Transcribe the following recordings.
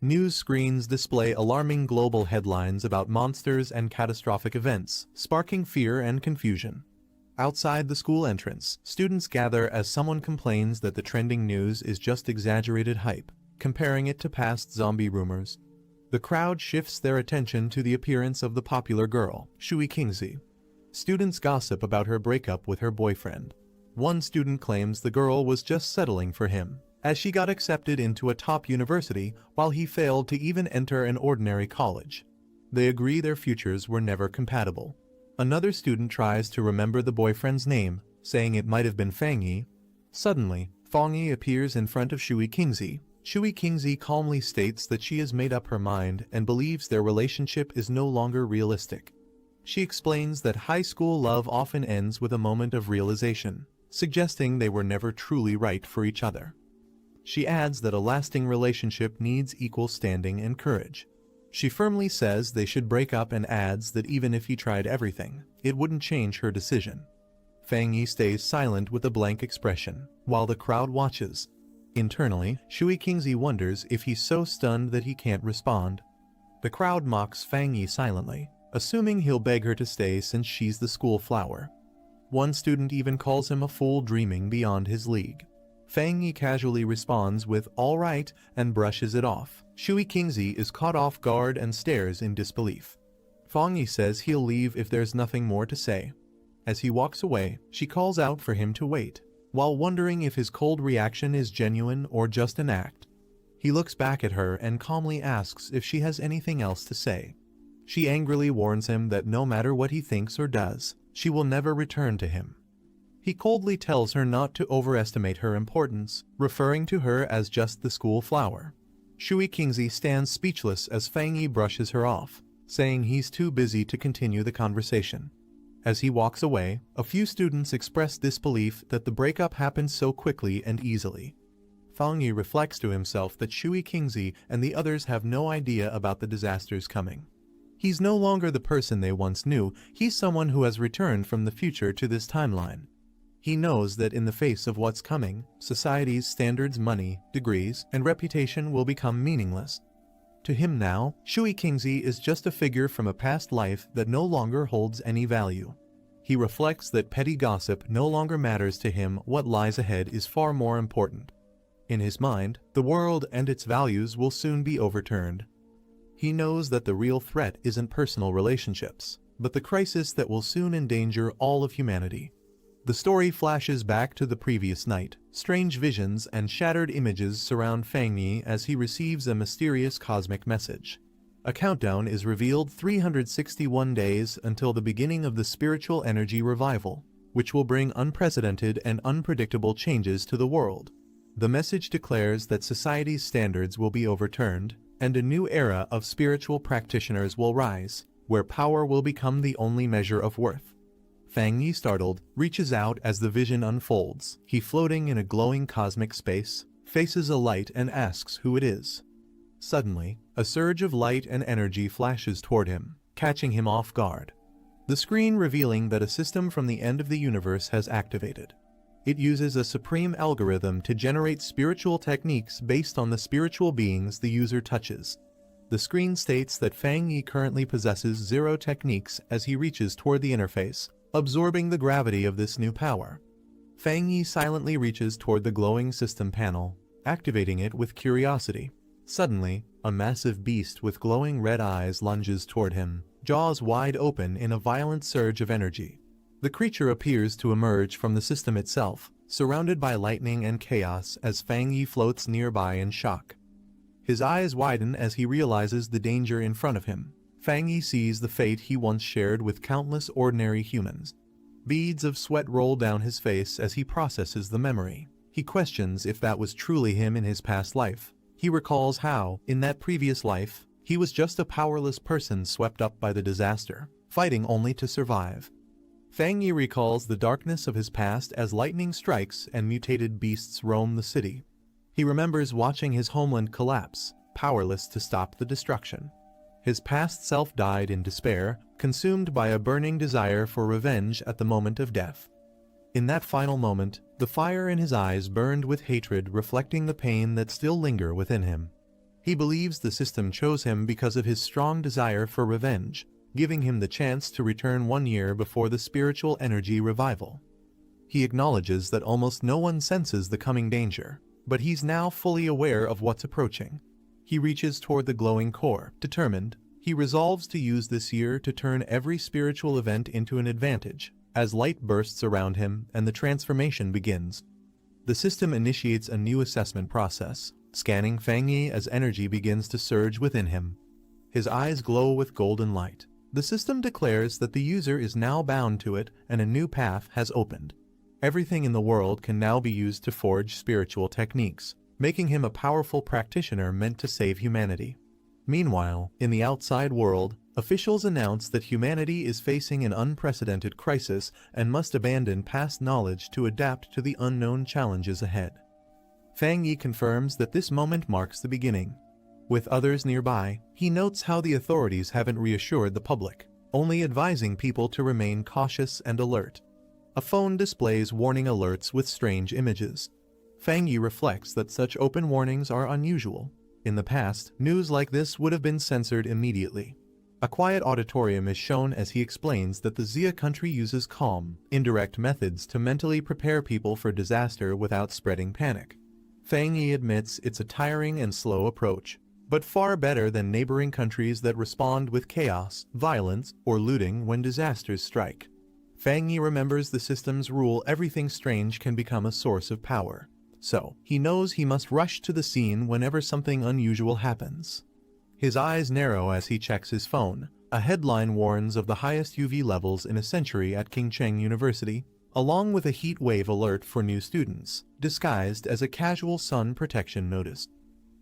News screens display alarming global headlines about monsters and catastrophic events, sparking fear and confusion. Outside the school entrance, students gather as someone complains that the trending news is just exaggerated hype, comparing it to past zombie rumors. The crowd shifts their attention to the appearance of the popular girl, Shui Kingzi. Students gossip about her breakup with her boyfriend. One student claims the girl was just settling for him, as she got accepted into a top university while he failed to even enter an ordinary college. They agree their futures were never compatible. Another student tries to remember the boyfriend's name, saying it might have been Fang Yi. Suddenly, Fang Yi appears in front of Shui Kingzi. Shui Kingzi calmly states that she has made up her mind and believes their relationship is no longer realistic. She explains that high school love often ends with a moment of realization, suggesting they were never truly right for each other. She adds that a lasting relationship needs equal standing and courage. She firmly says they should break up and adds that even if he tried everything, it wouldn't change her decision. Fang Yi stays silent with a blank expression, while the crowd watches. Internally, Shui Kingzi wonders if he's so stunned that he can't respond. The crowd mocks Fang Yi silently, assuming he'll beg her to stay since she's the school flower. One student even calls him a fool dreaming beyond his league. Fang Yi casually responds with "all right" and brushes it off. Shui Kingzi is caught off guard and stares in disbelief. Fang Yi says he'll leave if there's nothing more to say. As he walks away, she calls out for him to wait, while wondering if his cold reaction is genuine or just an act. He looks back at her and calmly asks if she has anything else to say. She angrily warns him that no matter what he thinks or does, she will never return to him. He coldly tells her not to overestimate her importance, referring to her as just the school flower. Shui Kingzi stands speechless as Fang Yi brushes her off, saying he's too busy to continue the conversation. As he walks away, a few students express disbelief that the breakup happened so quickly and easily. Fang Yi reflects to himself that Shui Kingzi and the others have no idea about the disasters coming. He's no longer the person they once knew, he's someone who has returned from the future to this timeline. He knows that in the face of what's coming, society's standards, money, degrees, and reputation will become meaningless. To him now, Shui Kingzi is just a figure from a past life that no longer holds any value. He reflects that petty gossip no longer matters to him. What lies ahead is far more important. In his mind, the world and its values will soon be overturned. He knows that the real threat isn't personal relationships, but the crisis that will soon endanger all of humanity. The story flashes back to the previous night. Strange visions and shattered images surround Fang Yi as he receives a mysterious cosmic message. A countdown is revealed: 361 days until the beginning of the spiritual energy revival, which will bring unprecedented and unpredictable changes to the world. The message declares that society's standards will be overturned, and a new era of spiritual practitioners will rise, where power will become the only measure of worth. Fang Yi, startled, reaches out as the vision unfolds. He, floating in a glowing cosmic space, faces a light and asks who it is. Suddenly, a surge of light and energy flashes toward him, catching him off guard. The screen revealing that a system from the end of the universe has activated. It uses a supreme algorithm to generate spiritual techniques based on the spiritual beings the user touches. The screen states that Fang Yi currently possesses 0 techniques as he reaches toward the interface, absorbing the gravity of this new power. Fang Yi silently reaches toward the glowing system panel, activating it with curiosity. Suddenly, a massive beast with glowing red eyes lunges toward him, jaws wide open in a violent surge of energy. The creature appears to emerge from the system itself, surrounded by lightning and chaos as Fang Yi floats nearby in shock. His eyes widen as he realizes the danger in front of him. Fang Yi sees the fate he once shared with countless ordinary humans. Beads of sweat roll down his face as he processes the memory. He questions if that was truly him in his past life. He recalls how, in that previous life, he was just a powerless person swept up by the disaster, fighting only to survive. Fang Yi recalls the darkness of his past as lightning strikes and mutated beasts roam the city. He remembers watching his homeland collapse, powerless to stop the destruction. His past self died in despair, consumed by a burning desire for revenge at the moment of death. In that final moment, the fire in his eyes burned with hatred, reflecting the pain that still lingered within him. He believes the system chose him because of his strong desire for revenge, giving him the chance to return 1 year before the spiritual energy revival. He acknowledges that almost no one senses the coming danger, but he's now fully aware of what's approaching. He reaches toward the glowing core, determined. He resolves to use this year to turn every spiritual event into an advantage, as light bursts around him and the transformation begins. The system initiates a new assessment process, scanning Fang Yi as energy begins to surge within him. His eyes glow with golden light. The system declares that the user is now bound to it and a new path has opened. Everything in the world can now be used to forge spiritual techniques, making him a powerful practitioner meant to save humanity. Meanwhile, in the outside world, officials announce that humanity is facing an unprecedented crisis and must abandon past knowledge to adapt to the unknown challenges ahead. Fang Yi confirms that this moment marks the beginning. With others nearby, he notes how the authorities haven't reassured the public, only advising people to remain cautious and alert. A phone displays warning alerts with strange images. Fang Yi reflects that such open warnings are unusual. In the past, news like this would have been censored immediately. A quiet auditorium is shown as he explains that the Xia country uses calm, indirect methods to mentally prepare people for disaster without spreading panic. Fang Yi admits it's a tiring and slow approach, but far better than neighboring countries that respond with chaos, violence, or looting when disasters strike. Fang Yi remembers the system's rule: everything strange can become a source of power. So, he knows he must rush to the scene whenever something unusual happens. His eyes narrow as he checks his phone. A headline warns of the highest UV levels in a century at Qingcheng University, along with a heat wave alert for new students, disguised as a casual sun protection notice.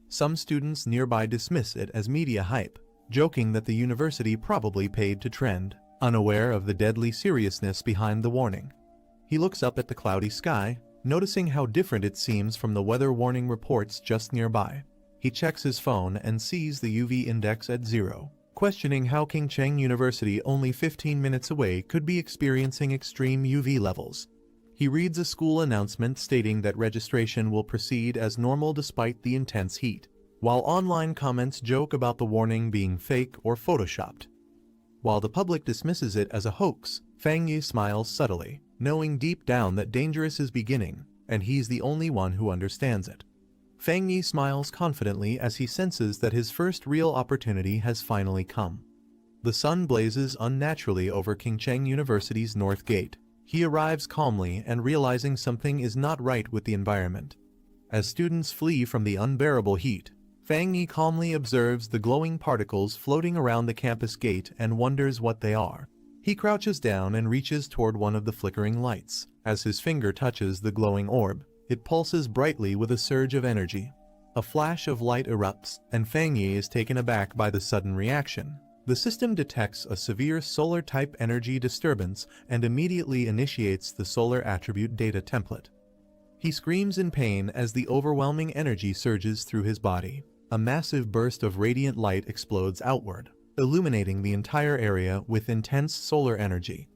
Some students nearby dismiss it as media hype, joking that the university probably paid to trend, unaware of the deadly seriousness behind the warning. He looks up at the cloudy sky, noticing how different it seems from the weather warning reports just nearby. He checks his phone and sees the UV index at 0, questioning how Qingcheng University, only 15 minutes away, could be experiencing extreme UV levels. He reads a school announcement stating that registration will proceed as normal despite the intense heat, while online comments joke about the warning being fake or photoshopped. While the public dismisses it as a hoax, Fang Yi smiles subtly, knowing deep down that dangerous is beginning, and he's the only one who understands it. Fang Yi smiles confidently as he senses that his first real opportunity has finally come. The sun blazes unnaturally over Qingcheng University's north gate. He arrives calmly and realizing something is not right with the environment. As students flee from the unbearable heat, Fang Yi calmly observes the glowing particles floating around the campus gate and wonders what they are. He crouches down and reaches toward one of the flickering lights. As his finger touches the glowing orb, it pulses brightly with a surge of energy. A flash of light erupts, and Fang Yi is taken aback by the sudden reaction. The system detects a severe solar-type energy disturbance and immediately initiates the solar attribute data template. He screams in pain as the overwhelming energy surges through his body. A massive burst of radiant light explodes outward, illuminating the entire area with intense solar energy.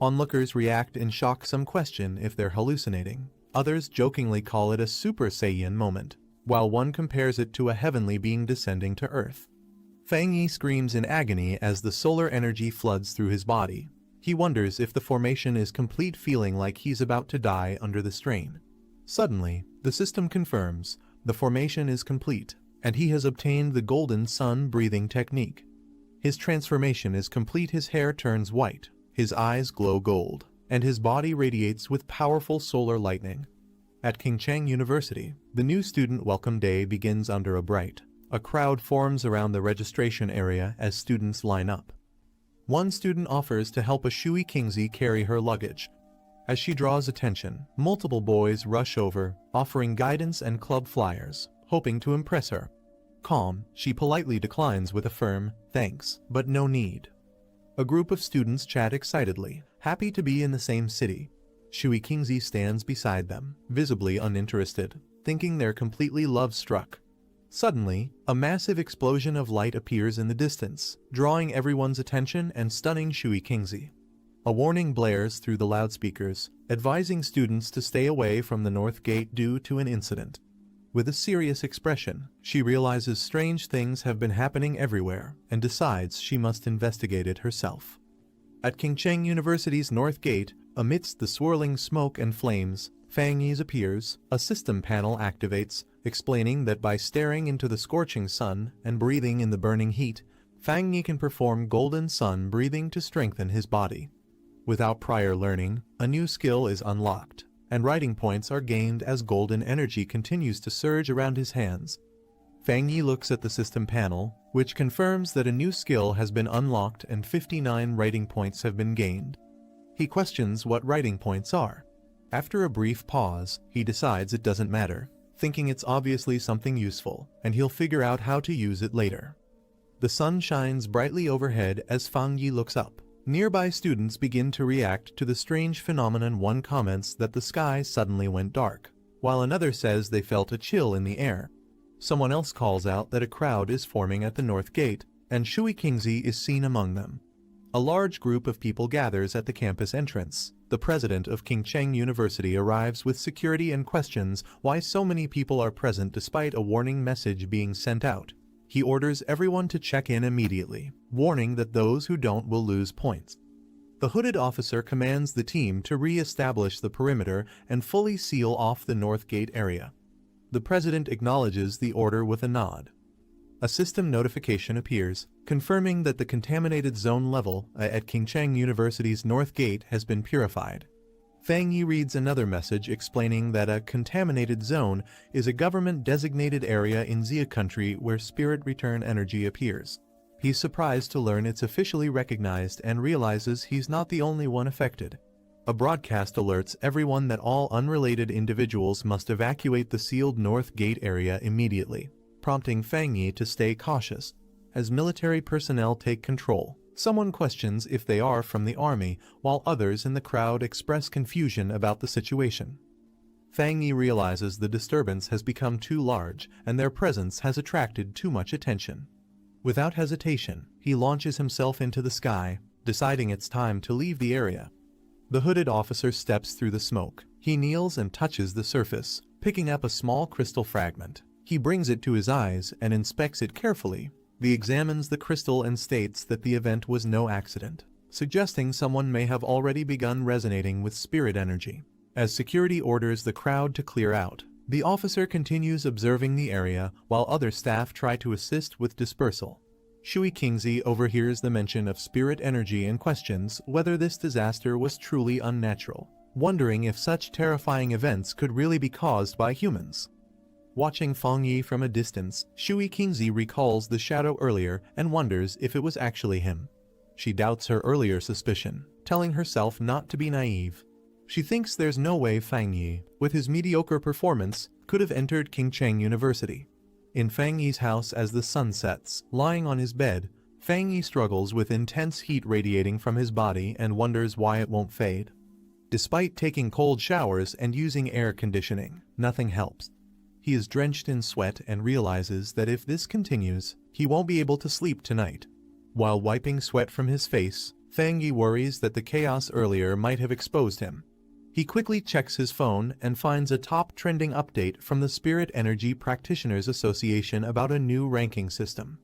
Onlookers react in shock, some question if they're hallucinating. Others jokingly call it a Super Saiyan moment, while one compares it to a heavenly being descending to Earth. Fang Yi screams in agony as the solar energy floods through his body. He wonders if the formation is complete, feeling like he's about to die under the strain. Suddenly, the system confirms the formation is complete, and he has obtained the golden sun breathing technique. His transformation is complete. His hair turns white, his eyes glow gold, and his body radiates with powerful solar lightning. At Qingcheng University, the new student welcome day begins under a bright. A crowd forms around the registration area as students line up. One student offers to help a Shui Kingzi carry her luggage. As she draws attention, multiple boys rush over, offering guidance and club flyers, hoping to impress her. Calm, she politely declines with a firm, "Thanks, but no need." A group of students chat excitedly, happy to be in the same city. Shui Kingzi stands beside them, visibly uninterested, thinking they're completely love-struck. Suddenly, a massive explosion of light appears in the distance, drawing everyone's attention and stunning Shui Kingzi. A warning blares through the loudspeakers, advising students to stay away from the north gate due to an incident. With a serious expression, she realizes strange things have been happening everywhere and decides she must investigate it herself. At Qingcheng University's North Gate, amidst the swirling smoke and flames, Fang Yi appears. A system panel activates, explaining that by staring into the scorching sun and breathing in the burning heat, Fang Yi can perform golden sun breathing to strengthen his body. Without prior learning, a new skill is unlocked, and writing points are gained as golden energy continues to surge around his hands. Fang Yi looks at the system panel, which confirms that a new skill has been unlocked and 59 writing points have been gained. He questions what writing points are. After a brief pause, he decides it doesn't matter, thinking it's obviously something useful, and he'll figure out how to use it later. The sun shines brightly overhead as Fang Yi looks up. Nearby students begin to react to the strange phenomenon. One comments that the sky suddenly went dark, while another says they felt a chill in the air. Someone else calls out that a crowd is forming at the North Gate, and Shui Qingzi is seen among them. A large group of people gathers at the campus entrance. The president of Qingcheng University arrives with security and questions why so many people are present despite a warning message being sent out. He orders everyone to check in immediately, warning that those who don't will lose points. The hooded officer commands the team to re-establish the perimeter and fully seal off the North Gate area. The president acknowledges the order with a nod. A system notification appears, confirming that the contaminated zone level at Qingcheng University's North Gate has been purified. Fang Yi reads another message explaining that a contaminated zone is a government-designated area in Xia country where spirit return energy appears. He's surprised to learn it's officially recognized and realizes he's not the only one affected. A broadcast alerts everyone that all unrelated individuals must evacuate the sealed North Gate area immediately, prompting Fang Yi to stay cautious. As military personnel take control, someone questions if they are from the army, while others in the crowd express confusion about the situation. Fang Yi realizes the disturbance has become too large and their presence has attracted too much attention. Without hesitation, he launches himself into the sky, deciding it's time to leave the area. The hooded officer steps through the smoke. He kneels and touches the surface, picking up a small crystal fragment. He brings it to his eyes and inspects it carefully. He examines the crystal and states that the event was no accident, suggesting someone may have already begun resonating with spirit energy. As security orders the crowd to clear out, the officer continues observing the area while other staff try to assist with dispersal. Shui Qingzi overhears the mention of spirit energy and questions whether this disaster was truly unnatural, wondering if such terrifying events could really be caused by humans. Watching Fang Yi from a distance, Shui Qingzi recalls the shadow earlier and wonders if it was actually him. She doubts her earlier suspicion, telling herself not to be naive. She thinks there's no way Fang Yi, with his mediocre performance, could have entered Qingcheng University. In Fang Yi's house as the sun sets, lying on his bed, Fang Yi struggles with intense heat radiating from his body and wonders why it won't fade. Despite taking cold showers and using air conditioning, nothing helps. He is drenched in sweat and realizes that if this continues, he won't be able to sleep tonight. While wiping sweat from his face, Fang Yi worries that the chaos earlier might have exposed him. He quickly checks his phone and finds a top trending update from the Spirit Energy Practitioners Association about a new ranking system.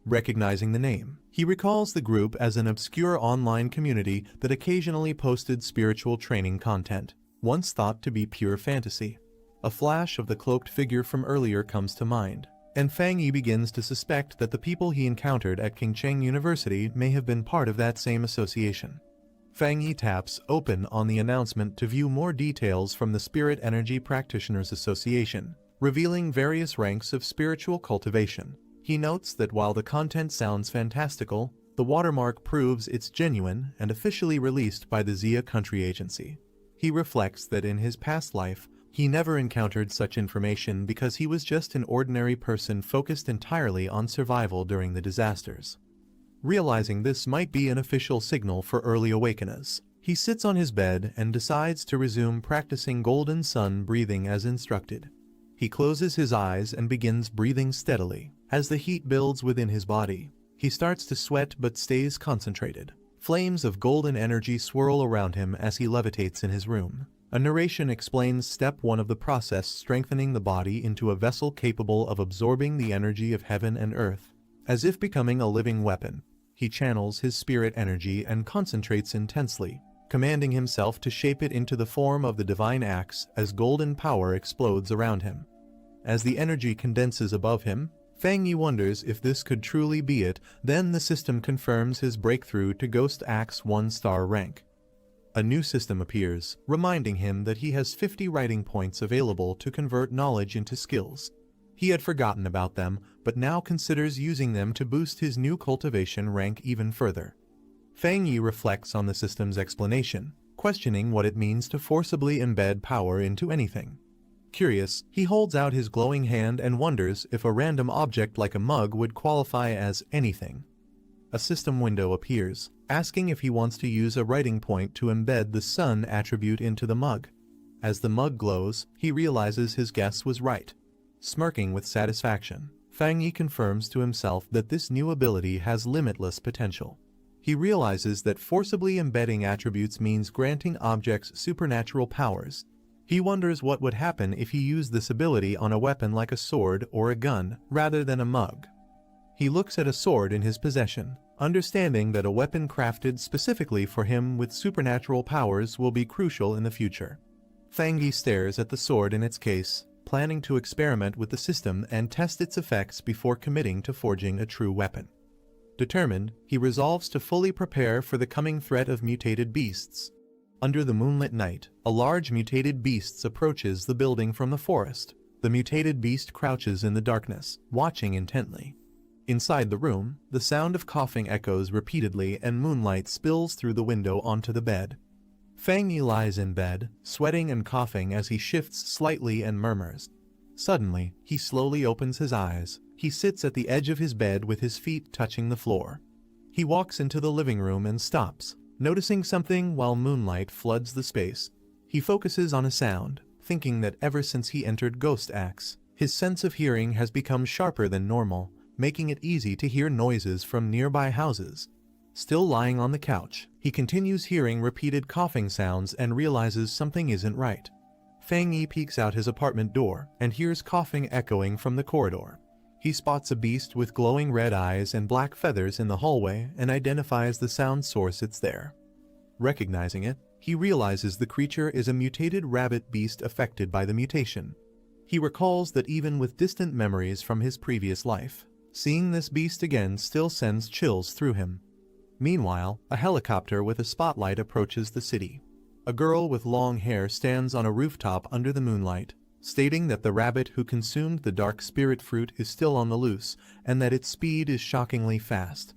Recognizing the name, he recalls the group as an obscure online community that occasionally posted spiritual training content, once thought to be pure fantasy. A flash of the cloaked figure from earlier comes to mind, and Fang Yi begins to suspect that the people he encountered at Qingcheng University may have been part of that same association. Fang Yi taps open on the announcement to view more details from the Spirit Energy Practitioners Association, revealing various ranks of spiritual cultivation. He notes that while the content sounds fantastical, the watermark proves it's genuine and officially released by the Xia Country Agency. He reflects that in his past life, he never encountered such information because he was just an ordinary person focused entirely on survival during the disasters. Realizing this might be an official signal for early awakeners, he sits on his bed and decides to resume practicing golden sun breathing as instructed. He closes his eyes and begins breathing steadily. As the heat builds within his body, he starts to sweat but stays concentrated. Flames of golden energy swirl around him as he levitates in his room. A narration explains step 1 of the process, strengthening the body into a vessel capable of absorbing the energy of heaven and earth. As if becoming a living weapon, he channels his spirit energy and concentrates intensely, commanding himself to shape it into the form of the divine axe as golden power explodes around him. As the energy condenses above him, Fang Yi wonders if this could truly be it. Then the system confirms his breakthrough to Ghost Axe 1-star rank. A new system appears, reminding him that he has 50 writing points available to convert knowledge into skills. He had forgotten about them, but now considers using them to boost his new cultivation rank even further. Fang Yi reflects on the system's explanation, questioning what it means to forcibly embed power into anything. Curious, he holds out his glowing hand and wonders if a random object like a mug would qualify as anything. A system window appears, asking if he wants to use a writing point to embed the sun attribute into the mug. As the mug glows, he realizes his guess was right. Smirking with satisfaction, Fang Yi confirms to himself that this new ability has limitless potential. He realizes that forcibly embedding attributes means granting objects supernatural powers. He wonders what would happen if he used this ability on a weapon like a sword or a gun, rather than a mug. He looks at a sword in his possession, understanding that a weapon crafted specifically for him with supernatural powers will be crucial in the future. Fang Yi stares at the sword in its case, planning to experiment with the system and test its effects before committing to forging a true weapon. Determined, he resolves to fully prepare for the coming threat of mutated beasts. Under the moonlit night, a large mutated beast approaches the building from the forest. The mutated beast crouches in the darkness, watching intently. Inside the room, the sound of coughing echoes repeatedly and moonlight spills through the window onto the bed. Fang Yi lies in bed, sweating and coughing as he shifts slightly and murmurs. Suddenly, he slowly opens his eyes. He sits at the edge of his bed with his feet touching the floor. He walks into the living room and stops, noticing something while moonlight floods the space. He focuses on a sound, thinking that ever since he entered Ghost Axe, his sense of hearing has become sharper than normal, making it easy to hear noises from nearby houses. Still lying on the couch, he continues hearing repeated coughing sounds and realizes something isn't right. Fang Yi peeks out his apartment door and hears coughing echoing from the corridor. He spots a beast with glowing red eyes and black feathers in the hallway and identifies the sound source. It's there. Recognizing it, he realizes the creature is a mutated rabbit beast affected by the mutation. He recalls that even with distant memories from his previous life, seeing this beast again still sends chills through him. Meanwhile, a helicopter with a spotlight approaches the city. A girl with long hair stands on a rooftop under the moonlight, stating that the rabbit who consumed the dark spirit fruit is still on the loose and that its speed is shockingly fast.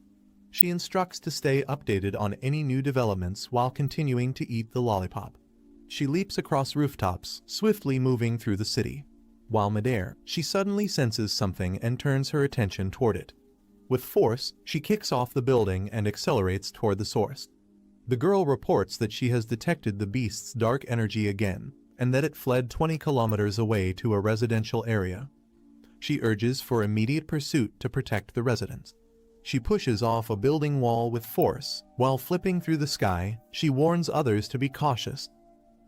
She instructs to stay updated on any new developments while continuing to eat the lollipop. She leaps across rooftops, swiftly moving through the city. While midair, she suddenly senses something and turns her attention toward it. With force, she kicks off the building and accelerates toward the source. The girl reports that she has detected the beast's dark energy again, and that it fled 20 kilometers away to a residential area. She urges for immediate pursuit to protect the residents. She pushes off a building wall with force. While flipping through the sky, she warns others to be cautious.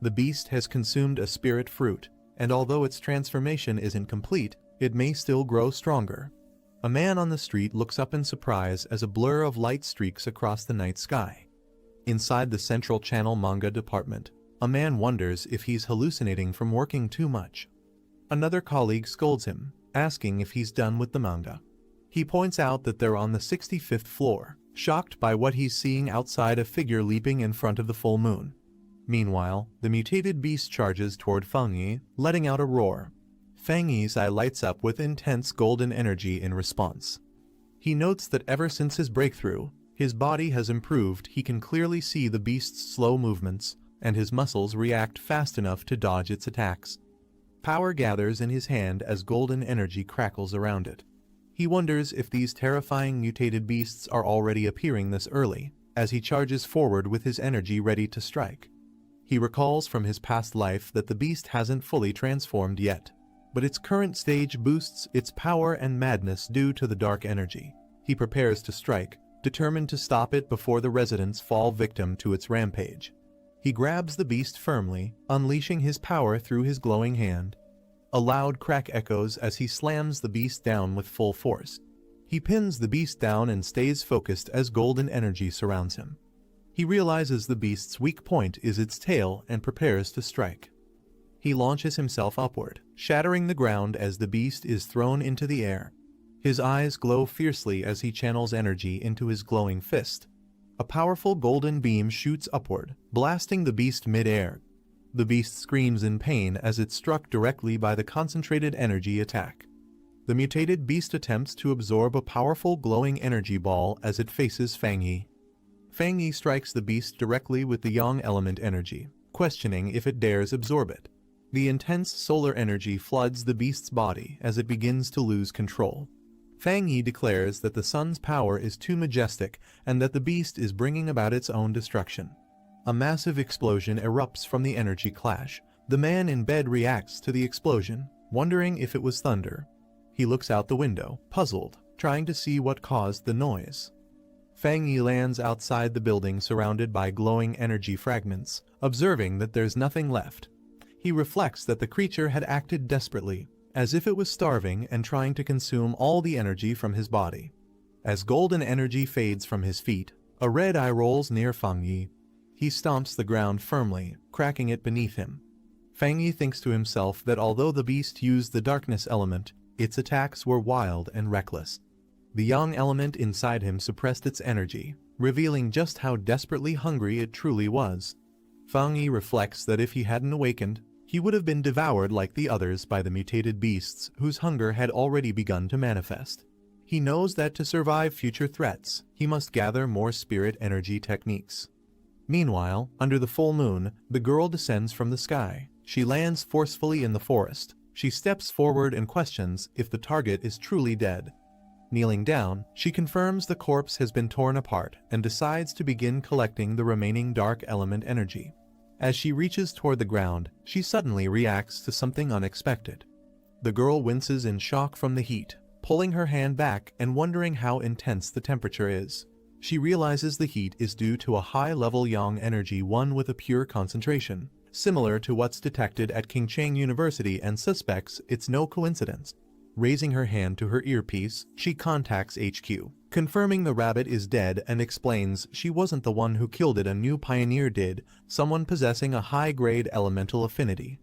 The beast has consumed a spirit fruit, and although its transformation isn't complete, it may still grow stronger. A man on the street looks up in surprise as a blur of light streaks across the night sky. Inside the Central Channel manga department, a man wonders if he's hallucinating from working too much. Another colleague scolds him, asking if he's done with the manga. He points out that they're on the 65th floor, shocked by what he's seeing outside, a figure leaping in front of the full moon. Meanwhile, the mutated beast charges toward Fang Yi, letting out a roar. Fang Yi's eye lights up with intense golden energy in response. He notes that ever since his breakthrough, his body has improved. He can clearly see the beast's slow movements, and his muscles react fast enough to dodge its attacks. Power gathers in his hand as golden energy crackles around it. He wonders if these terrifying mutated beasts are already appearing this early, as he charges forward with his energy ready to strike. He recalls from his past life that the beast hasn't fully transformed yet, but its current stage boosts its power and madness due to the dark energy. He prepares to strike, determined to stop it before the residents fall victim to its rampage. He He grabs the beast firmly, unleashing his power through his glowing hand. A loud crack echoes as he slams the beast down with full force. He pins the beast down and stays focused as golden energy surrounds him. He realizes the beast's weak point is its tail and prepares to strike. He launches himself upward, shattering the ground as the beast is thrown into the air. His eyes glow fiercely as he channels energy into his glowing fist. A powerful golden beam shoots upward, blasting the beast mid-air. The beast screams in pain as it's struck directly by the concentrated energy attack. The mutated beast attempts to absorb a powerful glowing energy ball as it faces Fang Yi. Fang Yi strikes the beast directly with the yang element energy, questioning if it dares absorb it. The intense solar energy floods the beast's body as it begins to lose control. Fang Yi declares that the sun's power is too majestic and that the beast is bringing about its own destruction. A massive explosion erupts from the energy clash. The man in bed reacts to the explosion, wondering if it was thunder. He looks out the window, puzzled, trying to see what caused the noise. Fang Yi lands outside the building surrounded by glowing energy fragments, observing that there's nothing left. He reflects that the creature had acted desperately, as if it was starving and trying to consume all the energy from his body. As golden energy fades from his feet, a red eye rolls near Fang Yi. He stomps the ground firmly, cracking it beneath him. Fang Yi thinks to himself that although the beast used the darkness element, its attacks were wild and reckless. The yang element inside him suppressed its energy, revealing just how desperately hungry it truly was. Fang Yi reflects that if he hadn't awakened, he would have been devoured like the others by the mutated beasts whose hunger had already begun to manifest. He knows that to survive future threats, he must gather more spirit energy techniques. Meanwhile, under the full moon, the girl descends from the sky. She lands forcefully in the forest. She steps forward and questions if the target is truly dead. Kneeling down, she confirms the corpse has been torn apart and decides to begin collecting the remaining dark element energy. As she reaches toward the ground, she suddenly reacts to something unexpected. The girl winces in shock from the heat, pulling her hand back and wondering how intense the temperature is. She realizes the heat is due to a high-level yang energy, one with a pure concentration, similar to what's detected at Qingcheng University, and suspects it's no coincidence. Raising her hand to her earpiece, she contacts HQ, confirming the rabbit is dead and explains she wasn't the one who killed it. A new pioneer did, someone possessing a high-grade elemental affinity.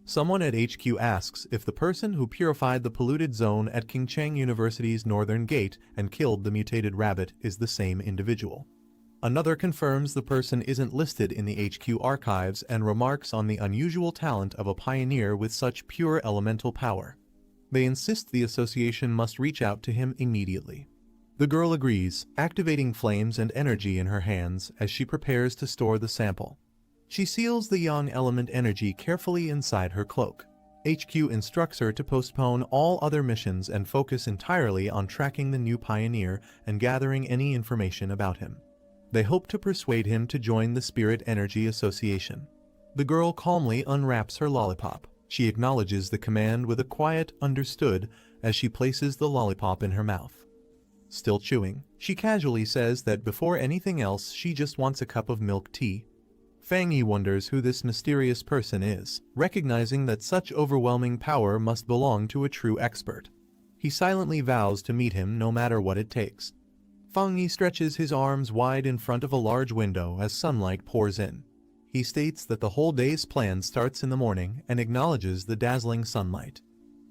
Someone at HQ asks if the person who purified the polluted zone at Qingcheng University's northern gate and killed the mutated rabbit is the same individual. Another confirms the person isn't listed in the HQ archives and remarks on the unusual talent of a pioneer with such pure elemental power. They insist the association must reach out to him immediately. The girl agrees, activating flames and energy in her hands as she prepares to store the sample. She seals the yang element energy carefully inside her cloak. HQ instructs her to postpone all other missions and focus entirely on tracking the new pioneer and gathering any information about him. They hope to persuade him to join the Spirit Energy Association. The girl calmly unwraps her lollipop. She acknowledges the command with a quiet "understood" as she places the lollipop in her mouth. Still chewing, she casually says that before anything else she just wants a cup of milk tea. Fang Yi wonders who this mysterious person is, recognizing that such overwhelming power must belong to a true expert. He silently vows to meet him no matter what it takes. Fang Yi stretches his arms wide in front of a large window as sunlight pours in. He states that the whole day's plan starts in the morning and acknowledges the dazzling sunlight.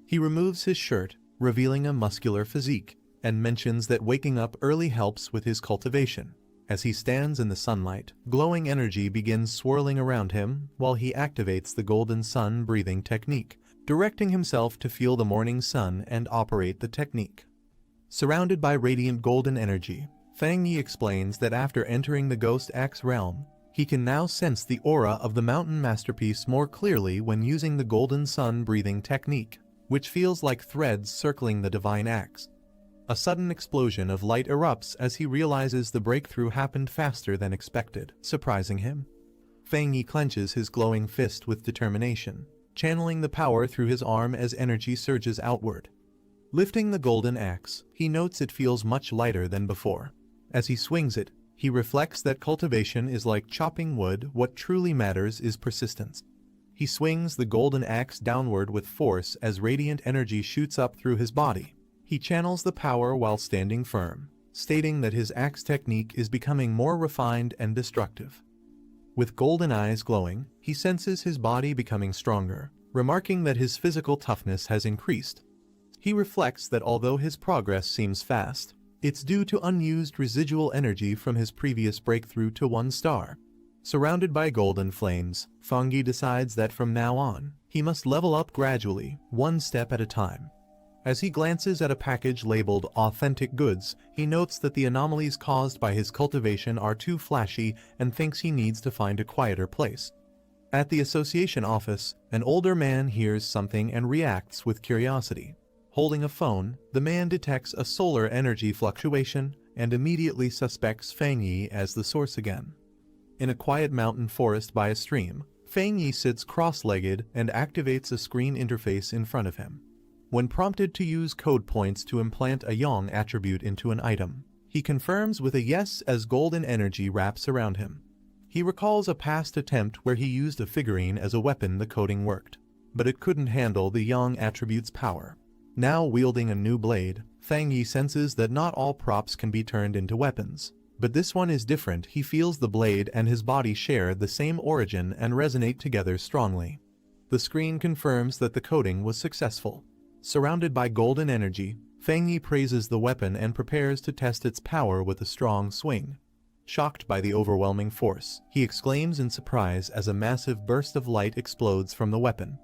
He removes his shirt, revealing a muscular physique, and mentions that waking up early helps with his cultivation. As he stands in the sunlight, glowing energy begins swirling around him while he activates the golden sun breathing technique, directing himself to feel the morning sun and operate the technique. Surrounded by radiant golden energy, Fang Yi explains that after entering the Ghost Axe realm, he can now sense the aura of the mountain masterpiece more clearly when using the golden sun breathing technique, which feels like threads circling the divine axe. A sudden explosion of light erupts as he realizes the breakthrough happened faster than expected, surprising him. Fang Yi clenches his glowing fist with determination, channeling the power through his arm as energy surges outward. Lifting the golden axe, he notes it feels much lighter than before. As he swings it, He reflects that cultivation is like chopping wood. What truly matters is persistence. He swings the golden axe downward with force as radiant energy shoots up through his body. He channels the power while standing firm, stating that his axe technique is becoming more refined and destructive. With golden eyes glowing, he senses his body becoming stronger, remarking that his physical toughness has increased. He reflects that although his progress seems fast, it's due to unused residual energy from his previous breakthrough to 1 star. Surrounded by golden flames, Fangi decides that from now on, he must level up gradually, 1 step at a time. As he glances at a package labeled authentic goods, he notes that the anomalies caused by his cultivation are too flashy and thinks he needs to find a quieter place. At the association office, an older man hears something and reacts with curiosity. Holding a phone, the man detects a solar energy fluctuation and immediately suspects Fang Yi as the source again. In a quiet mountain forest by a stream, Fang Yi sits cross-legged and activates a screen interface in front of him. When prompted to use code points to implant a yang attribute into an item, he confirms with a yes as golden energy wraps around him. He recalls a past attempt where he used a figurine as a weapon. The coding worked, but it couldn't handle the yang attribute's power. Now wielding a new blade, Fang Yi senses that not all props can be turned into weapons. But this one is different. He feels the blade and his body share the same origin and resonate together strongly. The screen confirms that the coding was successful. Surrounded by golden energy, Fang Yi praises the weapon and prepares to test its power with a strong swing. Shocked by the overwhelming force, he exclaims in surprise as a massive burst of light explodes from the weapon.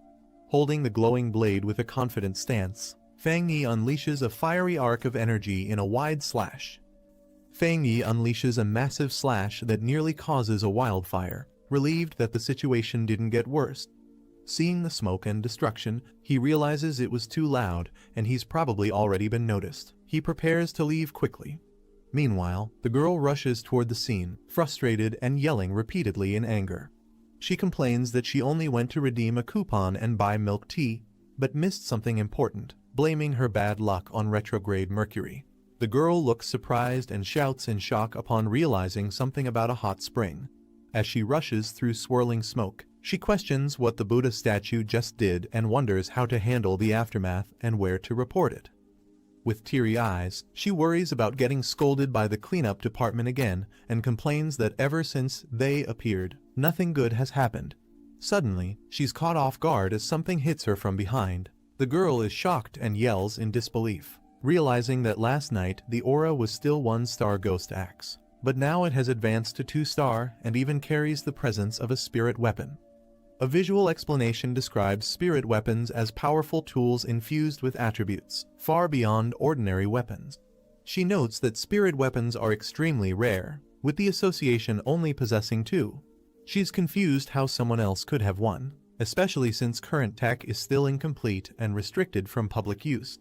Holding the glowing blade with a confident stance, Fang Yi unleashes a fiery arc of energy in a wide slash. Fang Yi unleashes a massive slash that nearly causes a wildfire, relieved that the situation didn't get worse. Seeing the smoke and destruction, he realizes it was too loud and he's probably already been noticed. He prepares to leave quickly. Meanwhile, the girl rushes toward the scene, frustrated and yelling repeatedly in anger. She complains that she only went to redeem a coupon and buy milk tea, but missed something important, blaming her bad luck on retrograde Mercury. The girl looks surprised and shouts in shock upon realizing something about a hot spring. As she rushes through swirling smoke, she questions what the Buddha statue just did and wonders how to handle the aftermath and where to report it. With teary eyes, she worries about getting scolded by the cleanup department again and complains that ever since they appeared, nothing good has happened. Suddenly, she's caught off guard as something hits her from behind. The girl is shocked and yells in disbelief, realizing that last night the aura was still 1-star ghost axe, but now it has advanced to 2-star and even carries the presence of a spirit weapon. A visual explanation describes spirit weapons as powerful tools infused with attributes, far beyond ordinary weapons. She notes that spirit weapons are extremely rare, with the association only possessing 2. She's confused how someone else could have one, especially since current tech is still incomplete and restricted from public use.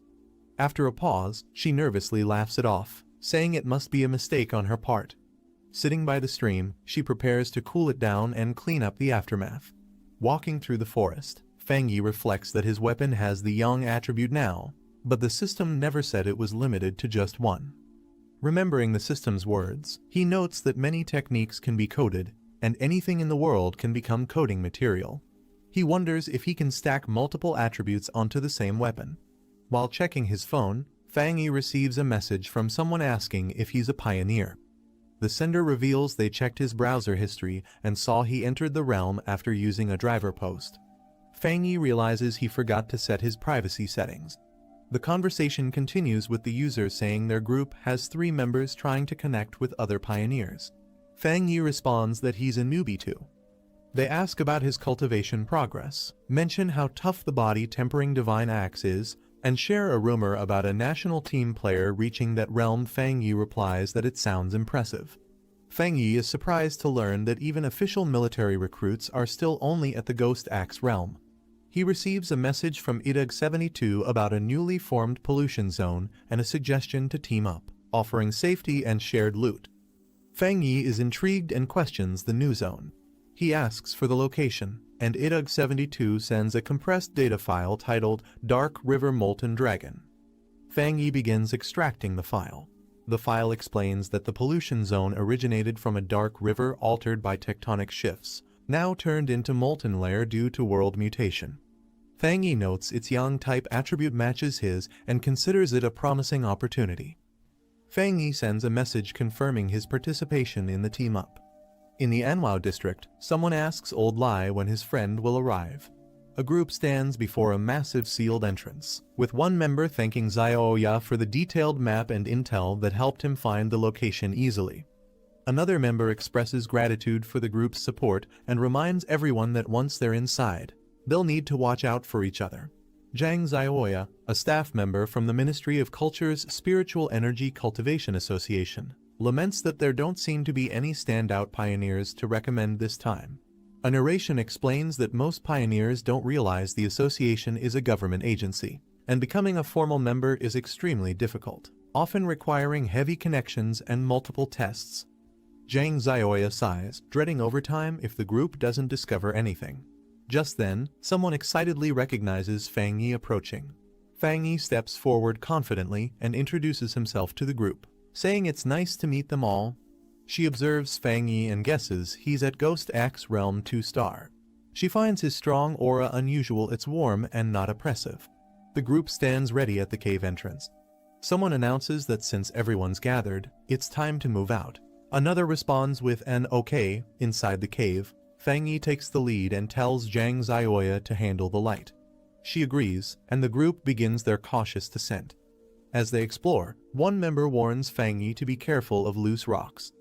After a pause, she nervously laughs it off, saying it must be a mistake on her part. Sitting by the stream, she prepares to cool it down and clean up the aftermath. Walking through the forest, Fang Yi reflects that his weapon has the yang attribute now, but the system never said it was limited to just one. Remembering the system's words, he notes that many techniques can be coded, and anything in the world can become coding material. He wonders if he can stack multiple attributes onto the same weapon. While checking his phone, Fang Yi receives a message from someone asking if he's a pioneer. The sender reveals they checked his browser history and saw he entered the realm after using a driver post. Fang Yi realizes he forgot to set his privacy settings. The conversation continues with the user saying their group has 3 members trying to connect with other pioneers. Fang Yi responds that he's a newbie too. They ask about his cultivation progress, mention how tough the body tempering divine axe is, and share a rumor about a national team player reaching that realm. Fang Yi replies that it sounds impressive. Fang Yi is surprised to learn that even official military recruits are still only at the Ghost Axe realm. He receives a message from IDUG-72 about a newly formed pollution zone and a suggestion to team up, offering safety and shared loot. Fang Yi is intrigued and questions the new zone. He asks for the location, and IDUG-72 sends a compressed data file titled Dark River Molten Dragon. Fang Yi begins extracting the file. The file explains that the pollution zone originated from a dark river altered by tectonic shifts, now turned into molten layer due to world mutation. Fang Yi notes its yang-type attribute matches his and considers it a promising opportunity. Fang Yi sends a message confirming his participation in the team-up. In the Anhwa district, someone asks Old Lai when his friend will arrive. A group stands before a massive sealed entrance, with one member thanking Xiaoya for the detailed map and intel that helped him find the location easily. Another member expresses gratitude for the group's support and reminds everyone that once they're inside, they'll need to watch out for each other. Zhang Xiaoya, a staff member from the Ministry of Culture's Spiritual Energy Cultivation Association, laments that there don't seem to be any standout pioneers to recommend this time. A narration explains that most pioneers don't realize the association is a government agency, and becoming a formal member is extremely difficult, often requiring heavy connections and multiple tests. Zhang Xiaoya sighs, dreading overtime if the group doesn't discover anything. Just then, someone excitedly recognizes Fang Yi approaching. Fang Yi steps forward confidently and introduces himself to the group, saying it's nice to meet them all. She observes Fang Yi and guesses he's at Ghost Axe Realm 2-star. She finds his strong aura unusual, it's warm and not oppressive. The group stands ready at the cave entrance. Someone announces that since everyone's gathered, it's time to move out. Another responds with an okay. Inside the cave, Fang Yi takes the lead and tells Zhang Xiaoya to handle the light. She agrees, and the group begins their cautious descent. As they explore, one member warns Fang Yi to be careful of loose rocks.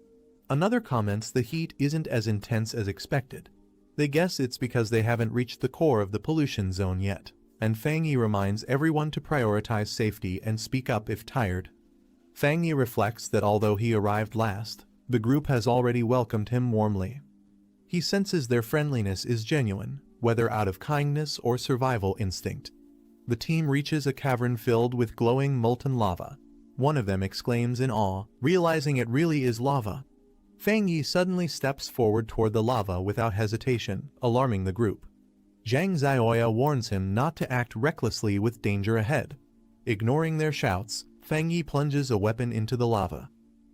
Another comments the heat isn't as intense as expected. They guess it's because they haven't reached the core of the pollution zone yet, and Fang Yi reminds everyone to prioritize safety and speak up if tired. Fang Yi reflects that although he arrived last, the group has already welcomed him warmly. He senses their friendliness is genuine, whether out of kindness or survival instinct. The team reaches a cavern filled with glowing molten lava. One of them exclaims in awe, realizing it really is lava. Fang Yi suddenly steps forward toward the lava without hesitation, alarming the group. Zhang Xiaoya warns him not to act recklessly with danger ahead. Ignoring their shouts, Fang Yi plunges a weapon into the lava.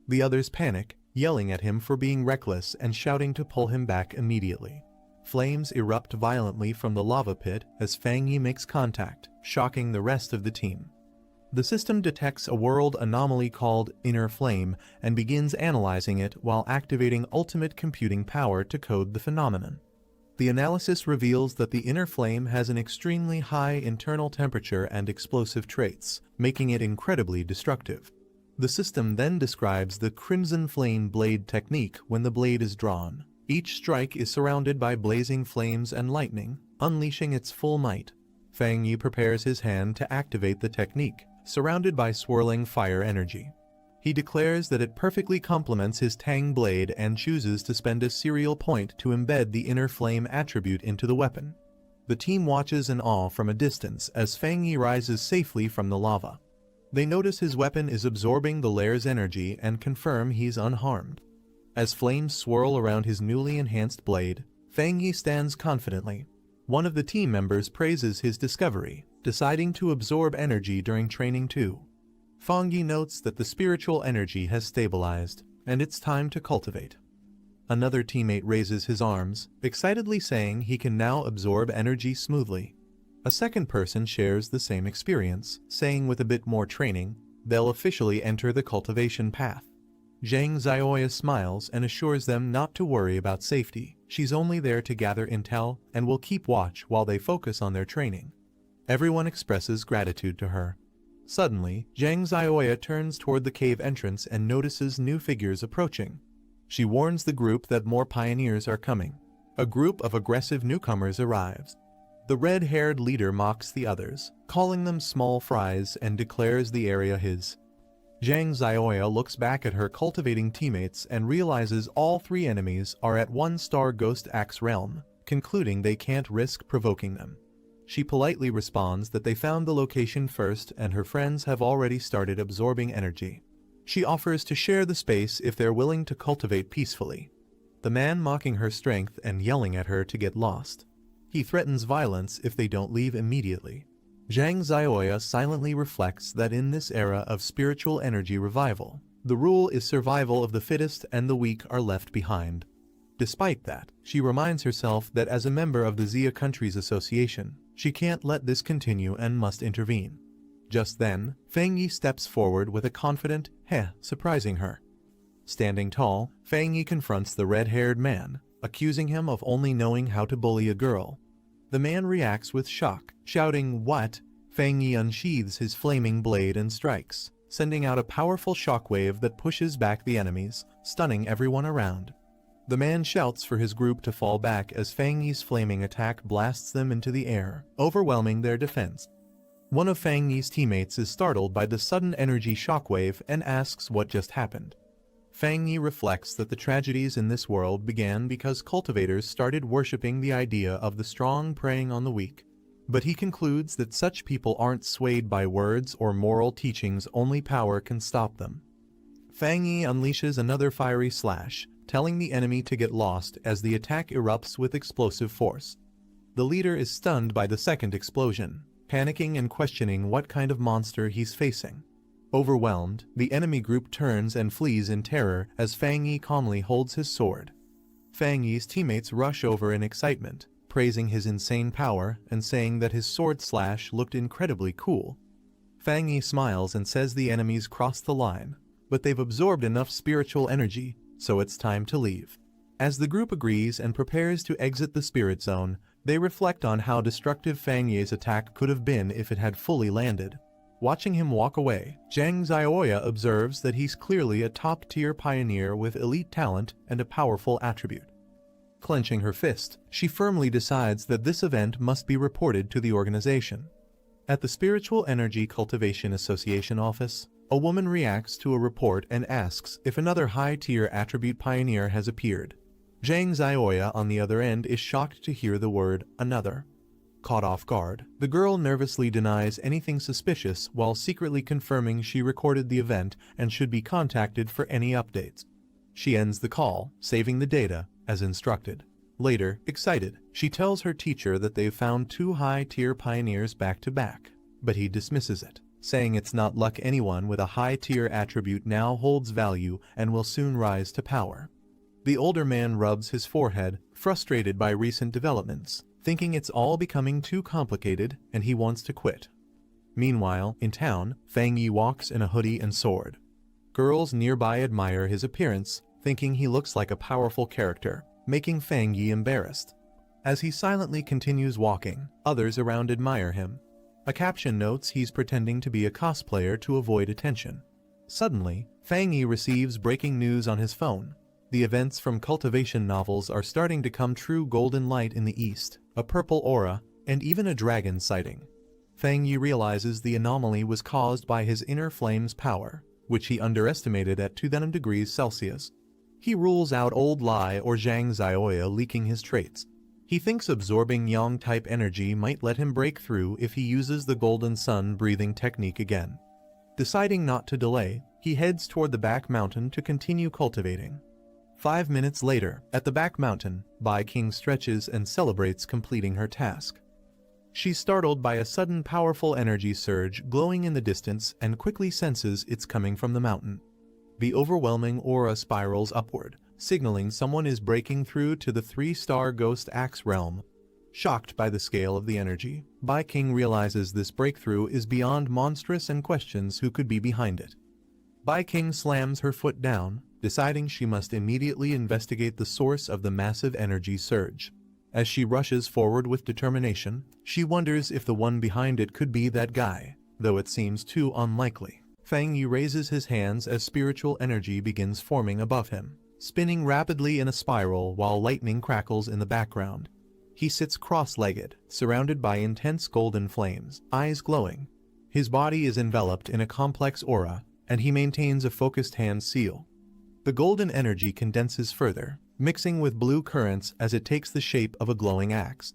The others panic, yelling at him for being reckless and shouting to pull him back immediately. Flames erupt violently from the lava pit as Fang Yi makes contact, shocking the rest of the team. The system detects a world anomaly called Inner Flame and begins analyzing it while activating ultimate computing power to code the phenomenon. The analysis reveals that the Inner Flame has an extremely high internal temperature and explosive traits, making it incredibly destructive. The system then describes the Crimson Flame Blade technique when the blade is drawn. Each strike is surrounded by blazing flames and lightning, unleashing its full might. Fang Yi prepares his hand to activate the technique, surrounded by swirling fire energy. He declares that it perfectly complements his Tang blade and chooses to spend a serial point to embed the Inner Flame attribute into the weapon. The team watches in awe from a distance as Fang Yi rises safely from the lava. They notice his weapon is absorbing the layer's energy and confirm he's unharmed. As flames swirl around his newly enhanced blade, Fang Yi stands confidently. One of the team members praises his discovery, deciding to absorb energy during training too. Fang Yi notes that the spiritual energy has stabilized, and it's time to cultivate. Another teammate raises his arms, excitedly saying he can now absorb energy smoothly. A second person shares the same experience, saying with a bit more training, they'll officially enter the cultivation path. Zhang Xiaoya smiles and assures them not to worry about safety. She's only there to gather intel and will keep watch while they focus on their training. Everyone expresses gratitude to her. Suddenly, Zhang Xiaoya turns toward the cave entrance and notices new figures approaching. She warns the group that more pioneers are coming. A group of aggressive newcomers arrives. The red-haired leader mocks the others, calling them small fries, and declares the area his. Zhang Xiaoya looks back at her cultivating teammates and realizes all three enemies are at 1-star Ghost Axe Realm, concluding they can't risk provoking them. She politely responds that they found the location first and her friends have already started absorbing energy. She offers to share the space if they're willing to cultivate peacefully. The man mocking her strength and yelling at her to get lost. He threatens violence if they don't leave immediately. Zhang Xiaoya silently reflects that in this era of spiritual energy revival, The rule is survival of the fittest and the weak are left behind. Despite that, she reminds herself that as a member of the Xia Countries Association, she can't let this continue and must intervene. Just then, Fang Yi steps forward with a confident "heh," surprising her. Standing tall, Fang Yi confronts the red-haired man, accusing him of only knowing how to bully a girl. The man reacts with shock, shouting, "What?" Fang Yi unsheathes his flaming blade and strikes, sending out a powerful shockwave that pushes back the enemies, stunning everyone around. The man shouts for his group to fall back as Fang Yi's flaming attack blasts them into the air, overwhelming their defense. One of Fang Yi's teammates is startled by the sudden energy shockwave and asks what just happened. Fang Yi reflects that the tragedies in this world began because cultivators started worshipping the idea of the strong preying on the weak. But he concludes that such people aren't swayed by words or moral teachings, only power can stop them. Fang Yi unleashes another fiery slash, telling the enemy to get lost as the attack erupts with explosive force. The leader is stunned by the second explosion, panicking and questioning what kind of monster he's facing. Overwhelmed, the enemy group turns and flees in terror as Fang Yi calmly holds his sword. Fang Yi's teammates rush over in excitement, praising his insane power and saying that his sword slash looked incredibly cool. Fang Yi smiles and says the enemies crossed the line, but they've absorbed enough spiritual energy, so it's time to leave. As the group agrees and prepares to exit the spirit zone, they reflect on how destructive Fang Yi's attack could have been if it had fully landed. Watching him walk away, Zhang Xiaoya observes that he's clearly a top-tier pioneer with elite talent and a powerful attribute. Clenching her fist, she firmly decides that this event must be reported to the organization. At the Spiritual Energy Cultivation Association office, a woman reacts to a report and asks if another high-tier attribute pioneer has appeared. Zhang Xiaoya on the other end is shocked to hear the word "another." Caught off guard, the girl nervously denies anything suspicious while secretly confirming she recorded the event and should be contacted for any updates. She ends the call, saving the data, as instructed. Later, excited, she tells her teacher that they've found 2 high-tier pioneers back-to-back, but he dismisses it, saying it's not luck. Anyone with a high-tier attribute now holds value and will soon rise to power. The older man rubs his forehead, frustrated by recent developments, thinking it's all becoming too complicated and he wants to quit. Meanwhile, in town, Fang Yi walks in a hoodie and sword. Girls nearby admire his appearance, thinking he looks like a powerful character, making Fang Yi embarrassed. As he silently continues walking, others around admire him. A caption notes he's pretending to be a cosplayer to avoid attention. Suddenly, Fang Yi receives breaking news on his phone. The events from cultivation novels are starting to come true. Golden light in the east, a purple aura, and even a dragon sighting. Fang Yi realizes the anomaly was caused by his inner flame's power, which he underestimated at 2 degrees Celsius. He rules out Old Lai or Zhang Xiaoya leaking his traits. He thinks absorbing yang-type energy might let him break through if he uses the golden sun breathing technique again. Deciding not to delay, he heads toward the back mountain to continue cultivating. 5 minutes later, at the back mountain, Bai King stretches and celebrates completing her task. She's startled by a sudden powerful energy surge glowing in the distance and quickly senses it's coming from the mountain. The overwhelming aura spirals upward, signaling someone is breaking through to the 3-star Ghost Axe realm. Shocked by the scale of the energy, Bai King realizes this breakthrough is beyond monstrous and questions who could be behind it. Bai King slams her foot down, deciding she must immediately investigate the source of the massive energy surge. As she rushes forward with determination, she wonders if the one behind it could be that guy, though it seems too unlikely. Fang Yi raises his hands as spiritual energy begins forming above him, spinning rapidly in a spiral while lightning crackles in the background. He sits cross-legged, surrounded by intense golden flames, eyes glowing. His body is enveloped in a complex aura, and he maintains a focused hand seal. The golden energy condenses further, mixing with blue currents as it takes the shape of a glowing axe.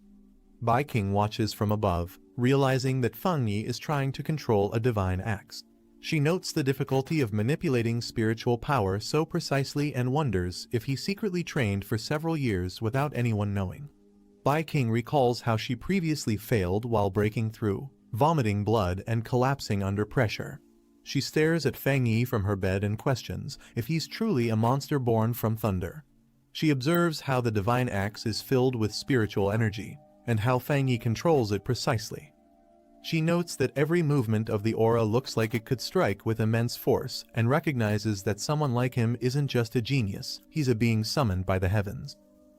Bai King watches from above, realizing that Fang Yi is trying to control a divine axe. She notes the difficulty of manipulating spiritual power so precisely and wonders if he secretly trained for several years without anyone knowing. Bai King recalls how she previously failed while breaking through, vomiting blood and collapsing under pressure. She stares at Fang Yi from her bed and questions if he's truly a monster born from thunder. She observes how the divine axe is filled with spiritual energy, and how Fang Yi controls it precisely. She notes that every movement of the aura looks like it could strike with immense force, and recognizes that someone like him isn't just a genius, he's a being summoned by the heavens.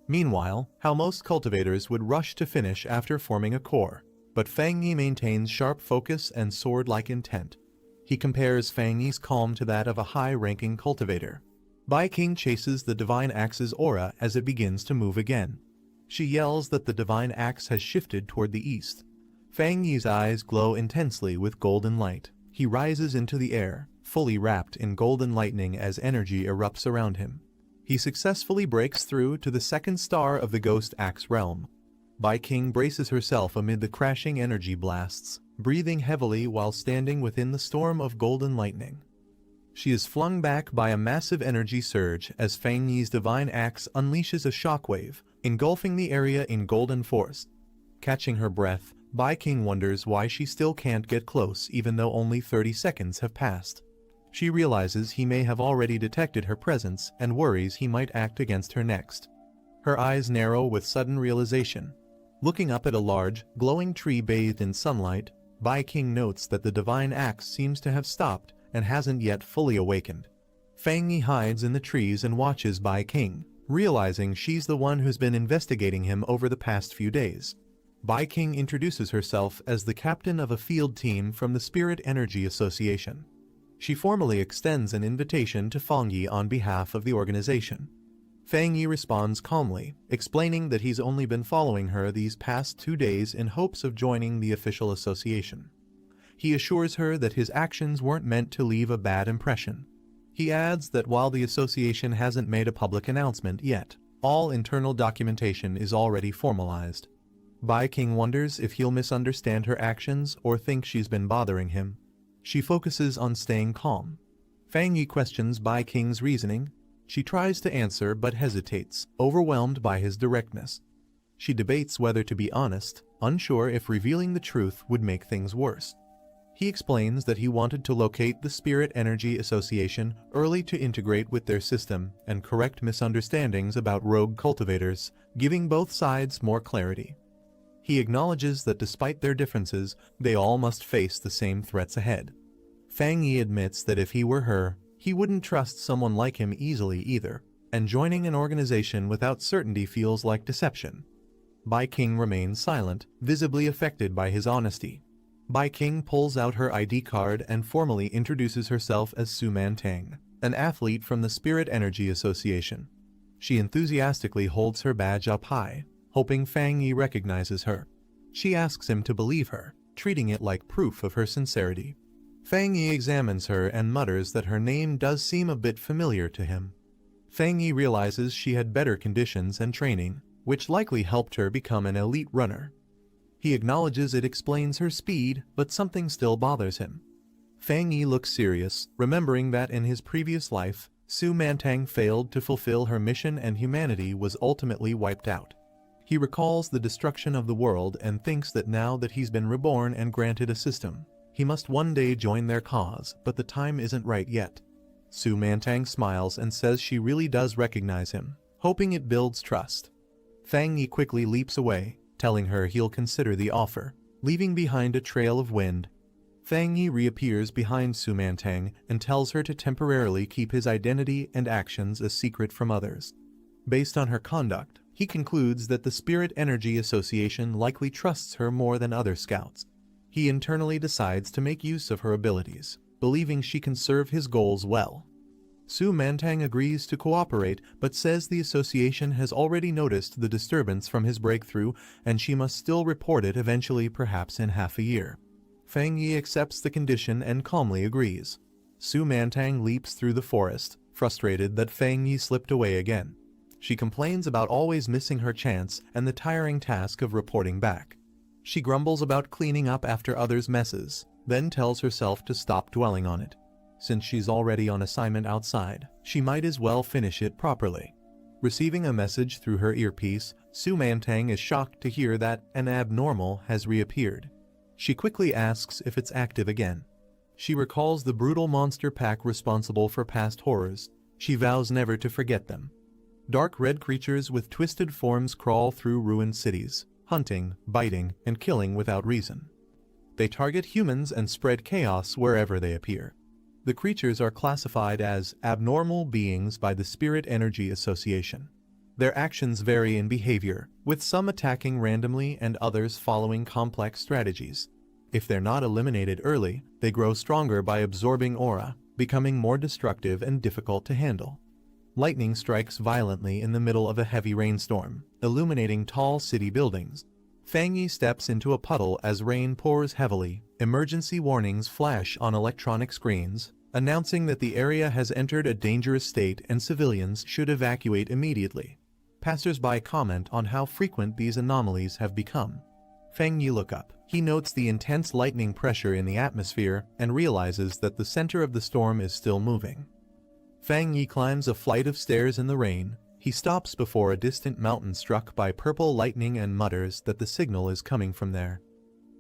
Meanwhile, how most cultivators would rush to finish after forming a core, but Fang Yi maintains sharp focus and sword-like intent. He compares Fang Yi's calm to that of a high-ranking cultivator. Bai King chases the divine axe's aura as it begins to move again. She yells that the divine axe has shifted toward the east. Fang Yi's eyes glow intensely with golden light. He rises into the air, fully wrapped in golden lightning as energy erupts around him. He successfully breaks through to the second star of the Ghost Axe realm. Bai King braces herself amid the crashing energy blasts, breathing heavily while standing within the storm of golden lightning. She is flung back by a massive energy surge as Fang Yi's divine axe unleashes a shockwave, engulfing the area in golden force. Catching her breath, Bai King wonders why she still can't get close even though only 30 seconds have passed. She realizes he may have already detected her presence and worries he might act against her next. Her eyes narrow with sudden realization. Looking up at a large, glowing tree bathed in sunlight, Bai King notes that the divine axe seems to have stopped and hasn't yet fully awakened. Fang Yi hides in the trees and watches Bai King, realizing she's the one who's been investigating him over the past few days. Bai King introduces herself as the captain of a field team from the Spirit Energy Association. She formally extends an invitation to Fang Yi on behalf of the organization. Fang Yi responds calmly, explaining that he's only been following her these past 2 days in hopes of joining the official association. He assures her that his actions weren't meant to leave a bad impression. He adds that while the association hasn't made a public announcement yet, all internal documentation is already formalized. Bai King wonders if he'll misunderstand her actions or think she's been bothering him. She focuses on staying calm. Fang Yi questions Bai King's reasoning. She tries to answer but hesitates, overwhelmed by his directness. She debates whether to be honest, unsure if revealing the truth would make things worse. He explains that he wanted to locate the Spirit Energy Association early to integrate with their system and correct misunderstandings about rogue cultivators, giving both sides more clarity. He acknowledges that despite their differences, they all must face the same threats ahead. Fang Yi admits that if he were her, he wouldn't trust someone like him easily either, and joining an organization without certainty feels like deception. Bai King remains silent, visibly affected by his honesty. Bai King pulls out her ID card and formally introduces herself as Su Mantang, an athlete from the Spirit Energy Association. She enthusiastically holds her badge up high, hoping Fang Yi recognizes her. She asks him to believe her, treating it like proof of her sincerity. Fang Yi examines her and mutters that her name does seem a bit familiar to him. Fang Yi realizes she had better conditions and training, which likely helped her become an elite runner. He acknowledges it explains her speed, but something still bothers him. Fang Yi looks serious, remembering that in his previous life, Su Mantang failed to fulfill her mission and humanity was ultimately wiped out. He recalls the destruction of the world and thinks that now that he's been reborn and granted a system, he must one day join their cause, but the time isn't right yet. Su Mantang smiles and says she really does recognize him, hoping it builds trust. Fang Yi quickly leaps away, telling her he'll consider the offer, leaving behind a trail of wind. Fang Yi reappears behind Su Mantang and tells her to temporarily keep his identity and actions a secret from others. Based on her conduct, he concludes that the Spirit Energy Association likely trusts her more than other scouts. He internally decides to make use of her abilities, believing she can serve his goals well. Su Mantang agrees to cooperate but says the association has already noticed the disturbance from his breakthrough and she must still report it eventually, perhaps in half a year. Fang Yi accepts the condition and calmly agrees. Su Mantang leaps through the forest, frustrated that Fang Yi slipped away again. She complains about always missing her chance and the tiring task of reporting back. She grumbles about cleaning up after others' messes, then tells herself to stop dwelling on it. Since she's already on assignment outside, she might as well finish it properly. Receiving a message through her earpiece, Su Mantang is shocked to hear that an abnormal has reappeared. She quickly asks if it's active again. She recalls the brutal monster pack responsible for past horrors. She vows never to forget them. Dark red creatures with twisted forms crawl through ruined cities, hunting, biting, and killing without reason. They target humans and spread chaos wherever they appear. The creatures are classified as abnormal beings by the Spirit Energy Association. Their actions vary in behavior, with some attacking randomly and others following complex strategies. If they're not eliminated early, they grow stronger by absorbing aura, becoming more destructive and difficult to handle. Lightning strikes violently in the middle of a heavy rainstorm, illuminating tall city buildings. Fang Yi steps into a puddle as rain pours heavily. Emergency warnings flash on electronic screens, announcing that the area has entered a dangerous state and civilians should evacuate immediately. Passers-by comment on how frequent these anomalies have become. Fang Yi looks up. He notes the intense lightning pressure in the atmosphere and realizes that the center of the storm is still moving. Fang Yi climbs a flight of stairs in the rain. He stops before a distant mountain struck by purple lightning and mutters that the signal is coming from there.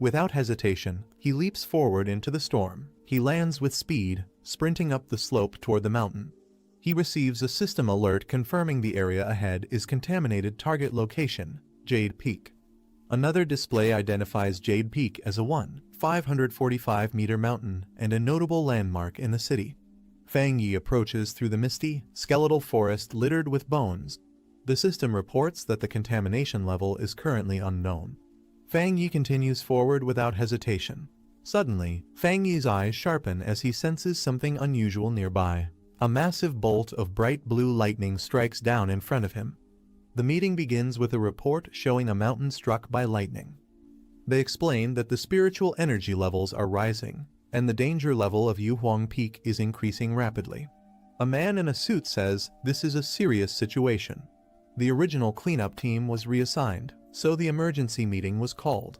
Without hesitation, he leaps forward into the storm. He lands with speed, sprinting up the slope toward the mountain. He receives a system alert confirming the area ahead is contaminated. Target location, Jade Peak. Another display identifies Jade Peak as a 545-meter mountain and a notable landmark in the city. Fang Yi approaches through the misty, skeletal forest littered with bones. The system reports that the contamination level is currently unknown. Fang Yi continues forward without hesitation. Suddenly, Fang Yi's eyes sharpen as he senses something unusual nearby. A massive bolt of bright blue lightning strikes down in front of him. The meeting begins with a report showing a mountain struck by lightning. They explain that the spiritual energy levels are rising, and the danger level of Yuhuang Peak is increasing rapidly. A man in a suit says this is a serious situation. The original cleanup team was reassigned, so the emergency meeting was called.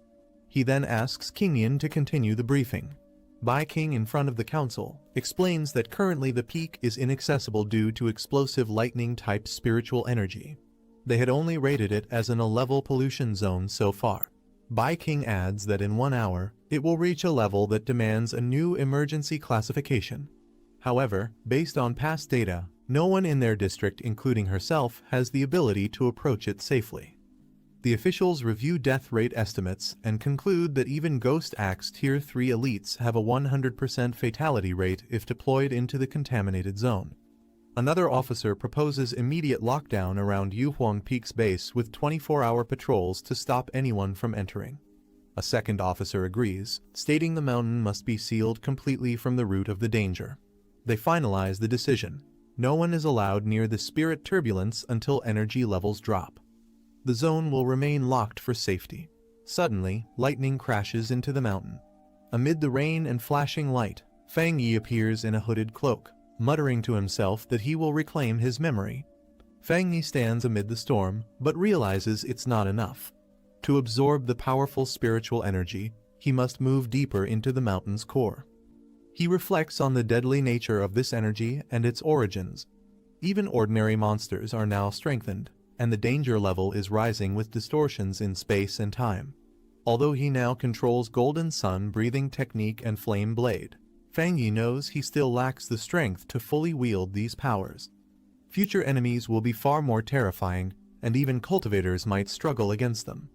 He then asks King Yin to continue the briefing. Bai King, in front of the council, explains that currently the peak is inaccessible due to explosive lightning-type spiritual energy. They had only rated it as an A-level pollution zone so far. Bai King adds that in 1 hour, it will reach a level that demands a new emergency classification. However, based on past data, no one in their district, including herself, has the ability to approach it safely. The officials review death rate estimates and conclude that even Ghost Axe Tier 3 elites have a 100% fatality rate if deployed into the contaminated zone. Another officer proposes immediate lockdown around Yuhuang Peak's base with 24-hour patrols to stop anyone from entering. A second officer agrees, stating the mountain must be sealed completely from the root of the danger. They finalize the decision. No one is allowed near the spirit turbulence until energy levels drop. The zone will remain locked for safety. Suddenly, lightning crashes into the mountain. Amid the rain and flashing light, Fang Yi appears in a hooded cloak, muttering to himself that he will reclaim his memory. Fang Yi stands amid the storm, but realizes it's not enough. To absorb the powerful spiritual energy, he must move deeper into the mountain's core. He reflects on the deadly nature of this energy and its origins. Even ordinary monsters are now strengthened, and the danger level is rising with distortions in space and time. Although he now controls Golden Sun breathing technique and Flame Blade, Fang Yi knows he still lacks the strength to fully wield these powers. Future enemies will be far more terrifying, and even cultivators might struggle against them.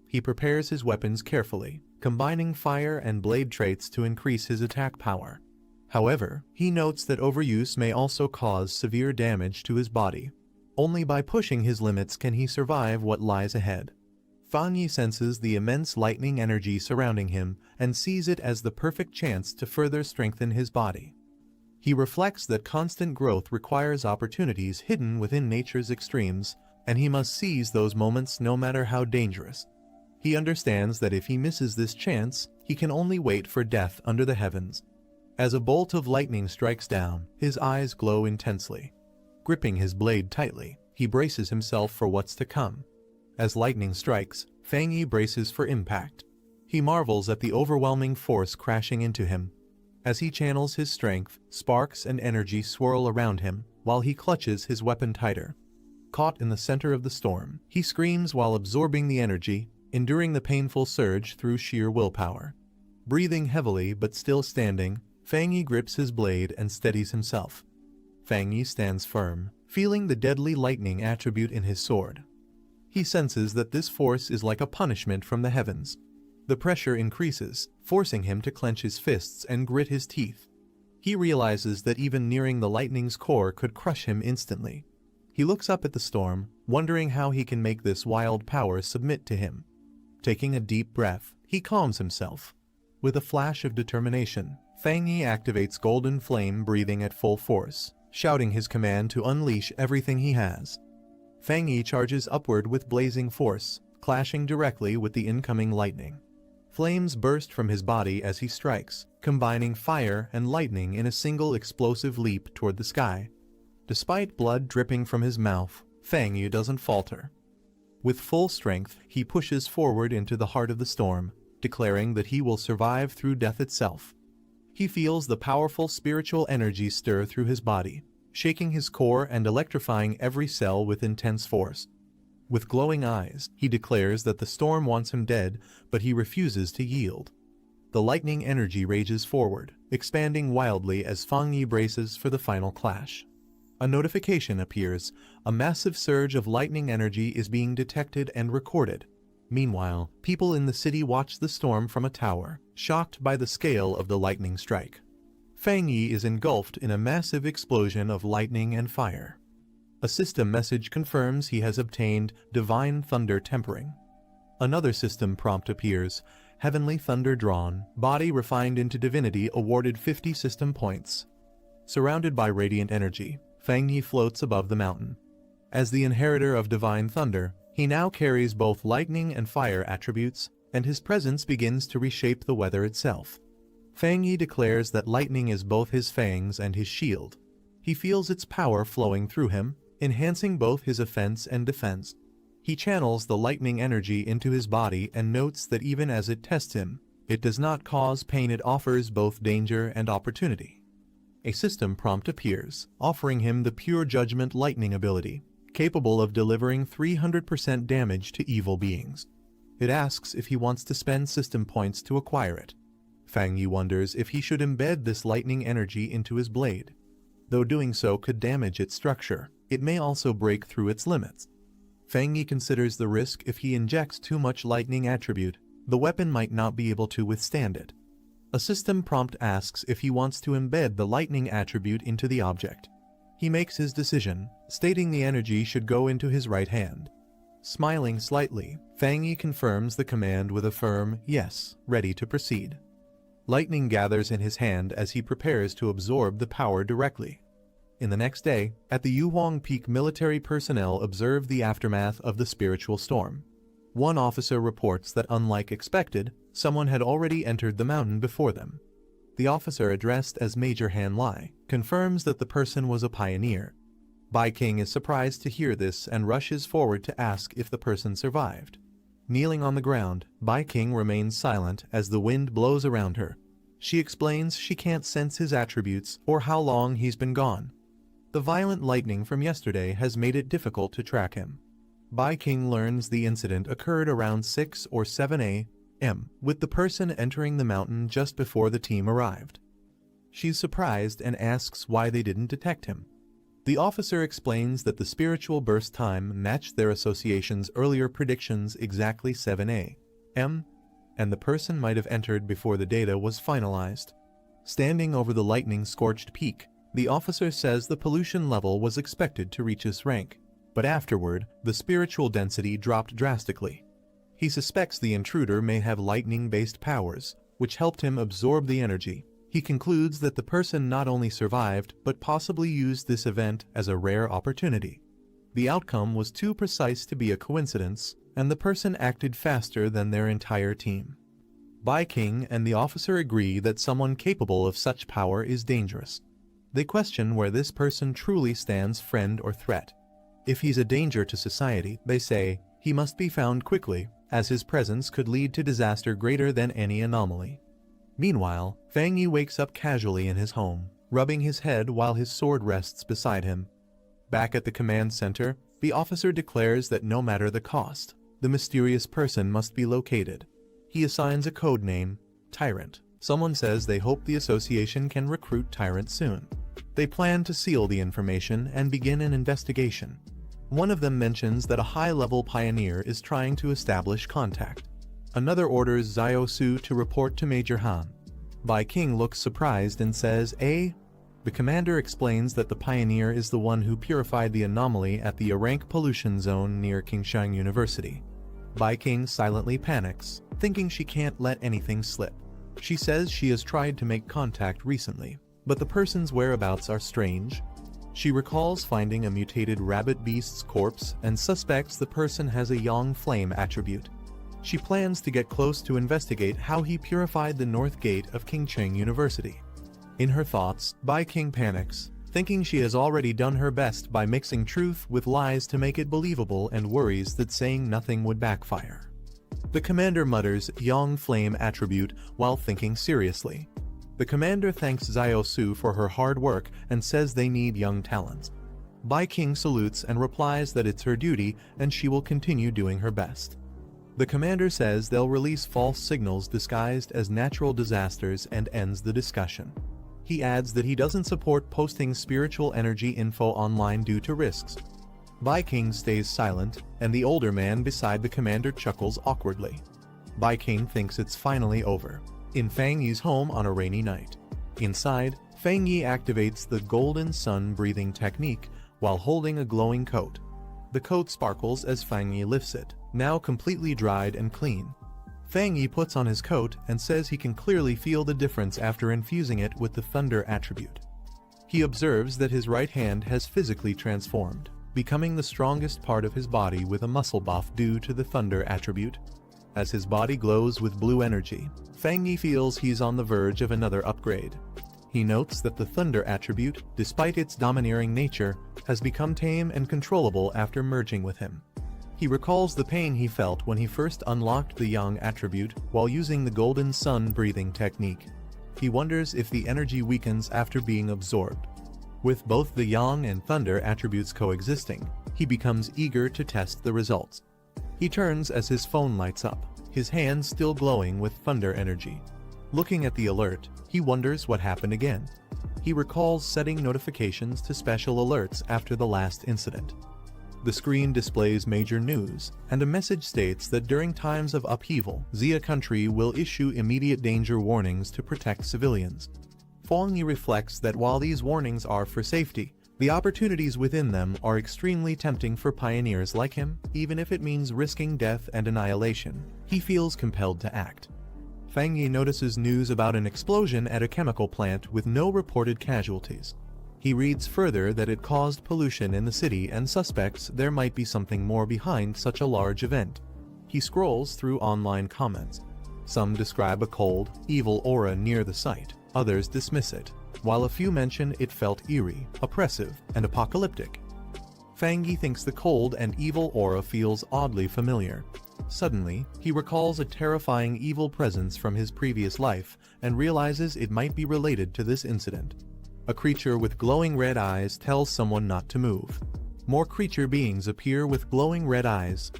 He prepares his weapons carefully, combining fire and blade traits to increase his attack power. However, he notes that overuse may also cause severe damage to his body. Only by pushing his limits can he survive what lies ahead. Fang Yi senses the immense lightning energy surrounding him and sees it as the perfect chance to further strengthen his body. He reflects that constant growth requires opportunities hidden within nature's extremes, and he must seize those moments no matter how dangerous. He understands that if he misses this chance, he can only wait for death under the heavens. As a bolt of lightning strikes down, his eyes glow intensely. Gripping his blade tightly, he braces himself for what's to come. As lightning strikes, Fang Yi braces for impact. He marvels at the overwhelming force crashing into him. As he channels his strength, sparks and energy swirl around him, while he clutches his weapon tighter. Caught in the center of the storm, he screams while absorbing the energy, enduring the painful surge through sheer willpower. Breathing heavily but still standing, Fang Yi grips his blade and steadies himself. Fang Yi stands firm, feeling the deadly lightning attribute in his sword. He senses that this force is like a punishment from the heavens. The pressure increases, forcing him to clench his fists and grit his teeth. He realizes that even nearing the lightning's core could crush him instantly. He looks up at the storm, wondering how he can make this wild power submit to him. Taking a deep breath, he calms himself. With a flash of determination, Fang Yi activates Golden Flame breathing at full force, shouting his command to unleash everything he has. Fang Yi charges upward with blazing force, clashing directly with the incoming lightning. Flames burst from his body as he strikes, combining fire and lightning in a single explosive leap toward the sky. Despite blood dripping from his mouth, Fang Yi doesn't falter. With full strength, he pushes forward into the heart of the storm, declaring that he will survive through death itself. He feels the powerful spiritual energy stir through his body, shaking his core and electrifying every cell with intense force. With glowing eyes, he declares that the storm wants him dead, but he refuses to yield. The lightning energy rages forward, expanding wildly as Fang Yi braces for the final clash. A notification appears. A massive surge of lightning energy is being detected and recorded. Meanwhile, people in the city watch the storm from a tower, shocked by the scale of the lightning strike. Fang Yi is engulfed in a massive explosion of lightning and fire. A system message confirms he has obtained Divine Thunder Tempering. Another system prompt appears. Heavenly Thunder drawn, body refined into divinity awarded 50 system points. Surrounded by radiant energy, Fang Yi floats above the mountain. As the inheritor of Divine Thunder, he now carries both lightning and fire attributes, and his presence begins to reshape the weather itself. Fang Yi declares that lightning is both his fangs and his shield. He feels its power flowing through him, enhancing both his offense and defense. He channels the lightning energy into his body and notes that even as it tests him, it does not cause pain. It offers both danger and opportunity. A system prompt appears, offering him the Pure Judgment Lightning ability, capable of delivering 300% damage to evil beings. It asks if he wants to spend system points to acquire it. Fang Yi wonders if he should embed this lightning energy into his blade. Though doing so could damage its structure, it may also break through its limits. Fang Yi considers the risk. If he injects too much lightning attribute, the weapon might not be able to withstand it. A system prompt asks if he wants to embed the lightning attribute into the object. He makes his decision, stating the energy should go into his right hand. Smiling slightly, Fang Yi confirms the command with a firm yes, ready to proceed. Lightning gathers in his hand as he prepares to absorb the power directly. In the next day, at the Yuhuang Peak, military personnel observe the aftermath of the spiritual storm. One officer reports that, unlike expected, someone had already entered the mountain before them. The officer, addressed as Major Han Lai, confirms that the person was a pioneer. Bai King is surprised to hear this and rushes forward to ask if the person survived. Kneeling on the ground, Bai King remains silent as the wind blows around her. She explains she can't sense his attributes or how long he's been gone. The violent lightning from yesterday has made it difficult to track him. Bai King learns the incident occurred around 6 or 7 a.m., with the person entering the mountain just before the team arrived. She's surprised and asks why they didn't detect him. The officer explains that the spiritual burst time matched their association's earlier predictions exactly 7 a.m., and the person might have entered before the data was finalized. Standing over the lightning-scorched peak, the officer says the pollution level was expected to reach his rank, but afterward, the spiritual density dropped drastically. He suspects the intruder may have lightning-based powers, which helped him absorb the energy. He concludes that the person not only survived but possibly used this event as a rare opportunity. The outcome was too precise to be a coincidence, and the person acted faster than their entire team. Bai King and the officer agree that someone capable of such power is dangerous. They question where this person truly stands, friend or threat. If he's a danger to society, they say, he must be found quickly, as his presence could lead to disaster greater than any anomaly. Meanwhile, Fang Yi wakes up casually in his home, rubbing his head while his sword rests beside him. Back at the command center, the officer declares that no matter the cost, the mysterious person must be located. He assigns a code name, Tyrant, Someone says they hope the association can recruit tyrants soon. They plan to seal the information and begin an investigation. One of them mentions that a high-level pioneer is trying to establish contact. Another orders Xiao Su to report to Major Han. Bai King looks surprised and says, "Eh?" The commander explains that the pioneer is the one who purified the anomaly at the A-rank pollution zone near Qingshan University. Bai King silently panics, thinking she can't let anything slip. She says she has tried to make contact recently, but the person's whereabouts are strange. She recalls finding a mutated rabbit beast's corpse and suspects the person has a Yang Flame attribute. She plans to get close to investigate how he purified the north gate of Qingcheng University. In her thoughts, Bai King panics, thinking she has already done her best by mixing truth with lies to make it believable and worries that saying nothing would backfire. The commander mutters Yang Flame attribute while thinking seriously. The commander thanks Xiao Su for her hard work and says they need young talents. Bai King salutes and replies that it's her duty and she will continue doing her best. The commander says they'll release false signals disguised as natural disasters and ends the discussion. He adds that he doesn't support posting spiritual energy info online due to risks. Bai King stays silent, and the older man beside the commander chuckles awkwardly. Bai King thinks it's finally over. In Fang Yi's home on a rainy night. Inside, Fang Yi activates the golden sun breathing technique while holding a glowing coat. The coat sparkles as Fang Yi lifts it, now completely dried and clean. Fang Yi puts on his coat and says he can clearly feel the difference after infusing it with the thunder attribute. He observes that his right hand has physically transformed, becoming the strongest part of his body with a muscle buff due to the thunder attribute. As his body glows with blue energy, Fang Yi feels he's on the verge of another upgrade. He notes that the thunder attribute, despite its domineering nature, has become tame and controllable after merging with him. He recalls the pain he felt when he first unlocked the Yang attribute while using the golden sun breathing technique. He wonders if the energy weakens after being absorbed. With both the Yang and thunder attributes coexisting, he becomes eager to test the results. He turns as his phone lights up, his hands still glowing with thunder energy. Looking at the alert, he wonders what happened again. He recalls setting notifications to special alerts after the last incident. The screen displays major news, and a message states that during times of upheaval, Xia country will issue immediate danger warnings to protect civilians. Fang Yi reflects that while these warnings are for safety, the opportunities within them are extremely tempting for pioneers like him, even if it means risking death and annihilation. He feels compelled to act. Fang Yi notices news about an explosion at a chemical plant with no reported casualties. He reads further that it caused pollution in the city and suspects there might be something more behind such a large event. He scrolls through online comments. Some describe a cold, evil aura near the site, others dismiss it, while a few mention it felt eerie, oppressive, and apocalyptic. Fang Yi thinks the cold and evil aura feels oddly familiar. Suddenly, he recalls a terrifying evil presence from his previous life and realizes it might be related to this incident. A creature with glowing red eyes tells someone not to move. More creature beings appear with glowing red eyes.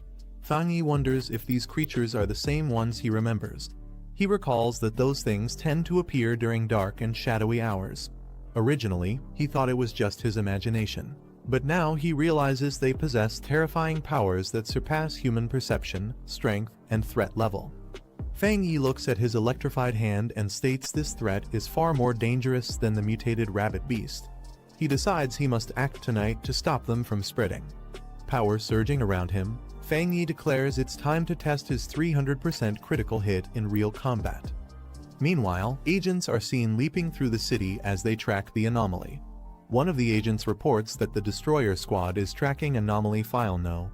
Fang Yi wonders if these creatures are the same ones he remembers. He recalls that those things tend to appear during dark and shadowy hours. Originally, he thought it was just his imagination, but now he realizes they possess terrifying powers that surpass human perception, strength, and threat level. Fang Yi looks at his electrified hand and states this threat is far more dangerous than the mutated rabbit beast. He decides he must act tonight to stop them from spreading. Power surging around him, Fang Yi declares it's time to test his 300% critical hit in real combat. Meanwhile, agents are seen leaping through the city as they track the anomaly. One of the agents reports that the destroyer squad is tracking anomaly file No.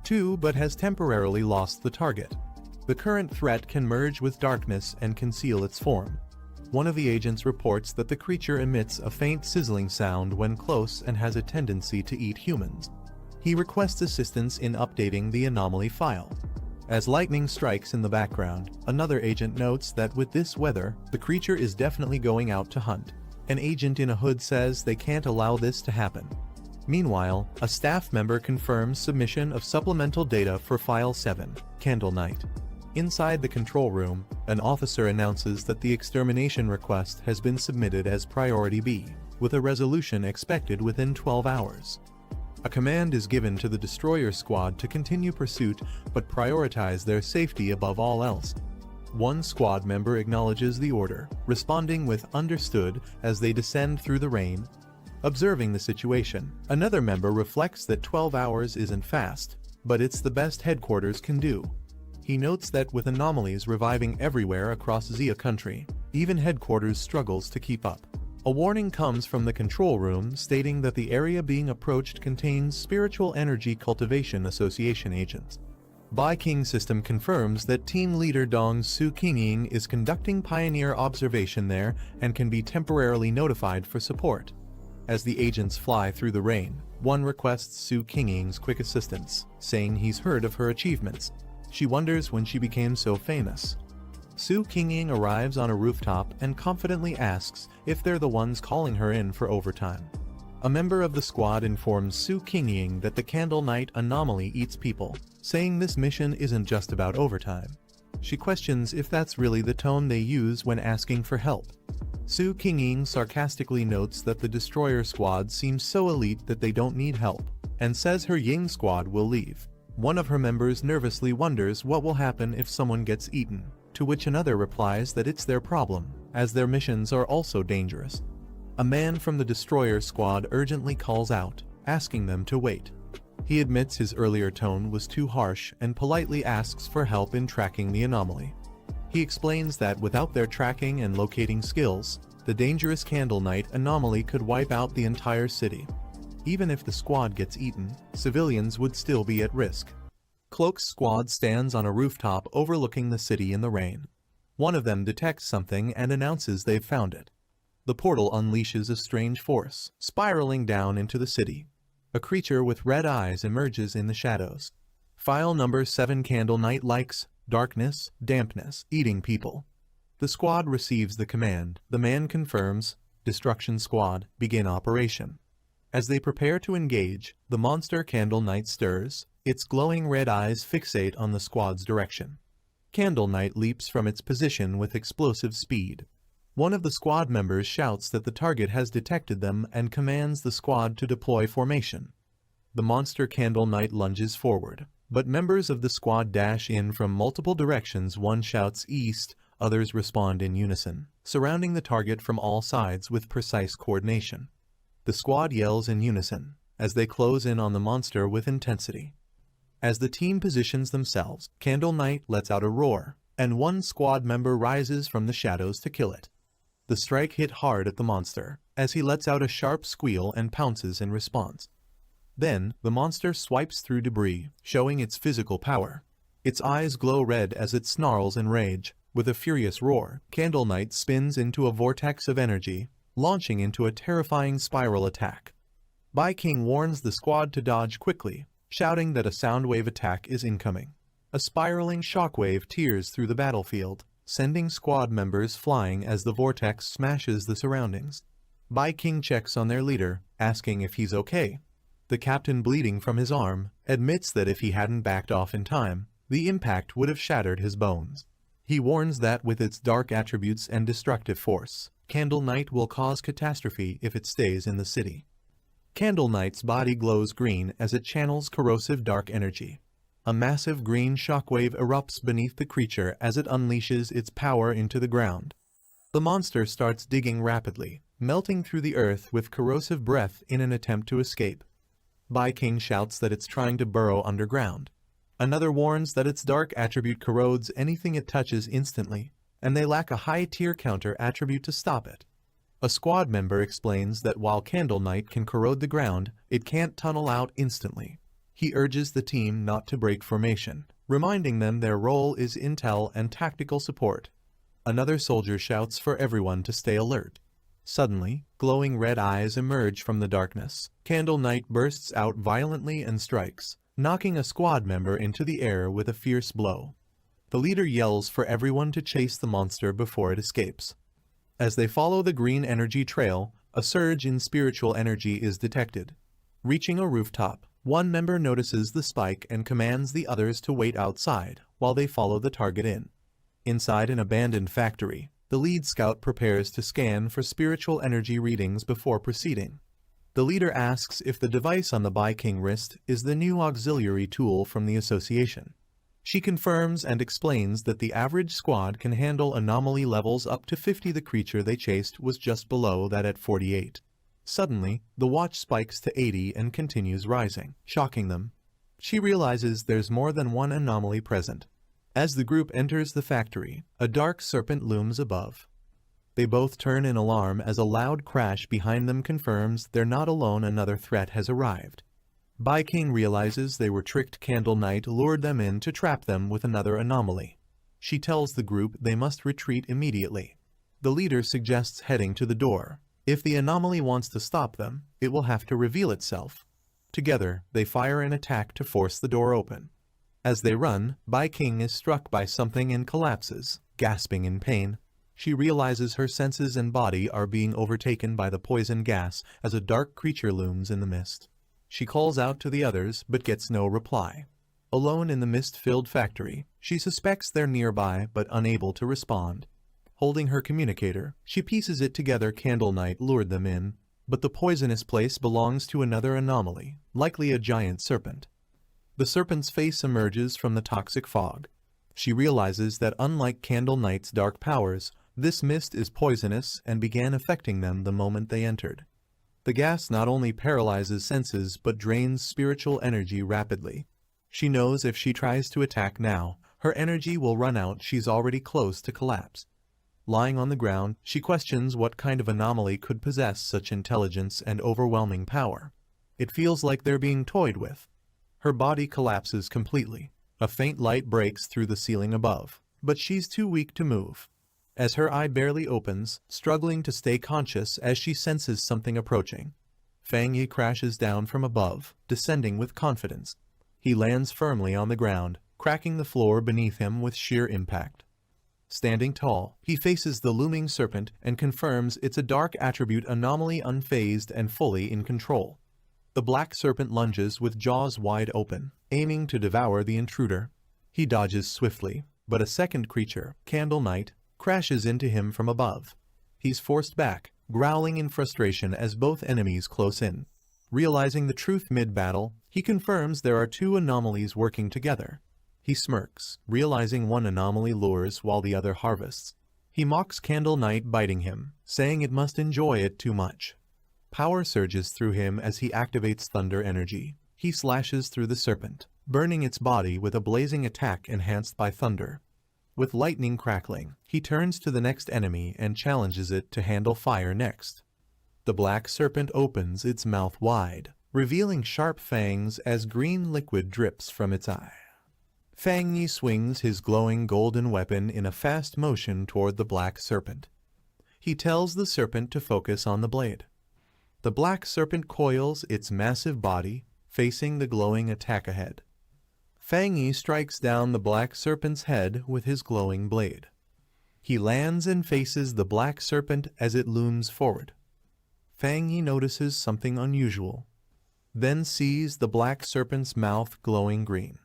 2 but has temporarily lost the target. The current threat can merge with darkness and conceal its form. One of the agents reports that the creature emits a faint sizzling sound when close and has a tendency to eat humans. He requests assistance in updating the anomaly file. As lightning strikes in the background, another agent notes that with this weather, the creature is definitely going out to hunt. An agent in a hood says they can't allow this to happen. Meanwhile, a staff member confirms submission of supplemental data for File 7, Candle Night. Inside the control room, an officer announces that the extermination request has been submitted as Priority B, with a resolution expected within 12 hours. A command is given to the destroyer squad to continue pursuit but prioritize their safety above all else. One squad member acknowledges the order, responding with "understood" as they descend through the rain. Observing the situation, another member reflects that 12 hours isn't fast, but it's the best headquarters can do. He notes that with anomalies reviving everywhere across Xia country, even headquarters struggles to keep up. A warning comes from the control room stating that the area being approached contains Spiritual Energy Cultivation Association agents. Bai King System confirms that team leader Dong Su Qingying is conducting pioneer observation there and can be temporarily notified for support. As the agents fly through the rain, one requests Su Qingying's quick assistance, saying he's heard of her achievements. She wonders when she became so famous. Su Qingying arrives on a rooftop and confidently asks if they're the ones calling her in for overtime. A member of the squad informs Su Qingying that the Candle Night anomaly eats people, saying this mission isn't just about overtime. She questions if that's really the tone they use when asking for help. Su Qingying sarcastically notes that the destroyer squad seems so elite that they don't need help, and says her Ying squad will leave. One of her members nervously wonders what will happen if someone gets eaten, to which another replies that it's their problem, as their missions are also dangerous. A man from the destroyer squad urgently calls out, asking them to wait. He admits his earlier tone was too harsh and politely asks for help in tracking the anomaly. He explains that without their tracking and locating skills, the dangerous Candle Night anomaly could wipe out the entire city. Even if the squad gets eaten, civilians would still be at risk. Cloak's squad stands on a rooftop overlooking the city in the rain. One of them detects something and announces they've found it. The portal unleashes a strange force, spiraling down into the city. A creature with red eyes emerges in the shadows. File number 7 Candle Night likes darkness, dampness, eating people. The squad receives the command. The man confirms, Destruction Squad, begin operation. As they prepare to engage, the monster Candle Night stirs, its glowing red eyes fixate on the squad's direction. Candle Night leaps from its position with explosive speed. One of the squad members shouts that the target has detected them and commands the squad to deploy formation. The monster Candle Night lunges forward, but members of the squad dash in from multiple directions. One shouts east, others respond in unison, surrounding the target from all sides with precise coordination. The squad yells in unison, as they close in on the monster with intensity. As the team positions themselves, Candle Night lets out a roar, and one squad member rises from the shadows to kill it. The strike hit hard at the monster, as he lets out a sharp squeal and pounces in response. Then, the monster swipes through debris, showing its physical power. Its eyes glow red as it snarls in rage. With a furious roar, Candle Night spins into a vortex of energy, launching into a terrifying spiral attack. Bai King warns the squad to dodge quickly, shouting that a soundwave attack is incoming. A spiraling shockwave tears through the battlefield, sending squad members flying as the vortex smashes the surroundings. Bai King checks on their leader, asking if he's okay. The captain, bleeding from his arm, admits that if he hadn't backed off in time, the impact would have shattered his bones. He warns that with its dark attributes and destructive force, Candle Night will cause catastrophe if it stays in the city. Candle Night's body glows green as it channels corrosive dark energy. A massive green shockwave erupts beneath the creature as it unleashes its power into the ground. The monster starts digging rapidly, melting through the earth with corrosive breath in an attempt to escape. Bai King shouts that it's trying to burrow underground. Another warns that its dark attribute corrodes anything it touches instantly, and they lack a high tier counter attribute to stop it. A squad member explains that while Candle Night can corrode the ground, it can't tunnel out instantly. He urges the team not to break formation, reminding them their role is intel and tactical support. Another soldier shouts for everyone to stay alert. Suddenly, glowing red eyes emerge from the darkness. Candle Night bursts out violently and strikes, knocking a squad member into the air with a fierce blow. The leader yells for everyone to chase the monster before it escapes. As they follow the green energy trail, a surge in spiritual energy is detected. Reaching a rooftop, one member notices the spike and commands the others to wait outside, while they follow the target in. Inside an abandoned factory, the lead scout prepares to scan for spiritual energy readings before proceeding. The leader asks if the device on the Bi-King wrist is the new auxiliary tool from the association. She confirms and explains that the average squad can handle anomaly levels up to 50. The creature they chased was just below that at 48. Suddenly, the watch spikes to 80 and continues rising, shocking them. She realizes there's more than one anomaly present. As the group enters the factory, a dark serpent looms above. They both turn in alarm as a loud crash behind them confirms they're not alone. Another threat has arrived. Bi-King realizes they were tricked. Candle Knight lured them in to trap them with another anomaly. She tells the group they must retreat immediately. The leader suggests heading to the door. If the anomaly wants to stop them, it will have to reveal itself. Together, they fire an attack to force the door open. As they run, Bi-King is struck by something and collapses, gasping in pain. She realizes her senses and body are being overtaken by the poison gas as a dark creature looms in the mist. She calls out to the others but gets no reply. Alone in the mist-filled factory, she suspects they're nearby but unable to respond. Holding her communicator, she pieces it together. Candle Knight lured them in, but the poisonous place belongs to another anomaly, likely a giant serpent. The serpent's face emerges from the toxic fog. She realizes that unlike Candle Knight's dark powers, this mist is poisonous and began affecting them the moment they entered. The gas not only paralyzes senses but drains spiritual energy rapidly. She knows if she tries to attack now, her energy will run out. She's already close to collapse. Lying on the ground, she questions what kind of anomaly could possess such intelligence and overwhelming power. It feels like they're being toyed with. Her body collapses completely. A faint light breaks through the ceiling above, but she's too weak to move. As her eye barely opens, struggling to stay conscious as she senses something approaching. Fang Yi crashes down from above, descending with confidence. He lands firmly on the ground, cracking the floor beneath him with sheer impact. Standing tall, he faces the looming serpent and confirms it's a dark attribute anomaly, unfazed and fully in control. The black serpent lunges with jaws wide open, aiming to devour the intruder. He dodges swiftly, but a second creature, Candle Knight, crashes into him from above. He's forced back, growling in frustration as both enemies close in. Realizing the truth mid-battle, he confirms there are two anomalies working together. He smirks, realizing one anomaly lures while the other harvests. He mocks Candle Knight, biting him, saying it must enjoy it too much. Power surges through him as he activates thunder energy. He slashes through the serpent, burning its body with a blazing attack enhanced by thunder. With lightning crackling, he turns to the next enemy and challenges it to handle fire next. The black serpent opens its mouth wide, revealing sharp fangs as green liquid drips from its eye. Fang Yi swings his glowing golden weapon in a fast motion toward the black serpent. He tells the serpent to focus on the blade. The black serpent coils its massive body, facing the glowing attack ahead. Fang Yi strikes down the black serpent's head with his glowing blade. He lands and faces the black serpent as it looms forward. Fang Yi notices something unusual, then sees the black serpent's mouth glowing green.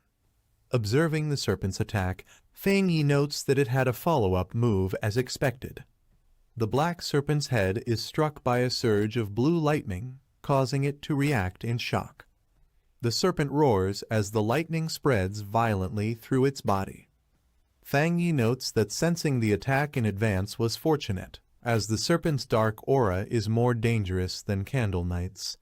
Observing the serpent's attack, Fang Yi notes that it had a follow-up move as expected. The black serpent's head is struck by a surge of blue lightning, causing it to react in shock. The serpent roars as the lightning spreads violently through its body. Fang Yi notes that sensing the attack in advance was fortunate, as the serpent's dark aura is more dangerous than Candle Knight's.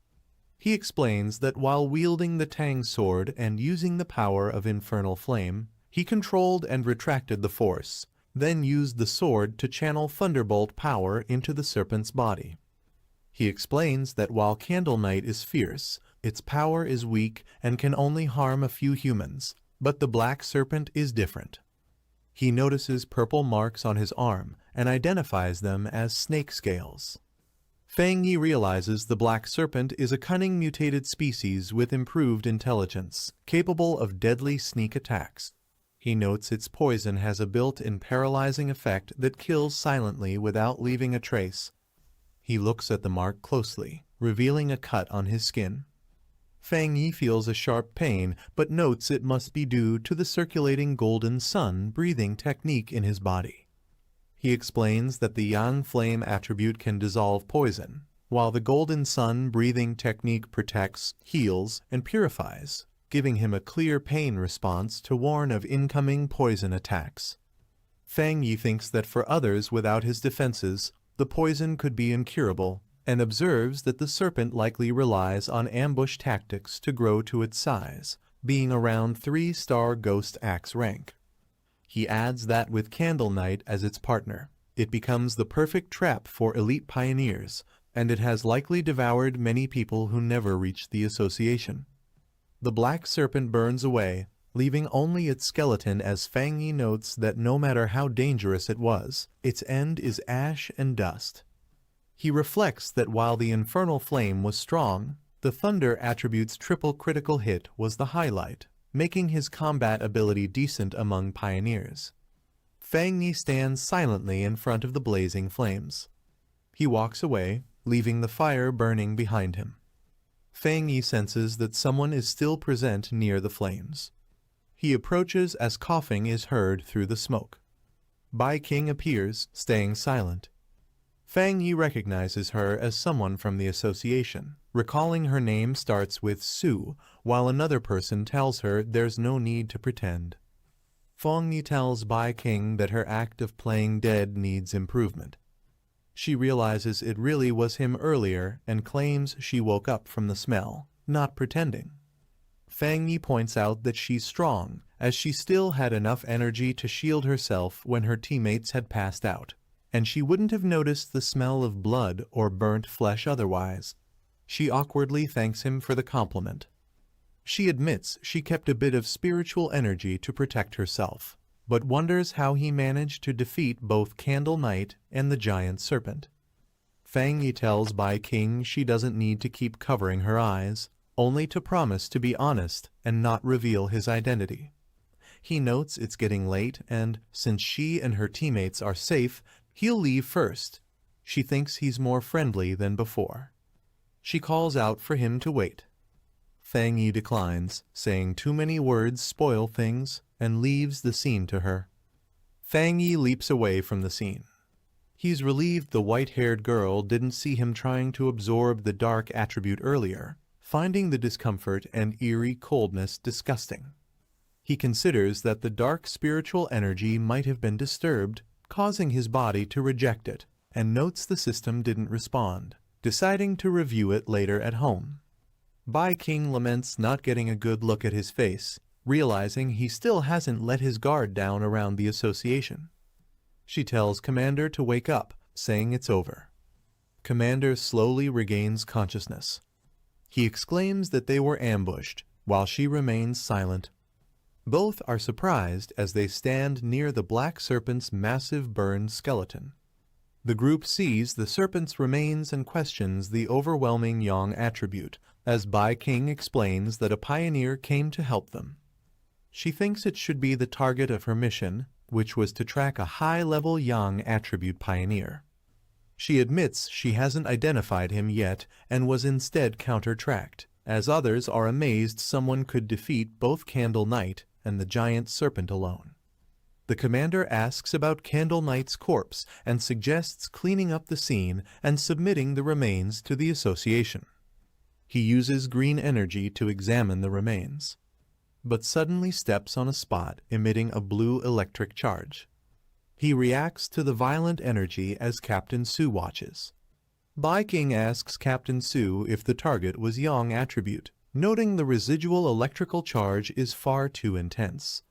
He explains that while wielding the Tang sword and using the power of infernal flame, he controlled and retracted the force, then used the sword to channel thunderbolt power into the serpent's body. He explains that while Candle Knight is fierce, its power is weak and can only harm a few humans, but the black serpent is different. He notices purple marks on his arm and identifies them as snake scales. Fang Yi realizes the black serpent is a cunning mutated species with improved intelligence, capable of deadly sneak attacks. He notes its poison has a built-in paralyzing effect that kills silently without leaving a trace. He looks at the mark closely, revealing a cut on his skin. Fang Yi feels a sharp pain, but notes it must be due to the circulating golden sun breathing technique in his body. He explains that the yang flame attribute can dissolve poison, while the golden sun breathing technique protects, heals, and purifies, giving him a clear pain response to warn of incoming poison attacks. Fang Yi thinks that for others without his defenses, the poison could be incurable, and observes that the serpent likely relies on ambush tactics to grow to its size, being around 3-star ghost axe rank. He adds that with Candle Knight as its partner, it becomes the perfect trap for elite pioneers, and it has likely devoured many people who never reached the association. The black serpent burns away, leaving only its skeleton as Fang Yi notes that no matter how dangerous it was, its end is ash and dust. He reflects that while the infernal flame was strong, the thunder attribute's triple critical hit was the highlight, making his combat ability decent among pioneers. Fang Yi stands silently in front of the blazing flames. He walks away, leaving the fire burning behind him. Fang Yi senses that someone is still present near the flames. He approaches as coughing is heard through the smoke. Bai King appears, staying silent. Fang Yi recognizes her as someone from the association, recalling her name starts with Su, while another person tells her there's no need to pretend. Fang Yi tells Bai King that her act of playing dead needs improvement. She realizes it really was him earlier and claims she woke up from the smell, not pretending. Fang Yi points out that she's strong, as she still had enough energy to shield herself when her teammates had passed out, and she wouldn't have noticed the smell of blood or burnt flesh otherwise. She awkwardly thanks him for the compliment. She admits she kept a bit of spiritual energy to protect herself, but wonders how he managed to defeat both Candle Knight and the giant serpent. Fang Yi tells Bai King she doesn't need to keep covering her eyes, only to promise to be honest and not reveal his identity. He notes it's getting late and, since she and her teammates are safe, he'll leave first. She thinks he's more friendly than before. She calls out for him to wait. Fang Yi declines, saying too many words spoil things, and leaves the scene to her. Fang Yi leaps away from the scene. He's relieved the white-haired girl didn't see him trying to absorb the dark attribute earlier, finding the discomfort and eerie coldness disgusting. He considers that the dark spiritual energy might have been disturbed, causing his body to reject it, and notes the system didn't respond, deciding to review it later at home. Bai King laments not getting a good look at his face, realizing he still hasn't let his guard down around the association. She tells Commander to wake up, saying it's over. Commander slowly regains consciousness. He exclaims that they were ambushed, while she remains silent. Both are surprised as they stand near the black serpent's massive burned skeleton. The group sees the serpent's remains and questions the overwhelming yang attribute, as Bai King explains that a pioneer came to help them. She thinks it should be the target of her mission, which was to track a high-level yang attribute pioneer. She admits she hasn't identified him yet and was instead counter-tracked, as others are amazed someone could defeat both Candle Knight and the giant serpent alone. The commander asks about Candle Knight's corpse and suggests cleaning up the scene and submitting the remains to the association. He uses green energy to examine the remains, but suddenly steps on a spot emitting a blue electric charge. He reacts to the violent energy as Captain Su watches. Bai King asks Captain Su if the target was yang attribute, noting the residual electrical charge is far too intense.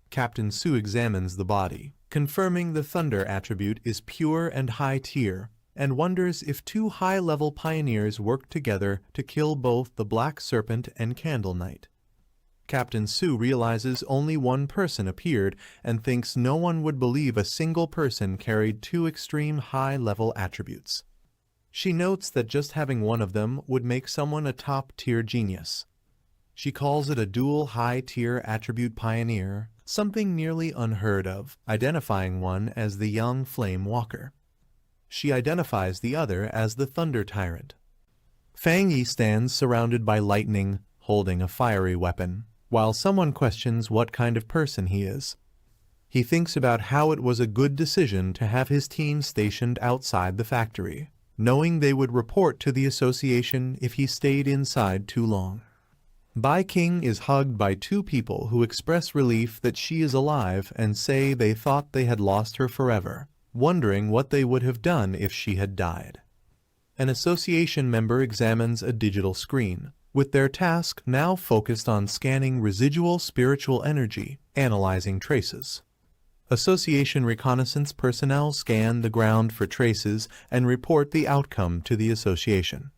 Captain Su examines the body, confirming the thunder attribute is pure and high tier, and wonders if two high-level pioneers worked together to kill both the Black Serpent and Candle Knight. Captain Su realizes only one person appeared and thinks no one would believe a single person carried two extreme high-level attributes. She notes that just having one of them would make someone a top-tier genius. She calls it a dual high-tier attribute pioneer, something nearly unheard of, identifying one as the young Flame Walker. She identifies the other as the Thunder Tyrant. Fang Yi stands surrounded by lightning, holding a fiery weapon, while someone questions what kind of person he is. He thinks about how it was a good decision to have his team stationed outside the factory, knowing they would report to the association if he stayed inside too long. Bai King is hugged by two people who express relief that she is alive and say they thought they had lost her forever, wondering what they would have done if she had died. An association member examines a digital screen, with their task now focused on scanning residual spiritual energy, analyzing traces. Association reconnaissance personnel scan the ground for traces and report the outcome to the association.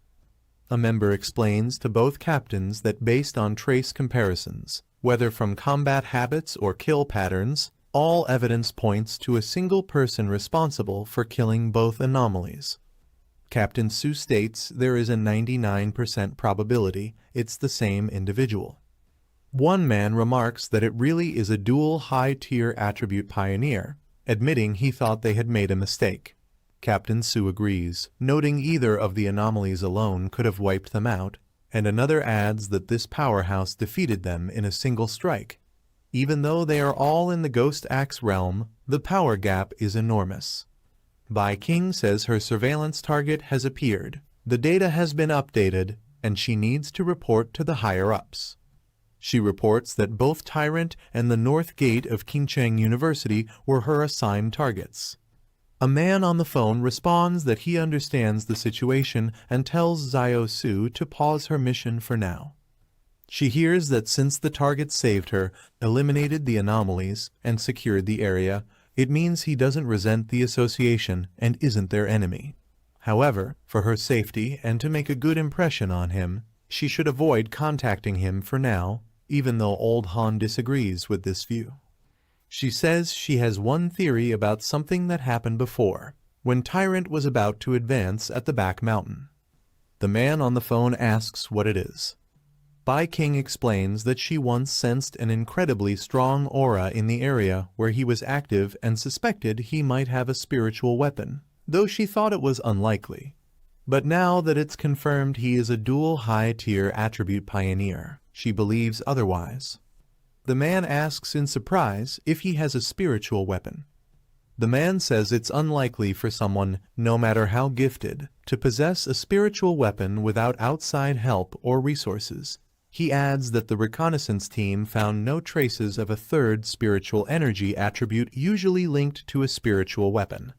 A member explains to both captains that based on trace comparisons, whether from combat habits or kill patterns, all evidence points to a single person responsible for killing both anomalies. Captain Su states there is a 99% probability it's the same individual. One man remarks that it really is a dual high-tier attribute pioneer, admitting he thought they had made a mistake. Captain Su agrees, noting either of the anomalies alone could have wiped them out, and another adds that this powerhouse defeated them in a single strike. Even though they are all in the Ghost Axe realm, the power gap is enormous. Bai King says her surveillance target has appeared, the data has been updated, and she needs to report to the higher-ups. She reports that both Tyrant and the North Gate of Qingcheng University were her assigned targets. A man on the phone responds that he understands the situation and tells Xiao Su to pause her mission for now. She hears that since the target saved her, eliminated the anomalies, and secured the area, it means he doesn't resent the association and isn't their enemy. However, for her safety and to make a good impression on him, she should avoid contacting him for now, even though Old Han disagrees with this view. She says she has one theory about something that happened before, when Tyrant was about to advance at the back mountain. The man on the phone asks what it is. Bai King explains that she once sensed an incredibly strong aura in the area where he was active and suspected he might have a spiritual weapon, though she thought it was unlikely. But now that it's confirmed he is a dual high-tier attribute pioneer, she believes otherwise. The man asks in surprise if he has a spiritual weapon. The man says it's unlikely for someone, no matter how gifted, to possess a spiritual weapon without outside help or resources. He adds that the reconnaissance team found no traces of a third spiritual energy attribute usually linked to a spiritual weapon.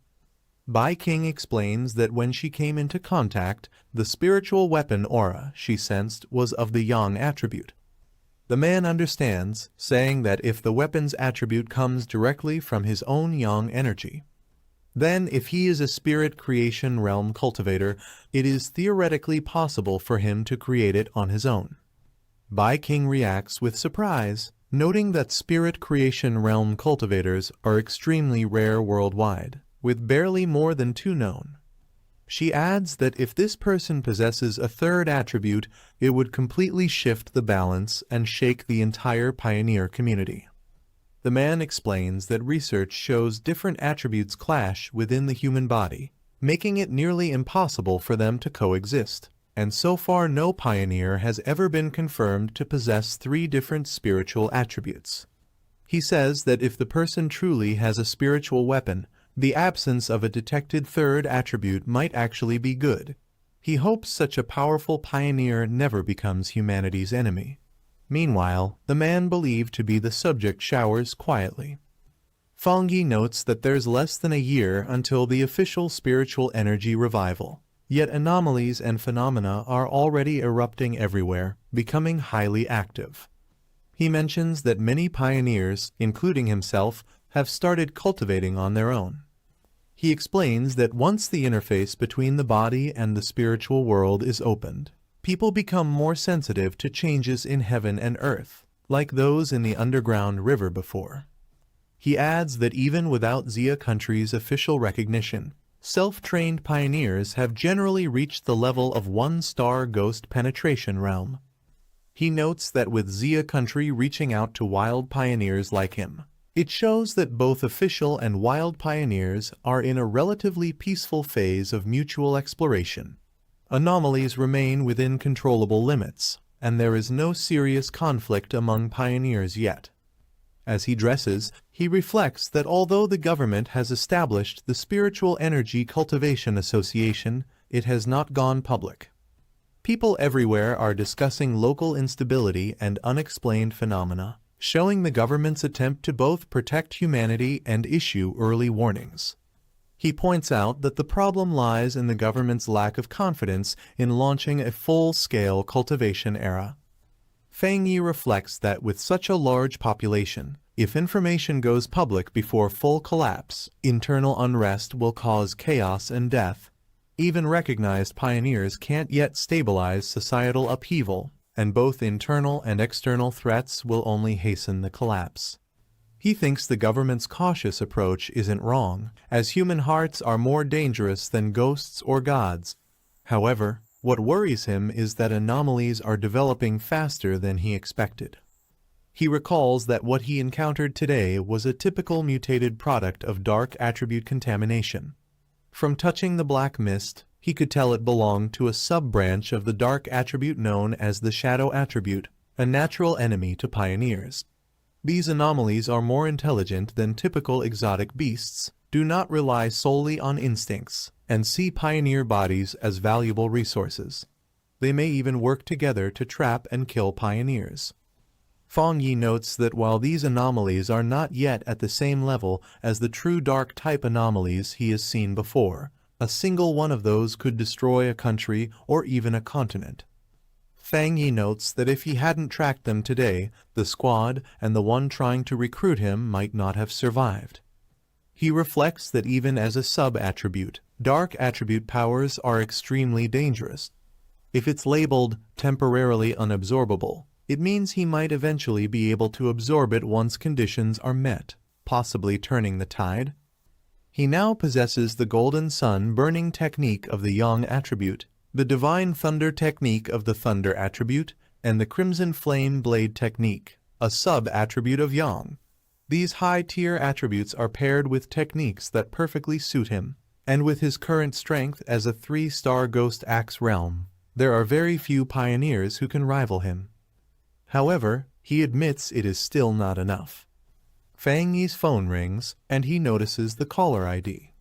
Bai King explains that when she came into contact, the spiritual weapon aura she sensed was of the yang attribute. The man understands, saying that if the weapon's attribute comes directly from his own yang energy, then if he is a spirit creation realm cultivator, it is theoretically possible for him to create it on his own. Bai King reacts with surprise, noting that spirit creation realm cultivators are extremely rare worldwide, with barely more than 2 known. She adds that if this person possesses a third attribute, it would completely shift the balance and shake the entire pioneer community. The man explains that research shows different attributes clash within the human body, making it nearly impossible for them to coexist, and so far no pioneer has ever been confirmed to possess 3 different spiritual attributes. He says that if the person truly has a spiritual weapon, the absence of a detected third attribute might actually be good. He hopes such a powerful pioneer never becomes humanity's enemy. Meanwhile, the man believed to be the subject showers quietly. Fangyi notes that there's less than a year until the official spiritual energy revival, yet anomalies and phenomena are already erupting everywhere, becoming highly active. He mentions that many pioneers, including himself, have started cultivating on their own. He explains that once the interface between the body and the spiritual world is opened, people become more sensitive to changes in heaven and earth, like those in the underground river before. He adds that even without Xia country's official recognition, self-trained pioneers have generally reached the level of 1-star ghost penetration realm. He notes that with Xia country reaching out to wild pioneers like him, it shows that both official and wild pioneers are in a relatively peaceful phase of mutual exploration. Anomalies remain within controllable limits, and there is no serious conflict among pioneers yet. As he dresses, he reflects that although the government has established the Spiritual Energy Cultivation Association, it has not gone public. People everywhere are discussing local instability and unexplained phenomena, showing the government's attempt to both protect humanity and issue early warnings. He points out that the problem lies in the government's lack of confidence in launching a full-scale cultivation era. Fang Yi reflects that with such a large population, if information goes public before full collapse, internal unrest will cause chaos and death. Even recognized pioneers can't yet stabilize societal upheaval, and both internal and external threats will only hasten the collapse. He thinks the government's cautious approach isn't wrong, as human hearts are more dangerous than ghosts or gods. However, what worries him is that anomalies are developing faster than he expected. He recalls that what he encountered today was a typical mutated product of dark attribute contamination. From touching the black mist, he could tell it belonged to a sub-branch of the dark attribute known as the shadow attribute, a natural enemy to pioneers. These anomalies are more intelligent than typical exotic beasts, do not rely solely on instincts, and see pioneer bodies as valuable resources. They may even work together to trap and kill pioneers. Fang Yi notes that while these anomalies are not yet at the same level as the true dark type anomalies he has seen before, a single one of those could destroy a country or even a continent. Fang Yi notes that if he hadn't tracked them today, the squad and the one trying to recruit him might not have survived. He reflects that even as a sub-attribute, dark attribute powers are extremely dangerous. If it's labeled temporarily unabsorbable, it means he might eventually be able to absorb it once conditions are met, possibly turning the tide. He now possesses the Golden Sun burning technique of the Yang attribute, the Divine Thunder technique of the Thunder attribute, and the Crimson Flame Blade technique, a sub-attribute of Yang. These high-tier attributes are paired with techniques that perfectly suit him, and with his current strength as a 3-star Ghost Axe realm, there are very few pioneers who can rival him. However, he admits it is still not enough. Fang Yi's phone rings, and he notices the caller ID.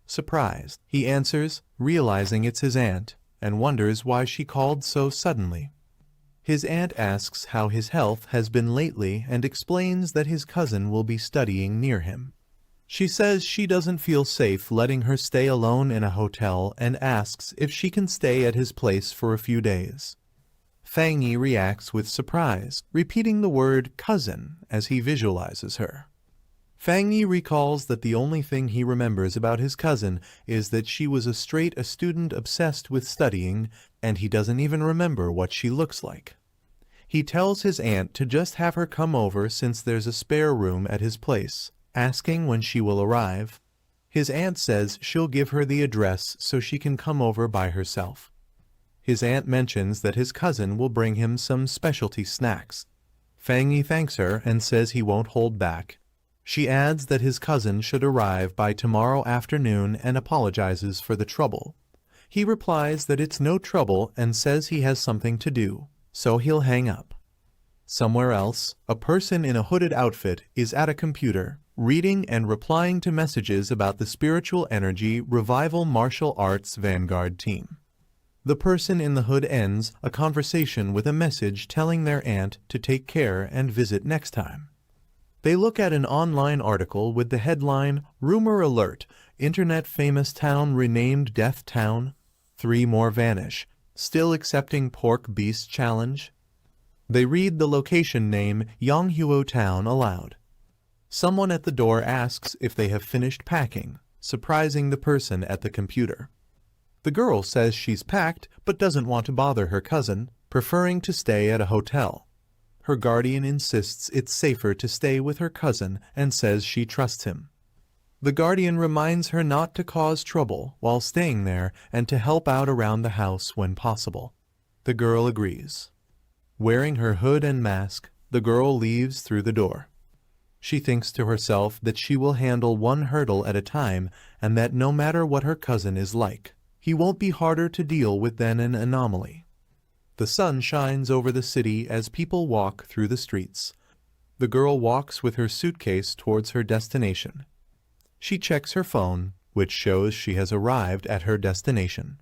Surprised, he answers, realizing it's his aunt, and wonders why she called so suddenly. His aunt asks how his health has been lately and explains that his cousin will be studying near him. She says she doesn't feel safe letting her stay alone in a hotel and asks if she can stay at his place for a few days. Fang Yi reacts with surprise, repeating the word cousin as he visualizes her. Fang Yi recalls that the only thing he remembers about his cousin is that she was a student obsessed with studying, and he doesn't even remember what she looks like. He tells his aunt to just have her come over since there's a spare room at his place, asking when she will arrive. His aunt says she'll give her the address so she can come over by herself. His aunt mentions that his cousin will bring him some specialty snacks. Fang Yi thanks her and says he won't hold back. She adds that his cousin should arrive by tomorrow afternoon and apologizes for the trouble. He replies that it's no trouble and says he has something to do, so he'll hang up. Somewhere else, a person in a hooded outfit is at a computer, reading and replying to messages about the Spiritual Energy Revival Martial Arts Vanguard team. The person in the hood ends a conversation with a message telling their aunt to take care and visit next time. They look at an online article with the headline, Rumor Alert, Internet Famous Town Renamed Death Town, 3 More Vanish, Still Accepting Pork Beast Challenge. They read the location name Yonghuo Town aloud. Someone at the door asks if they have finished packing, surprising the person at the computer. The girl says she's packed but doesn't want to bother her cousin, preferring to stay at a hotel. Her guardian insists it's safer to stay with her cousin and says she trusts him. The guardian reminds her not to cause trouble while staying there and to help out around the house when possible. The girl agrees. Wearing her hood and mask, the girl leaves through the door. She thinks to herself that she will handle one hurdle at a time and that no matter what her cousin is like, he won't be harder to deal with than an anomaly. The sun shines over the city as people walk through the streets. The girl walks with her suitcase towards her destination. She checks her phone, which shows she has arrived at her destination.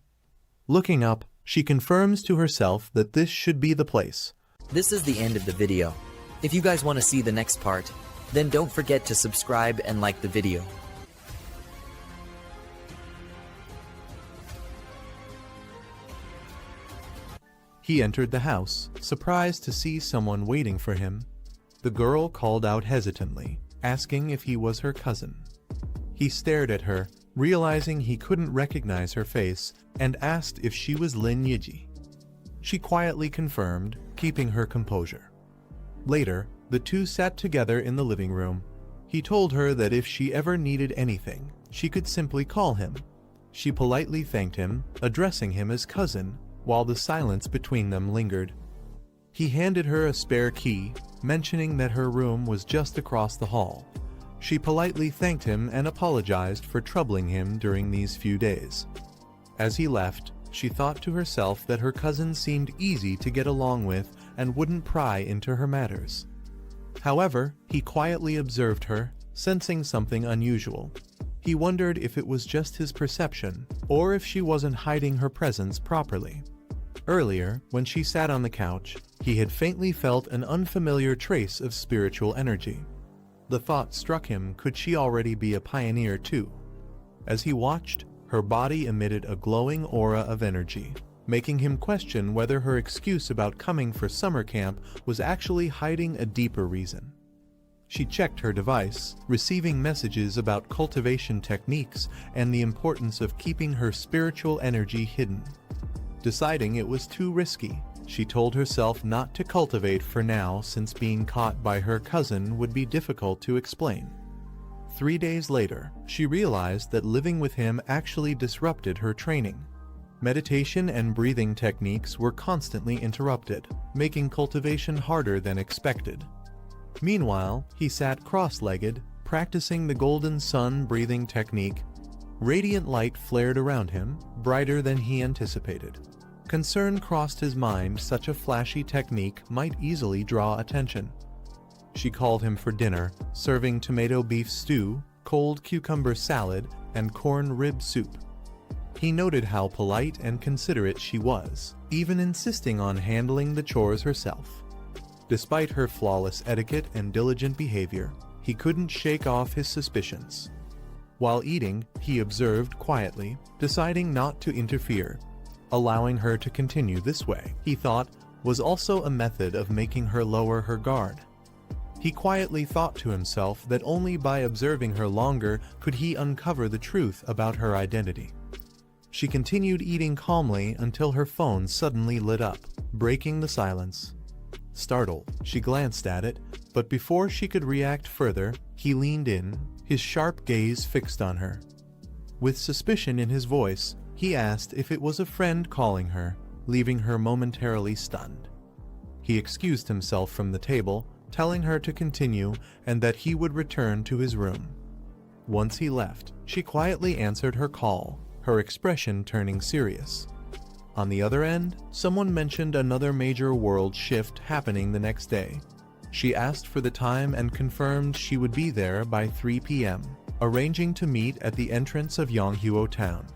Looking up, she confirms to herself that this should be the place. This is the end of the video. If you guys want to see the next part, then don't forget to subscribe and like the video. He entered the house, surprised to see someone waiting for him. The girl called out hesitantly, asking if he was her cousin. He stared at her, realizing he couldn't recognize her face, and asked if she was Lin Yiji. She quietly confirmed, keeping her composure. Later, the two sat together in the living room. He told her that if she ever needed anything, she could simply call him. She politely thanked him, addressing him as cousin, while the silence between them lingered. He handed her a spare key, mentioning that her room was just across the hall. She politely thanked him and apologized for troubling him during these few days. As he left, she thought to herself that her cousin seemed easy to get along with and wouldn't pry into her matters. However, he quietly observed her, sensing something unusual. He wondered if it was just his perception, or if she wasn't hiding her presence properly. Earlier, when she sat on the couch, he had faintly felt an unfamiliar trace of spiritual energy. The thought struck him, could she already be a pioneer too? As he watched, her body emitted a glowing aura of energy, making him question whether her excuse about coming for summer camp was actually hiding a deeper reason. She checked her device, receiving messages about cultivation techniques and the importance of keeping her spiritual energy hidden. Deciding it was too risky, she told herself not to cultivate for now, since being caught by her cousin would be difficult to explain. 3 days later, she realized that living with him actually disrupted her training. Meditation and breathing techniques were constantly interrupted, making cultivation harder than expected. Meanwhile, he sat cross-legged, practicing the golden sun breathing technique. Radiant light flared around him, brighter than he anticipated. Concern crossed his mind, such a flashy technique might easily draw attention. She called him for dinner, serving tomato beef stew, cold cucumber salad, and corn rib soup. He noted how polite and considerate she was, even insisting on handling the chores herself. Despite her flawless etiquette and diligent behavior, he couldn't shake off his suspicions. While eating, he observed quietly, deciding not to interfere. Allowing her to continue this way, he thought, was also a method of making her lower her guard. He quietly thought to himself that only by observing her longer could he uncover the truth about her identity. She continued eating calmly until her phone suddenly lit up, breaking the silence. Startled, she glanced at it, but before she could react further, he leaned in, his sharp gaze fixed on her. With suspicion in his voice, he asked if it was a friend calling her, leaving her momentarily stunned. He excused himself from the table, telling her to continue and that he would return to his room. Once he left, she quietly answered her call, her expression turning serious. On the other end, someone mentioned another major world shift happening the next day. She asked for the time and confirmed she would be there by 3 p.m., arranging to meet at the entrance of Yonghuo town.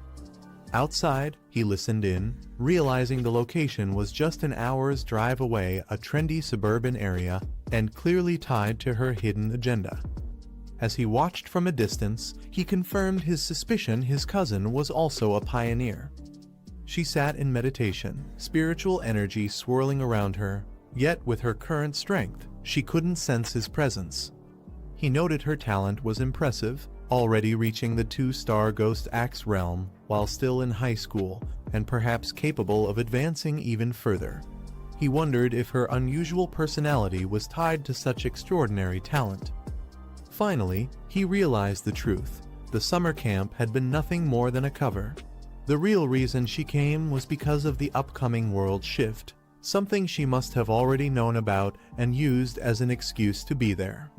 Outside, he listened in, realizing the location was just an hour's drive away, a trendy suburban area, and clearly tied to her hidden agenda. As he watched from a distance, he confirmed his suspicion his cousin was also a pioneer. She sat in meditation, spiritual energy swirling around her, yet with her current strength, she couldn't sense his presence. He noted her talent was impressive, already reaching the 2-star Ghost Axe realm while still in high school, and perhaps capable of advancing even further. He wondered if her unusual personality was tied to such extraordinary talent. Finally, he realized the truth. The summer camp had been nothing more than a cover. The real reason she came was because of the upcoming world shift, something she must have already known about and used as an excuse to be there.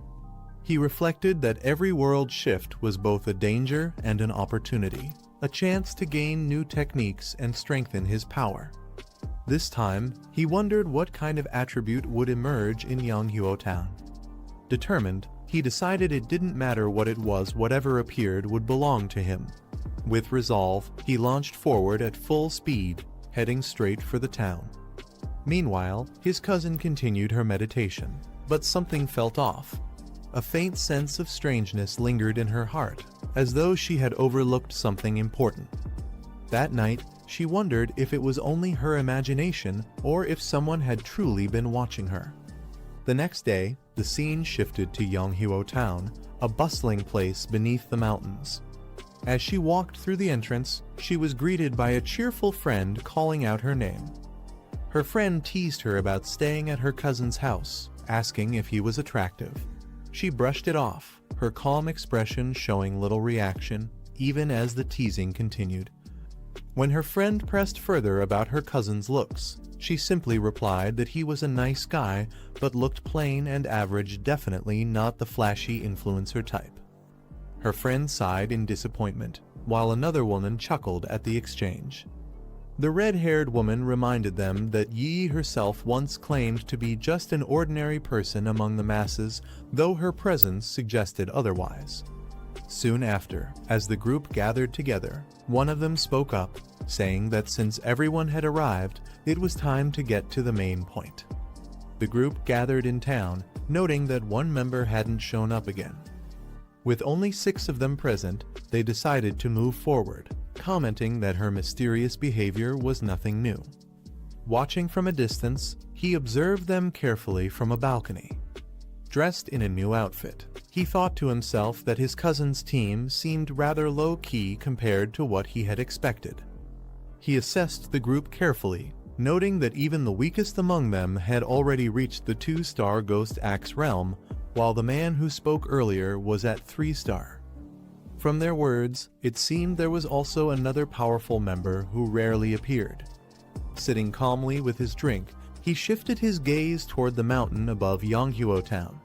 He reflected that every world shift was both a danger and an opportunity, a chance to gain new techniques and strengthen his power. This time, he wondered what kind of attribute would emerge in Yonghuo Town. Determined, he decided it didn't matter what it was, whatever appeared would belong to him. With resolve, he launched forward at full speed, heading straight for the town. Meanwhile, his cousin continued her meditation, but something felt off. A faint sense of strangeness lingered in her heart, as though she had overlooked something important. That night, she wondered if it was only her imagination or if someone had truly been watching her. The next day, the scene shifted to Yonghuo Town, a bustling place beneath the mountains. As she walked through the entrance, she was greeted by a cheerful friend calling out her name. Her friend teased her about staying at her cousin's house, asking if he was attractive. She brushed it off, her calm expression showing little reaction, even as the teasing continued. When her friend pressed further about her cousin's looks, she simply replied that he was a nice guy, but looked plain and average, definitely not the flashy influencer type. Her friend sighed in disappointment, while another woman chuckled at the exchange. The red-haired woman reminded them that Yi herself once claimed to be just an ordinary person among the masses, though her presence suggested otherwise. Soon after, as the group gathered together, one of them spoke up, saying that since everyone had arrived, it was time to get to the main point. The group gathered in town, noting that one member hadn't shown up again. With only 6 of them present, they decided to move forward, commenting that her mysterious behavior was nothing new. Watching from a distance, he observed them carefully from a balcony. Dressed in a new outfit, he thought to himself that his cousin's team seemed rather low-key compared to what he had expected. He assessed the group carefully, noting that even the weakest among them had already reached the 2-star Ghost Axe realm, while the man who spoke earlier was at 3-star. From their words, it seemed there was also another powerful member who rarely appeared. Sitting calmly with his drink, he shifted his gaze toward the mountain above Yonghuo Town.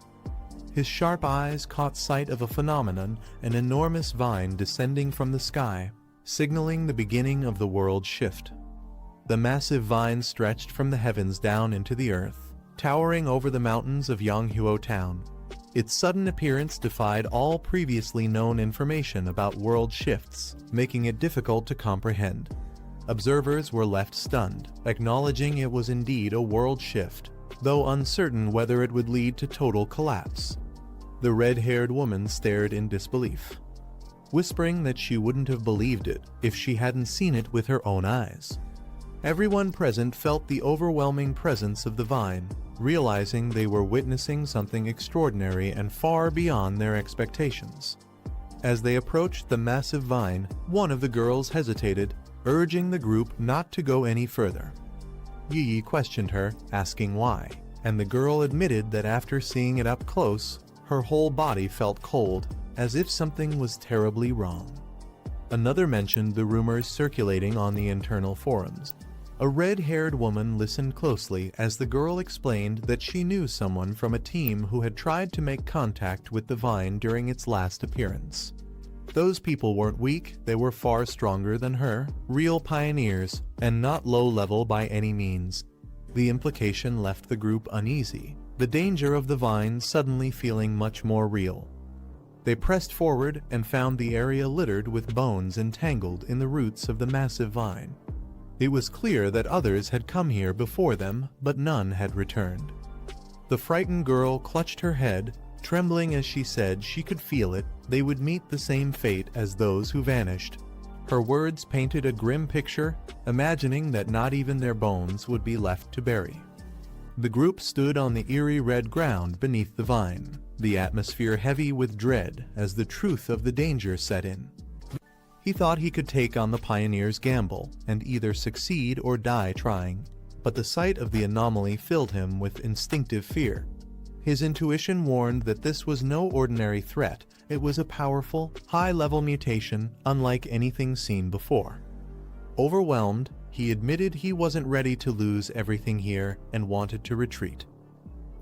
His sharp eyes caught sight of a phenomenon, an enormous vine descending from the sky, signaling the beginning of the world shift. The massive vine stretched from the heavens down into the earth, towering over the mountains of Yonghuo Town. Its sudden appearance defied all previously known information about world shifts, making it difficult to comprehend. Observers were left stunned, acknowledging it was indeed a world shift, though uncertain whether it would lead to total collapse. The red-haired woman stared in disbelief, whispering that she wouldn't have believed it if she hadn't seen it with her own eyes. Everyone present felt the overwhelming presence of the vine, realizing they were witnessing something extraordinary and far beyond their expectations. As they approached the massive vine, one of the girls hesitated, urging the group not to go any further. Yi questioned her, asking why, and the girl admitted that after seeing it up close, her whole body felt cold, as if something was terribly wrong. Another mentioned the rumors circulating on the internal forums. A red-haired woman listened closely as the girl explained that she knew someone from a team who had tried to make contact with the vine during its last appearance. Those people weren't weak, they were far stronger than her, real pioneers, and not low-level by any means. The implication left the group uneasy, the danger of the vine suddenly feeling much more real. They pressed forward and found the area littered with bones entangled in the roots of the massive vine. It was clear that others had come here before them, but none had returned. The frightened girl clutched her head, trembling as she said she could feel it, they would meet the same fate as those who vanished. Her words painted a grim picture, imagining that not even their bones would be left to bury. The group stood on the eerie red ground beneath the vine, the atmosphere heavy with dread as the truth of the danger set in. He thought he could take on the pioneer's gamble and either succeed or die trying, but the sight of the anomaly filled him with instinctive fear. His intuition warned that this was no ordinary threat, it was a powerful, high-level mutation unlike anything seen before. Overwhelmed, he admitted he wasn't ready to lose everything here and wanted to retreat.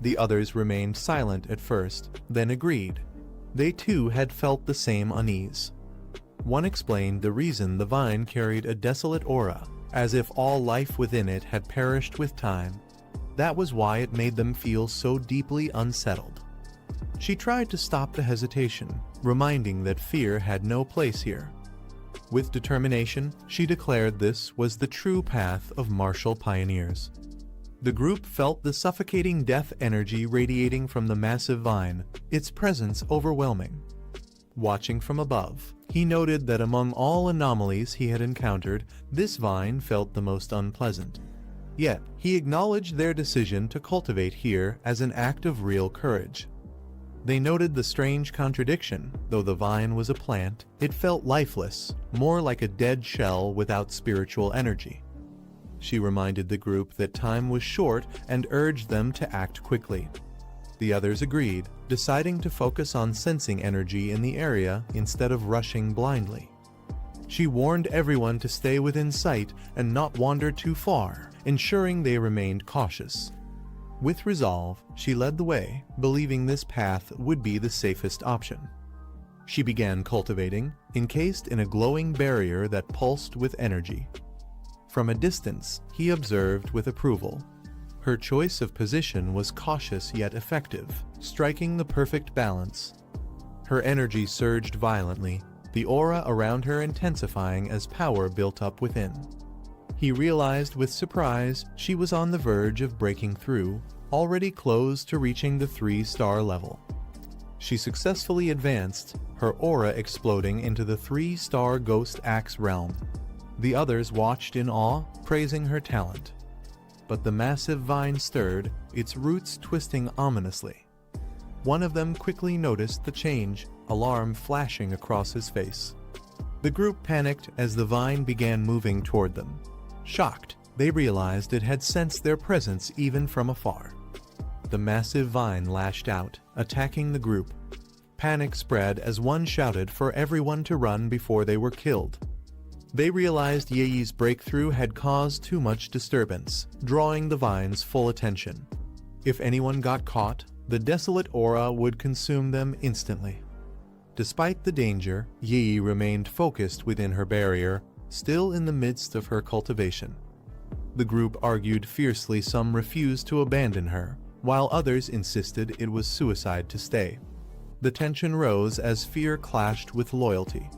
The others remained silent at first, then agreed. They too had felt the same unease. One explained the reason the vine carried a desolate aura, as if all life within it had perished with time. That was why it made them feel so deeply unsettled. She tried to stop the hesitation, reminding that fear had no place here. With determination, she declared this was the true path of martial pioneers. The group felt the suffocating death energy radiating from the massive vine, its presence overwhelming. Watching from above, he noted that among all anomalies he had encountered, this vine felt the most unpleasant. Yet, he acknowledged their decision to cultivate here as an act of real courage. They noted the strange contradiction. Though the vine was a plant, it felt lifeless, more like a dead shell without spiritual energy. She reminded the group that time was short and urged them to act quickly. The others agreed, deciding to focus on sensing energy in the area instead of rushing blindly. She warned everyone to stay within sight and not wander too far, ensuring they remained cautious. With resolve, she led the way, believing this path would be the safest option. She began cultivating, encased in a glowing barrier that pulsed with energy. From a distance, he observed with approval. Her choice of position was cautious yet effective, striking the perfect balance. Her energy surged violently, the aura around her intensifying as power built up within. He realized with surprise she was on the verge of breaking through, already close to reaching the 3-star level. She successfully advanced, her aura exploding into the 3-star Ghost Axe realm. The others watched in awe, praising her talent. But the massive vine stirred, its roots twisting ominously. One of them quickly noticed the change, alarm flashing across his face. The group panicked as the vine began moving toward them. Shocked, they realized it had sensed their presence even from afar. The massive vine lashed out, attacking the group. Panic spread as one shouted for everyone to run before they were killed. They realized Ye's breakthrough had caused too much disturbance, drawing the vine's full attention. If anyone got caught, the desolate aura would consume them instantly. Despite the danger, Yi remained focused within her barrier, still in the midst of her cultivation. The group argued fiercely. Some refused to abandon her, while others insisted it was suicide to stay. The tension rose as fear clashed with loyalty.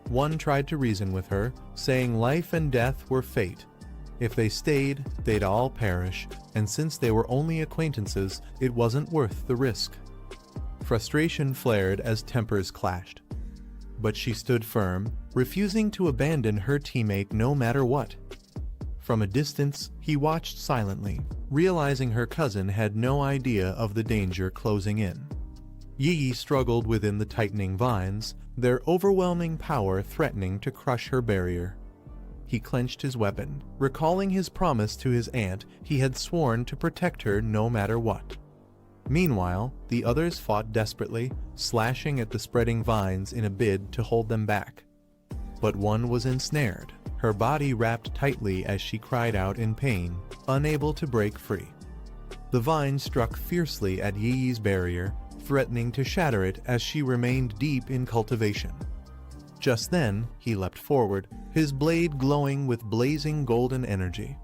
One tried to reason with her, saying life and death were fate. If they stayed, they'd all perish, and since they were only acquaintances, it wasn't worth the risk. Frustration flared as tempers clashed. But she stood firm, refusing to abandon her teammate no matter what. From a distance, he watched silently, realizing her cousin had no idea of the danger closing in. Yi struggled within the tightening vines, their overwhelming power threatening to crush her barrier. He clenched his weapon, recalling his promise to his aunt he had sworn to protect her no matter what. Meanwhile, the others fought desperately, slashing at the spreading vines in a bid to hold them back. But one was ensnared, her body wrapped tightly as she cried out in pain, unable to break free. The vine struck fiercely at Yi's barrier, threatening to shatter it as she remained deep in cultivation. Just then, he leapt forward, his blade glowing with blazing golden energy.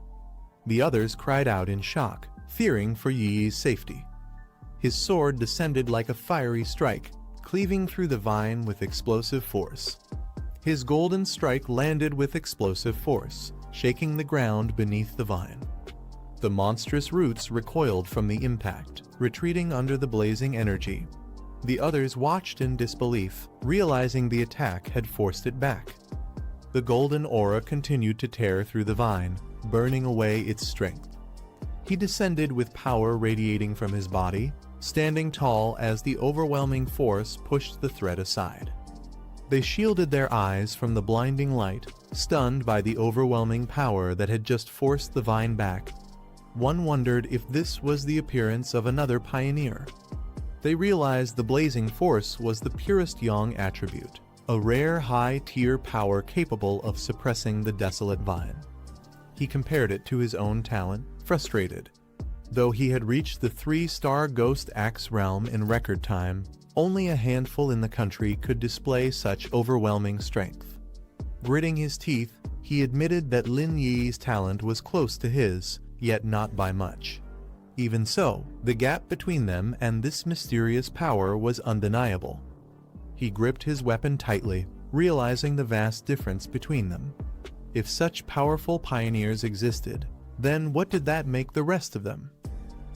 The others cried out in shock, fearing for Yi's safety. His sword descended like a fiery strike, cleaving through the vine with explosive force. His golden strike landed with explosive force, shaking the ground beneath the vine. The monstrous roots recoiled from the impact, retreating under the blazing energy. The others watched in disbelief, realizing the attack had forced it back. The golden aura continued to tear through the vine, burning away its strength. He descended with power radiating from his body, standing tall as the overwhelming force pushed the threat aside. They shielded their eyes from the blinding light, stunned by the overwhelming power that had just forced the vine back. One wondered if this was the appearance of another pioneer. They realized the blazing force was the purest Yang attribute, a rare high-tier power capable of suppressing the desolate vine. He compared it to his own talent, frustrated. Though he had reached the 3-star Ghost Axe realm in record time, only a handful in the country could display such overwhelming strength. Gritting his teeth, he admitted that Lin Yi's talent was close to his, yet not by much. Even so, the gap between them and this mysterious power was undeniable. He gripped his weapon tightly, realizing the vast difference between them. If such powerful pioneers existed, then what did that make the rest of them?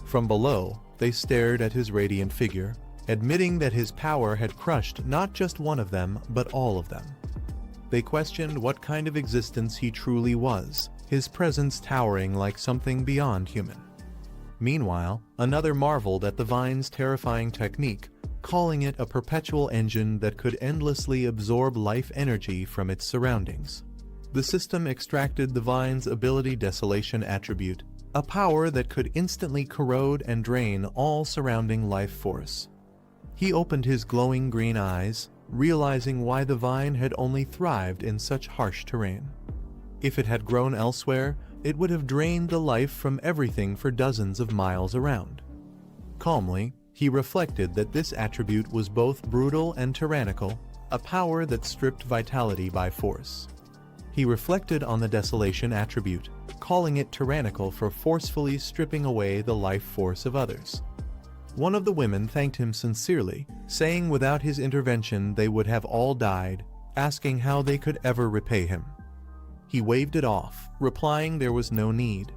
From below, they stared at his radiant figure, admitting that his power had crushed not just one of them, but all of them. They questioned what kind of existence he truly was, his presence towering like something beyond human. Meanwhile, another marveled at the vine's terrifying technique, calling it a perpetual engine that could endlessly absorb life energy from its surroundings. The system extracted the vine's ability desolation attribute, a power that could instantly corrode and drain all surrounding life force. He opened his glowing green eyes, realizing why the vine had only thrived in such harsh terrain. If it had grown elsewhere, it would have drained the life from everything for dozens of miles around. Calmly, he reflected that this attribute was both brutal and tyrannical, a power that stripped vitality by force. He reflected on the desolation attribute, calling it tyrannical for forcefully stripping away the life force of others. One of the women thanked him sincerely, saying without his intervention they would have all died, asking how they could ever repay him. He waved it off, replying there was no need.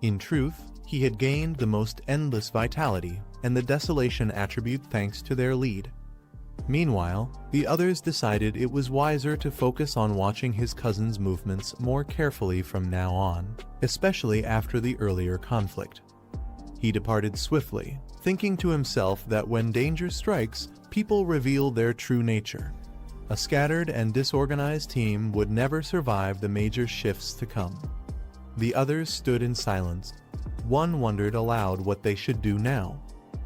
In truth, he had gained the most endless vitality and the desolation attribute thanks to their lead. Meanwhile, the others decided it was wiser to focus on watching his cousin's movements more carefully from now on, especially after the earlier conflict. He departed swiftly, thinking to himself that when danger strikes, people reveal their true nature. A scattered and disorganized team would never survive the major shifts to come. The others stood in silence. One wondered aloud what they should do now.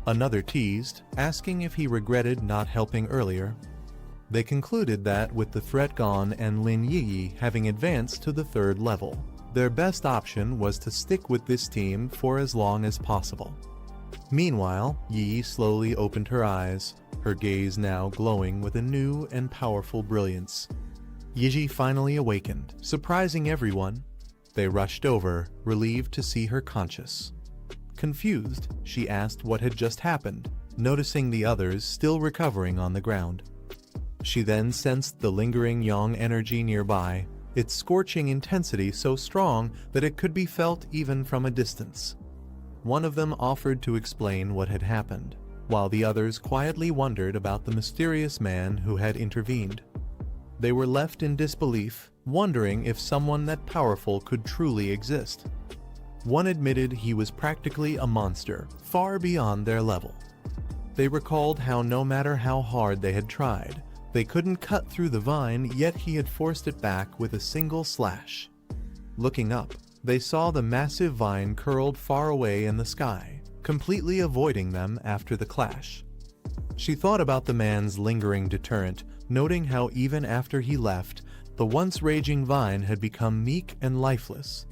Another teased, asking if he regretted not helping earlier. They concluded that with the threat gone and Lin Yi having advanced to the third level, their best option was to stick with this team for as long as possible. Meanwhile, Yi slowly opened her eyes, her gaze now glowing with a new and powerful brilliance. Yi finally awakened, surprising everyone. They rushed over, relieved to see her conscious. Confused, she asked what had just happened, noticing the others still recovering on the ground. She then sensed the lingering yang energy nearby, its scorching intensity so strong that it could be felt even from a distance. One of them offered to explain what had happened, while the others quietly wondered about the mysterious man who had intervened. They were left in disbelief, wondering if someone that powerful could truly exist. One admitted he was practically a monster, far beyond their level. They recalled how no matter how hard they had tried, they couldn't cut through the vine, yet he had forced it back with a single slash. Looking up, they saw the massive vine curled far away in the sky, completely avoiding them after the clash. She thought about the man's lingering deterrent, noting how even after he left, the once raging vine had become meek and lifeless.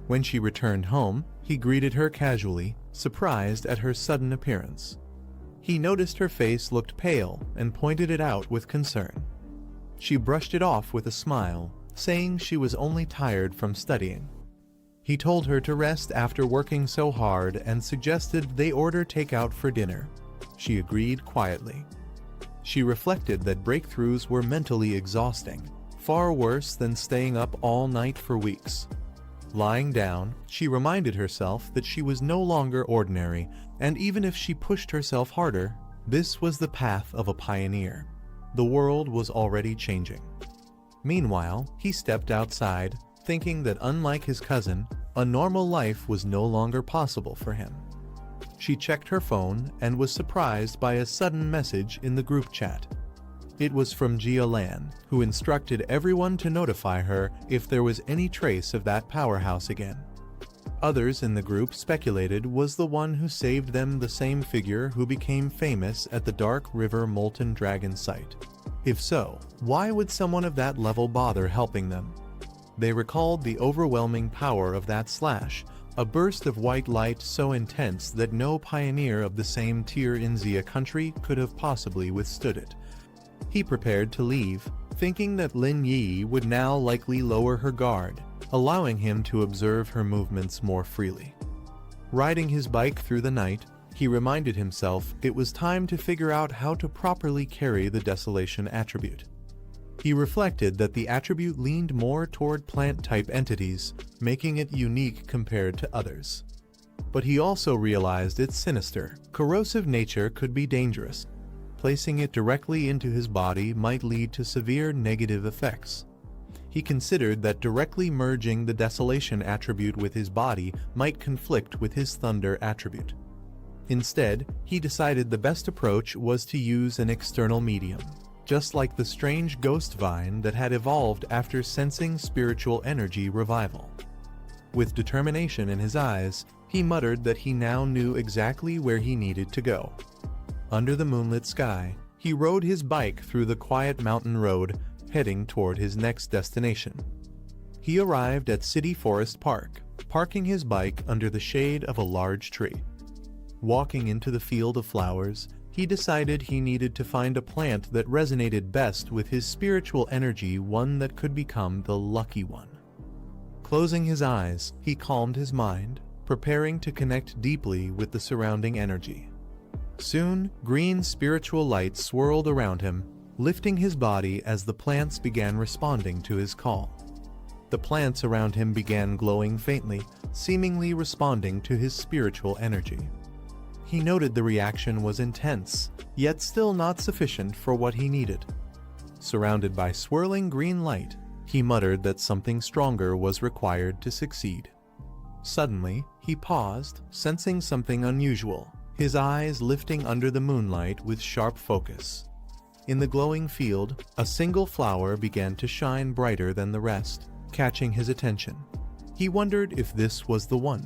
When she returned home, he greeted her casually, surprised at her sudden appearance. He noticed her face looked pale and pointed it out with concern. She brushed it off with a smile, saying she was only tired from studying. He told her to rest after working so hard and suggested they order takeout for dinner. She agreed quietly. She reflected that breakthroughs were mentally exhausting, far worse than staying up all night for weeks. Lying down, she reminded herself that she was no longer ordinary, and even if she pushed herself harder, this was the path of a pioneer. The world was already changing. Meanwhile, he stepped outside, thinking that unlike his cousin, a normal life was no longer possible for him. She checked her phone and was surprised by a sudden message in the group chat. It was from Jia Lan, who instructed everyone to notify her if there was any trace of that powerhouse again. Others in the group speculated was the one who saved them the same figure who became famous at the Dark River Molten Dragon site. If so, why would someone of that level bother helping them? They recalled the overwhelming power of that slash, a burst of white light so intense that no pioneer of the same tier in Xia country could have possibly withstood it. He prepared to leave, thinking that Lin Yi would now likely lower her guard, allowing him to observe her movements more freely. Riding his bike through the night, he reminded himself it was time to figure out how to properly carry the desolation attribute. He reflected that the attribute leaned more toward plant-type entities, making it unique compared to others. But he also realized its sinister, corrosive nature could be dangerous. Placing it directly into his body might lead to severe negative effects. He considered that directly merging the desolation attribute with his body might conflict with his thunder attribute. Instead, he decided the best approach was to use an external medium, just like the strange ghost vine that had evolved after sensing spiritual energy revival. With determination in his eyes, he muttered that he now knew exactly where he needed to go. Under the moonlit sky, he rode his bike through the quiet mountain road, heading toward his next destination. He arrived at City Forest Park, parking his bike under the shade of a large tree. Walking into the field of flowers, he decided he needed to find a plant that resonated best with his spiritual energy, one that could become the lucky one. Closing his eyes, he calmed his mind, preparing to connect deeply with the surrounding energy. Soon, green spiritual light swirled around him, lifting his body as the plants began responding to his call. The plants around him began glowing faintly, seemingly responding to his spiritual energy. He noted the reaction was intense, yet still not sufficient for what he needed. Surrounded by swirling green light, he muttered that something stronger was required to succeed. Suddenly, he paused, sensing something unusual, his eyes lifting under the moonlight with sharp focus. In the glowing field, a single flower began to shine brighter than the rest, catching his attention. He wondered if this was the one.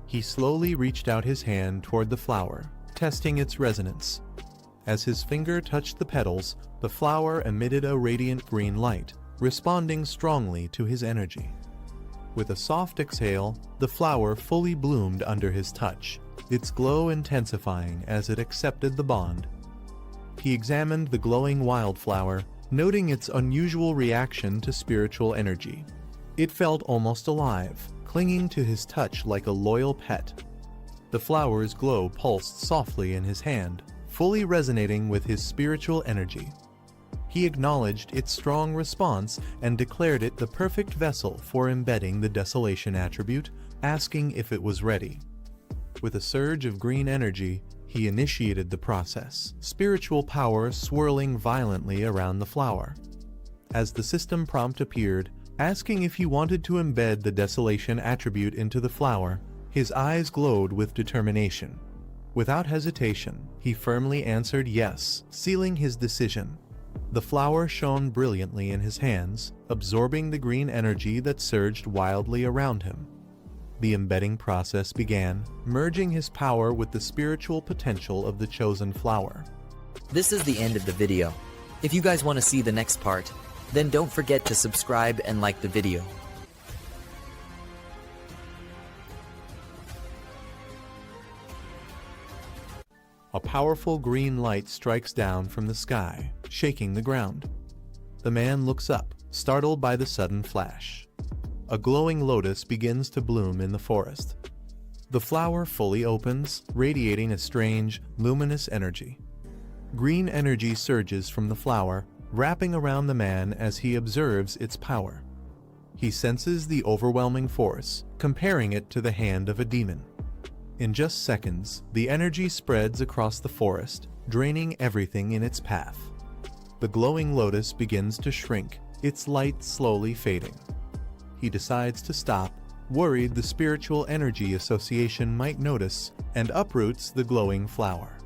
He slowly reached out his hand toward the flower, testing its resonance. As his finger touched the petals, the flower emitted a radiant green light, responding strongly to his energy. With a soft exhale, the flower fully bloomed under his touch, its glow intensifying as it accepted the bond. He examined the glowing wildflower, noting its unusual reaction to spiritual energy. It felt almost alive, clinging to his touch like a loyal pet. The flower's glow pulsed softly in his hand, fully resonating with his spiritual energy. He acknowledged its strong response and declared it the perfect vessel for embedding the desolation attribute, asking if it was ready. With a surge of green energy, he initiated the process, spiritual power swirling violently around the flower. As the system prompt appeared, asking if he wanted to embed the desolation attribute into the flower, his eyes glowed with determination. Without hesitation, he firmly answered yes, sealing his decision. The flower shone brilliantly in his hands, absorbing the green energy that surged wildly around him. The embedding process began, merging his power with the spiritual potential of the chosen flower. This is the end of the video. If you guys want to see the next part, then don't forget to subscribe and like the video. A powerful green light strikes down from the sky, shaking the ground. The man looks up, startled by the sudden flash. A glowing lotus begins to bloom in the forest. The flower fully opens, radiating a strange, luminous energy. Green energy surges from the flower, wrapping around the man as he observes its power. He senses the overwhelming force, comparing it to the hand of a demon. In just seconds, the energy spreads across the forest, draining everything in its path. The glowing lotus begins to shrink, its light slowly fading. He decides to stop, worried the spiritual energy association might notice, and uproots the glowing flower.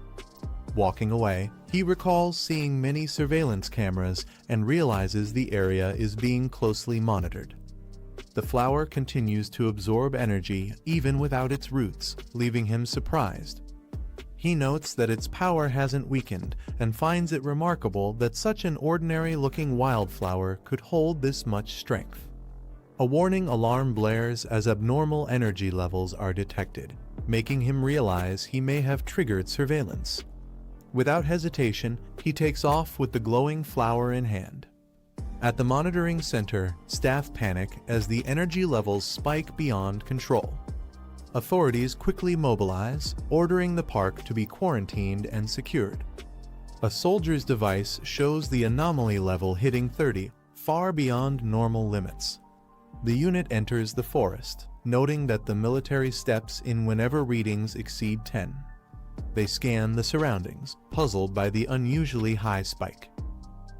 Walking away, he recalls seeing many surveillance cameras and realizes the area is being closely monitored. The flower continues to absorb energy even without its roots, leaving him surprised. He notes that its power hasn't weakened and finds it remarkable that such an ordinary-looking wildflower could hold this much strength. A warning alarm blares as abnormal energy levels are detected, making him realize he may have triggered surveillance. Without hesitation, he takes off with the glowing flower in hand. At the monitoring center, staff panic as the energy levels spike beyond control. Authorities quickly mobilize, ordering the park to be quarantined and secured. A soldier's device shows the anomaly level hitting 30, far beyond normal limits. The unit enters the forest, noting that the military steps in whenever readings exceed 10. They scan the surroundings, puzzled by the unusually high spike.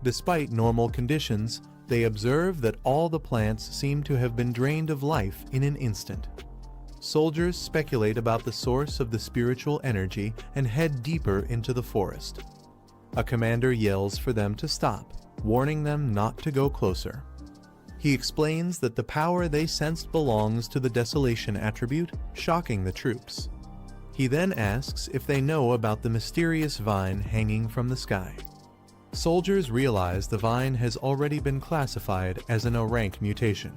Despite normal conditions, they observe that all the plants seem to have been drained of life in an instant. Soldiers speculate about the source of the spiritual energy and head deeper into the forest. A commander yells for them to stop, warning them not to go closer. He explains that the power they sensed belongs to the desolation attribute, shocking the troops. He then asks if they know about the mysterious vine hanging from the sky. Soldiers realize the vine has already been classified as an O-rank mutation.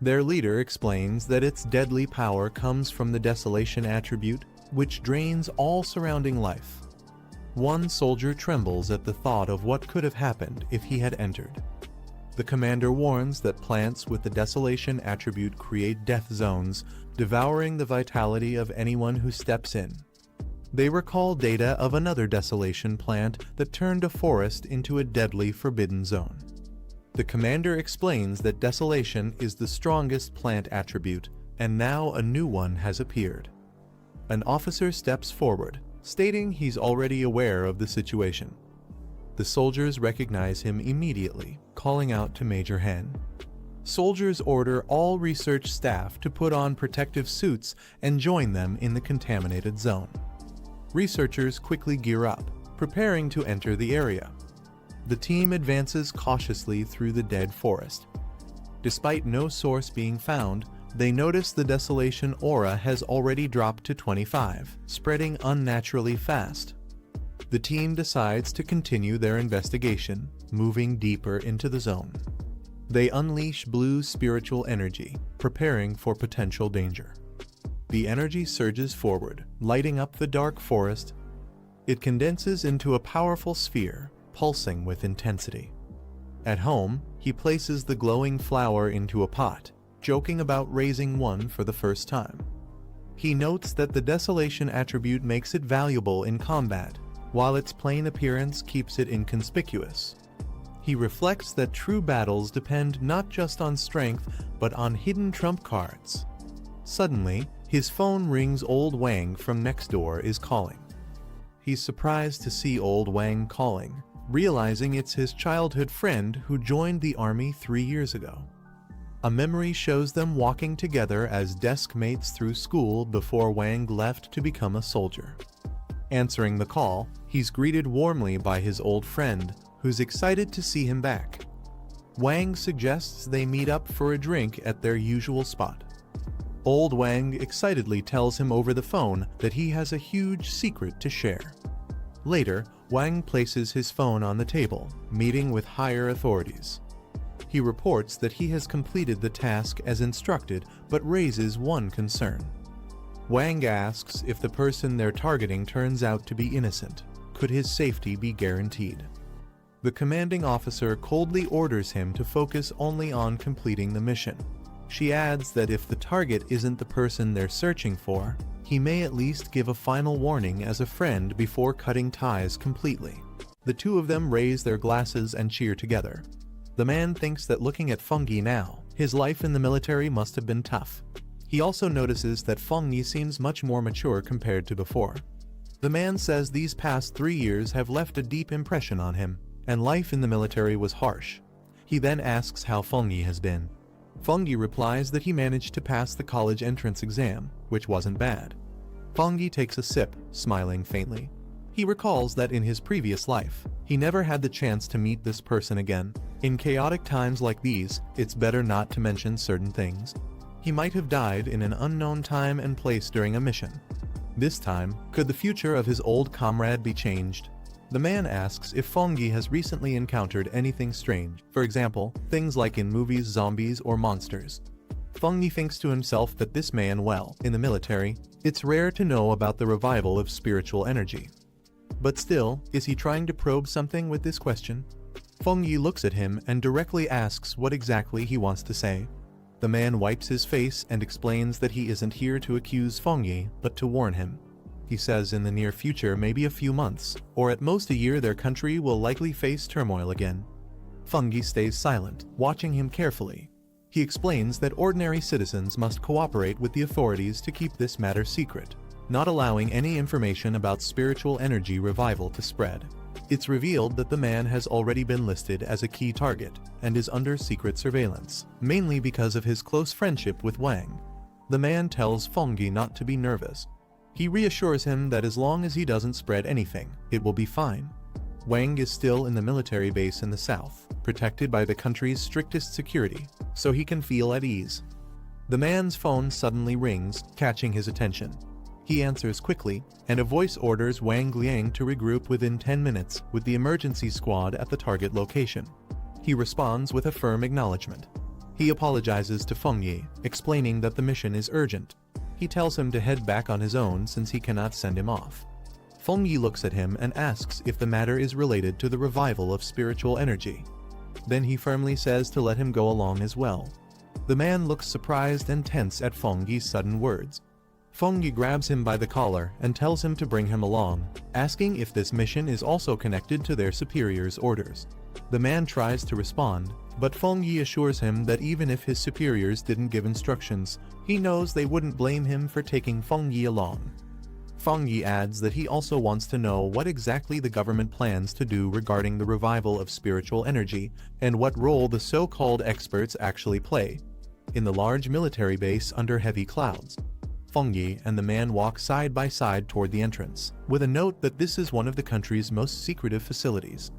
Their leader explains that its deadly power comes from the desolation attribute, which drains all surrounding life. One soldier trembles at the thought of what could have happened if he had entered. The commander warns that plants with the desolation attribute create death zones, devouring the vitality of anyone who steps in. They recall data of another desolation plant that turned a forest into a deadly forbidden zone. The commander explains that desolation is the strongest plant attribute, and now a new one has appeared. An officer steps forward, stating he's already aware of the situation. The soldiers recognize him immediately, calling out to Major Hen. Soldiers order all research staff to put on protective suits and join them in the contaminated zone. Researchers quickly gear up, preparing to enter the area. The team advances cautiously through the dead forest. Despite no source being found, they notice the desolation aura has already dropped to 25, spreading unnaturally fast. The team decides to continue their investigation, moving deeper into the zone. They unleash blue spiritual energy, preparing for potential danger. The energy surges forward, lighting up the dark forest. It condenses into a powerful sphere, pulsing with intensity. At home, he places the glowing flower into a pot, joking about raising one for the first time. He notes that the desolation attribute makes it valuable in combat, while its plain appearance keeps it inconspicuous. He reflects that true battles depend not just on strength, but on hidden trump cards. Suddenly, his phone rings. Old Wang from next door is calling. He's surprised to see Old Wang calling, realizing it's his childhood friend who joined the army 3 years ago. A memory shows them walking together as desk mates through school before Wang left to become a soldier. Answering the call, he's greeted warmly by his old friend, who's excited to see him back. Wang suggests they meet up for a drink at their usual spot. Old Wang excitedly tells him over the phone that he has a huge secret to share. Later, Wang places his phone on the table, meeting with higher authorities. He reports that he has completed the task as instructed, but raises one concern. Wang asks if the person they're targeting turns out to be innocent. Could his safety be guaranteed? The commanding officer coldly orders him to focus only on completing the mission. She adds that if the target isn't the person they're searching for, he may at least give a final warning as a friend before cutting ties completely. The two of them raise their glasses and cheer together. The man thinks that looking at Fengyi now, his life in the military must have been tough. He also notices that Fengyi seems much more mature compared to before. The man says these past 3 years have left a deep impression on him, and life in the military was harsh. He then asks how Fengyi has been. Fengyi replies that he managed to pass the college entrance exam, which wasn't bad. Fengyi takes a sip, smiling faintly. He recalls that in his previous life, he never had the chance to meet this person again. In chaotic times like these, it's better not to mention certain things. He might have died in an unknown time and place during a mission. This time, could the future of his old comrade be changed? The man asks if Fengyi has recently encountered anything strange, for example, things like in movies, zombies, or monsters. Fengyi thinks to himself that this man, well, in the military, it's rare to know about the revival of spiritual energy. But still, is he trying to probe something with this question? Feng Yi looks at him and directly asks what exactly he wants to say. The man wipes his face and explains that he isn't here to accuse Feng Yi, but to warn him. He says in the near future, maybe a few months, or at most a year, their country will likely face turmoil again. Feng Yi stays silent, watching him carefully. He explains that ordinary citizens must cooperate with the authorities to keep this matter secret, not allowing any information about spiritual energy revival to spread. It's revealed that the man has already been listed as a key target and is under secret surveillance, mainly because of his close friendship with Wang. The man tells Feng Yi not to be nervous. He reassures him that as long as he doesn't spread anything, it will be fine. Wang is still in the military base in the south, protected by the country's strictest security, so he can feel at ease. The man's phone suddenly rings, catching his attention. He answers quickly, and a voice orders Wang Liang to regroup within 10 minutes with the emergency squad at the target location. He responds with a firm acknowledgement. He apologizes to Feng Yi, explaining that the mission is urgent. He tells him to head back on his own since he cannot send him off. Feng Yi looks at him and asks if the matter is related to the revival of spiritual energy. Then he firmly says to let him go along as well. The man looks surprised and tense at Feng Yi's sudden words. Feng Yi grabs him by the collar and tells him to bring him along, asking if this mission is also connected to their superior's orders. The man tries to respond, but Feng Yi assures him that even if his superiors didn't give instructions, he knows they wouldn't blame him for taking Feng Yi along. Feng Yi adds that he also wants to know what exactly the government plans to do regarding the revival of spiritual energy and what role the so-called experts actually play. In the large military base under heavy clouds, Feng Yi and the man walk side by side toward the entrance, with a note that this is one of the country's most secretive facilities.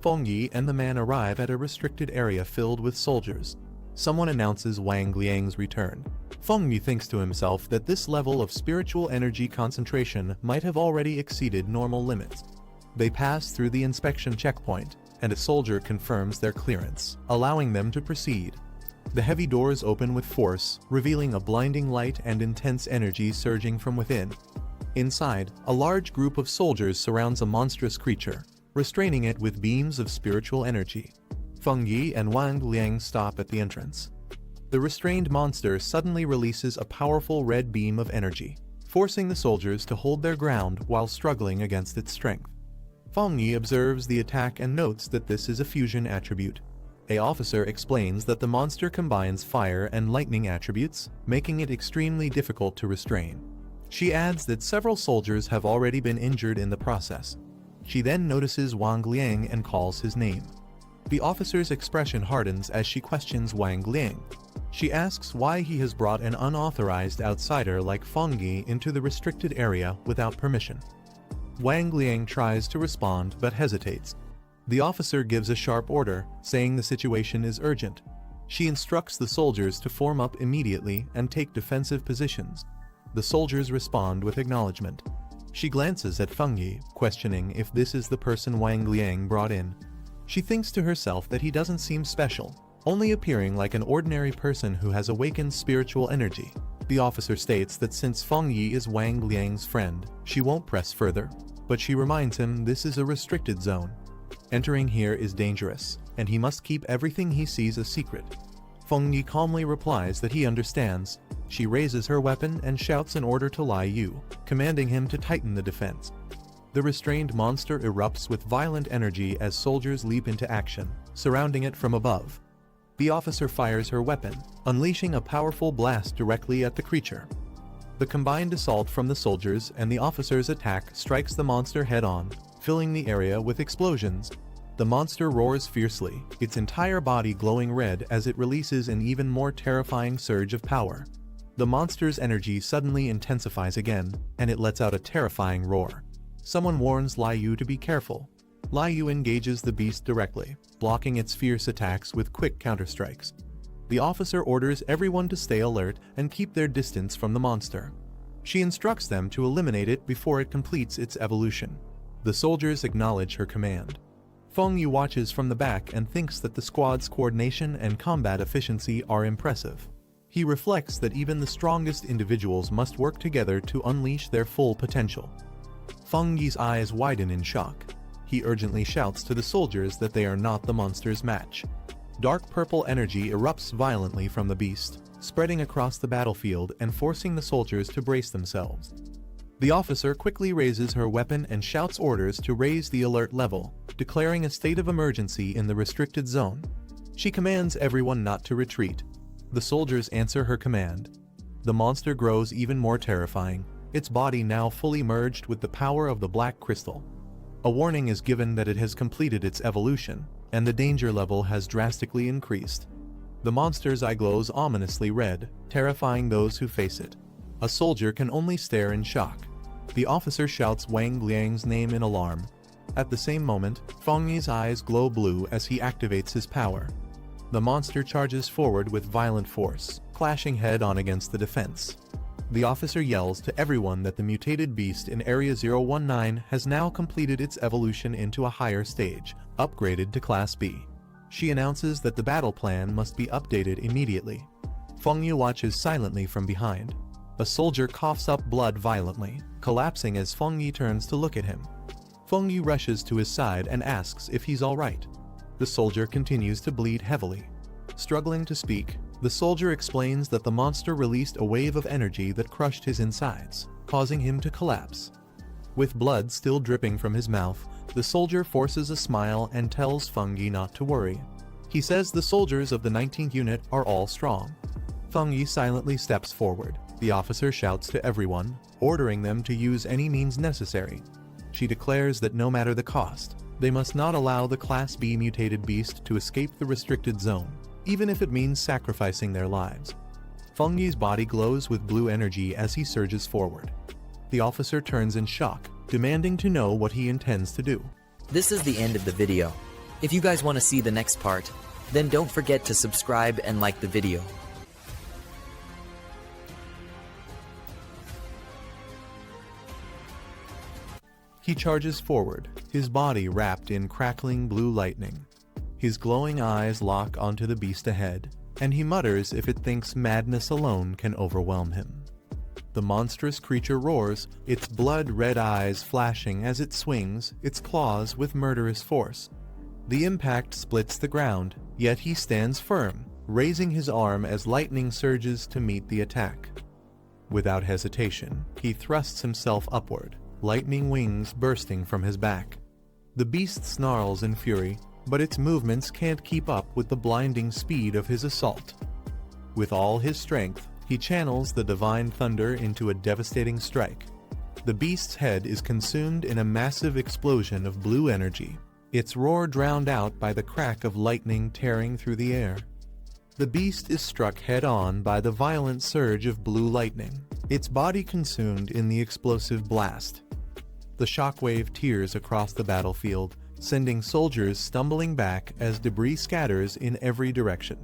Feng Yi and the man arrive at a restricted area filled with soldiers. Someone announces Wang Liang's return. Feng Yi thinks to himself that this level of spiritual energy concentration might have already exceeded normal limits. They pass through the inspection checkpoint, and a soldier confirms their clearance, allowing them to proceed. The heavy doors open with force, revealing a blinding light and intense energy surging from within. Inside, a large group of soldiers surrounds a monstrous creature, restraining it with beams of spiritual energy. Feng Yi and Wang Liang stop at the entrance. The restrained monster suddenly releases a powerful red beam of energy, forcing the soldiers to hold their ground while struggling against its strength. Feng Yi observes the attack and notes that this is a fusion attribute. An officer explains that the monster combines fire and lightning attributes, making it extremely difficult to restrain. She adds that several soldiers have already been injured in the process. She then notices Wang Liang and calls his name. The officer's expression hardens as she questions Wang Liang. She asks why he has brought an unauthorized outsider like Feng Yi into the restricted area without permission. Wang Liang tries to respond but hesitates. The officer gives a sharp order, saying the situation is urgent. She instructs the soldiers to form up immediately and take defensive positions. The soldiers respond with acknowledgement. She glances at Feng Yi, questioning if this is the person Wang Liang brought in. She thinks to herself that he doesn't seem special, only appearing like an ordinary person who has awakened spiritual energy. The officer states that since Feng Yi is Wang Liang's friend, she won't press further, but she reminds him this is a restricted zone. Entering here is dangerous, and he must keep everything he sees a secret. Feng Yi calmly replies that he understands. She raises her weapon and shouts an order to Lai Yu, commanding him to tighten the defense. The restrained monster erupts with violent energy as soldiers leap into action, surrounding it from above. The officer fires her weapon, unleashing a powerful blast directly at the creature. The combined assault from the soldiers and the officer's attack strikes the monster head-on, filling the area with explosions. The monster roars fiercely, its entire body glowing red as it releases an even more terrifying surge of power. The monster's energy suddenly intensifies again, and it lets out a terrifying roar. Someone warns Lai Yu to be careful. Lai Yu engages the beast directly, blocking its fierce attacks with quick counterstrikes. The officer orders everyone to stay alert and keep their distance from the monster. She instructs them to eliminate it before it completes its evolution. The soldiers acknowledge her command. Feng Yi watches from the back and thinks that the squad's coordination and combat efficiency are impressive. He reflects that even the strongest individuals must work together to unleash their full potential. Feng Yi's eyes widen in shock. he urgently shouts to the soldiers that they are not the monster's match. Dark purple energy erupts violently from the beast, spreading across the battlefield and forcing the soldiers to brace themselves. The officer quickly raises her weapon and shouts orders to raise the alert level, declaring a state of emergency in the restricted zone. She commands everyone not to retreat. The soldiers answer her command. The monster grows even more terrifying, its body now fully merged with the power of the black crystal. A warning is given that it has completed its evolution, and the danger level has drastically increased. The monster's eye glows ominously red, terrifying those who face it. A soldier can only stare in shock. The officer shouts Wang Liang's name in alarm. At the same moment, Feng Yi's eyes glow blue as he activates his power. The monster charges forward with violent force, clashing head-on against the defense. The officer yells to everyone that the mutated beast in Area 019 has now completed its evolution into a higher stage, upgraded to Class B. She announces that the battle plan must be updated immediately. Feng Yi watches silently from behind. A soldier coughs up blood violently, collapsing as Feng Yi turns to look at him. Feng Yi rushes to his side and asks if he's alright. The soldier continues to bleed heavily. Struggling to speak, the soldier explains that the monster released a wave of energy that crushed his insides, causing him to collapse. With blood still dripping from his mouth, the soldier forces a smile and tells Feng Yi not to worry. He says the soldiers of the 19th unit are all strong. Feng Yi silently steps forward. The officer shouts to everyone, ordering them to use any means necessary. She declares that no matter the cost, they must not allow the Class B mutated beast to escape the restricted zone, even if it means sacrificing their lives. Feng Yi's body glows with blue energy as he surges forward. The officer turns in shock, demanding to know what he intends to do. This is the end of the video. If you guys want to see the next part, then don't forget to subscribe and like the video. He charges forward, his body wrapped in crackling blue lightning. His glowing eyes lock onto the beast ahead, and he mutters if it thinks madness alone can overwhelm him. The monstrous creature roars, its blood-red eyes flashing as it swings its claws with murderous force. The impact splits the ground, yet he stands firm, raising his arm as lightning surges to meet the attack. Without hesitation, he thrusts himself upward, lightning wings bursting from his back. The beast snarls in fury, but its movements can't keep up with the blinding speed of his assault. With all his strength, he channels the divine thunder into a devastating strike. The beast's head is consumed in a massive explosion of blue energy, its roar drowned out by the crack of lightning tearing through the air. The beast is struck head-on by the violent surge of blue lightning, its body consumed in the explosive blast. The shockwave tears across the battlefield, sending soldiers stumbling back as debris scatters in every direction.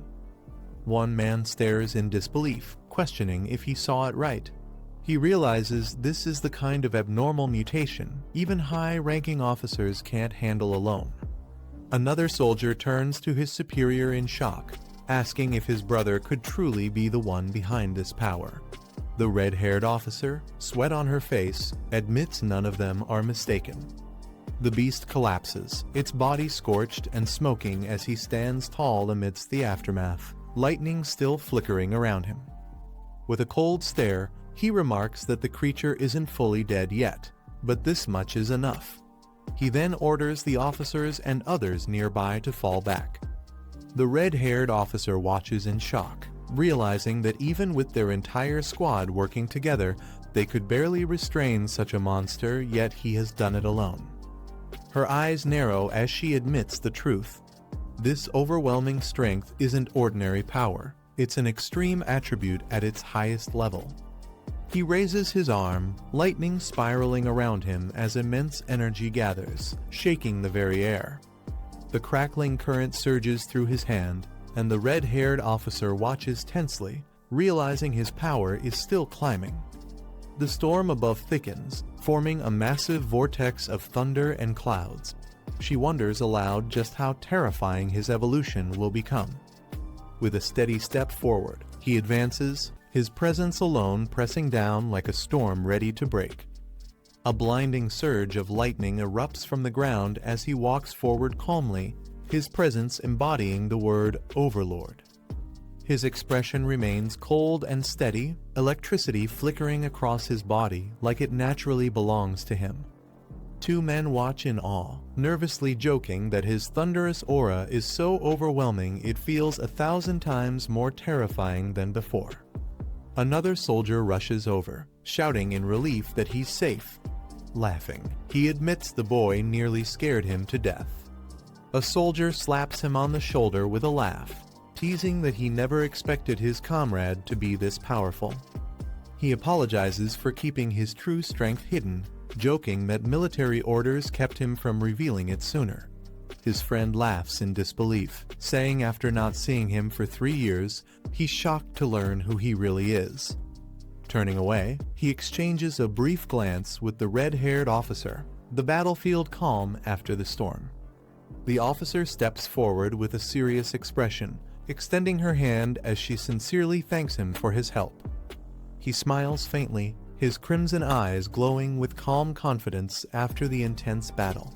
One man stares in disbelief, questioning if he saw it right. He realizes this is the kind of abnormal mutation even high-ranking officers can't handle alone. Another soldier turns to his superior in shock, asking if his brother could truly be the one behind this power. The red-haired officer, sweat on her face, admits none of them are mistaken. The beast collapses, its body scorched and smoking as he stands tall amidst the aftermath, lightning still flickering around him. With a cold stare, he remarks that the creature isn't fully dead yet, but this much is enough. He then orders the officers and others nearby to fall back. The red-haired officer watches in shock, realizing that even with their entire squad working together, they could barely restrain such a monster, yet he has done it alone. Her eyes narrow as she admits the truth. This overwhelming strength isn't ordinary power, it's an extreme attribute at its highest level. He raises his arm, lightning spiraling around him as immense energy gathers, shaking the very air. The crackling current surges through his hand, and the red-haired officer watches tensely, realizing his power is still climbing. The storm above thickens, forming a massive vortex of thunder and clouds. She wonders aloud just how terrifying his evolution will become. With a steady step forward, he advances, his presence alone pressing down like a storm ready to break. A blinding surge of lightning erupts from the ground as he walks forward calmly, his presence embodying the word Overlord. His expression remains cold and steady, electricity flickering across his body like it naturally belongs to him. Two men watch in awe, nervously joking that his thunderous aura is so overwhelming it feels 1,000 times more terrifying than before. Another soldier rushes over, shouting in relief that he's safe. Laughing, he admits the boy nearly scared him to death. A soldier slaps him on the shoulder with a laugh, teasing that he never expected his comrade to be this powerful. He apologizes for keeping his true strength hidden, joking that military orders kept him from revealing it sooner. His friend laughs in disbelief, saying after not seeing him for 3 years, he's shocked to learn who he really is. Turning away, he exchanges a brief glance with the red-haired officer, the battlefield calm after the storm. The officer steps forward with a serious expression, extending her hand as she sincerely thanks him for his help. He smiles faintly, his crimson eyes glowing with calm confidence after the intense battle.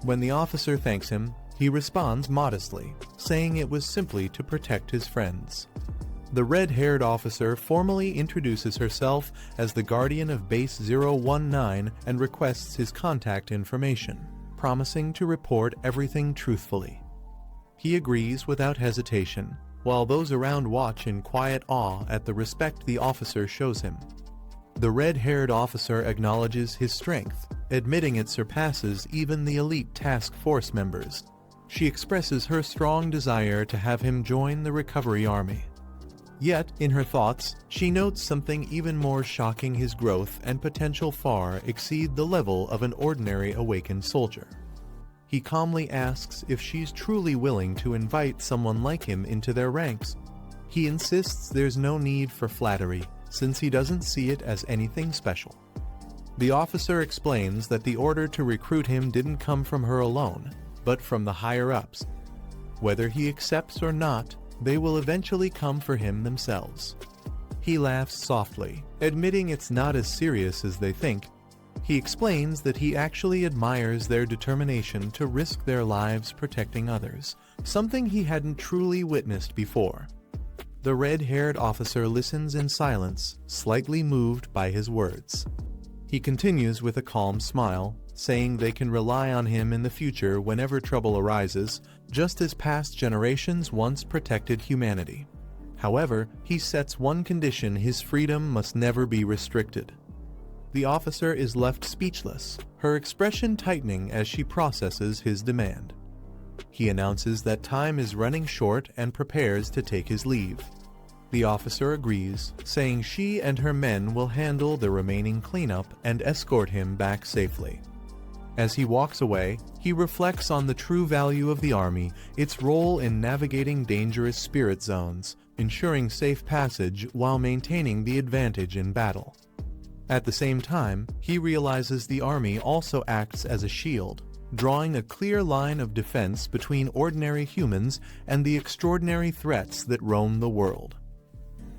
When the officer thanks him, he responds modestly, saying it was simply to protect his friends. The red-haired officer formally introduces herself as the guardian of Base 019 and requests his contact information, promising to report everything truthfully. He agrees without hesitation, while those around watch in quiet awe at the respect the officer shows him. The red-haired officer acknowledges his strength, admitting it surpasses even the elite task force members. She expresses her strong desire to have him join the recovery army. Yet, in her thoughts, she notes something even more shocking: his growth and potential far exceed the level of an ordinary awakened soldier. He calmly asks if she's truly willing to invite someone like him into their ranks. He insists there's no need for flattery, since he doesn't see it as anything special. The officer explains that the order to recruit him didn't come from her alone, but from the higher-ups. Whether he accepts or not, they will eventually come for him themselves. He laughs softly, admitting it's not as serious as they think. He explains that he actually admires their determination to risk their lives protecting others, something he hadn't truly witnessed before. The red-haired officer listens in silence, slightly moved by his words. He continues with a calm smile, saying they can rely on him in the future whenever trouble arises, just as past generations once protected humanity. However, he sets one condition: his freedom must never be restricted. The officer is left speechless, her expression tightening as she processes his demand. He announces that time is running short and prepares to take his leave. The officer agrees, saying she and her men will handle the remaining cleanup and escort him back safely. As he walks away, he reflects on the true value of the army, its role in navigating dangerous spirit zones, ensuring safe passage while maintaining the advantage in battle. At the same time, he realizes the army also acts as a shield, drawing a clear line of defense between ordinary humans and the extraordinary threats that roam the world.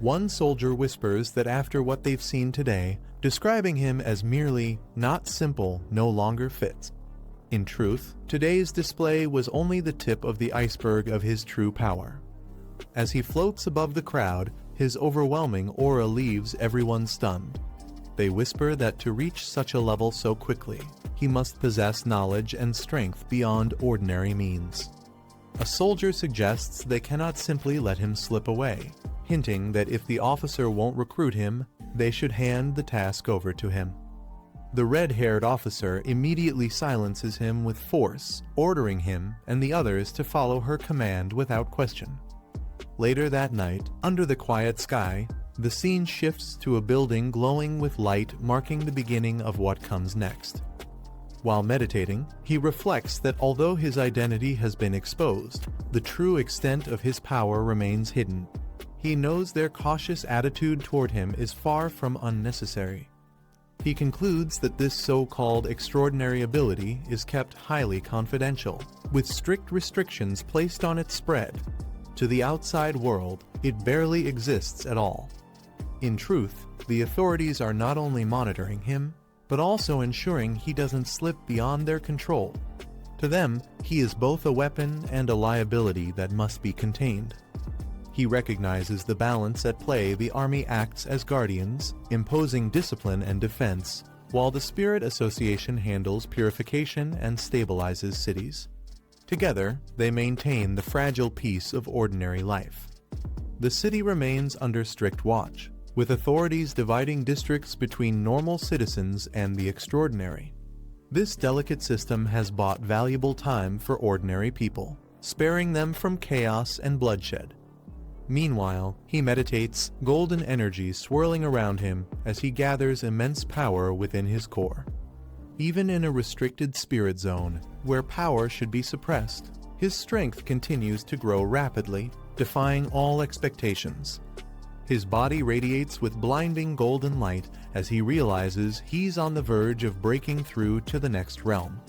One soldier whispers that after what they've seen today, describing him as merely not simple no longer fits. In truth, today's display was only the tip of the iceberg of his true power. As he floats above the crowd, his overwhelming aura leaves everyone stunned. They whisper that to reach such a level so quickly, he must possess knowledge and strength beyond ordinary means. A soldier suggests they cannot simply let him slip away, hinting that if the officer won't recruit him, they should hand the task over to him. The red-haired officer immediately silences him with force, ordering him and the others to follow her command without question. Later that night, under the quiet sky, the scene shifts to a building glowing with light, marking the beginning of what comes next. While meditating, he reflects that although his identity has been exposed, the true extent of his power remains hidden. He knows their cautious attitude toward him is far from unnecessary. He concludes that this so-called extraordinary ability is kept highly confidential, with strict restrictions placed on its spread. To the outside world, it barely exists at all. In truth, the authorities are not only monitoring him, but also ensuring he doesn't slip beyond their control. To them, he is both a weapon and a liability that must be contained. He recognizes the balance at play. The army acts as guardians, imposing discipline and defense, while the Spirit Association handles purification and stabilizes cities. Together, they maintain the fragile peace of ordinary life. The city remains under strict watch, with authorities dividing districts between normal citizens and the extraordinary. This delicate system has bought valuable time for ordinary people, sparing them from chaos and bloodshed. Meanwhile, he meditates, golden energy swirling around him as he gathers immense power within his core. Even in a restricted spirit zone, where power should be suppressed, his strength continues to grow rapidly, defying all expectations. His body radiates with blinding golden light as he realizes he's on the verge of breaking through to the next realm.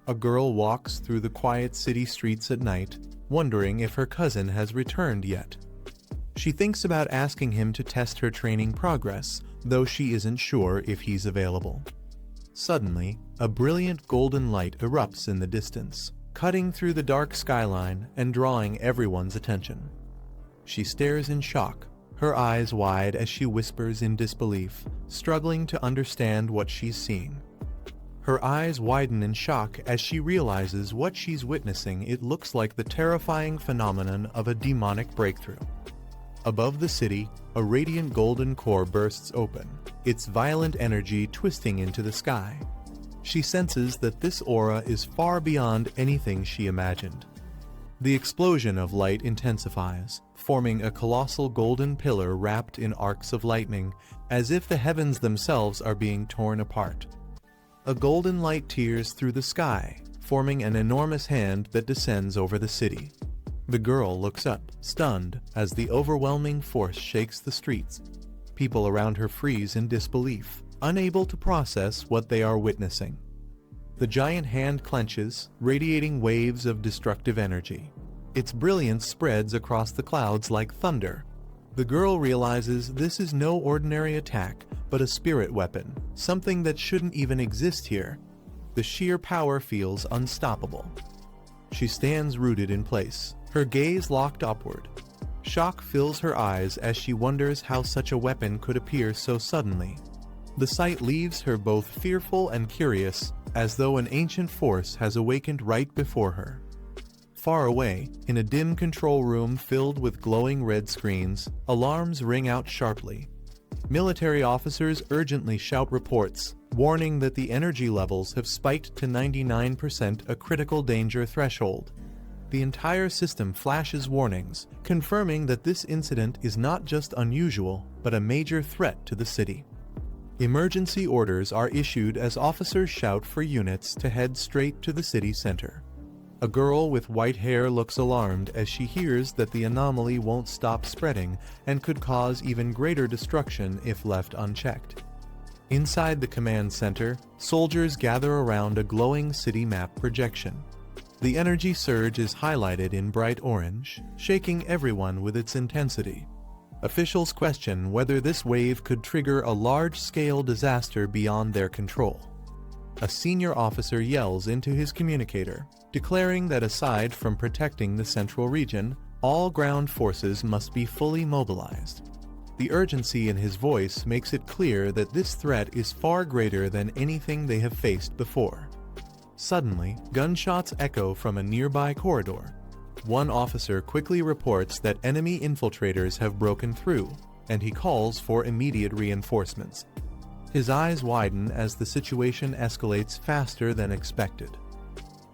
A girl walks through the quiet city streets at night, wondering if her cousin has returned yet. She thinks about asking him to test her training progress, though she isn't sure if he's available. Suddenly, a brilliant golden light erupts in the distance, cutting through the dark skyline and drawing everyone's attention. She stares in shock, her eyes wide as she whispers in disbelief, struggling to understand what she's seeing. Her eyes widen in shock as she realizes what she's witnessing. It looks like the terrifying phenomenon of a demonic breakthrough. Above the city, a radiant golden core bursts open, its violent energy twisting into the sky. She senses that this aura is far beyond anything she imagined. The explosion of light intensifies, forming a colossal golden pillar wrapped in arcs of lightning, as if the heavens themselves are being torn apart. A golden light tears through the sky, forming an enormous hand that descends over the city. The girl looks up, stunned, as the overwhelming force shakes the streets. People around her freeze in disbelief, unable to process what they are witnessing. The giant hand clenches, radiating waves of destructive energy. Its brilliance spreads across the clouds like thunder. The girl realizes this is no ordinary attack, but a spirit weapon, something that shouldn't even exist here. The sheer power feels unstoppable. She stands rooted in place, her gaze locked upward. Shock fills her eyes as she wonders how such a weapon could appear so suddenly. The sight leaves her both fearful and curious, as though an ancient force has awakened right before her. Far away, in a dim control room filled with glowing red screens, alarms ring out sharply. Military officers urgently shout reports, warning that the energy levels have spiked to 99%, a critical danger threshold. The entire system flashes warnings, confirming that this incident is not just unusual, but a major threat to the city. Emergency orders are issued as officers shout for units to head straight to the city center. A girl with white hair looks alarmed as she hears that the anomaly won't stop spreading and could cause even greater destruction if left unchecked. Inside the command center, soldiers gather around a glowing city map projection. The energy surge is highlighted in bright orange, shaking everyone with its intensity. Officials question whether this wave could trigger a large-scale disaster beyond their control. A senior officer yells into his communicator, declaring that aside from protecting the central region, all ground forces must be fully mobilized. The urgency in his voice makes it clear that this threat is far greater than anything they have faced before. Suddenly, gunshots echo from a nearby corridor. One officer quickly reports that enemy infiltrators have broken through, and he calls for immediate reinforcements. His eyes widen as the situation escalates faster than expected.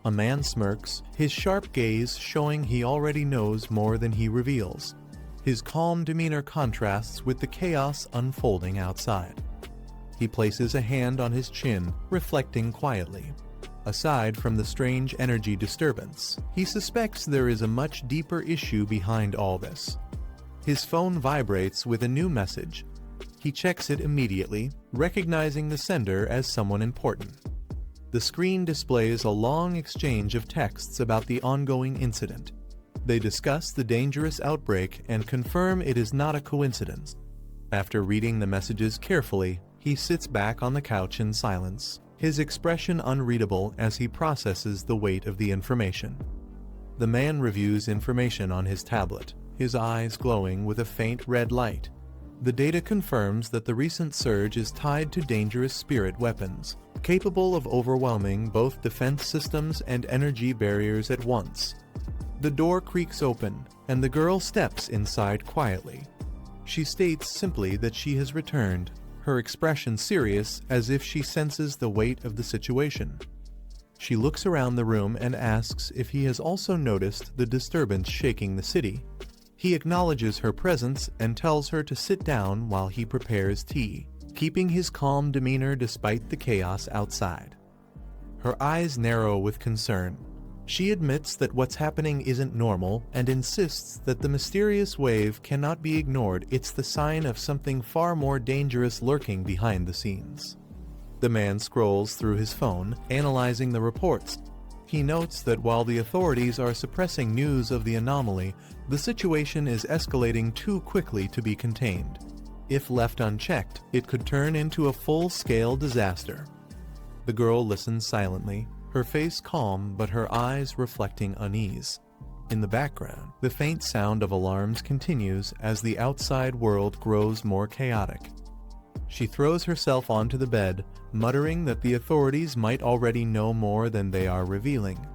A man smirks, his sharp gaze showing he already knows more than he reveals. His calm demeanor contrasts with the chaos unfolding outside. He places a hand on his chin, reflecting quietly. Aside from the strange energy disturbance, he suspects there is a much deeper issue behind all this. His phone vibrates with a new message. He checks it immediately, recognizing the sender as someone important. The screen displays a long exchange of texts about the ongoing incident. They discuss the dangerous outbreak and confirm it is not a coincidence. After reading the messages carefully, He sits back on the couch in silence, his expression unreadable as he processes the weight of the information. The man reviews information on his tablet, his eyes glowing with a faint red light. The data confirms that the recent surge is tied to dangerous spirit weapons, capable of overwhelming both defense systems and energy barriers at once. The door creaks open, and the girl steps inside quietly. She states simply that she has returned, her expression serious as if she senses the weight of the situation. She looks around the room and asks if he has also noticed the disturbance shaking the city. He acknowledges her presence and tells her to sit down while he prepares tea, keeping his calm demeanor despite the chaos outside. Her eyes narrow with concern. She admits that what's happening isn't normal and insists that the mysterious wave cannot be ignored. It's the sign of something far more dangerous lurking behind the scenes. The man scrolls through his phone, analyzing the reports. He notes that while the authorities are suppressing news of the anomaly, the situation is escalating too quickly to be contained. If left unchecked, it could turn into a full-scale disaster. The girl listens silently, her face calm but her eyes reflecting unease. In the background, the faint sound of alarms continues as the outside world grows more chaotic. She throws herself onto the bed, muttering that the authorities might already know more than they are revealing.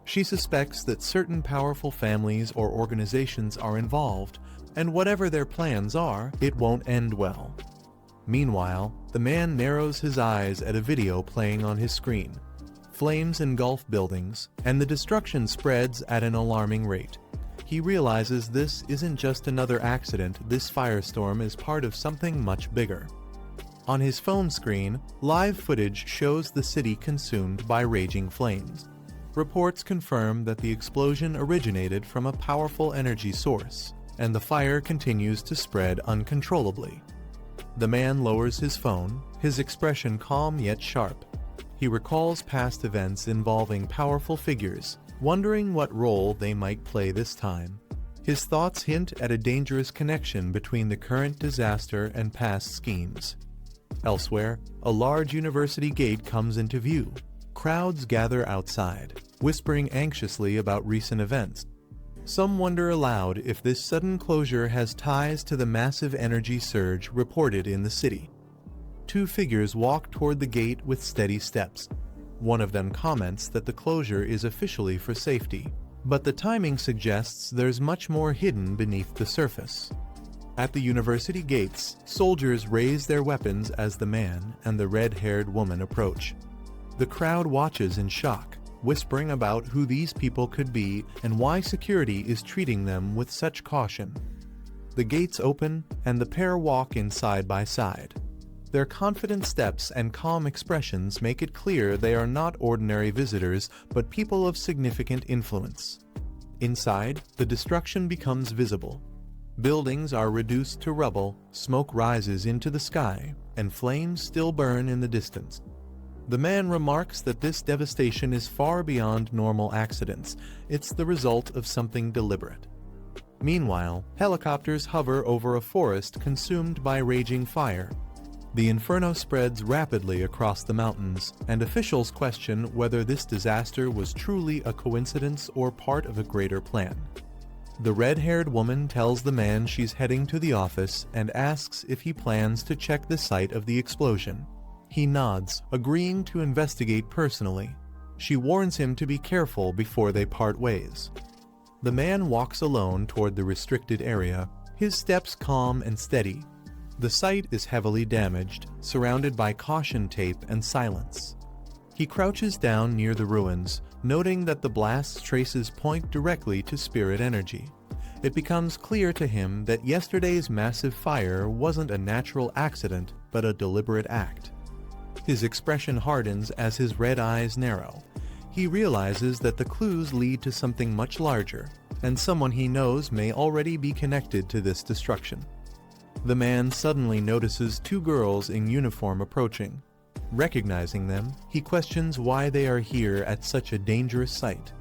She suspects that certain powerful families or organizations are involved, and whatever their plans are, it won't end well. Meanwhile, the man narrows his eyes at a video playing on his screen. Flames engulf buildings, and the destruction spreads at an alarming rate. He realizes this isn't just another accident, this firestorm is part of something much bigger. On his phone screen, live footage shows the city consumed by raging flames. Reports confirm that the explosion originated from a powerful energy source, and the fire continues to spread uncontrollably. The man lowers his phone, his expression calm yet sharp. He recalls past events involving powerful figures, wondering what role they might play this time. His thoughts hint at a dangerous connection between the current disaster and past schemes. Elsewhere, a large university gate comes into view. Crowds gather outside, whispering anxiously about recent events. Some wonder aloud if this sudden closure has ties to the massive energy surge reported in the city. Two figures walk toward the gate with steady steps. One of them comments that the closure is officially for safety, but the timing suggests there's much more hidden beneath the surface. At the university gates, soldiers raise their weapons as the man and the red-haired woman approach. The crowd watches in shock, whispering about who these people could be and why security is treating them with such caution. The gates open, and the pair walk in side by side. Their confident steps and calm expressions make it clear they are not ordinary visitors, but people of significant influence. Inside, the destruction becomes visible. Buildings are reduced to rubble, smoke rises into the sky, and flames still burn in the distance. The man remarks that this devastation is far beyond normal accidents. It's the result of something deliberate. Meanwhile, helicopters hover over a forest consumed by raging fire. The inferno spreads rapidly across the mountains, and officials question whether this disaster was truly a coincidence or part of a greater plan. The red-haired woman tells the man she's heading to the office and asks if he plans to check the site of the explosion. He nods, agreeing to investigate personally. She warns him to be careful before they part ways. The man walks alone toward the restricted area, his steps calm and steady. The site is heavily damaged, surrounded by caution tape and silence. He crouches down near the ruins, noting that the blast's traces point directly to spirit energy. It becomes clear to him that yesterday's massive fire wasn't a natural accident, but a deliberate act. His expression hardens as his red eyes narrow. He realizes that the clues lead to something much larger, and someone he knows may already be connected to this destruction. The man suddenly notices two girls in uniform approaching. Recognizing them, he questions why they are here at such a dangerous site.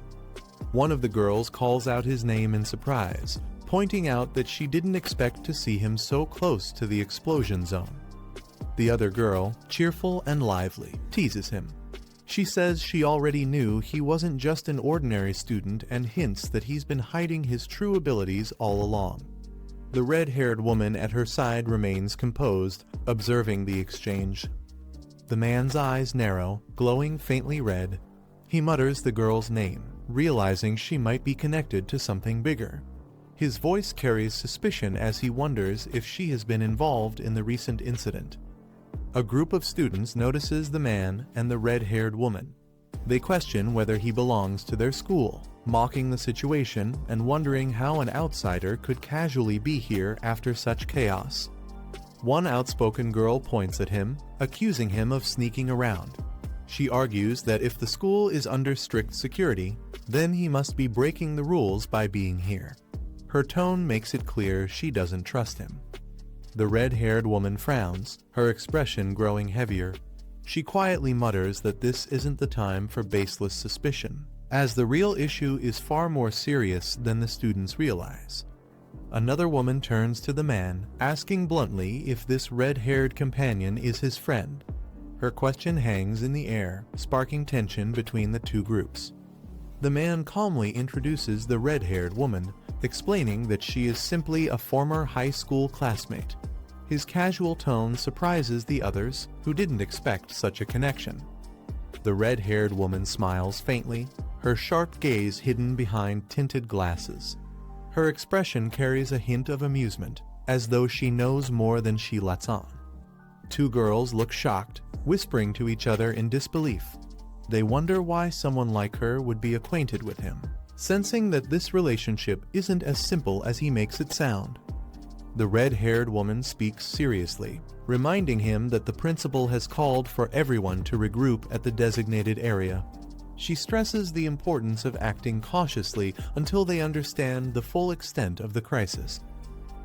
One of the girls calls out his name in surprise, pointing out that she didn't expect to see him so close to the explosion zone. The other girl, cheerful and lively, teases him. She says she already knew he wasn't just an ordinary student and hints that he's been hiding his true abilities all along. The red-haired woman at her side remains composed, observing the exchange. The man's eyes narrow, glowing faintly red. He mutters the girl's name, realizing she might be connected to something bigger. His voice carries suspicion as he wonders if she has been involved in the recent incident. A group of students notices the man and the red-haired woman. They question whether he belongs to their school, mocking the situation and wondering how an outsider could casually be here after such chaos. One outspoken girl points at him, accusing him of sneaking around. She argues that if the school is under strict security, then he must be breaking the rules by being here. Her tone makes it clear she doesn't trust him. The red-haired woman frowns, her expression growing heavier. She quietly mutters that this isn't the time for baseless suspicion, as the real issue is far more serious than the students realize. Another woman turns to the man, asking bluntly if this red-haired companion is his friend. Her question hangs in the air, sparking tension between the two groups. The man calmly introduces the red-haired woman, explaining that she is simply a former high school classmate. His casual tone surprises the others, who didn't expect such a connection. The red-haired woman smiles faintly, her sharp gaze hidden behind tinted glasses. Her expression carries a hint of amusement, as though she knows more than she lets on. Two girls look shocked, whispering to each other in disbelief. They wonder why someone like her would be acquainted with him, sensing that this relationship isn't as simple as he makes it sound. The red-haired woman speaks seriously, reminding him that the principal has called for everyone to regroup at the designated area. She stresses the importance of acting cautiously until they understand the full extent of the crisis.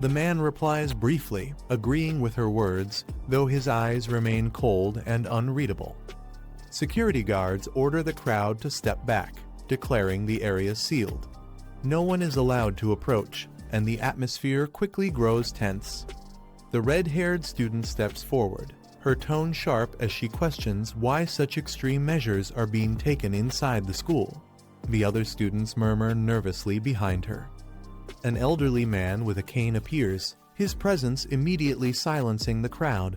The man replies briefly, agreeing with her words, though his eyes remain cold and unreadable. Security guards order the crowd to step back, declaring the area sealed. No one is allowed to approach, and the atmosphere quickly grows tense. The red-haired student steps forward, her tone sharp as she questions why such extreme measures are being taken inside the school. The other students murmur nervously behind her. An elderly man with a cane appears, his presence immediately silencing the crowd.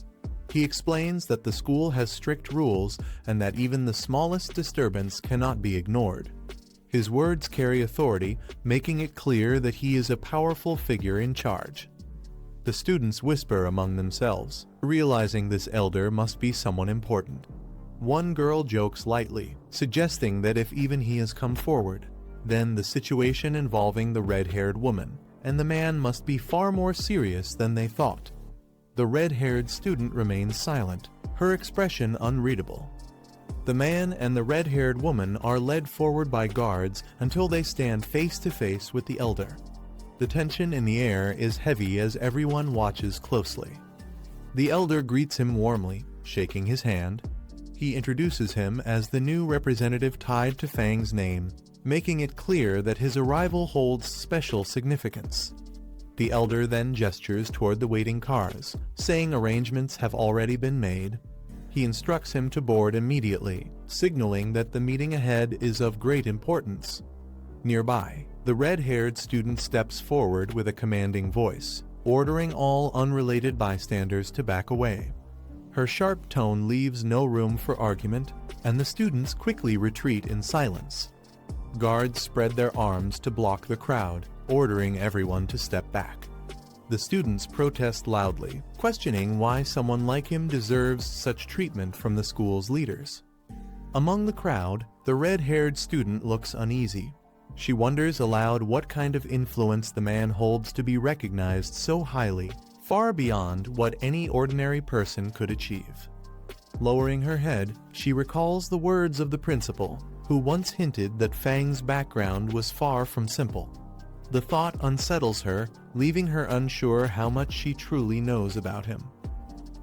He explains that the school has strict rules and that even the smallest disturbance cannot be ignored. His words carry authority, making it clear that he is a powerful figure in charge. The students whisper among themselves, realizing this elder must be someone important. One girl jokes lightly, suggesting that if even he has come forward, then the situation involving the red-haired woman and the man must be far more serious than they thought. The red-haired student remains silent, her expression unreadable. The man and the red-haired woman are led forward by guards until they stand face to face with the elder. The tension in the air is heavy as everyone watches closely. The elder greets him warmly, shaking his hand. He introduces him as the new representative tied to Fang's name, making it clear that his arrival holds special significance. The elder then gestures toward the waiting cars, saying arrangements have already been made. He instructs him to board immediately, signaling that the meeting ahead is of great importance. Nearby, the red-haired student steps forward with a commanding voice, ordering all unrelated bystanders to back away. Her sharp tone leaves no room for argument, and the students quickly retreat in silence. Guards spread their arms to block the crowd, ordering everyone to step back. The students protest loudly, questioning why someone like him deserves such treatment from the school's leaders. Among the crowd, the red-haired student looks uneasy. She wonders aloud what kind of influence the man holds to be recognized so highly, far beyond what any ordinary person could achieve. Lowering her head, she recalls the words of the principal, who once hinted that Fang's background was far from simple. The thought unsettles her, leaving her unsure how much she truly knows about him.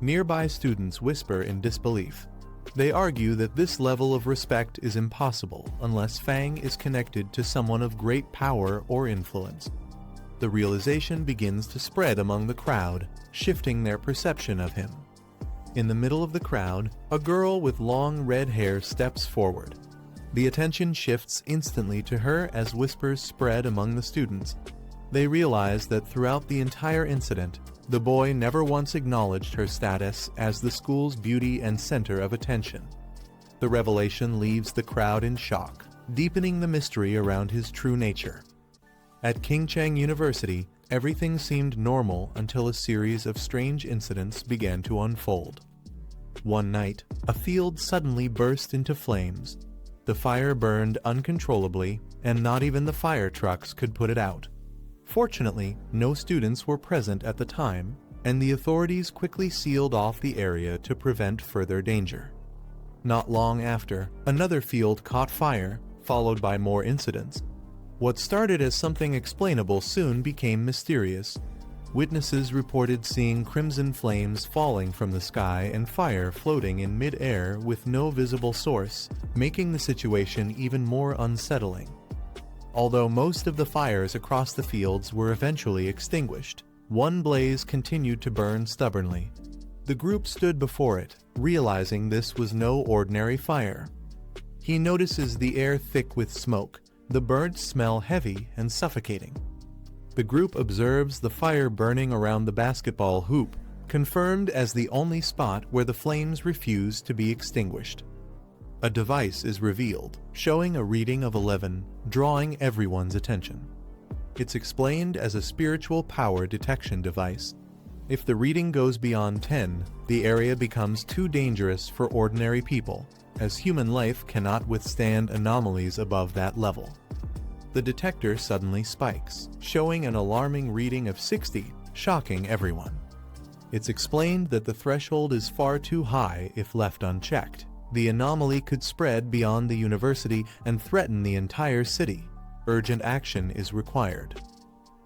Nearby students whisper in disbelief. They argue that this level of respect is impossible unless Fang is connected to someone of great power or influence. The realization begins to spread among the crowd, shifting their perception of him. In the middle of the crowd, a girl with long red hair steps forward. The attention shifts instantly to her as whispers spread among the students. They realize that throughout the entire incident, the boy never once acknowledged her status as the school's beauty and center of attention. The revelation leaves the crowd in shock, deepening the mystery around his true nature. At Kingcheng University, everything seemed normal until a series of strange incidents began to unfold. One night, a field suddenly burst into flames. The fire burned uncontrollably, and not even the fire trucks could put it out. Fortunately, no students were present at the time, and the authorities quickly sealed off the area to prevent further danger. Not long after, another field caught fire, followed by more incidents. What started as something explainable soon became mysterious. Witnesses reported seeing crimson flames falling from the sky and fire floating in mid-air with no visible source, making the situation even more unsettling. Although most of the fires across the fields were eventually extinguished, one blaze continued to burn stubbornly. The group stood before it, realizing this was no ordinary fire. He notices the air thick with smoke, the burnt smell heavy and suffocating. The group observes the fire burning around the basketball hoop, confirmed as the only spot where the flames refuse to be extinguished. A device is revealed, showing a reading of 11, drawing everyone's attention. It's explained as a spiritual power detection device. If the reading goes beyond 10, the area becomes too dangerous for ordinary people, as human life cannot withstand anomalies above that level. The detector suddenly spikes, showing an alarming reading of 60, shocking everyone. It's explained that the threshold is far too high if left unchecked. The anomaly could spread beyond the university and threaten the entire city. Urgent action is required.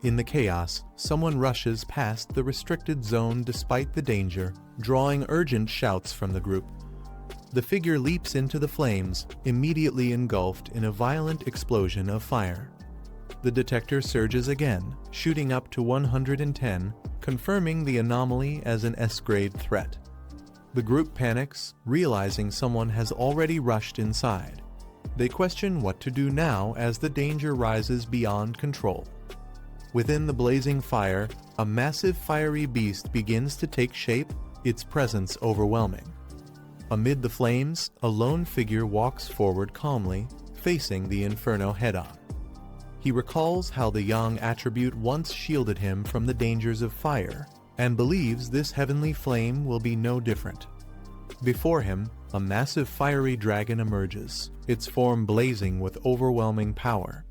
In the chaos, someone rushes past the restricted zone despite the danger, drawing urgent shouts from the group. The figure leaps into the flames, immediately engulfed in a violent explosion of fire. The detector surges again, shooting up to 110, confirming the anomaly as an S-grade threat. The group panics, realizing someone has already rushed inside. They question what to do now as the danger rises beyond control. Within the blazing fire, a massive fiery beast begins to take shape, its presence overwhelming. Amid the flames, a lone figure walks forward calmly, facing the inferno head-on. He recalls how the young attribute once shielded him from the dangers of fire, and believes this heavenly flame will be no different. Before him, a massive fiery dragon emerges, its form blazing with overwhelming power.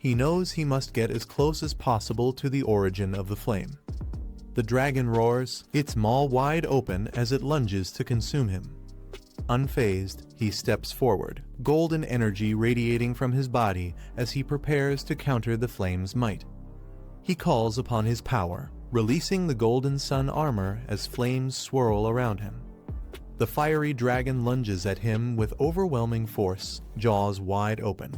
He knows he must get as close as possible to the origin of the flame. The dragon roars, its maw wide open as it lunges to consume him. Unfazed, he steps forward, golden energy radiating from his body as he prepares to counter the flame's might. He calls upon his power, releasing the golden sun armor as flames swirl around him. The fiery dragon lunges at him with overwhelming force, jaws wide open.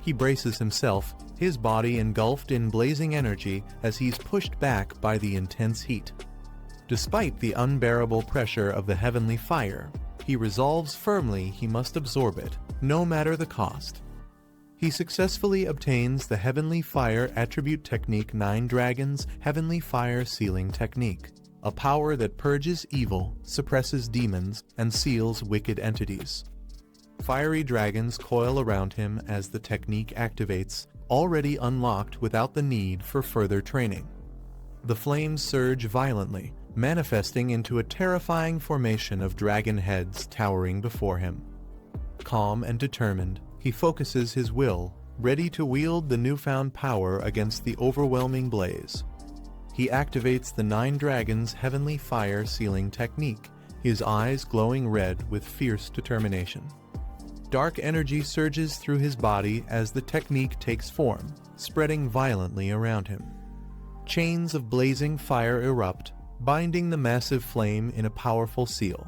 He braces himself, his body engulfed in blazing energy as he's pushed back by the intense heat. Despite the unbearable pressure of the heavenly fire, he resolves firmly he must absorb it, no matter the cost. He successfully obtains the Heavenly Fire Attribute Technique 9 Dragons Heavenly Fire Sealing Technique, a power that purges evil, suppresses demons, and seals wicked entities. Fiery dragons coil around him as the technique activates, already unlocked without the need for further training. The flames surge violently, manifesting into a terrifying formation of dragon heads towering before him. Calm and determined, he focuses his will, ready to wield the newfound power against the overwhelming blaze. He activates the 9 Dragons Heavenly Fire Sealing Technique, his eyes glowing red with fierce determination. Dark energy surges through his body as the technique takes form, spreading violently around him. Chains of blazing fire erupt, binding the massive flame in a powerful seal.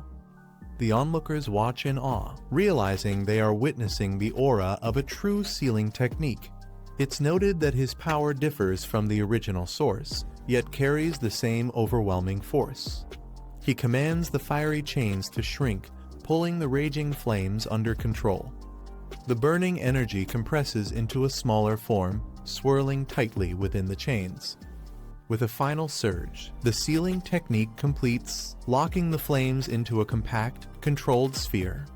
The onlookers watch in awe, realizing they are witnessing the aura of a true sealing technique. It's noted that his power differs from the original source, yet carries the same overwhelming force. He commands the fiery chains to shrink, pulling the raging flames under control. The burning energy compresses into a smaller form, swirling tightly within the chains. With a final surge, the sealing technique completes, locking the flames into a compact, controlled sphere.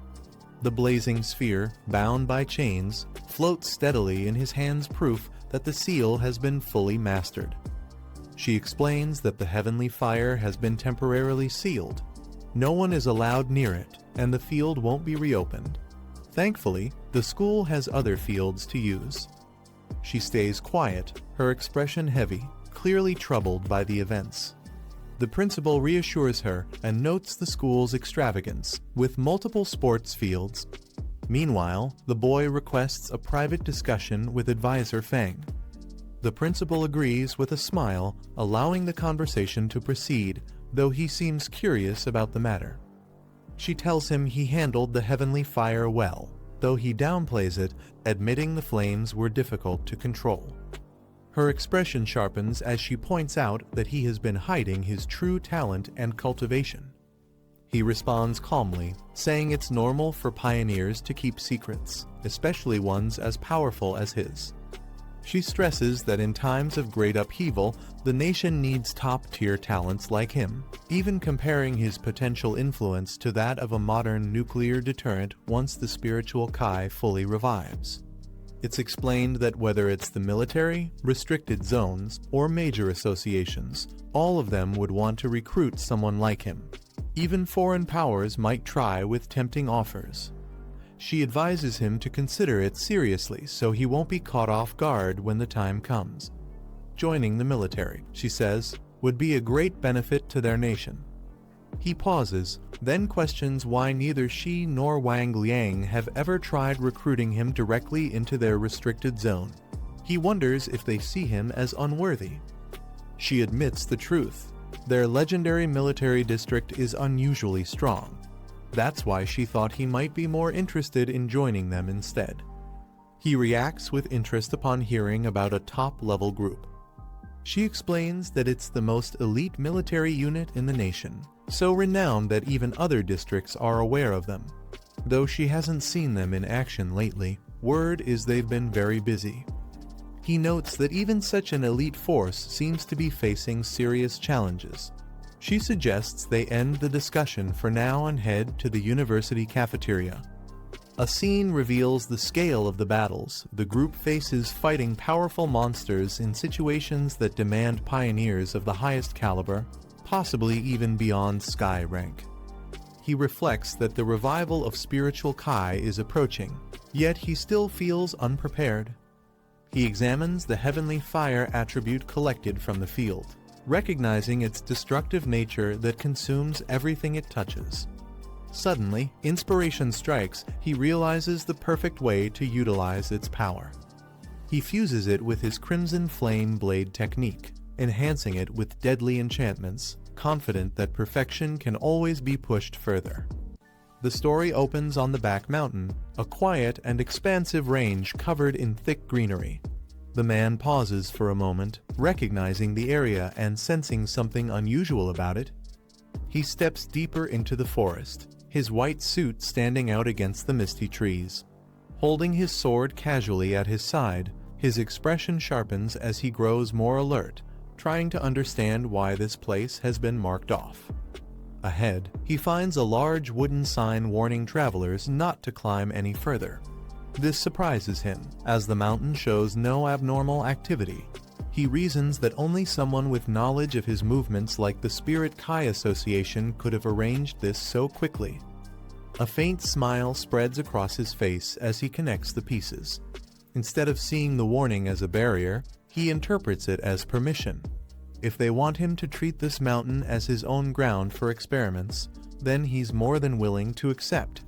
The blazing sphere, bound by chains, floats steadily in his hands, proof that the seal has been fully mastered. She explains that the heavenly fire has been temporarily sealed. No one is allowed near it, and the field won't be reopened. Thankfully, the school has other fields to use. She stays quiet, her expression heavy, clearly troubled by the events. The principal reassures her and notes the school's extravagance, with multiple sports fields. Meanwhile, the boy requests a private discussion with advisor Feng. The principal agrees with a smile, allowing the conversation to proceed, though he seems curious about the matter. She tells him he handled the heavenly fire well, though he downplays it, admitting the flames were difficult to control. Her expression sharpens as she points out that he has been hiding his true talent and cultivation. He responds calmly, saying it's normal for pioneers to keep secrets, especially ones as powerful as his. She stresses that in times of great upheaval, the nation needs top-tier talents like him, even comparing his potential influence to that of a modern nuclear deterrent once the spiritual Kai fully revives. It's explained that whether it's the military, restricted zones, or major associations, all of them would want to recruit someone like him. Even foreign powers might try with tempting offers. She advises him to consider it seriously so he won't be caught off guard when the time comes. Joining the military, she says, would be a great benefit to their nation. He pauses, then questions why neither she nor Wang Liang have ever tried recruiting him directly into their restricted zone. He wonders if they see him as unworthy. She admits the truth. Their legendary military district is unusually strong. That's why she thought he might be more interested in joining them instead. He reacts with interest upon hearing about a top-level group. She explains that it's the most elite military unit in the nation, so renowned that even other districts are aware of them. Though she hasn't seen them in action lately, word is they've been very busy. He notes that even such an elite force seems to be facing serious challenges. She suggests they end the discussion for now and head to the university cafeteria. A scene reveals the scale of the battles the group faces, fighting powerful monsters in situations that demand pioneers of the highest caliber, possibly even beyond sky rank. He reflects that the revival of spiritual Kai is approaching, yet he still feels unprepared. He examines the heavenly fire attribute collected from the field, recognizing its destructive nature that consumes everything it touches. Suddenly, inspiration strikes. He realizes the perfect way to utilize its power. He fuses it with his Crimson Flame Blade technique, enhancing it with deadly enchantments, confident that perfection can always be pushed further. The story opens on the back mountain, a quiet and expansive range covered in thick greenery. The man pauses for a moment, recognizing the area and sensing something unusual about it. He steps deeper into the forest, his white suit standing out against the misty trees. Holding his sword casually at his side, his expression sharpens as he grows more alert, trying to understand why this place has been marked off. Ahead, he finds a large wooden sign warning travelers not to climb any further. This surprises him, as the mountain shows no abnormal activity. He reasons that only someone with knowledge of his movements like the Spirit Kai Association could have arranged this so quickly. A faint smile spreads across his face as he connects the pieces. Instead of seeing the warning as a barrier, he interprets it as permission. If they want him to treat this mountain as his own ground for experiments, then he's more than willing to accept.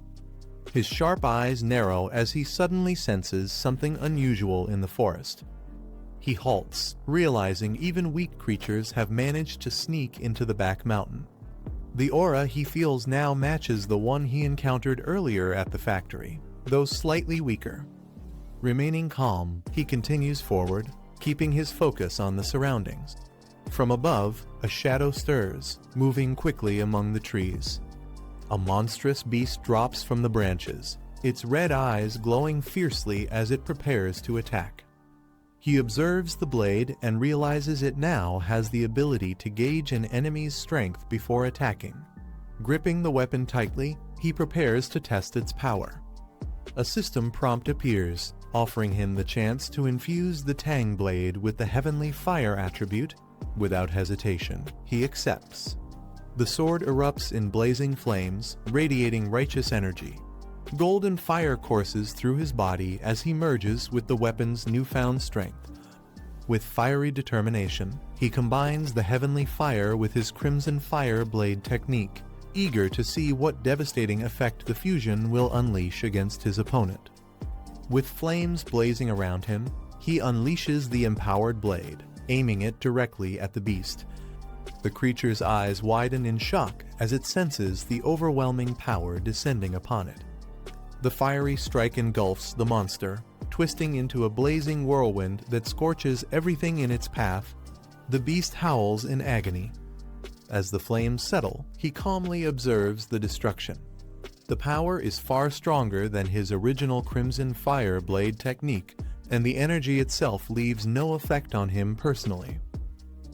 His sharp eyes narrow as he suddenly senses something unusual in the forest. He halts, realizing even weak creatures have managed to sneak into the back mountain. The aura he feels now matches the one he encountered earlier at the factory, though slightly weaker. Remaining calm, he continues forward, keeping his focus on the surroundings. From above, a shadow stirs, moving quickly among the trees. A monstrous beast drops from the branches, its red eyes glowing fiercely as it prepares to attack. He observes the blade and realizes it now has the ability to gauge an enemy's strength before attacking. Gripping the weapon tightly, he prepares to test its power. A system prompt appears, offering him the chance to infuse the Tang blade with the heavenly fire attribute. Without hesitation, he accepts. The sword erupts in blazing flames, radiating righteous energy. Golden fire courses through his body as he merges with the weapon's newfound strength. With fiery determination, he combines the heavenly fire with his crimson fire blade technique, eager to see what devastating effect the fusion will unleash against his opponent. With flames blazing around him, he unleashes the empowered blade, aiming it directly at the beast. The creature's eyes widen in shock as it senses the overwhelming power descending upon it. The fiery strike engulfs the monster, twisting into a blazing whirlwind that scorches everything in its path. The beast howls in agony. As the flames settle, he calmly observes the destruction. The power is far stronger than his original crimson fire blade technique, and the energy itself leaves no effect on him personally.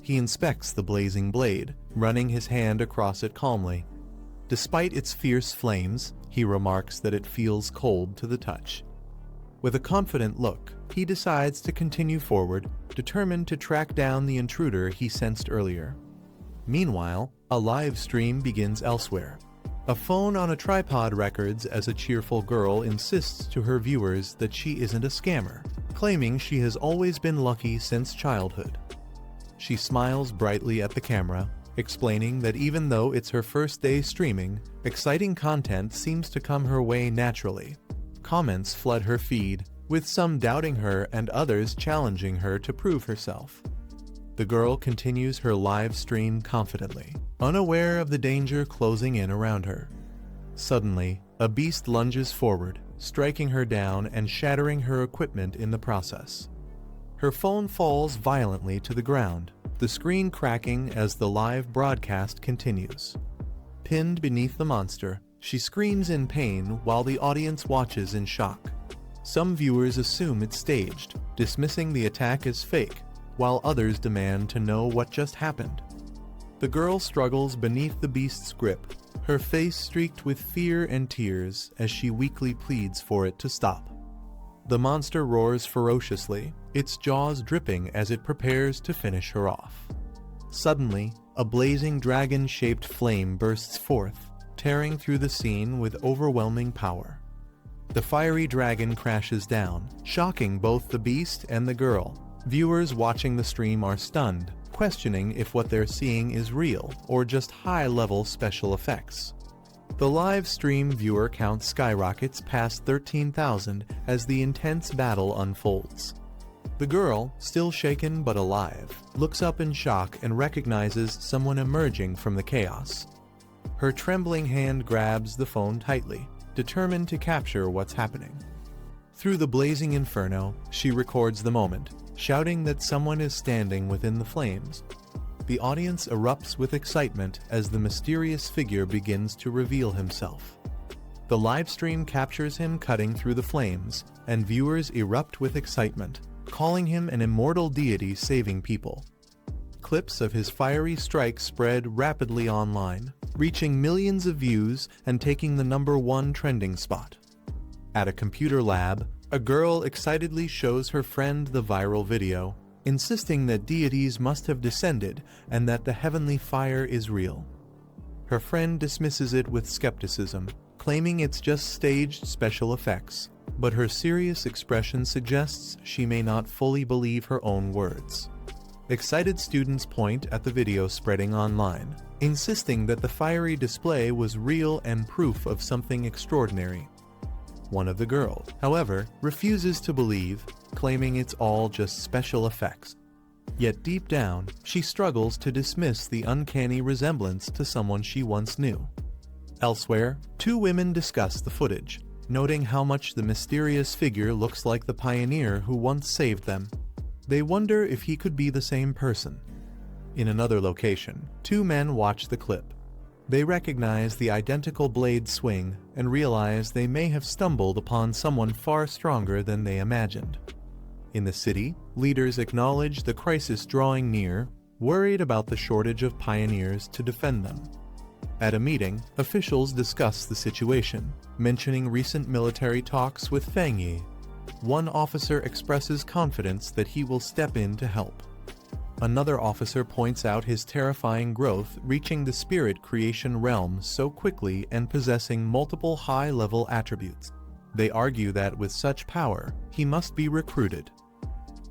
He inspects the blazing blade, running his hand across it calmly. Despite its fierce flames, he remarks that it feels cold to the touch. With a confident look, he decides to continue forward, determined to track down the intruder he sensed earlier. Meanwhile, a live stream begins elsewhere. A phone on a tripod records as a cheerful girl insists to her viewers that she isn't a scammer, claiming she has always been lucky since childhood. She smiles brightly at the camera, explaining that even though it's her first day streaming, exciting content seems to come her way naturally. Comments flood her feed, with some doubting her and others challenging her to prove herself. The girl continues her live stream confidently, unaware of the danger closing in around her. Suddenly, a beast lunges forward, striking her down and shattering her equipment in the process. Her phone falls violently to the ground, the screen cracking as the live broadcast continues. Pinned beneath the monster, she screams in pain while the audience watches in shock. Some viewers assume it's staged, dismissing the attack as fake, while others demand to know what just happened. The girl struggles beneath the beast's grip, her face streaked with fear and tears as she weakly pleads for it to stop. The monster roars ferociously, its jaws dripping as it prepares to finish her off. Suddenly, a blazing dragon-shaped flame bursts forth, tearing through the scene with overwhelming power. The fiery dragon crashes down, shocking both the beast and the girl. Viewers watching the stream are stunned, questioning if what they're seeing is real or just high-level special effects. The live stream viewer count skyrockets past 13,000 as the intense battle unfolds. The girl, still shaken but alive, looks up in shock and recognizes someone emerging from the chaos. Her trembling hand grabs the phone tightly, determined to capture what's happening. Through the blazing inferno, she records the moment, shouting that someone is standing within the flames. The audience erupts with excitement as the mysterious figure begins to reveal himself. The livestream captures him cutting through the flames, and viewers erupt with excitement, calling him an immortal deity saving people. Clips of his fiery strikes spread rapidly online, reaching millions of views and taking the #1 trending spot. At a computer lab, a girl excitedly shows her friend the viral video, insisting that deities must have descended and that the heavenly fire is real. Her friend dismisses it with skepticism, claiming it's just staged special effects, but her serious expression suggests she may not fully believe her own words. Excited students point at the video spreading online, insisting that the fiery display was real and proof of something extraordinary. One of the girls, however, refuses to believe, claiming it's all just special effects. Yet deep down, she struggles to dismiss the uncanny resemblance to someone she once knew. Elsewhere, two women discuss the footage, noting how much the mysterious figure looks like the pioneer who once saved them. They wonder if he could be the same person. In another location, two men watch the clip. They recognize the identical blade swing and realize they may have stumbled upon someone far stronger than they imagined. In the city, leaders acknowledge the crisis drawing near, worried about the shortage of pioneers to defend them. At a meeting, officials discuss the situation, mentioning recent military talks with Feng Yi. One officer expresses confidence that he will step in to help. Another officer points out his terrifying growth, reaching the spirit creation realm so quickly and possessing multiple high-level attributes. They argue that with such power, he must be recruited.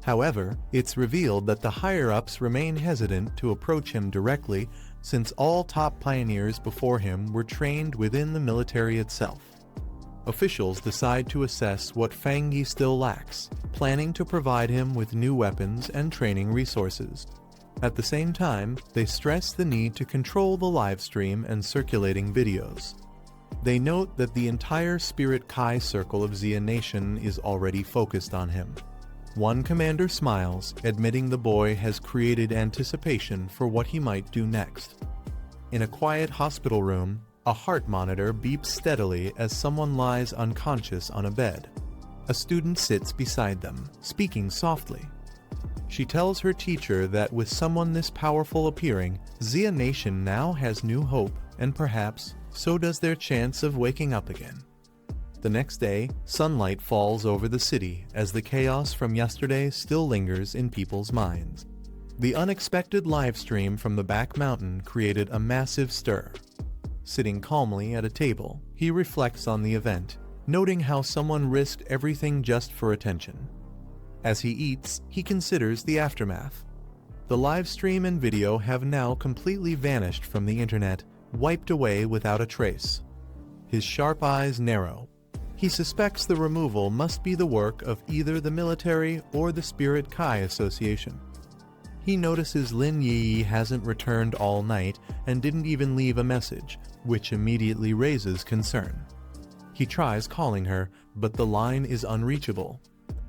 However, it's revealed that the higher-ups remain hesitant to approach him directly, since all top pioneers before him were trained within the military itself. Officials decide to assess what Feng Yi still lacks, planning to provide him with new weapons and training resources. At the same time, they stress the need to control the live stream and circulating videos. They note that the entire Spirit Kai circle of Xia Nation is already focused on him. One commander smiles, admitting the boy has created anticipation for what he might do next. In a quiet hospital room, a heart monitor beeps steadily as someone lies unconscious on a bed. A student sits beside them, speaking softly. She tells her teacher that with someone this powerful appearing, Xia Nation now has new hope, and perhaps so does their chance of waking up again. The next day, sunlight falls over the city as the chaos from yesterday still lingers in people's minds. The unexpected live stream from the back mountain created a massive stir. Sitting calmly at a table, he reflects on the event, noting how someone risked everything just for attention. As he eats, he considers the aftermath. The live stream and video have now completely vanished from the internet, wiped away without a trace. His sharp eyes narrow. He suspects the removal must be the work of either the military or the Spirit Kai Association. He notices Lin Yi hasn't returned all night and didn't even leave a message, which immediately raises concern. He tries calling her, but the line is unreachable.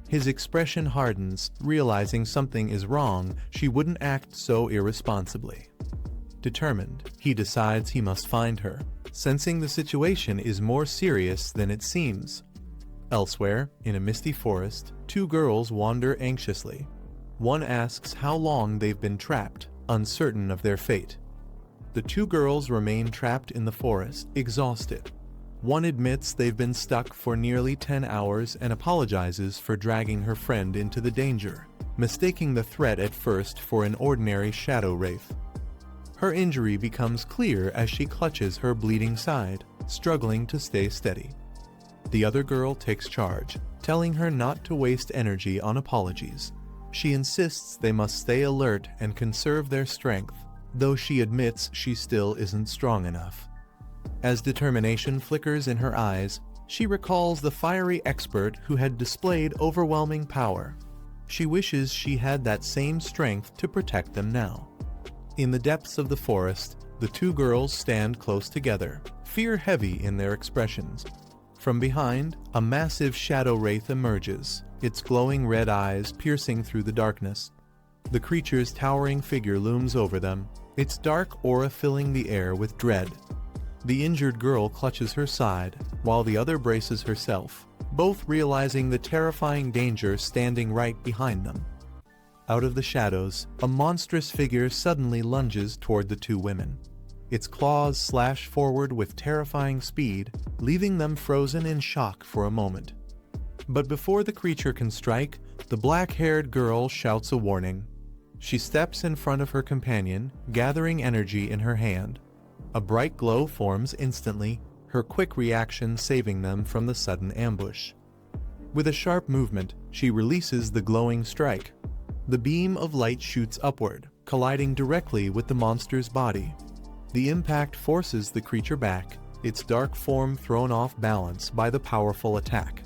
His expression hardens, realizing something is wrong, she wouldn't act so irresponsibly. Determined, he decides he must find her, sensing the situation is more serious than it seems. Elsewhere, in a misty forest, two girls wander anxiously. One asks how long they've been trapped, uncertain of their fate. The two girls remain trapped in the forest, exhausted. One admits they've been stuck for nearly 10 hours and apologizes for dragging her friend into the danger, mistaking the threat at first for an ordinary shadow wraith. Her injury becomes clear as she clutches her bleeding side, struggling to stay steady. The other girl takes charge, telling her not to waste energy on apologies. She insists they must stay alert and conserve their strength, though she admits she still isn't strong enough. As determination flickers in her eyes, she recalls the fiery expert who had displayed overwhelming power. She wishes she had that same strength to protect them now. In the depths of the forest, the two girls stand close together, fear heavy in their expressions. From behind, a massive shadow wraith emerges, its glowing red eyes piercing through the darkness. The creature's towering figure looms over them, its dark aura filling the air with dread. The injured girl clutches her side, while the other braces herself, both realizing the terrifying danger standing right behind them. Out of the shadows, a monstrous figure suddenly lunges toward the two women. Its claws slash forward with terrifying speed, leaving them frozen in shock for a moment. But before the creature can strike, the black-haired girl shouts a warning. She steps in front of her companion, gathering energy in her hand. A bright glow forms instantly, her quick reaction saving them from the sudden ambush. With a sharp movement, she releases the glowing strike. The beam of light shoots upward, colliding directly with the monster's body. The impact forces the creature back, its dark form thrown off balance by the powerful attack.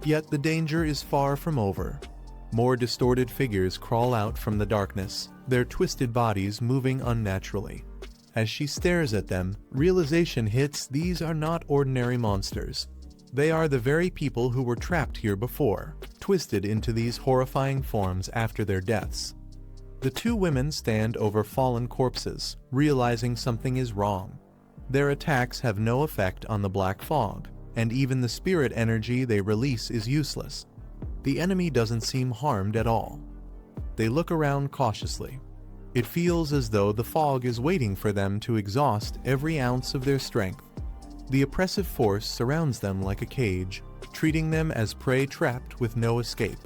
Yet the danger is far from over. More distorted figures crawl out from the darkness, their twisted bodies moving unnaturally. As she stares at them, realization hits these are not ordinary monsters. They are the very people who were trapped here before, twisted into these horrifying forms after their deaths. The two women stand over fallen corpses, realizing something is wrong. Their attacks have no effect on the black fog, and even the spirit energy they release is useless. The enemy doesn't seem harmed at all. They look around cautiously. It feels as though the fog is waiting for them to exhaust every ounce of their strength. The oppressive force surrounds them like a cage, treating them as prey trapped with no escape.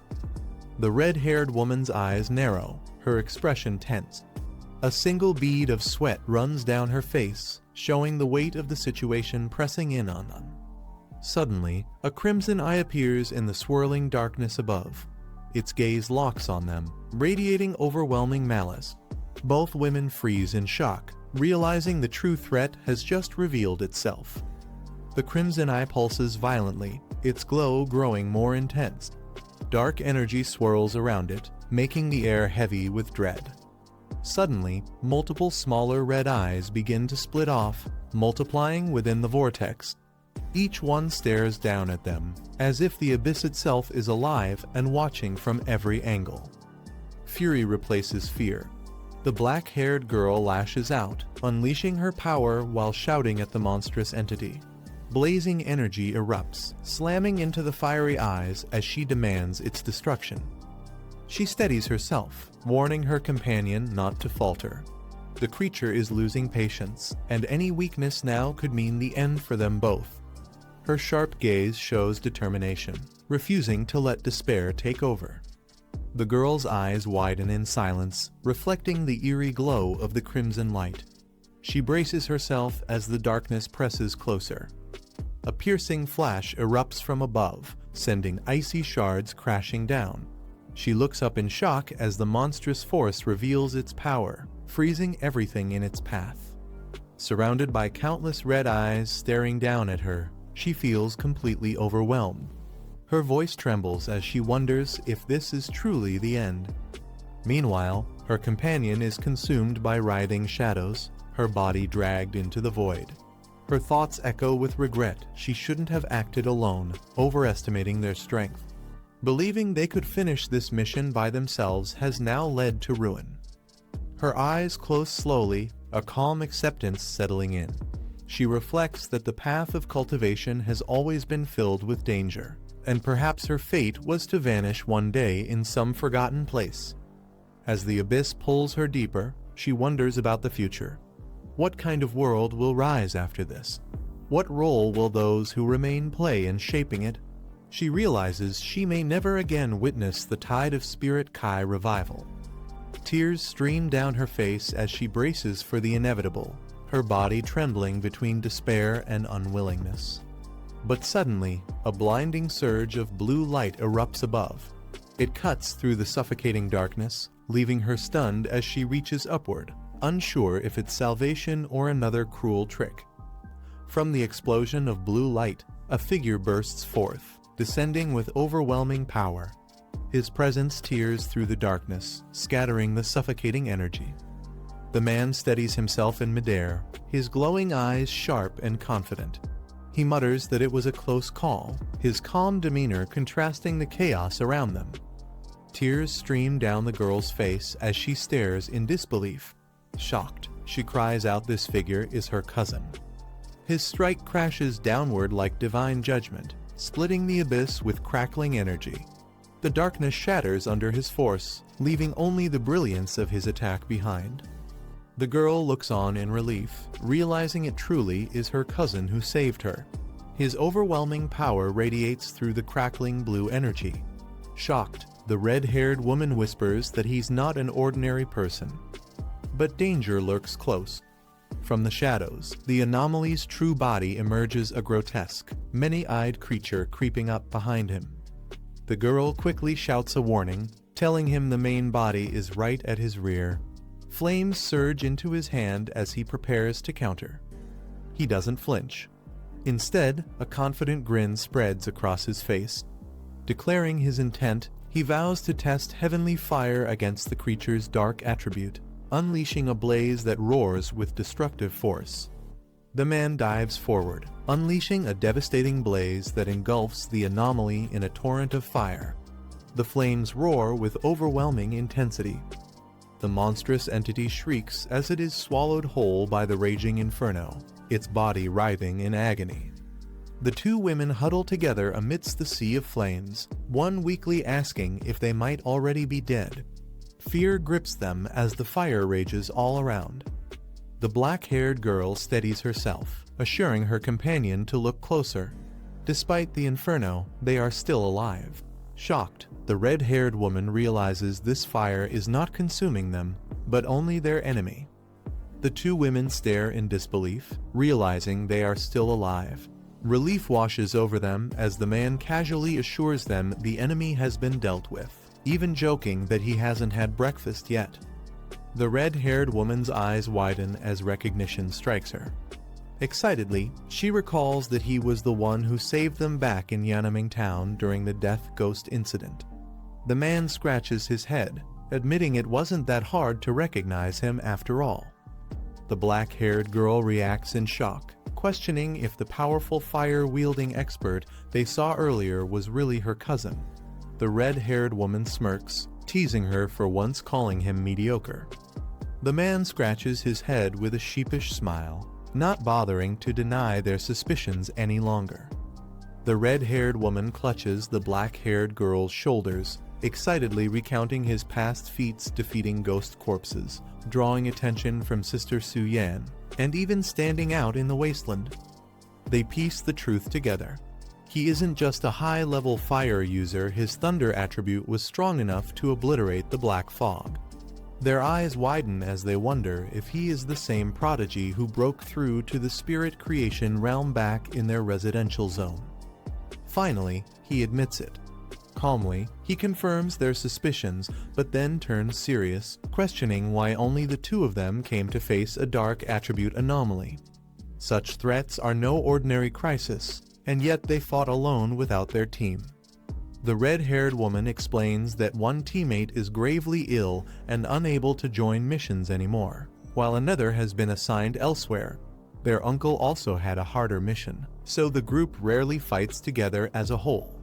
The red-haired woman's eyes narrow, her expression tense. A single bead of sweat runs down her face, showing the weight of the situation pressing in on them. Suddenly, a crimson eye appears in the swirling darkness above. Its gaze locks on them, radiating overwhelming malice. Both women freeze in shock, realizing the true threat has just revealed itself. The crimson eye pulses violently, its glow growing more intense. Dark energy swirls around it, making the air heavy with dread. Suddenly, multiple smaller red eyes begin to split off, multiplying within the vortex. Each one stares down at them, as if the abyss itself is alive and watching from every angle. Fury replaces fear. The black-haired girl lashes out, unleashing her power while shouting at the monstrous entity. Blazing energy erupts, slamming into the fiery eyes as she demands its destruction. She steadies herself, warning her companion not to falter. The creature is losing patience, and any weakness now could mean the end for them both. Her sharp gaze shows determination, refusing to let despair take over. The girl's eyes widen in silence, reflecting the eerie glow of the crimson light. She braces herself as the darkness presses closer. A piercing flash erupts from above, sending icy shards crashing down. She looks up in shock as the monstrous force reveals its power, freezing everything in its path. Surrounded by countless red eyes staring down at her, she feels completely overwhelmed. Her voice trembles as she wonders if this is truly the end. Meanwhile, her companion is consumed by writhing shadows, her body dragged into the void. Her thoughts echo with regret she shouldn't have acted alone, overestimating their strength. Believing they could finish this mission by themselves has now led to ruin. Her eyes close slowly, a calm acceptance settling in. She reflects that the path of cultivation has always been filled with danger, and perhaps her fate was to vanish one day in some forgotten place. As the abyss pulls her deeper, she wonders about the future. What kind of world will rise after this? What role will those who remain play in shaping it? She realizes she may never again witness the tide of Spirit Kai revival. Tears stream down her face as she braces for the inevitable, her body trembling between despair and unwillingness. But suddenly, a blinding surge of blue light erupts above. It cuts through the suffocating darkness, leaving her stunned as she reaches upward, unsure if it's salvation or another cruel trick. From the explosion of blue light, a figure bursts forth, descending with overwhelming power. His presence tears through the darkness, scattering the suffocating energy. The man steadies himself in midair, his glowing eyes sharp and confident. He mutters that it was a close call, his calm demeanor contrasting the chaos around them. Tears stream down the girl's face as she stares in disbelief. Shocked, she cries out this figure is her cousin. His strike crashes downward like divine judgment, splitting the abyss with crackling energy. The darkness shatters under his force, leaving only the brilliance of his attack behind. The girl looks on in relief, realizing it truly is her cousin who saved her. His overwhelming power radiates through the crackling blue energy. Shocked, the red-haired woman whispers that he's not an ordinary person. But danger lurks close. From the shadows, the anomaly's true body emerges a grotesque, many-eyed creature creeping up behind him. The girl quickly shouts a warning, telling him the main body is right at his rear. Flames surge into his hand as he prepares to counter. He doesn't flinch. Instead, a confident grin spreads across his face. Declaring his intent, he vows to test heavenly fire against the creature's dark attribute, unleashing a blaze that roars with destructive force. The man dives forward, unleashing a devastating blaze that engulfs the anomaly in a torrent of fire. The flames roar with overwhelming intensity. The monstrous entity shrieks as it is swallowed whole by the raging inferno, its body writhing in agony. The two women huddle together amidst the sea of flames, one weakly asking if they might already be dead. Fear grips them as the fire rages all around. The black-haired girl steadies herself, assuring her companion to look closer. Despite the inferno, they are still alive. Shocked, the red-haired woman realizes this fire is not consuming them, but only their enemy. The two women stare in disbelief, realizing they are still alive. Relief washes over them as the man casually assures them the enemy has been dealt with, even joking that he hasn't had breakfast yet. The red-haired woman's eyes widen as recognition strikes her. Excitedly, she recalls that he was the one who saved them back in Yanaming Town during the Death Ghost incident. The man scratches his head, admitting it wasn't that hard to recognize him after all. The black-haired girl reacts in shock, questioning if the powerful fire-wielding expert they saw earlier was really her cousin. The red-haired woman smirks, teasing her for once calling him mediocre. The man scratches his head with a sheepish smile, not bothering to deny their suspicions any longer. The red-haired woman clutches the black-haired girl's shoulders, excitedly recounting his past feats defeating ghost corpses, drawing attention from Sister Su Yan, and even standing out in the wasteland. They piece the truth together. He isn't just a high-level fire user, his thunder attribute was strong enough to obliterate the black fog. Their eyes widen as they wonder if he is the same prodigy who broke through to the spirit creation realm back in their residential zone. Finally, he admits it. Calmly, he confirms their suspicions, but then turns serious, questioning why only the two of them came to face a dark attribute anomaly. Such threats are no ordinary crisis, and yet they fought alone without their team. The red-haired woman explains that one teammate is gravely ill and unable to join missions anymore, while another has been assigned elsewhere. Their uncle also had a harder mission, so the group rarely fights together as a whole.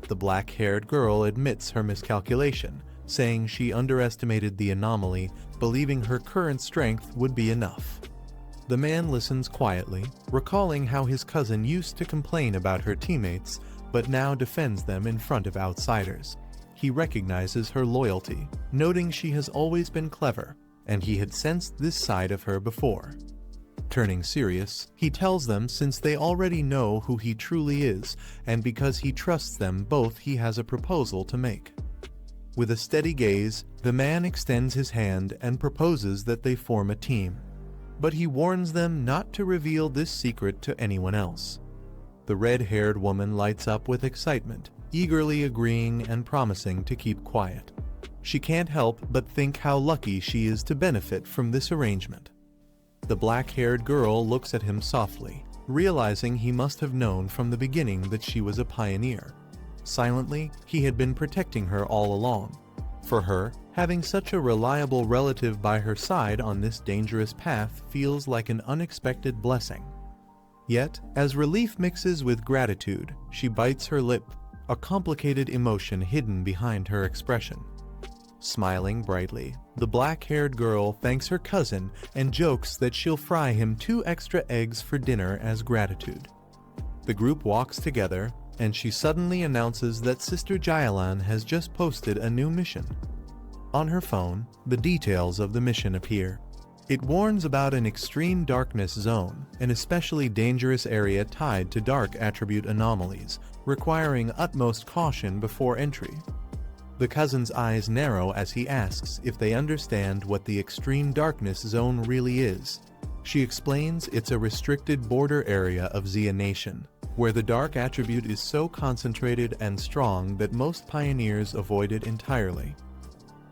The black-haired girl admits her miscalculation, saying she underestimated the anomaly, believing her current strength would be enough. The man listens quietly, recalling how his cousin used to complain about her teammates, but now defends them in front of outsiders. He recognizes her loyalty, noting she has always been clever, and he had sensed this side of her before. Turning serious, he tells them since they already know who he truly is, and because he trusts them both, he has a proposal to make. With a steady gaze, the man extends his hand and proposes that they form a team. But he warns them not to reveal this secret to anyone else. The red-haired woman lights up with excitement, eagerly agreeing and promising to keep quiet. She can't help but think how lucky she is to benefit from this arrangement. The black-haired girl looks at him softly, realizing he must have known from the beginning that she was a pioneer. Silently, he had been protecting her all along. For her, having such a reliable relative by her side on this dangerous path feels like an unexpected blessing. Yet, as relief mixes with gratitude, she bites her lip, a complicated emotion hidden behind her expression. Smiling brightly, the black-haired girl thanks her cousin and jokes that she'll fry him 2 extra eggs for dinner as gratitude. The group walks together, and she suddenly announces that Sister Jailan has just posted a new mission. On her phone, the details of the mission appear. It warns about an extreme darkness zone, an especially dangerous area tied to dark attribute anomalies, requiring utmost caution before entry. The cousin's eyes narrow as he asks if they understand what the extreme darkness zone really is. She explains it's a restricted border area of Xia Nation, where the dark attribute is so concentrated and strong that most pioneers avoid it entirely.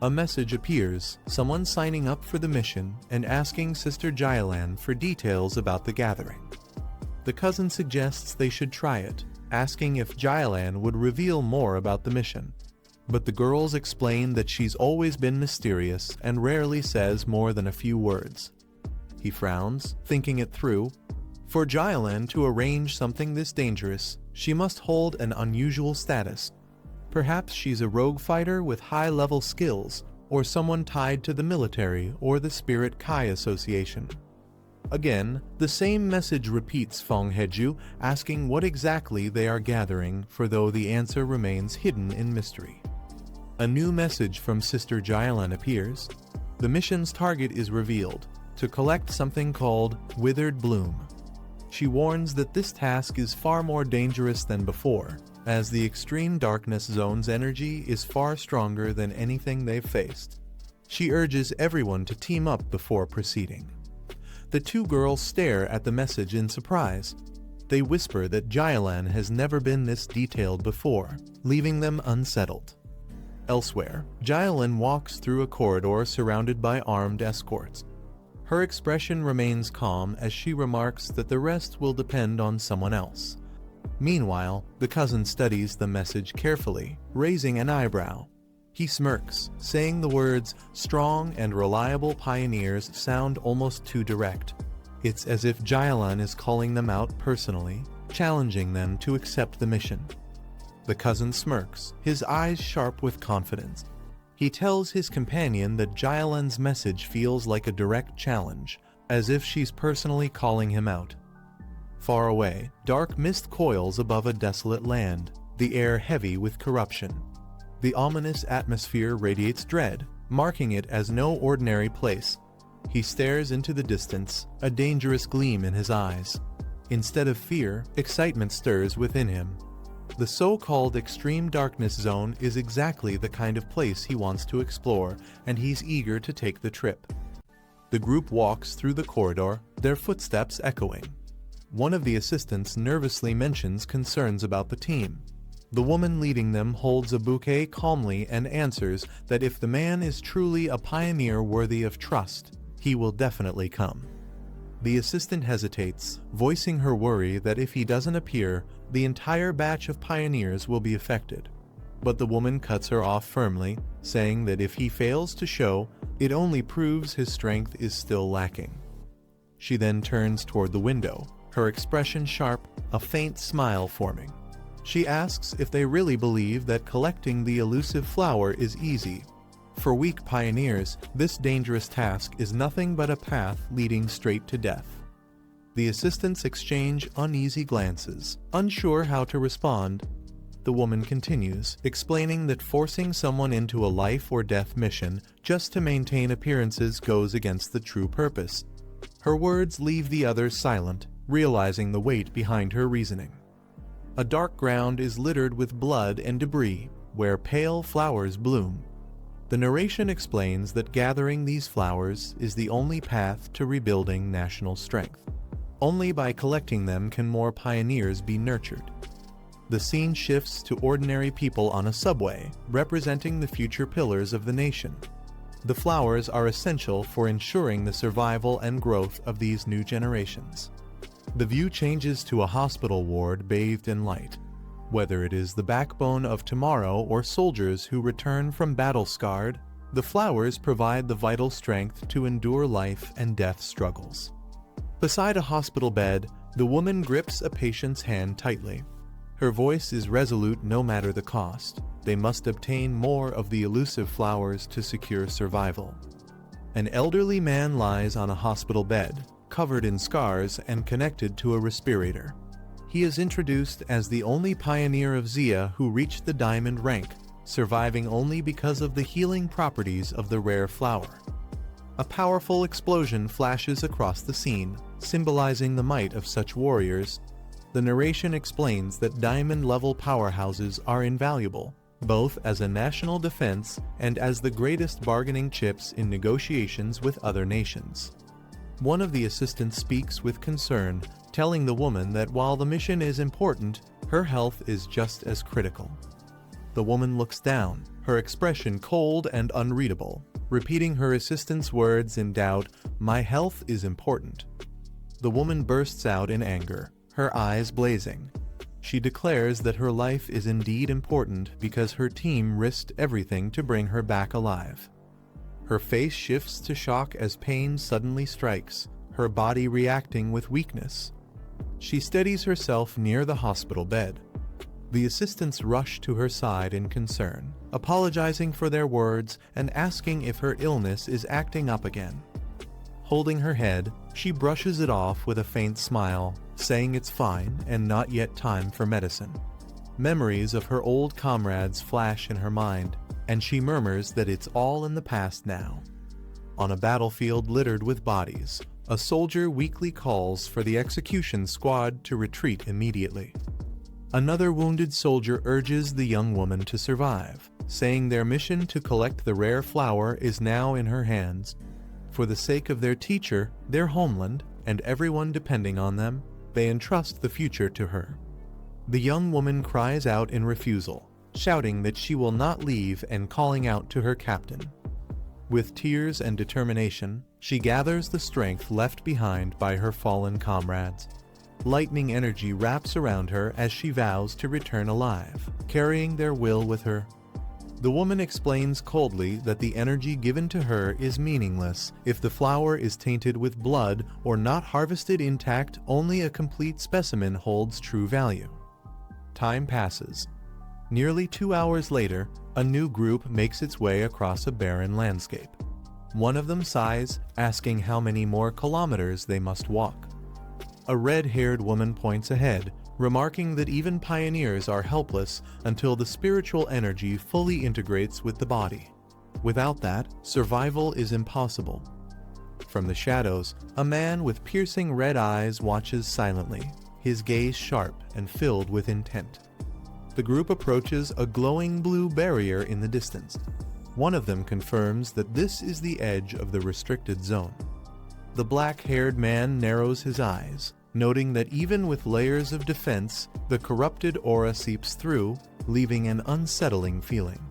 A message appears, someone signing up for the mission and asking Sister Jailan for details about the gathering. The cousin suggests they should try it, asking if Jailan would reveal more about the mission. But the girls explain that she's always been mysterious and rarely says more than a few words. He frowns, thinking it through. For Jailan to arrange something this dangerous, she must hold an unusual status. Perhaps she's a rogue fighter with high-level skills, or someone tied to the military or the Spirit Kai Association. Again, the same message repeats Fong Heju, asking what exactly they are gathering, for though the answer remains hidden in mystery. A new message from Sister Jailan appears. The mission's target is revealed, to collect something called Withered Bloom. She warns that this task is far more dangerous than before, as the extreme darkness zone's energy is far stronger than anything they've faced. She urges everyone to team up before proceeding. The two girls stare at the message in surprise. They whisper that Jailan has never been this detailed before, leaving them unsettled. Elsewhere, Jailan walks through a corridor surrounded by armed escorts. Her expression remains calm as she remarks that the rest will depend on someone else. Meanwhile, the cousin studies the message carefully, raising an eyebrow. He smirks, saying the words, "strong and reliable pioneers" sound almost too direct. It's as if Jailan is calling them out personally, challenging them to accept the mission. The cousin smirks, his eyes sharp with confidence. He tells his companion that Jailan's message feels like a direct challenge, as if she's personally calling him out. Far away, dark mist coils above a desolate land, the air heavy with corruption. The ominous atmosphere radiates dread, marking it as no ordinary place. He stares into the distance, a dangerous gleam in his eyes. Instead of fear, excitement stirs within him. The so-called extreme darkness zone is exactly the kind of place he wants to explore, and he's eager to take the trip. The group walks through the corridor, their footsteps echoing. One of the assistants nervously mentions concerns about the team. The woman leading them holds a bouquet calmly and answers that if the man is truly a pioneer worthy of trust, he will definitely come. The assistant hesitates, voicing her worry that if he doesn't appear, the entire batch of pioneers will be affected. But the woman cuts her off firmly, saying that if he fails to show, it only proves his strength is still lacking. She then turns toward the window, her expression sharp, a faint smile forming. She asks if they really believe that collecting the elusive flower is easy. For weak pioneers, this dangerous task is nothing but a path leading straight to death. The assistants exchange uneasy glances, unsure how to respond. The woman continues, explaining that forcing someone into a life or death mission just to maintain appearances goes against the true purpose. Her words leave the others silent, realizing the weight behind her reasoning. A dark ground is littered with blood and debris, where pale flowers bloom. The narration explains that gathering these flowers is the only path to rebuilding national strength. Only by collecting them can more pioneers be nurtured. The scene shifts to ordinary people on a subway, representing the future pillars of the nation. The flowers are essential for ensuring the survival and growth of these new generations. The view changes to a hospital ward bathed in light. Whether it is the backbone of tomorrow or soldiers who return from battle scarred, the flowers provide the vital strength to endure life and death struggles. Beside a hospital bed, the woman grips a patient's hand tightly. Her voice is resolute no matter the cost. They must obtain more of the elusive flowers to secure survival. An elderly man lies on a hospital bed, covered in scars and connected to a respirator. He is introduced as the only pioneer of Xia who reached the diamond rank, surviving only because of the healing properties of the rare flower. A powerful explosion flashes across the scene, symbolizing the might of such warriors. The narration explains that diamond-level powerhouses are invaluable, both as a national defense and as the greatest bargaining chips in negotiations with other nations. One of the assistants speaks with concern, telling the woman that while the mission is important, her health is just as critical. The woman looks down, her expression cold and unreadable, repeating her assistant's words in doubt, "My health is important." The woman bursts out in anger, her eyes blazing. She declares that her life is indeed important because her team risked everything to bring her back alive. Her face shifts to shock as pain suddenly strikes, her body reacting with weakness. She steadies herself near the hospital bed. The assistants rush to her side in concern, apologizing for their words and asking if her illness is acting up again. Holding her head, she brushes it off with a faint smile, saying it's fine and not yet time for medicine. Memories of her old comrades flash in her mind, and she murmurs that it's all in the past now. On a battlefield littered with bodies, a soldier weakly calls for the execution squad to retreat immediately. Another wounded soldier urges the young woman to survive, saying their mission to collect the rare flower is now in her hands. For the sake of their teacher, their homeland, and everyone depending on them, they entrust the future to her. The young woman cries out in refusal, shouting that she will not leave and calling out to her captain. With tears and determination, she gathers the strength left behind by her fallen comrades. Lightning energy wraps around her as she vows to return alive, carrying their will with her. The woman explains coldly that the energy given to her is meaningless if the flower is tainted with blood or not harvested intact. Only a complete specimen holds true value. Time passes. Nearly 2 hours later, a new group makes its way across a barren landscape. One of them sighs, asking how many more kilometers they must walk. A red-haired woman points ahead, remarking that even pioneers are helpless until the spiritual energy fully integrates with the body. Without that, survival is impossible. From the shadows, a man with piercing red eyes watches silently, his gaze sharp and filled with intent. The group approaches a glowing blue barrier in the distance. One of them confirms that this is the edge of the restricted zone. The black-haired man narrows his eyes, noting that even with layers of defense, the corrupted aura seeps through, leaving an unsettling feeling.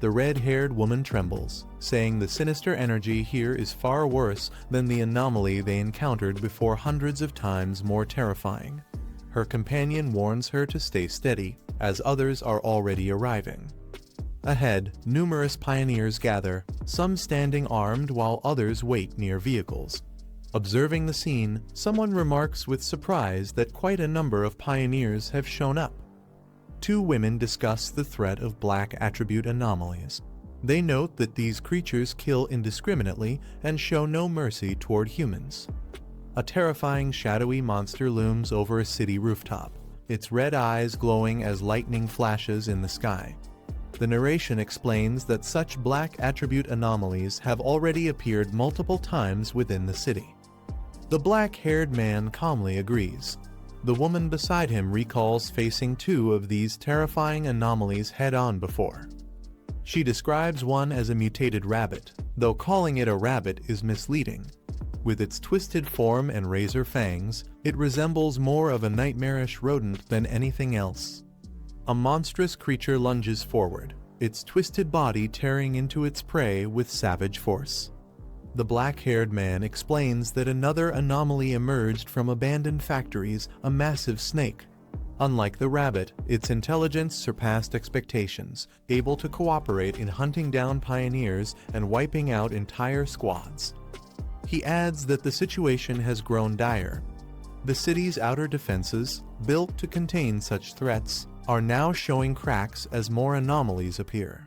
The red-haired woman trembles, saying the sinister energy here is far worse than the anomaly they encountered before, hundreds of times more terrifying. Her companion warns her to stay steady, as others are already arriving. Ahead, numerous pioneers gather, some standing armed while others wait near vehicles. Observing the scene, someone remarks with surprise that quite a number of pioneers have shown up. Two women discuss the threat of black attribute anomalies. They note that these creatures kill indiscriminately and show no mercy toward humans. A terrifying shadowy monster looms over a city rooftop, its red eyes glowing as lightning flashes in the sky. The narration explains that such black attribute anomalies have already appeared multiple times within the city. The black-haired man calmly agrees. The woman beside him recalls facing two of these terrifying anomalies head-on before. She describes one as a mutated rabbit, though calling it a rabbit is misleading. With its twisted form and razor fangs, it resembles more of a nightmarish rodent than anything else. A monstrous creature lunges forward, its twisted body tearing into its prey with savage force. The black-haired man explains that another anomaly emerged from abandoned factories, a massive snake. Unlike the rabbit, its intelligence surpassed expectations, able to cooperate in hunting down pioneers and wiping out entire squads. He adds that the situation has grown dire. The city's outer defenses, built to contain such threats, are now showing cracks as more anomalies appear.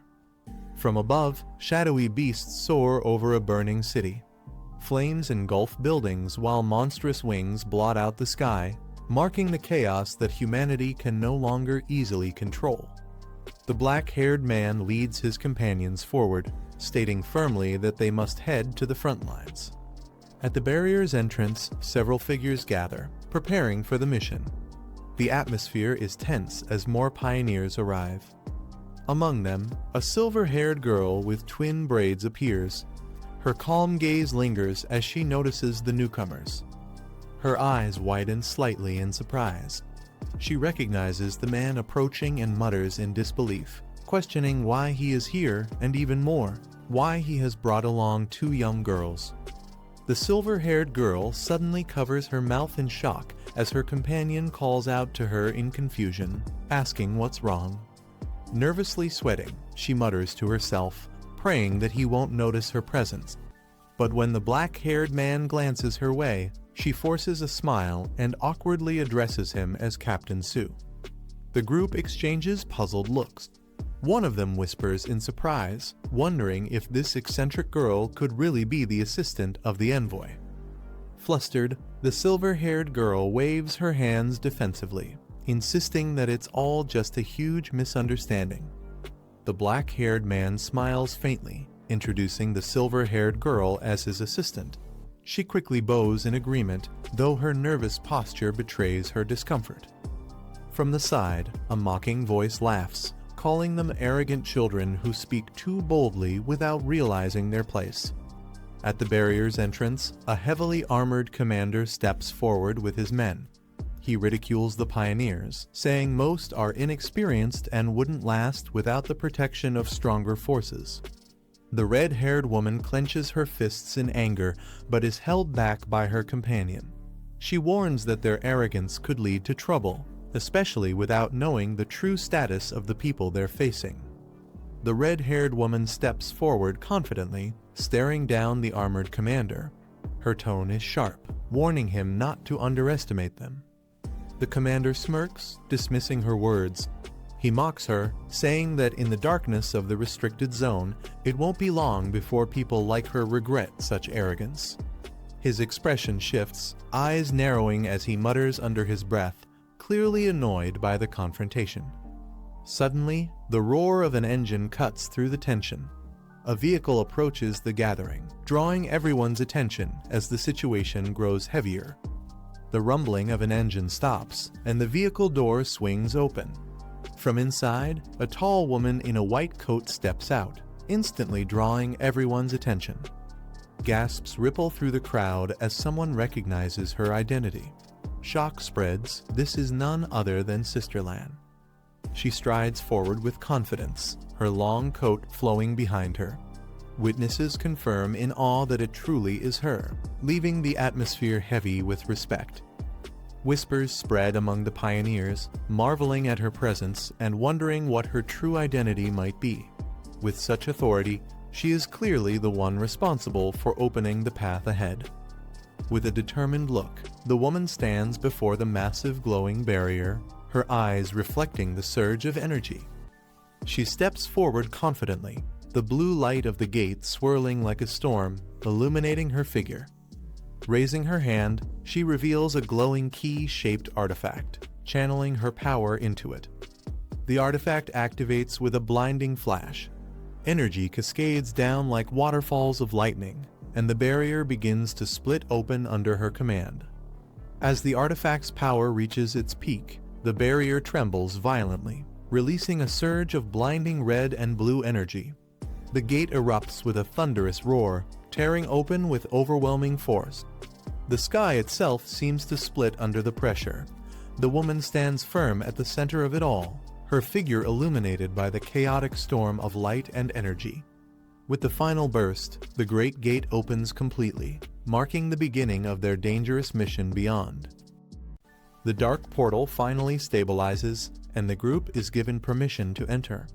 From above, shadowy beasts soar over a burning city. Flames engulf buildings while monstrous wings blot out the sky, marking the chaos that humanity can no longer easily control. The black-haired man leads his companions forward, stating firmly that they must head to the front lines. At the barrier's entrance, several figures gather, preparing for the mission. The atmosphere is tense as more pioneers arrive. Among them, a silver-haired girl with twin braids appears. Her calm gaze lingers as she notices the newcomers. Her eyes widen slightly in surprise. She recognizes the man approaching and mutters in disbelief, questioning why he is here and even more, why he has brought along two young girls. The silver-haired girl suddenly covers her mouth in shock as her companion calls out to her in confusion, asking what's wrong. Nervously sweating, she mutters to herself, praying that he won't notice her presence. But when the black-haired man glances her way, she forces a smile and awkwardly addresses him as Captain Sue. The group exchanges puzzled looks. One of them whispers in surprise, wondering if this eccentric girl could really be the assistant of the envoy. Flustered, the silver-haired girl waves her hands defensively, insisting that it's all just a huge misunderstanding. The black-haired man smiles faintly, introducing the silver-haired girl as his assistant. She quickly bows in agreement, though her nervous posture betrays her discomfort. From the side, a mocking voice laughs, calling them arrogant children who speak too boldly without realizing their place. At the barrier's entrance, a heavily armored commander steps forward with his men. He ridicules the pioneers, saying most are inexperienced and wouldn't last without the protection of stronger forces. The red-haired woman clenches her fists in anger, but is held back by her companion. She warns that their arrogance could lead to trouble, especially without knowing the true status of the people they're facing. The red-haired woman steps forward confidently, staring down the armored commander. Her tone is sharp, warning him not to underestimate them. The commander smirks, dismissing her words. He mocks her, saying that in the darkness of the restricted zone, it won't be long before people like her regret such arrogance. His expression shifts, eyes narrowing as he mutters under his breath, clearly annoyed by the confrontation. Suddenly, the roar of an engine cuts through the tension. A vehicle approaches the gathering, drawing everyone's attention as the situation grows heavier. The rumbling of an engine stops, and the vehicle door swings open. From inside, a tall woman in a white coat steps out, instantly drawing everyone's attention. Gasps ripple through the crowd as someone recognizes her identity. Shock spreads, this is none other than Sisterlan. She strides forward with confidence, her long coat flowing behind her. Witnesses confirm in awe that it truly is her, leaving the atmosphere heavy with respect. Whispers spread among the pioneers, marveling at her presence and wondering what her true identity might be. With such authority, she is clearly the one responsible for opening the path ahead. With a determined look, the woman stands before the massive glowing barrier, her eyes reflecting the surge of energy. She steps forward confidently, the blue light of the gate swirling like a storm, illuminating her figure. Raising her hand, she reveals a glowing key-shaped artifact, channeling her power into it. The artifact activates with a blinding flash. Energy cascades down like waterfalls of lightning, and the barrier begins to split open under her command. As the artifact's power reaches its peak, the barrier trembles violently, releasing a surge of blinding red and blue energy. The gate erupts with a thunderous roar, tearing open with overwhelming force. The sky itself seems to split under the pressure. The woman stands firm at the center of it all, her figure illuminated by the chaotic storm of light and energy. With the final burst, the great gate opens completely, marking the beginning of their dangerous mission beyond. The dark portal finally stabilizes, and the group is given permission to enter.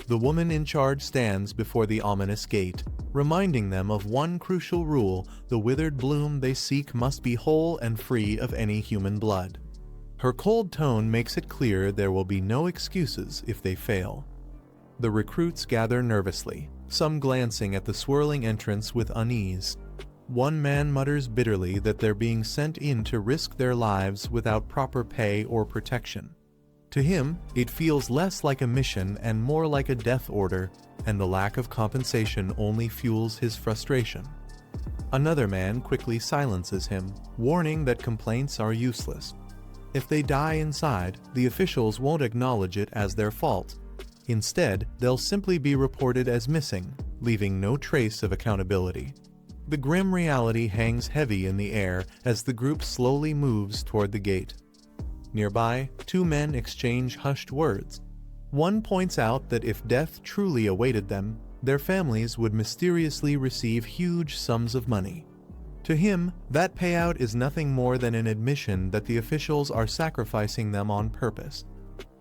The woman in charge stands before the ominous gate, reminding them of one crucial rule: the withered bloom they seek must be whole and free of any human blood. Her cold tone makes it clear there will be no excuses if they fail. The recruits gather nervously, some glancing at the swirling entrance with unease. One man mutters bitterly that they're being sent in to risk their lives without proper pay or protection. To him, it feels less like a mission and more like a death order, and the lack of compensation only fuels his frustration. Another man quickly silences him, warning that complaints are useless. If they die inside, the officials won't acknowledge it as their fault. Instead, they'll simply be reported as missing, leaving no trace of accountability. The grim reality hangs heavy in the air as the group slowly moves toward the gate. Nearby, two men exchange hushed words. One points out that if death truly awaited them, their families would mysteriously receive huge sums of money. To him, that payout is nothing more than an admission that the officials are sacrificing them on purpose.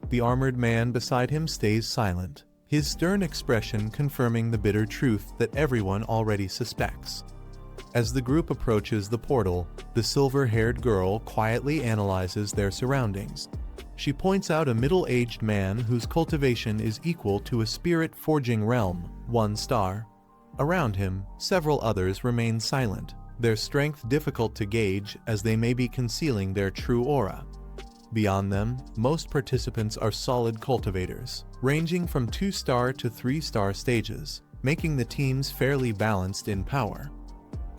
The armored man beside him stays silent, his stern expression confirming the bitter truth that everyone already suspects. As the group approaches the portal, the silver-haired girl quietly analyzes their surroundings. She points out a middle-aged man whose cultivation is equal to a spirit-forging realm, 1 star. Around him, several others remain silent, their strength difficult to gauge as they may be concealing their true aura. Beyond them, most participants are solid cultivators, ranging from 2-star to 3-star stages, making the teams fairly balanced in power.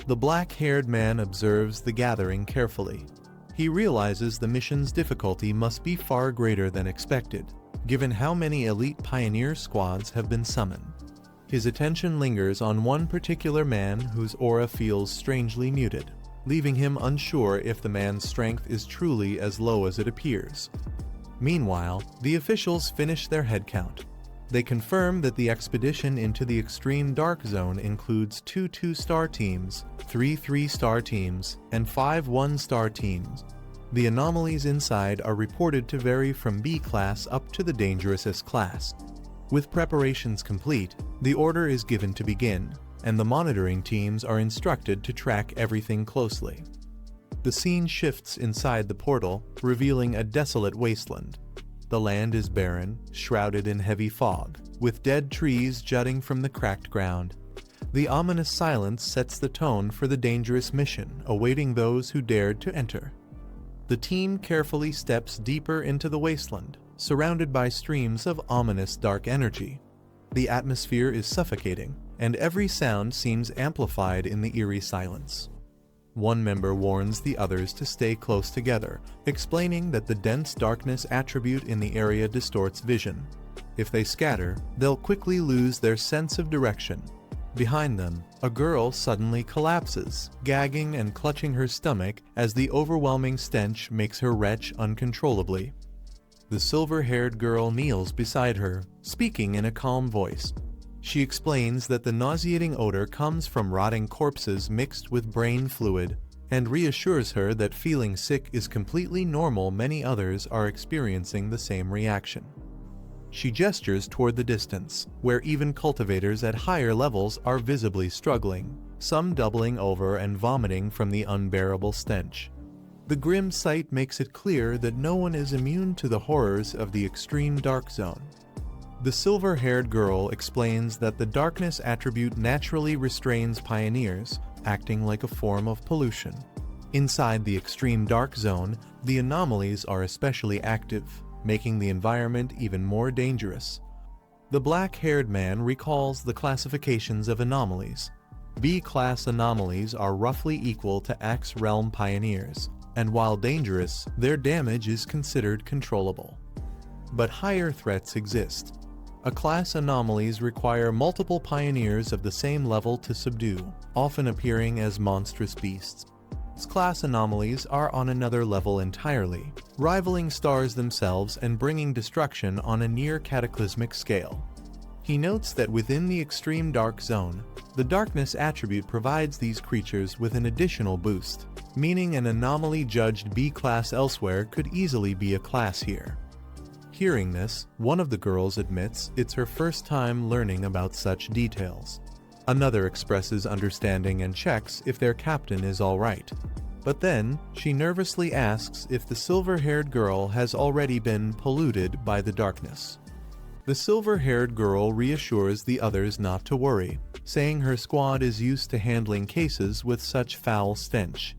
The black-haired man observes the gathering carefully. He realizes the mission's difficulty must be far greater than expected, given how many elite pioneer squads have been summoned. His attention lingers on one particular man whose aura feels strangely muted, leaving him unsure if the man's strength is truly as low as it appears. Meanwhile, the officials finish their head count. They confirm that the expedition into the extreme dark zone includes 2 2-star teams, 3 3-star teams, and 5 1-star teams. The anomalies inside are reported to vary from B class up to the dangerous S class. With preparations complete, the order is given to begin, and the monitoring teams are instructed to track everything closely. The scene shifts inside the portal, revealing a desolate wasteland. The land is barren, shrouded in heavy fog, with dead trees jutting from the cracked ground. The ominous silence sets the tone for the dangerous mission awaiting those who dared to enter. The team carefully steps deeper into the wasteland, surrounded by streams of ominous dark energy. The atmosphere is suffocating, and every sound seems amplified in the eerie silence. One member warns the others to stay close together, explaining that the dense darkness attribute in the area distorts vision. If they scatter, they'll quickly lose their sense of direction. Behind them, a girl suddenly collapses, gagging and clutching her stomach as the overwhelming stench makes her retch uncontrollably. The silver-haired girl kneels beside her, speaking in a calm voice. She explains that the nauseating odor comes from rotting corpses mixed with brain fluid, and reassures her that feeling sick is completely normal. Many others are experiencing the same reaction. She gestures toward the distance, where even cultivators at higher levels are visibly struggling, some doubling over and vomiting from the unbearable stench. The grim sight makes it clear that no one is immune to the horrors of the extreme dark zone. The silver-haired girl explains that the darkness attribute naturally restrains pioneers, acting like a form of pollution. Inside the extreme dark zone, the anomalies are especially active, making the environment even more dangerous. The black-haired man recalls the classifications of anomalies. B-class anomalies are roughly equal to X realm pioneers, and while dangerous, their damage is considered controllable. But higher threats exist. A-class anomalies require multiple pioneers of the same level to subdue, often appearing as monstrous beasts. S-class anomalies are on another level entirely, rivaling stars themselves and bringing destruction on a near cataclysmic scale. He notes that within the extreme dark zone, the darkness attribute provides these creatures with an additional boost, meaning an anomaly judged B-class elsewhere could easily be a class here. Hearing this, one of the girls admits it's her first time learning about such details. Another expresses understanding and checks if their captain is all right. But then, she nervously asks if the silver-haired girl has already been polluted by the darkness. The silver-haired girl reassures the others not to worry, saying her squad is used to handling cases with such foul stench.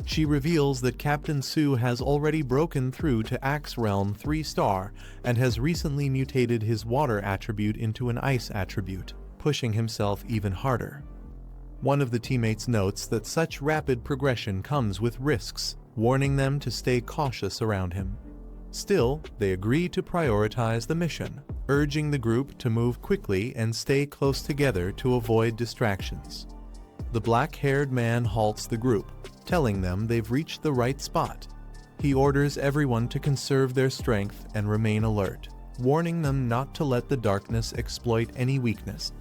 She reveals that Captain Su has already broken through to Axe Realm 3-star and has recently mutated his water attribute into an ice attribute, pushing himself even harder. One of the teammates notes that such rapid progression comes with risks, warning them to stay cautious around him. Still, they agree to prioritize the mission, urging the group to move quickly and stay close together to avoid distractions. The black-haired man halts the group, telling them they've reached the right spot. He orders everyone to conserve their strength and remain alert, warning them not to let the darkness exploit any weakness.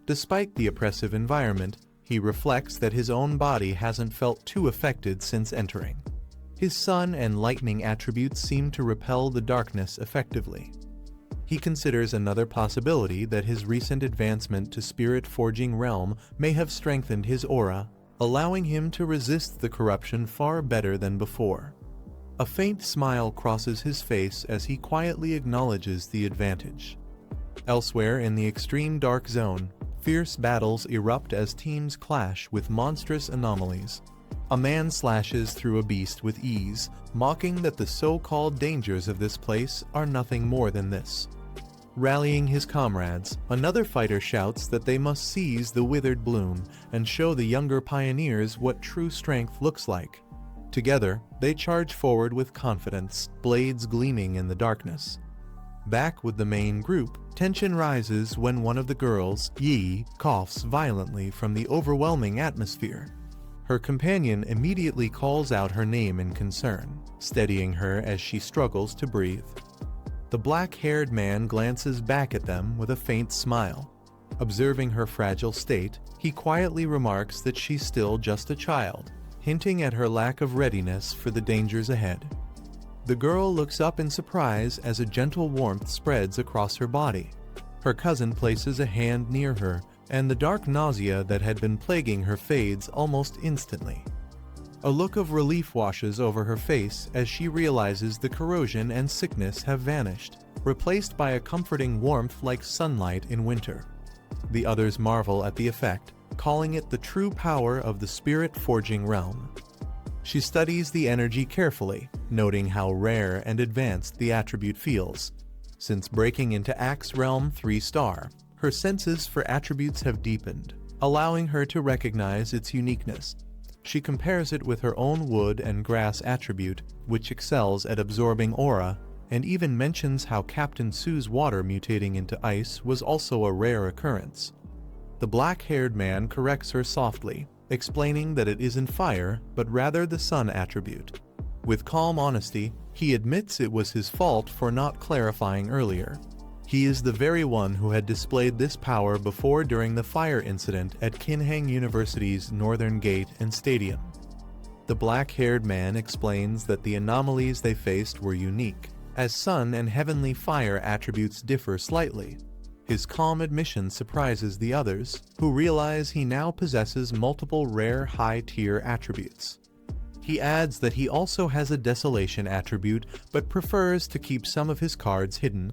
Despite the oppressive environment, he reflects that his own body hasn't felt too affected since entering. His sun and lightning attributes seem to repel the darkness effectively. He considers another possibility that his recent advancement to Spirit Forging Realm may have strengthened his aura, allowing him to resist the corruption far better than before. A faint smile crosses his face as he quietly acknowledges the advantage. Elsewhere in the extreme dark zone, fierce battles erupt as teams clash with monstrous anomalies. A man slashes through a beast with ease, mocking that the so-called dangers of this place are nothing more than this. Rallying his comrades, another fighter shouts that they must seize the withered bloom and show the younger pioneers what true strength looks like. Together, they charge forward with confidence, blades gleaming in the darkness. Back with the main group, tension rises when one of the girls, Yi, coughs violently from the overwhelming atmosphere. Her companion immediately calls out her name in concern, steadying her as she struggles to breathe. The black-haired man glances back at them with a faint smile. Observing her fragile state, he quietly remarks that she's still just a child, hinting at her lack of readiness for the dangers ahead. The girl looks up in surprise as a gentle warmth spreads across her body. Her cousin places a hand near her, and the dark nausea that had been plaguing her fades almost instantly. A look of relief washes over her face as she realizes the corrosion and sickness have vanished, replaced by a comforting warmth like sunlight in winter. The others marvel at the effect, calling it the true power of the spirit-forging realm. She studies the energy carefully, noting how rare and advanced the attribute feels. Since breaking into Axe Realm 3-star, her senses for attributes have deepened, allowing her to recognize its uniqueness. She compares it with her own wood and grass attribute, which excels at absorbing aura, and even mentions how Captain Su's water mutating into ice was also a rare occurrence. The black-haired man corrects her softly, explaining that it isn't fire, but rather the sun attribute. With calm honesty, he admits it was his fault for not clarifying earlier. He is the very one who had displayed this power before during the fire incident at Kinhang University's Northern Gate and Stadium. The black-haired man explains that the anomalies they faced were unique, as sun and heavenly fire attributes differ slightly. His calm admission surprises the others, who realize he now possesses multiple rare high-tier attributes. He adds that he also has a desolation attribute, but prefers to keep some of his cards hidden.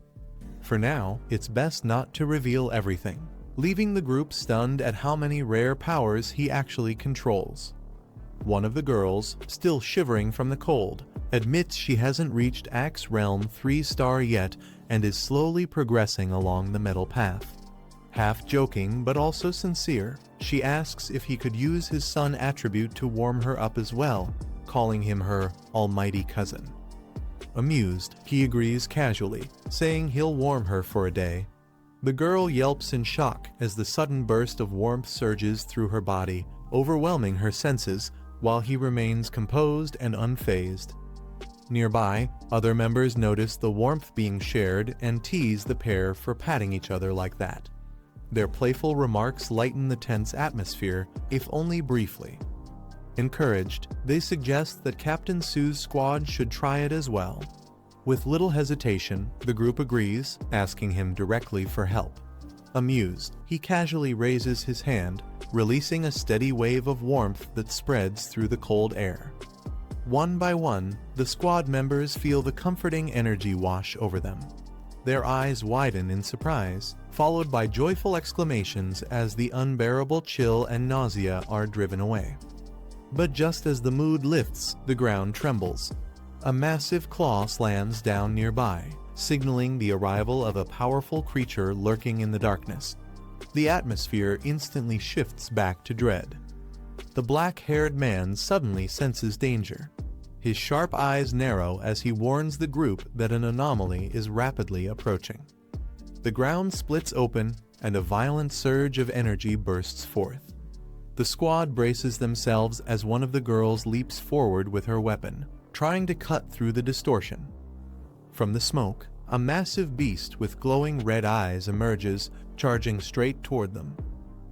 For now, it's best not to reveal everything, leaving the group stunned at how many rare powers he actually controls. One of the girls, still shivering from the cold, admits she hasn't reached Axe Realm 3-star yet and is slowly progressing along the metal path. Half joking but also sincere, she asks if he could use his sun attribute to warm her up as well, calling him her almighty cousin. Amused, he agrees casually, saying he'll warm her for a day. The girl yelps in shock as the sudden burst of warmth surges through her body, overwhelming her senses, while he remains composed and unfazed. Nearby, other members notice the warmth being shared and tease the pair for patting each other like that. Their playful remarks lighten the tense atmosphere, if only briefly. Encouraged, they suggest that Captain Su's squad should try it as well. With little hesitation, the group agrees, asking him directly for help. Amused, he casually raises his hand, releasing a steady wave of warmth that spreads through the cold air. One by one, the squad members feel the comforting energy wash over them. Their eyes widen in surprise, followed by joyful exclamations as the unbearable chill and nausea are driven away. But just as the mood lifts, the ground trembles. A massive claw slams down nearby, signaling the arrival of a powerful creature lurking in the darkness. The atmosphere instantly shifts back to dread. The black-haired man suddenly senses danger. His sharp eyes narrow as he warns the group that an anomaly is rapidly approaching. The ground splits open, and a violent surge of energy bursts forth. The squad braces themselves as one of the girls leaps forward with her weapon, trying to cut through the distortion. From the smoke, a massive beast with glowing red eyes emerges, charging straight toward them.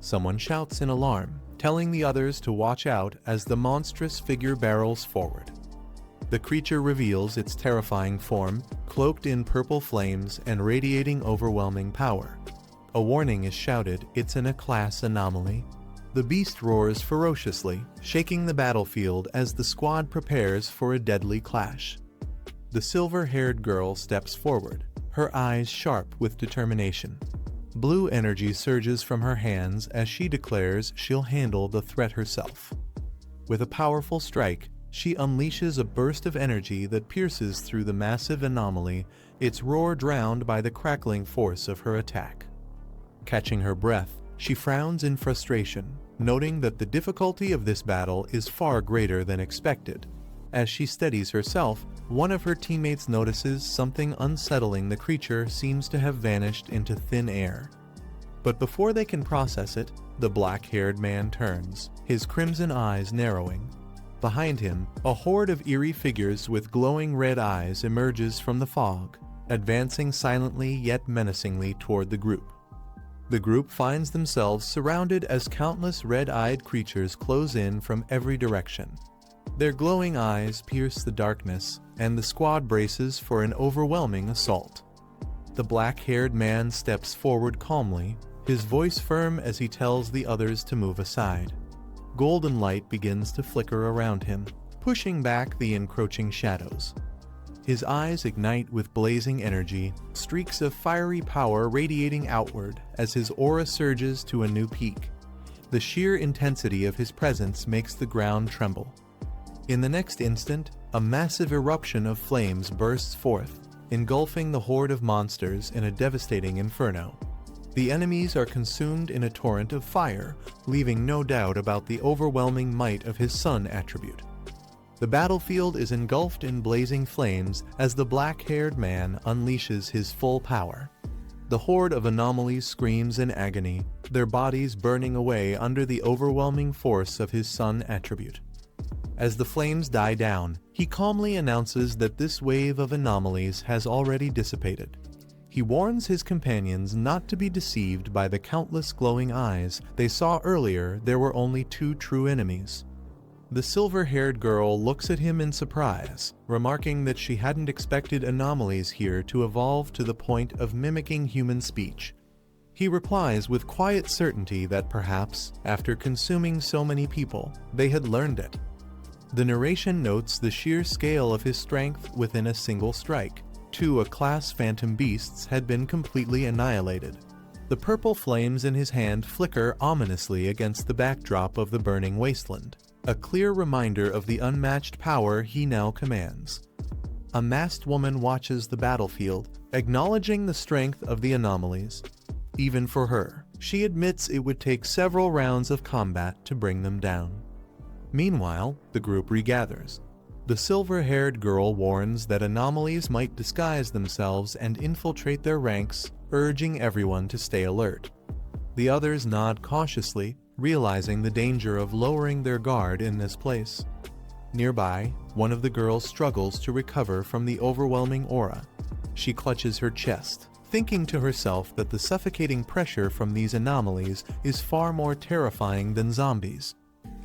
Someone shouts in alarm, telling the others to watch out as the monstrous figure barrels forward. The creature reveals its terrifying form, cloaked in purple flames and radiating overwhelming power. A warning is shouted, it's an A-class anomaly. The beast roars ferociously, shaking the battlefield as the squad prepares for a deadly clash. The silver-haired girl steps forward, her eyes sharp with determination. Blue energy surges from her hands as she declares she'll handle the threat herself. With a powerful strike, she unleashes a burst of energy that pierces through the massive anomaly, its roar drowned by the crackling force of her attack. Catching her breath, she frowns in frustration, noting that the difficulty of this battle is far greater than expected. As she steadies herself, one of her teammates notices something unsettling. The creature seems to have vanished into thin air. But before they can process it, the black-haired man turns, his crimson eyes narrowing. Behind him, a horde of eerie figures with glowing red eyes emerges from the fog, advancing silently yet menacingly toward the group. The group finds themselves surrounded as countless red-eyed creatures close in from every direction. Their glowing eyes pierce the darkness, and the squad braces for an overwhelming assault. The black-haired man steps forward calmly, his voice firm as he tells the others to move aside. Golden light begins to flicker around him, pushing back the encroaching shadows. His eyes ignite with blazing energy, streaks of fiery power radiating outward as his aura surges to a new peak. The sheer intensity of his presence makes the ground tremble. In the next instant, a massive eruption of flames bursts forth, engulfing the horde of monsters in a devastating inferno. The enemies are consumed in a torrent of fire, leaving no doubt about the overwhelming might of his sun attribute. The battlefield is engulfed in blazing flames as the black-haired man unleashes his full power. The horde of anomalies screams in agony, their bodies burning away under the overwhelming force of his sun attribute. As the flames die down, he calmly announces that this wave of anomalies has already dissipated. He warns his companions not to be deceived by the countless glowing eyes they saw earlier. There were only two true enemies. The silver-haired girl looks at him in surprise, remarking that she hadn't expected anomalies here to evolve to the point of mimicking human speech. He replies with quiet certainty that perhaps, after consuming so many people, they had learned it. The narration notes the sheer scale of his strength within a single strike. 2 A-class phantom beasts had been completely annihilated. The purple flames in his hand flicker ominously against the backdrop of the burning wasteland, a clear reminder of the unmatched power he now commands. A masked woman watches the battlefield, acknowledging the strength of the anomalies. Even for her, she admits it would take several rounds of combat to bring them down. Meanwhile, the group regathers. The silver-haired girl warns that anomalies might disguise themselves and infiltrate their ranks, urging everyone to stay alert. The others nod cautiously, realizing the danger of lowering their guard in this place. Nearby, one of the girls struggles to recover from the overwhelming aura. She clutches her chest, thinking to herself that the suffocating pressure from these anomalies is far more terrifying than zombies.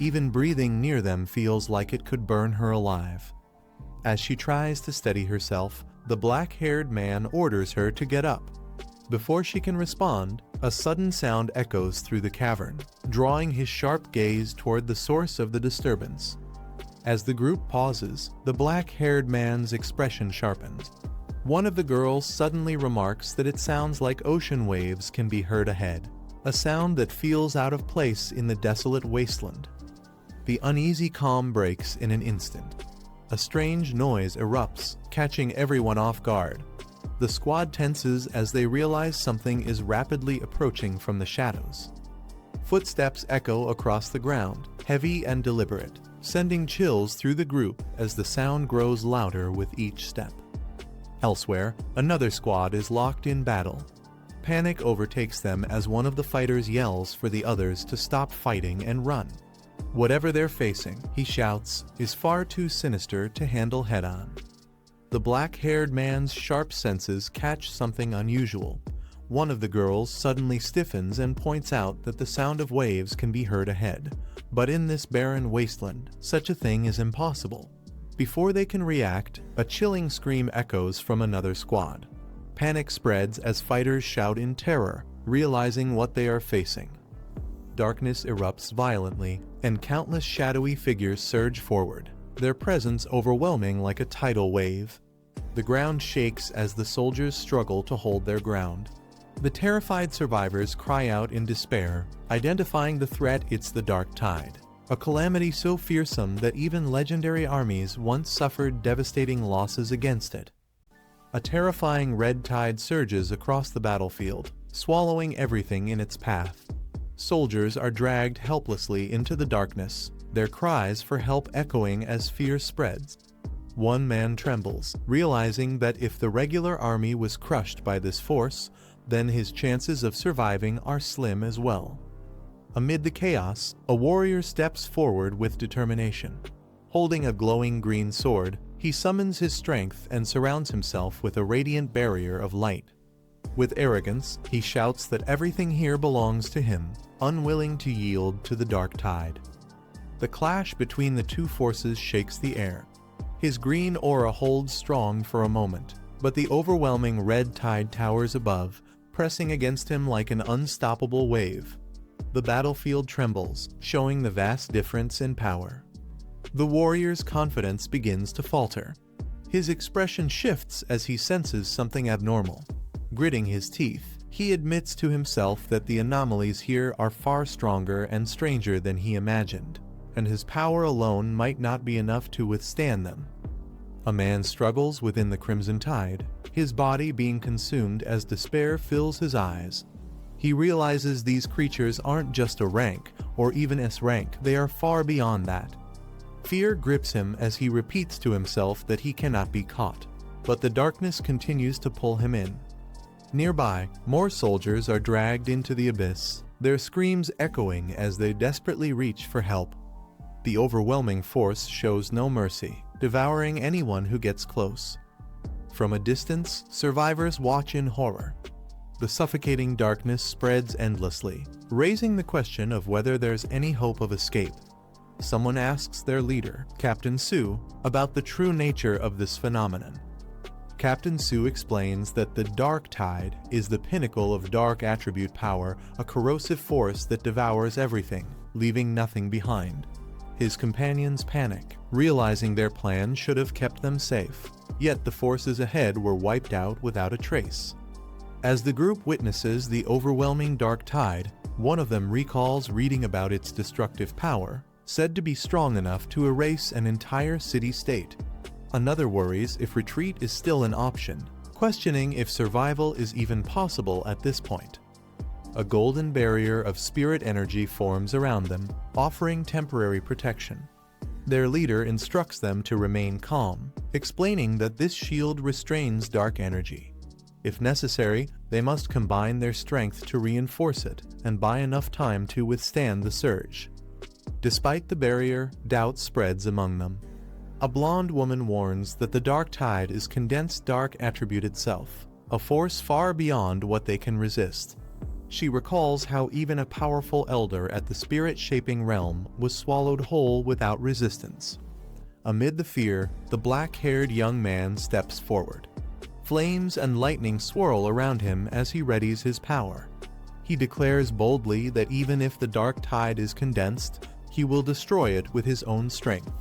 Even breathing near them feels like it could burn her alive. As she tries to steady herself, the black-haired man orders her to get up. Before she can respond, a sudden sound echoes through the cavern, drawing his sharp gaze toward the source of the disturbance. As the group pauses, the black-haired man's expression sharpens. One of the girls suddenly remarks that it sounds like ocean waves can be heard ahead, a sound that feels out of place in the desolate wasteland. The uneasy calm breaks in an instant. A strange noise erupts, catching everyone off guard. The squad tenses as they realize something is rapidly approaching from the shadows. Footsteps echo across the ground, heavy and deliberate, sending chills through the group as the sound grows louder with each step. Elsewhere, another squad is locked in battle. Panic overtakes them as one of the fighters yells for the others to stop fighting and run. Whatever they're facing, he shouts, is far too sinister to handle head-on. The black-haired man's sharp senses catch something unusual. One of the girls suddenly stiffens and points out that the sound of waves can be heard ahead. But in this barren wasteland, such a thing is impossible. Before they can react, a chilling scream echoes from another squad. Panic spreads as fighters shout in terror, realizing what they are facing. darkness erupts violently, and countless shadowy figures surge forward, their presence overwhelming like a tidal wave. The ground shakes as the soldiers struggle to hold their ground. The terrified survivors cry out in despair, identifying the threat. It's the Dark Tide, a calamity so fearsome that even legendary armies once suffered devastating losses against it. A terrifying red tide surges across the battlefield, swallowing everything in its path. Soldiers are dragged helplessly into the darkness, their cries for help echoing as fear spreads. One man trembles, realizing that if the regular army was crushed by this force, then his chances of surviving are slim as well. Amid the chaos, a warrior steps forward with determination. Holding a glowing green sword, he summons his strength and surrounds himself with a radiant barrier of light. With arrogance, he shouts that everything here belongs to him, unwilling to yield to the dark tide. The clash between the two forces shakes the air. His green aura holds strong for a moment, but the overwhelming red tide towers above, pressing against him like an unstoppable wave. The battlefield trembles, showing the vast difference in power. The warrior's confidence begins to falter. His expression shifts as he senses something abnormal. Gritting his teeth, he admits to himself that the anomalies here are far stronger and stranger than he imagined, and his power alone might not be enough to withstand them. A man struggles within the Crimson Tide, his body being consumed as despair fills his eyes. He realizes these creatures aren't just a rank, or even S rank, they are far beyond that. Fear grips him as he repeats to himself that he cannot be caught, but the darkness continues to pull him in. Nearby, more soldiers are dragged into the abyss, their screams echoing as they desperately reach for help. The overwhelming force shows no mercy, devouring anyone who gets close. From a distance, survivors watch in horror. The suffocating darkness spreads endlessly, raising the question of whether there's any hope of escape. Someone asks their leader, Captain Su, about the true nature of this phenomenon. Captain Su explains that the Dark Tide is the pinnacle of dark attribute power, a corrosive force that devours everything, leaving nothing behind. His companions panic, realizing their plan should have kept them safe, yet the forces ahead were wiped out without a trace. As the group witnesses the overwhelming dark tide, one of them recalls reading about its destructive power, said to be strong enough to erase an entire city-state. Another worries if retreat is still an option, questioning if survival is even possible at this point. A golden barrier of spirit energy forms around them, offering temporary protection. Their leader instructs them to remain calm, explaining that this shield restrains dark energy. If necessary, they must combine their strength to reinforce it and buy enough time to withstand the surge. Despite the barrier, doubt spreads among them. A blonde woman warns that the dark tide is condensed dark attribute itself, a force far beyond what they can resist. She recalls how even a powerful elder at the spirit-shaping realm was swallowed whole without resistance. Amid the fear, the black-haired young man steps forward. Flames and lightning swirl around him as he readies his power. He declares boldly that even if the dark tide is condensed, he will destroy it with his own strength.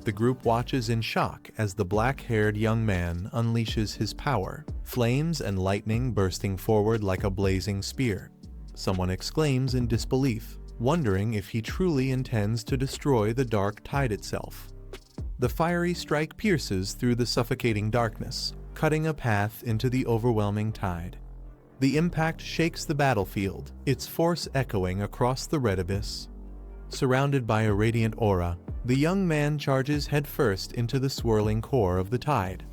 The group watches in shock as the black-haired young man unleashes his power, flames and lightning bursting forward like a blazing spear. Someone exclaims in disbelief, wondering if he truly intends to destroy the dark tide itself. The fiery strike pierces through the suffocating darkness, cutting a path into the overwhelming tide. The impact shakes the battlefield, its force echoing across the red abyss. Surrounded by a radiant aura, the young man charges headfirst into the swirling core of the tide.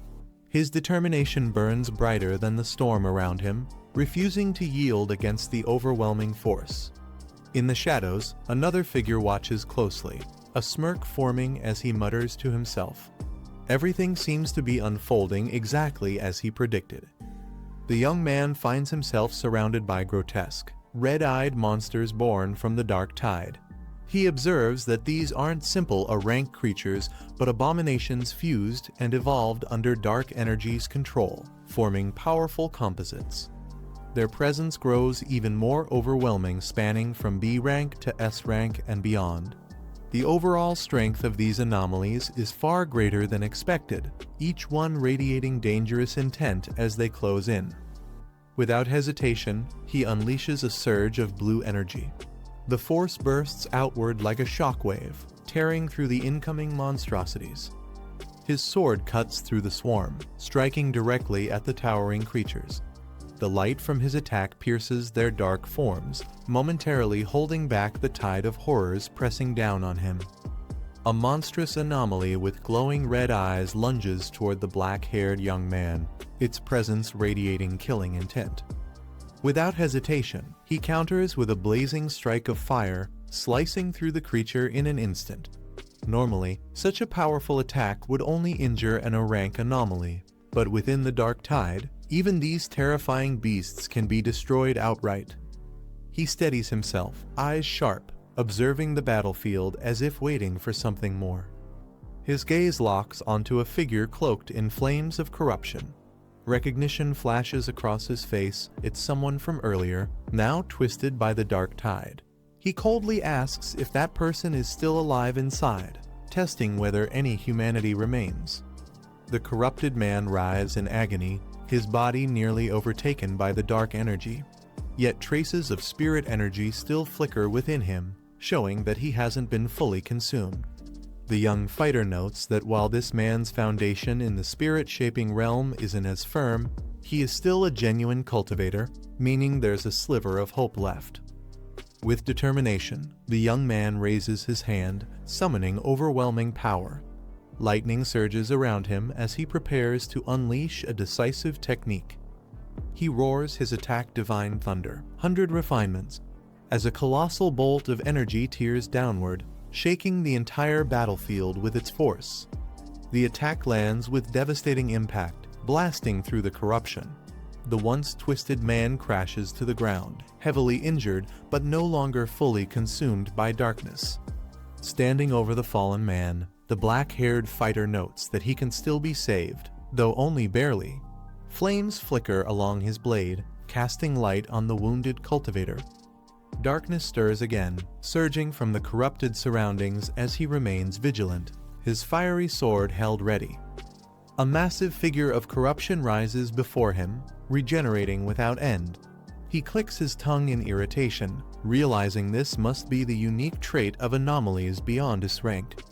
His determination burns brighter than the storm around him, refusing to yield against the overwhelming force. In the shadows, another figure watches closely, a smirk forming as he mutters to himself. Everything seems to be unfolding exactly as he predicted. The young man finds himself surrounded by grotesque, red-eyed monsters born from the dark tide. He observes that these aren't simple rank creatures, but abominations fused and evolved under dark energy's control, forming powerful composites. their presence grows even more overwhelming, spanning from B rank to S rank and beyond. The overall strength of these anomalies is far greater than expected, each one radiating dangerous intent as they close in. Without hesitation, he unleashes a surge of blue energy. The force bursts outward like a shockwave, tearing through the incoming monstrosities. His sword cuts through the swarm, striking directly at the towering creatures. The light from his attack pierces their dark forms, momentarily holding back the tide of horrors pressing down on him. A monstrous anomaly with glowing red eyes lunges toward the black-haired young man, its presence radiating killing intent. Without hesitation, he counters with a blazing strike of fire, slicing through the creature in an instant. Normally, such a powerful attack would only injure an A-rank anomaly, but within the Dark Tide, even these terrifying beasts can be destroyed outright. He steadies himself, eyes sharp, observing the battlefield as if waiting for something more. His gaze locks onto a figure cloaked in flames of corruption. Recognition flashes across his face. It's someone from earlier, now twisted by the Dark Tide. He coldly asks if that person is still alive inside, testing whether any humanity remains. The corrupted man writhes in agony, his body nearly overtaken by the dark energy. Yet traces of spirit energy still flicker within him, showing that he hasn't been fully consumed. The young fighter notes that while this man's foundation in the spirit-shaping realm isn't as firm, he is still a genuine cultivator, meaning there's a sliver of hope left. With determination, the young man raises his hand, summoning overwhelming power. Lightning surges around him as he prepares to unleash a decisive technique. He roars his attack Divine Thunder, 100 refinements, as a colossal bolt of energy tears downward, shaking the entire battlefield with its force. The attack lands with devastating impact, blasting through the corruption. The once twisted man crashes to the ground, heavily injured but no longer fully consumed by darkness. Standing over the fallen man, the black-haired fighter notes that he can still be saved, though only barely. Flames flicker along his blade, casting light on the wounded cultivator. Darkness stirs again, surging from the corrupted surroundings as he remains vigilant, his fiery sword held ready. A massive figure of corruption rises before him, regenerating without end. He clicks his tongue in irritation, realizing this must be the unique trait of anomalies beyond his rank.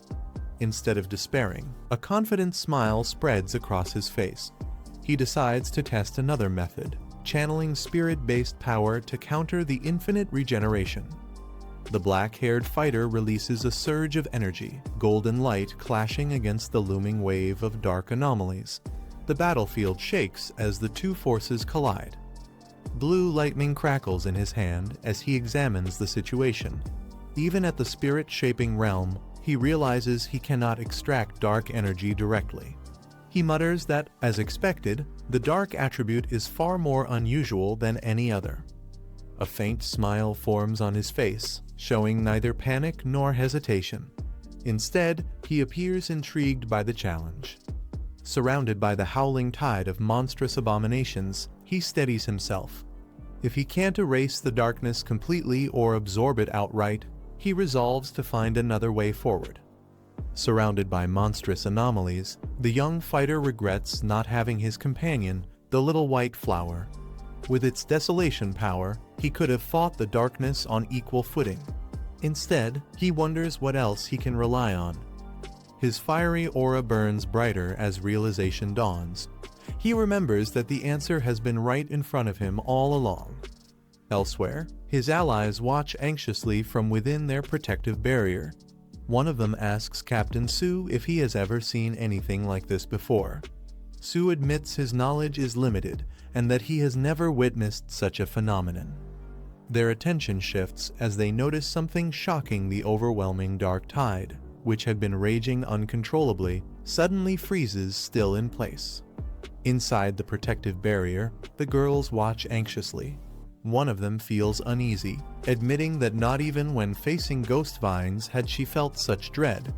Instead of despairing, a confident smile spreads across his face. He decides to test another method, channeling spirit-based power to counter the infinite regeneration. The black-haired fighter releases a surge of energy, golden light clashing against the looming wave of dark anomalies. The battlefield shakes as the two forces collide. Blue lightning crackles in his hand as he examines the situation. Even at the spirit-shaping realm, he realizes he cannot extract dark energy directly. He mutters that, as expected, the dark attribute is far more unusual than any other. A faint smile forms on his face, showing neither panic nor hesitation. Instead, he appears intrigued by the challenge. Surrounded by the howling tide of monstrous abominations, he steadies himself. If he can't erase the darkness completely or absorb it outright, he resolves to find another way forward. Surrounded by monstrous anomalies, the young fighter regrets not having his companion, the little white flower. With its desolation power, he could have fought the darkness on equal footing. Instead, he wonders what else he can rely on. His fiery aura burns brighter as realization dawns. He remembers that the answer has been right in front of him all along. Elsewhere, his allies watch anxiously from within their protective barrier. One of them asks Captain Su if he has ever seen anything like this before. Su admits his knowledge is limited and that he has never witnessed such a phenomenon. Their attention shifts as they notice something shocking. The overwhelming dark tide, which had been raging uncontrollably, suddenly freezes still in place. Inside the protective barrier, the girls watch anxiously. One of them feels uneasy, admitting that not even when facing ghost vines had she felt such dread.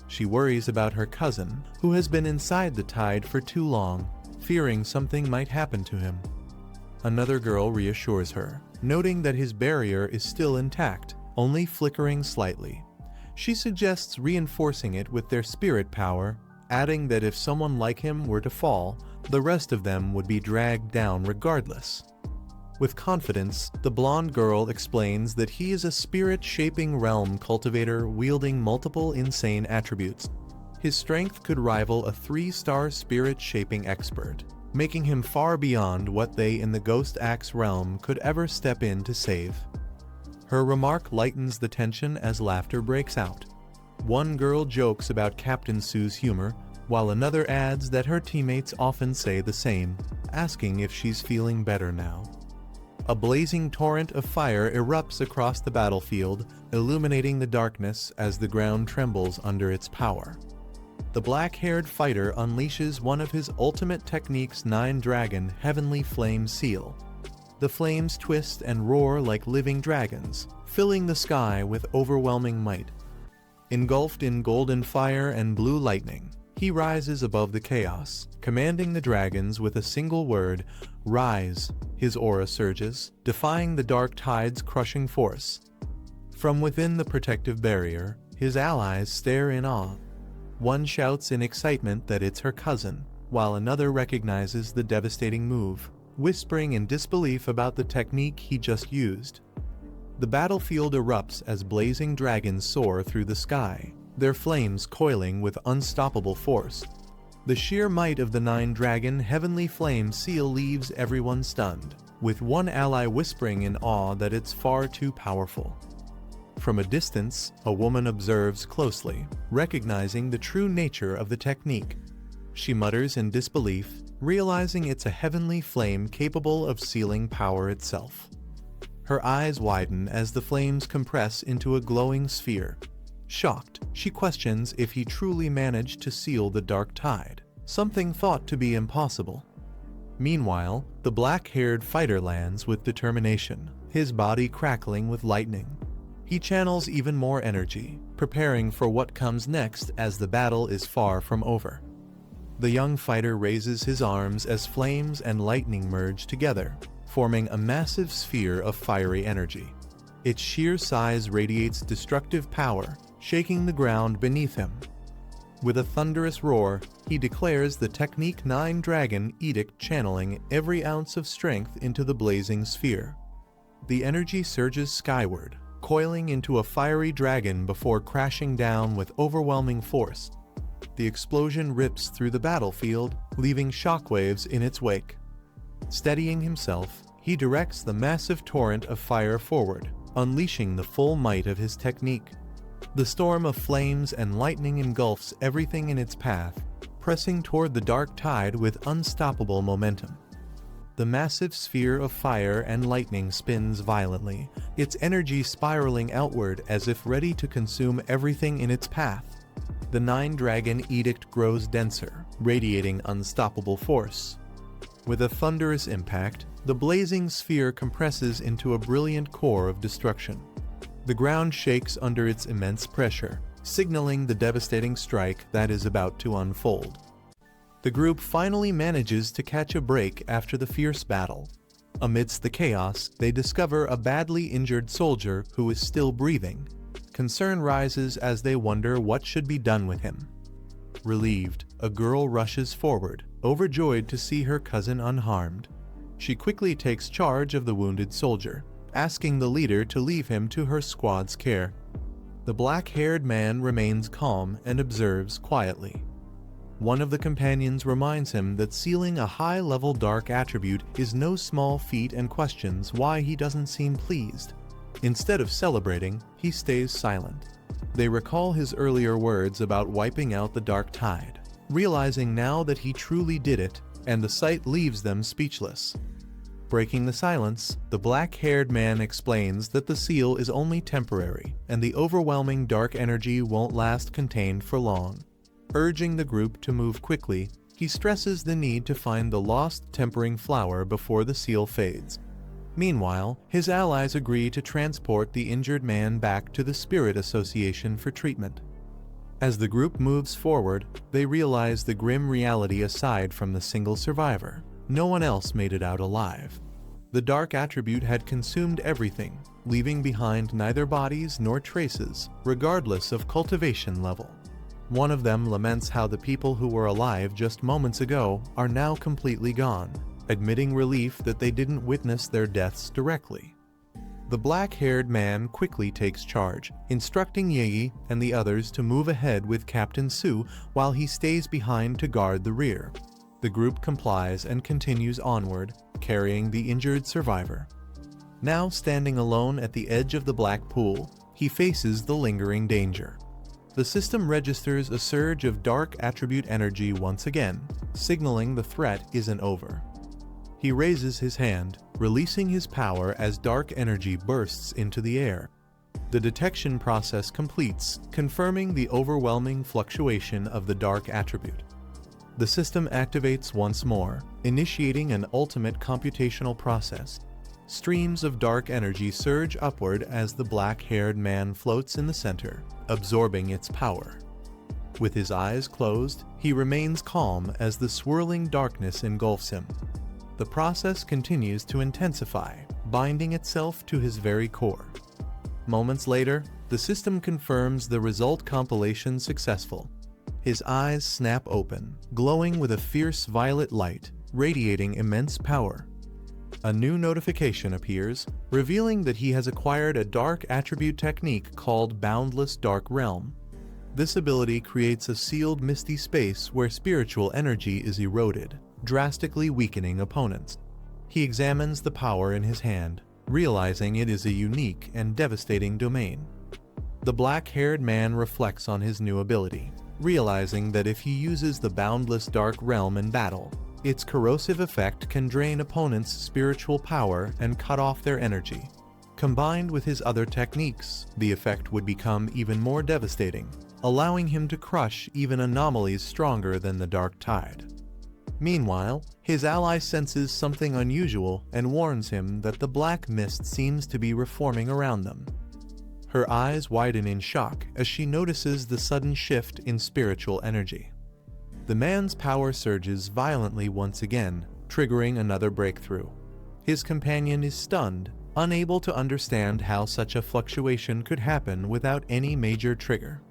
She worries about her cousin, who has been inside the tide for too long, fearing something might happen to him. Another girl reassures her, noting that his barrier is still intact, only flickering slightly. She suggests reinforcing it with their spirit power, adding that if someone like him were to fall, the rest of them would be dragged down regardless. With confidence, the blonde girl explains that he is a spirit-shaping realm cultivator wielding multiple insane attributes. His strength could rival a 3-star spirit-shaping expert, making him far beyond what they in the Ghost Axe realm could ever step in to save. Her remark lightens the tension as laughter breaks out. One girl jokes about Captain Sue's humor, while another adds that her teammates often say the same, asking if she's feeling better now. A blazing torrent of fire erupts across the battlefield, illuminating the darkness as the ground trembles under its power. The black-haired fighter unleashes one of his ultimate techniques, 9-Dragon Heavenly Flame Seal. The flames twist and roar like living dragons, filling the sky with overwhelming might. Engulfed in golden fire and blue lightning, he rises above the chaos, commanding the dragons with a single word, "Rise." His aura surges, defying the dark tide's crushing force. From within the protective barrier, his allies stare in awe. One shouts in excitement that it's her cousin, while another recognizes the devastating move, whispering in disbelief about the technique he just used. The battlefield erupts as blazing dragons soar through the sky, their flames coiling with unstoppable force. The sheer might of the 9-Dragon Heavenly Flame Seal leaves everyone stunned, with one ally whispering in awe that it's far too powerful. From a distance, a woman observes closely, recognizing the true nature of the technique. She mutters in disbelief, realizing it's a heavenly flame capable of sealing power itself. Her eyes widen as the flames compress into a glowing sphere. Shocked, she questions if he truly managed to seal the dark tide, something thought to be impossible. Meanwhile, the black-haired fighter lands with determination, his body crackling with lightning. He channels even more energy, preparing for what comes next as the battle is far from over. The young fighter raises his arms as flames and lightning merge together, forming a massive sphere of fiery energy. Its sheer size radiates destructive power, shaking the ground beneath him. With a thunderous roar, he declares the technique 9-Dragon Edict, channeling every ounce of strength into the blazing sphere. The energy surges skyward, coiling into a fiery dragon before crashing down with overwhelming force. The explosion rips through the battlefield, leaving shockwaves in its wake. Steadying himself, he directs the massive torrent of fire forward, unleashing the full might of his technique. The storm of flames and lightning engulfs everything in its path, pressing toward the dark tide with unstoppable momentum. The massive sphere of fire and lightning spins violently, its energy spiraling outward as if ready to consume everything in its path. The 9-Dragon Edict grows denser, radiating unstoppable force. With a thunderous impact, the blazing sphere compresses into a brilliant core of destruction. The ground shakes under its immense pressure, signaling the devastating strike that is about to unfold. The group finally manages to catch a break after the fierce battle. Amidst the chaos, they discover a badly injured soldier who is still breathing. Concern rises as they wonder what should be done with him. Relieved, a girl rushes forward, overjoyed to see her cousin unharmed. She quickly takes charge of the wounded soldier, asking the leader to leave him to her squad's care. The black-haired man remains calm and observes quietly. One of the companions reminds him that sealing a high-level dark attribute is no small feat and questions why he doesn't seem pleased. Instead of celebrating, he stays silent. They recall his earlier words about wiping out the dark tide, realizing now that he truly did it, and the sight leaves them speechless. Breaking the silence, the black-haired man explains that the seal is only temporary, and the overwhelming dark energy won't last contained for long. Urging the group to move quickly, he stresses the need to find the lost tempering flower before the seal fades. Meanwhile, his allies agree to transport the injured man back to the Spirit Association for treatment. As the group moves forward, they realize the grim reality aside from the single survivor. No one else made it out alive. The dark attribute had consumed everything, leaving behind neither bodies nor traces, regardless of cultivation level. One of them laments how the people who were alive just moments ago are now completely gone, admitting relief that they didn't witness their deaths directly. The black-haired man quickly takes charge, instructing Yeyi and the others to move ahead with Captain Su while he stays behind to guard the rear. The group complies and continues onward, carrying the injured survivor. Now standing alone at the edge of the black pool, he faces the lingering danger. The system registers a surge of dark attribute energy once again, signaling the threat isn't over. He raises his hand, releasing his power as dark energy bursts into the air. The detection process completes, confirming the overwhelming fluctuation of the dark attribute. The system activates once more, initiating an ultimate computational process. Streams of dark energy surge upward as the black-haired man floats in the center, absorbing its power. With his eyes closed, he remains calm as the swirling darkness engulfs him. The process continues to intensify, binding itself to his very core. Moments later, the system confirms the result compilation successful. His eyes snap open, glowing with a fierce violet light, radiating immense power. A new notification appears, revealing that he has acquired a dark attribute technique called Boundless Dark Realm. This ability creates a sealed misty space where spiritual energy is eroded, drastically weakening opponents. He examines the power in his hand, realizing it is a unique and devastating domain. The black-haired man reflects on his new ability, realizing that if he uses the Boundless Dark Realm in battle, its corrosive effect can drain opponents' spiritual power and cut off their energy. Combined with his other techniques, the effect would become even more devastating, allowing him to crush even anomalies stronger than the Dark Tide. Meanwhile, his ally senses something unusual and warns him that the black mist seems to be reforming around them. Her eyes widen in shock as she notices the sudden shift in spiritual energy. The man's power surges violently once again, triggering another breakthrough. His companion is stunned, unable to understand how such a fluctuation could happen without any major trigger.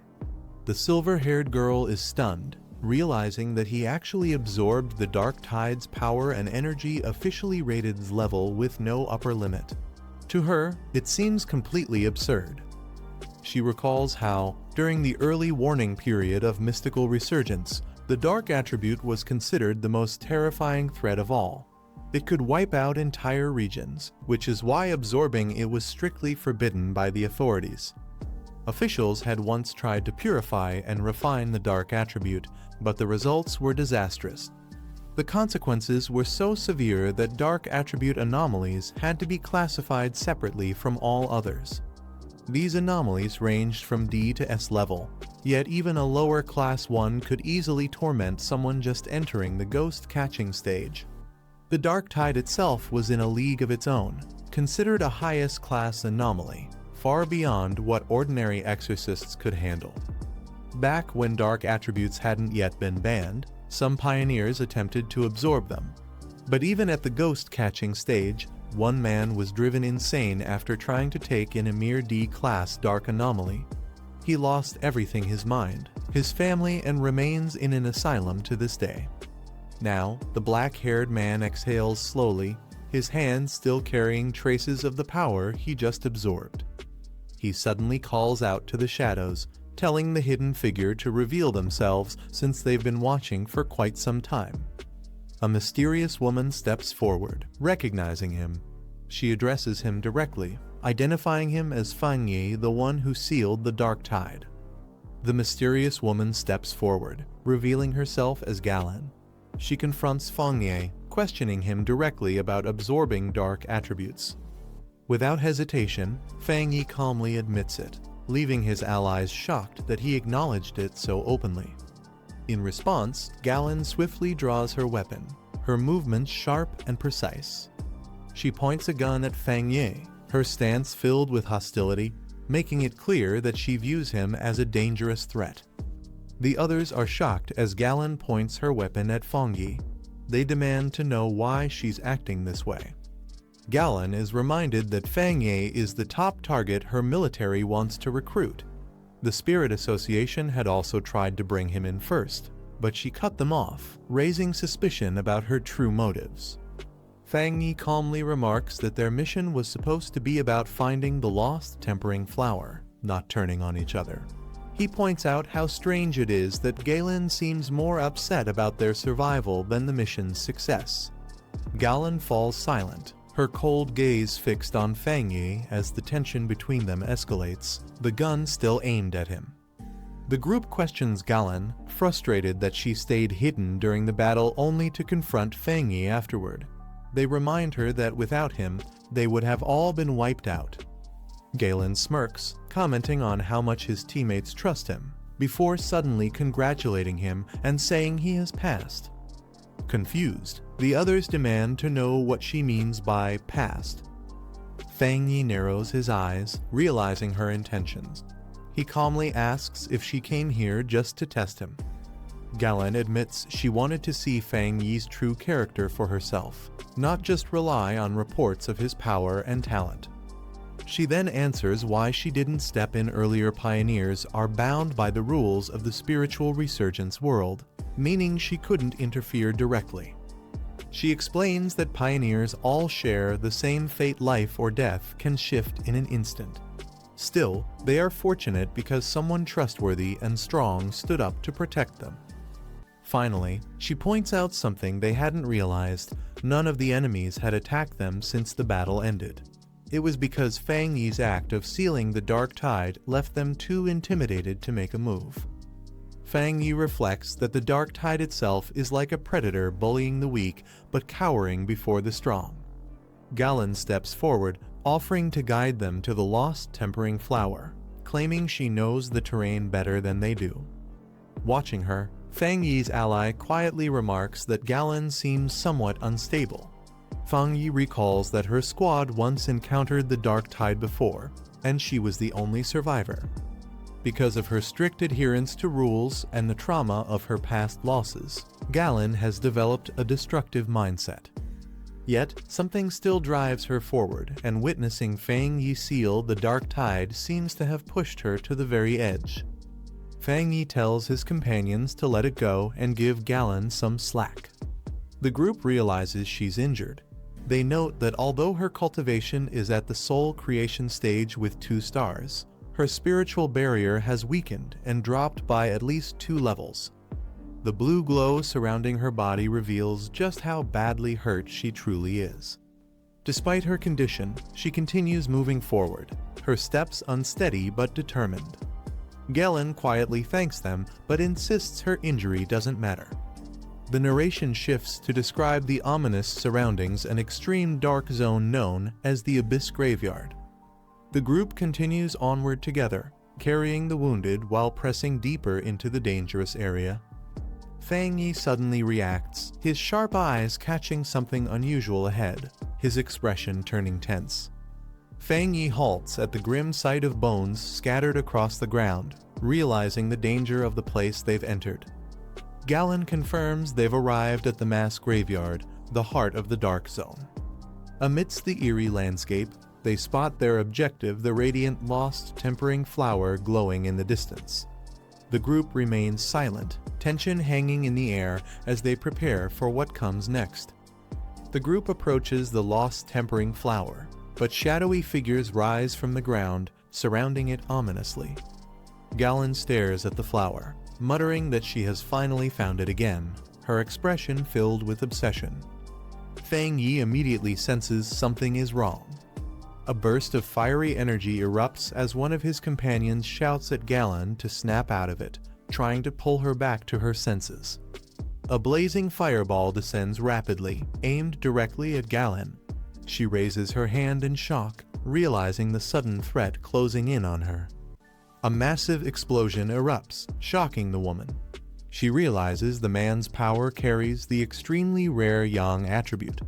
The silver-haired girl is stunned, realizing that he actually absorbed the Dark Tide's power and energy officially rated level with no upper limit. To her, it seems completely absurd. She recalls how, during the early warning period of mystical resurgence, the dark attribute was considered the most terrifying threat of all. It could wipe out entire regions, which is why absorbing it was strictly forbidden by the authorities. Officials had once tried to purify and refine the dark attribute, but the results were disastrous. The consequences were so severe that dark attribute anomalies had to be classified separately from all others. These anomalies ranged from D to S level, yet even a lower class 1 could easily torment someone just entering the ghost catching stage. The Dark Tide itself was in a league of its own, considered a highest class anomaly, far beyond what ordinary exorcists could handle. Back when dark attributes hadn't yet been banned, some pioneers attempted to absorb them. But even at the ghost catching stage, one man was driven insane after trying to take in a mere D-class dark anomaly. He lost everything: his mind, his family, and remains in an asylum to this day. Now, the black-haired man exhales slowly, his hands still carrying traces of the power he just absorbed. He suddenly calls out to the shadows, telling the hidden figure to reveal themselves since they've been watching for quite some time. A mysterious woman steps forward, recognizing him. She addresses him directly, identifying him as Fang Yi, the one who sealed the Dark Tide. The mysterious woman steps forward, revealing herself as Galan. She confronts Fang Yi, questioning him directly about absorbing dark attributes. Without hesitation, Fang Yi calmly admits it, leaving his allies shocked that he acknowledged it so openly. In response, Galan swiftly draws her weapon, her movements sharp and precise. She points a gun at Fang Yi, her stance filled with hostility, making it clear that she views him as a dangerous threat. The others are shocked as Galan points her weapon at Fang Yi. They demand to know why she's acting this way. Galen is reminded that Fang Ye is the top target her military wants to recruit. The Spirit Association had also tried to bring him in first, but she cut them off, raising suspicion about her true motives. Fang Yi calmly remarks that their mission was supposed to be about finding the lost tempering flower, not turning on each other. He points out how strange it is that Galen seems more upset about their survival than the mission's success. Galen falls silent, her cold gaze fixed on Fang Yi as the tension between them escalates, the gun still aimed at him. The group questions Galen, frustrated that she stayed hidden during the battle only to confront Fang Yi afterward. They remind her that without him, they would have all been wiped out. Galen smirks, commenting on how much his teammates trust him, before suddenly congratulating him and saying he has passed. Confused, the others demand to know what she means by passed. Fang Yi narrows his eyes, realizing her intentions. He calmly asks if she came here just to test him. Galen admits she wanted to see Fang Yi's true character for herself, not just rely on reports of his power and talent. She then answers why she didn't step in earlier. Pioneers are bound by the rules of the spiritual resurgence world, meaning she couldn't interfere directly. She explains that pioneers all share the same fate. Life or death can shift in an instant. Still, they are fortunate because someone trustworthy and strong stood up to protect them. Finally, she points out something they hadn't realized: none of the enemies had attacked them since the battle ended. It was because Fang Yi's act of sealing the dark tide left them too intimidated to make a move. Fang Yi reflects that the dark tide itself is like a predator bullying the weak but cowering before the strong. Galen steps forward, offering to guide them to the lost tempering flower, claiming she knows the terrain better than they do. Watching her, Fang Yi's ally quietly remarks that Galen seems somewhat unstable. Fang Yi recalls that her squad once encountered the dark tide before, and she was the only survivor. Because of her strict adherence to rules and the trauma of her past losses, Galen has developed a destructive mindset. Yet, something still drives her forward, and witnessing Fang Yi seal the dark tide seems to have pushed her to the very edge. Fang Yi tells his companions to let it go and give Galen some slack. The group realizes she's injured. They note that although her cultivation is at the soul creation stage with 2 stars, her spiritual barrier has weakened and dropped by at least 2 levels. The blue glow surrounding her body reveals just how badly hurt she truly is. Despite her condition, she continues moving forward, her steps unsteady but determined. Galen quietly thanks them but insists her injury doesn't matter. The narration shifts to describe the ominous surroundings, an extreme dark zone known as the Abyss Graveyard. The group continues onward together, carrying the wounded while pressing deeper into the dangerous area. Fang Yi suddenly reacts, his sharp eyes catching something unusual ahead, his expression turning tense. Fang Yi halts at the grim sight of bones scattered across the ground, realizing the danger of the place they've entered. Galen confirms they've arrived at the mass graveyard, the heart of the dark zone. Amidst the eerie landscape, they spot their objective, the radiant lost tempering flower glowing in the distance. The group remains silent, tension hanging in the air as they prepare for what comes next. The group approaches the lost tempering flower, but shadowy figures rise from the ground, surrounding it ominously. Galen stares at the flower, muttering that she has finally found it again, her expression filled with obsession. Fang Yi immediately senses something is wrong. A burst of fiery energy erupts as one of his companions shouts at Galen to snap out of it, trying to pull her back to her senses. A blazing fireball descends rapidly, aimed directly at Galen. She raises her hand in shock, realizing the sudden threat closing in on her. A massive explosion erupts, shocking the woman. She realizes the man's power carries the extremely rare Yang attribute.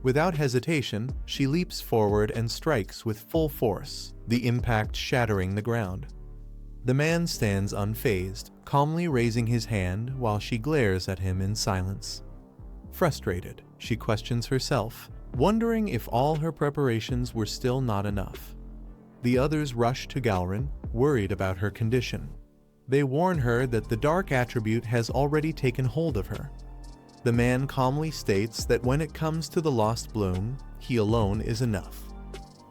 Without hesitation, she leaps forward and strikes with full force, the impact shattering the ground. The man stands unfazed, calmly raising his hand while she glares at him in silence. Frustrated, she questions herself, wondering if all her preparations were still not enough. The others rush to Galrin, worried about her condition. They warn her that the dark attribute has already taken hold of her. The man calmly states that when it comes to the lost bloom, he alone is enough.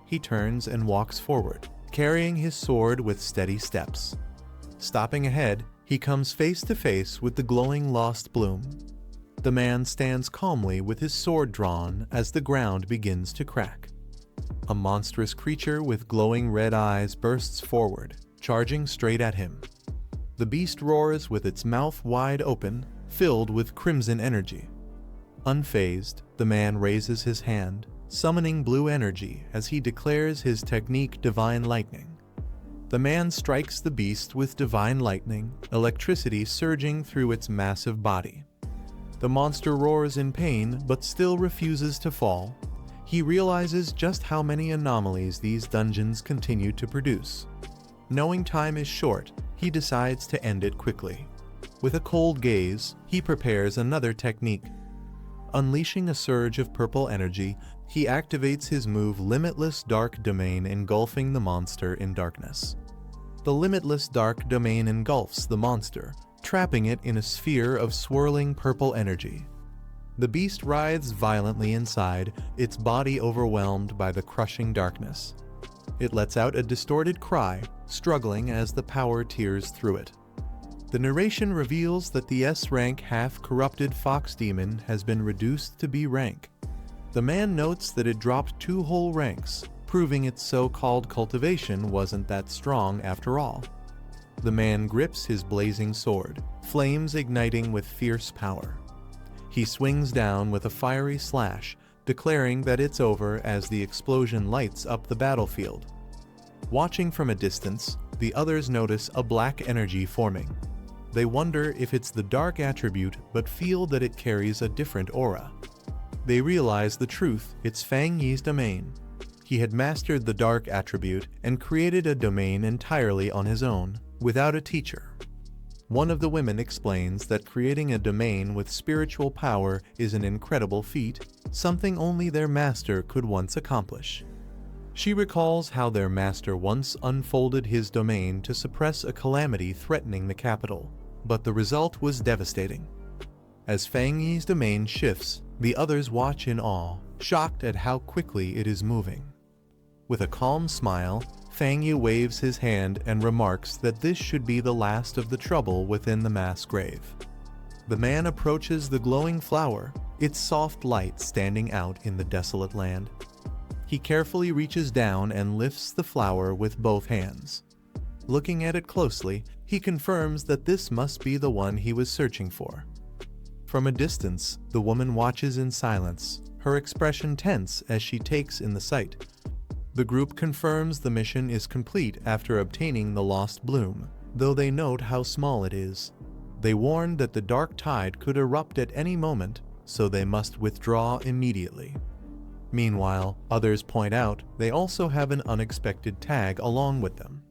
He turns and walks forward, carrying his sword with steady steps. Stopping ahead, he comes face to face with the glowing lost bloom. The man stands calmly with his sword drawn as the ground begins to crack. A monstrous creature with glowing red eyes bursts forward, charging straight at him. The beast roars with its mouth wide open, filled with crimson energy. Unfazed, the man raises his hand, summoning blue energy as he declares his technique Divine Lightning. The man strikes the beast with divine lightning, electricity surging through its massive body. The monster roars in pain but still refuses to fall. He realizes just how many anomalies these dungeons continue to produce. Knowing time is short, he decides to end it quickly. With a cold gaze, he prepares another technique. Unleashing a surge of purple energy, he activates his move Limitless Dark Domain, engulfing the monster in darkness. The limitless dark domain engulfs the monster, trapping it in a sphere of swirling purple energy. The beast writhes violently inside, its body overwhelmed by the crushing darkness. It lets out a distorted cry, struggling as the power tears through it. The narration reveals that the S-rank half-corrupted fox demon has been reduced to B rank. The man notes that it dropped 2 whole ranks, proving its so-called cultivation wasn't that strong after all. The man grips his blazing sword, flames igniting with fierce power. He swings down with a fiery slash, declaring that it's over as the explosion lights up the battlefield. Watching from a distance, the others notice a black energy forming. They wonder if it's the dark attribute but feel that it carries a different aura. They realize the truth, it's Fang Yi's domain. He had mastered the dark attribute and created a domain entirely on his own, without a teacher. One of the women explains that creating a domain with spiritual power is an incredible feat, something only their master could once accomplish. She recalls how their master once unfolded his domain to suppress a calamity threatening the capital, but the result was devastating. As Fang Yi's domain shifts, the others watch in awe, shocked at how quickly it is moving. With a calm smile, Fang Yi waves his hand and remarks that this should be the last of the trouble within the mass grave. The man approaches the glowing flower, its soft light standing out in the desolate land. He carefully reaches down and lifts the flower with both hands. Looking at it closely, he confirms that this must be the one he was searching for. From a distance, the woman watches in silence, her expression tense as she takes in the sight. The group confirms the mission is complete after obtaining the lost bloom, though they note how small it is. They warn that the dark tide could erupt at any moment, so they must withdraw immediately. Meanwhile, others point out they also have an unexpected tag along with them.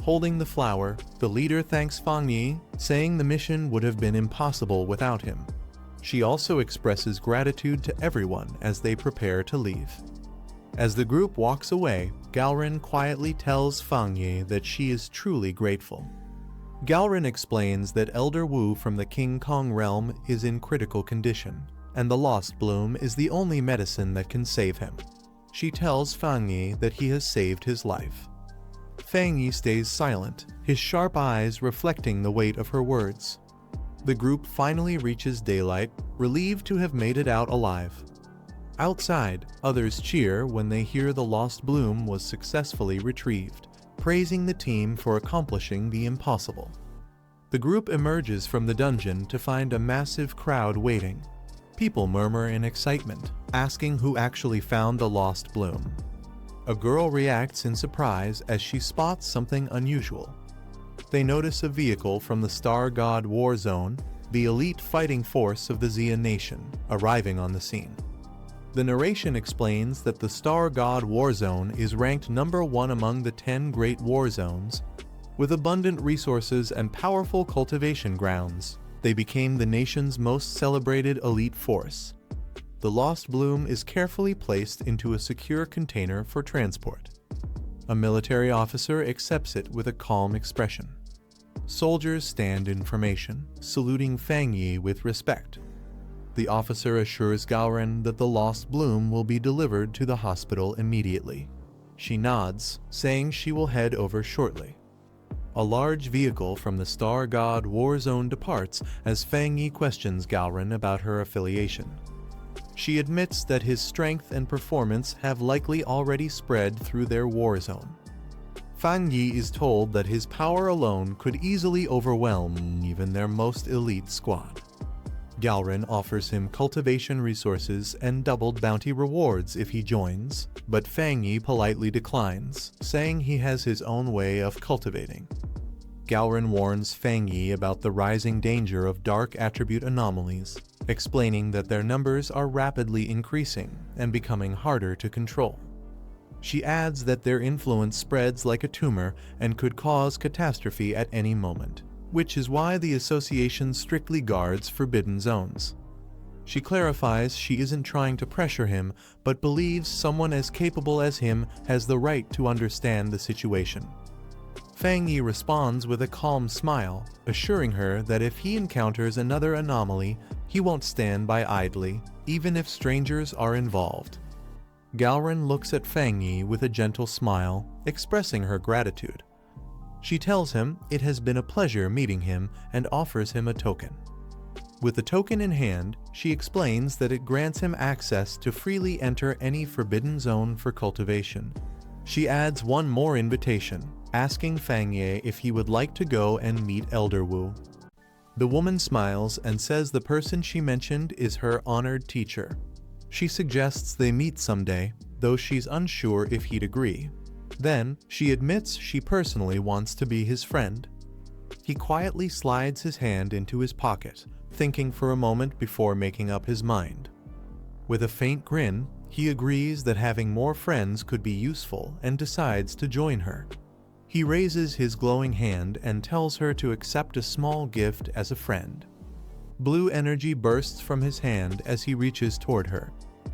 Holding the flower, the leader thanks Fang Yi, saying the mission would have been impossible without him. She also expresses gratitude to everyone as they prepare to leave. As the group walks away, Galrin quietly tells Fang Yi that she is truly grateful. Galrin explains that Elder Wu from the King Kong realm is in critical condition, and the lost bloom is the only medicine that can save him. She tells Fang Yi that he has saved his life. Fang Yi stays silent, his sharp eyes reflecting the weight of her words. The group finally reaches daylight, relieved to have made it out alive. Outside, others cheer when they hear the lost bloom was successfully retrieved, praising the team for accomplishing the impossible. The group emerges from the dungeon to find a massive crowd waiting. People murmur in excitement, asking who actually found the lost bloom. A girl reacts in surprise as she spots something unusual. They notice a vehicle from the Star God War Zone, the elite fighting force of the Xia Nation, arriving on the scene. The narration explains that the Star God War Zone is ranked number 1 among the 10 great war zones. With abundant resources and powerful cultivation grounds, they became the nation's most celebrated elite force. the lost bloom is carefully placed into a secure container for transport. A military officer accepts it with a calm expression. Soldiers stand in formation, saluting Fang Yi with respect. The officer assures Gaoren that the lost bloom will be delivered to the hospital immediately. She nods, saying she will head over shortly. A large vehicle from the Star God War Zone departs as Fang Yi questions Gaoren about her affiliation. She admits that his strength and performance have likely already spread through their war zone. Fang Yi is told that his power alone could easily overwhelm even their most elite squad. Gaoren offers him cultivation resources and doubled bounty rewards if he joins, but Fang Yi politely declines, saying he has his own way of cultivating. Gaoren warns Fang Yi about the rising danger of dark attribute anomalies, explaining that their numbers are rapidly increasing and becoming harder to control. She adds that their influence spreads like a tumor and could cause catastrophe at any moment, which is why the association strictly guards forbidden zones. She clarifies she isn't trying to pressure him, but believes someone as capable as him has the right to understand the situation. Fang Yi responds with a calm smile, assuring her that if he encounters another anomaly, he won't stand by idly, even if strangers are involved. Gaoren looks at Fang Yi with a gentle smile, expressing her gratitude. She tells him it has been a pleasure meeting him and offers him a token. With the token in hand, she explains that it grants him access to freely enter any forbidden zone for cultivation. She adds one more invitation, asking Fang Yi if he would like to go and meet Elder Wu. The woman smiles and says the person she mentioned is her honored teacher. She suggests they meet someday, though she's unsure if he'd agree. Then, she admits she personally wants to be his friend. He quietly slides his hand into his pocket, thinking for a moment before making up his mind. With a faint grin, he agrees that having more friends could be useful and decides to join her. He raises his glowing hand and tells her to accept a small gift as a friend. Blue energy bursts from his hand as he reaches toward her.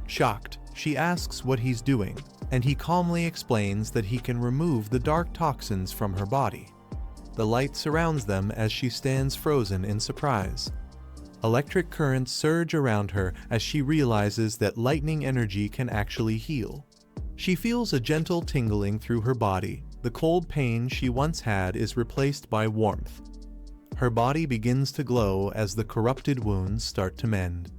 Shocked, she asks what he's doing, and he calmly explains that he can remove the dark toxins from her body. The light surrounds them as she stands frozen in surprise. Electric currents surge around her as she realizes that lightning energy can actually heal. She feels a gentle tingling through her body. The cold pain she once had is replaced by warmth. Her body begins to glow as the corrupted wounds start to mend.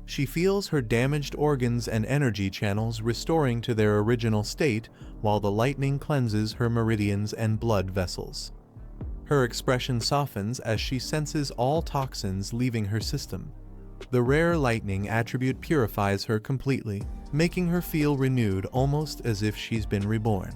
She feels her damaged organs and energy channels restoring to their original state, while the lightning cleanses her meridians and blood vessels. Her expression softens as she senses all toxins leaving her system. The rare lightning attribute purifies her completely, making her feel renewed almost as if she's been reborn.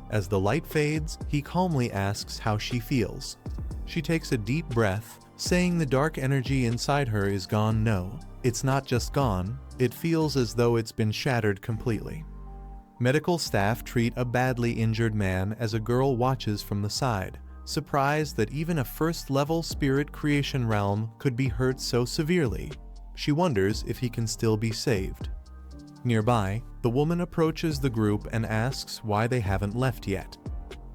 As the light fades, he calmly asks how she feels. She takes a deep breath, saying the dark energy inside her is gone. No, it's not just gone, it feels as though it's been shattered completely. Medical staff treat a badly injured man as a girl watches from the side, surprised that even a first-level spirit creation realm could be hurt so severely. She wonders if he can still be saved. Nearby, the woman approaches the group and asks why they haven't left yet.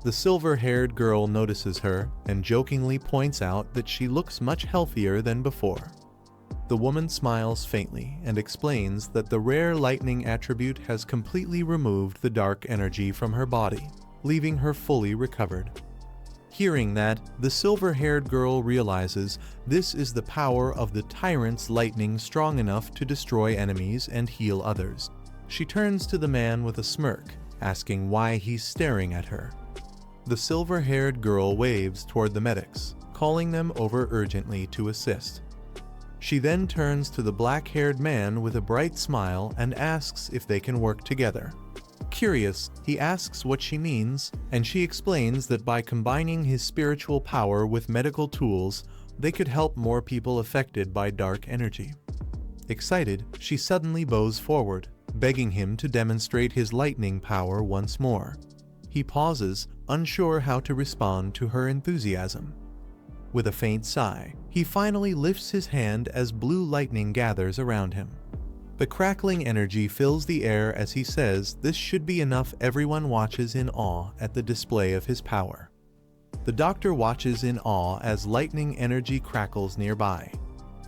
The silver-haired girl notices her and jokingly points out that she looks much healthier than before. The woman smiles faintly and explains that the rare lightning attribute has completely removed the dark energy from her body, leaving her fully recovered. Hearing that, the silver-haired girl realizes this is the power of the tyrant's lightning strong enough to destroy enemies and heal others. She turns to the man with a smirk, asking why he's staring at her. The silver-haired girl waves toward the medics, calling them over urgently to assist. She then turns to the black-haired man with a bright smile and asks if they can work together. Curious, he asks what she means, and she explains that by combining his spiritual power with medical tools, they could help more people affected by dark energy. Excited, she suddenly bows forward, begging him to demonstrate his lightning power once more. He pauses, unsure how to respond to her enthusiasm. With a faint sigh, he finally lifts his hand as blue lightning gathers around him. The crackling energy fills the air as he says this should be enough. Everyone watches in awe at the display of his power. The doctor watches in awe as lightning energy crackles nearby.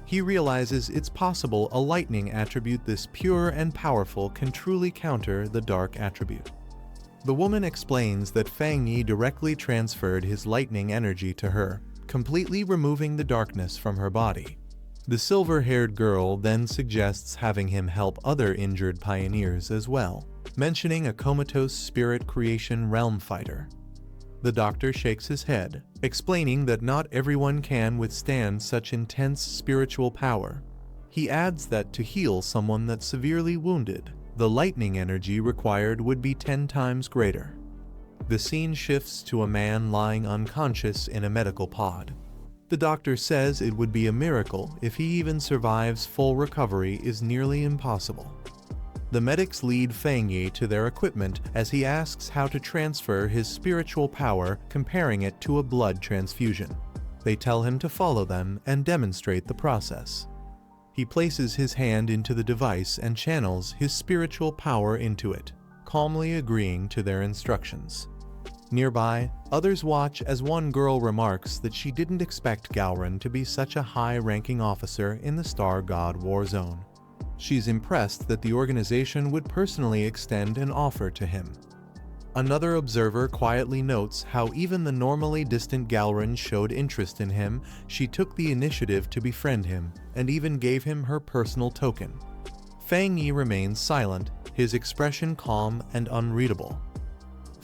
He realizes it's possible a lightning attribute this pure and powerful can truly counter the dark attribute. The woman explains that Fang Yi directly transferred his lightning energy to her, completely removing the darkness from her body. The silver-haired girl then suggests having him help other injured pioneers as well, mentioning a comatose spirit creation realm fighter. The doctor shakes his head, explaining that not everyone can withstand such intense spiritual power. He adds that to heal someone that's severely wounded, the lightning energy required would be 10 times greater. The scene shifts to a man lying unconscious in a medical pod. The doctor says it would be a miracle if he even survives. Full recovery is nearly impossible. The medics lead Fang Yi to their equipment as he asks how to transfer his spiritual power, comparing it to a blood transfusion. They tell him to follow them and demonstrate the process. He places his hand into the device and channels his spiritual power into it, calmly agreeing to their instructions. Nearby, others watch as one girl remarks that she didn't expect Galrin to be such a high-ranking officer in the Star God War Zone. She's impressed that the organization would personally extend an offer to him. Another observer quietly notes how even the normally distant Galrin showed interest in him. She took the initiative to befriend him and even gave him her personal token. Fang Yi remains silent, his expression calm and unreadable.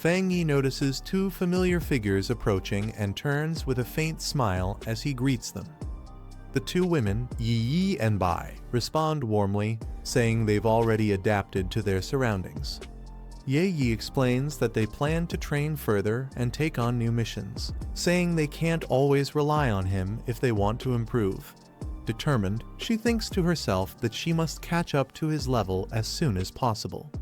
Fang Yi notices two familiar figures approaching and turns with a faint smile as he greets them. The two women, Yi Yi and Bai, respond warmly, saying they've already adapted to their surroundings. Ye Yi explains that they plan to train further and take on new missions, saying they can't always rely on him if they want to improve. Determined, she thinks to herself that she must catch up to his level as soon as possible.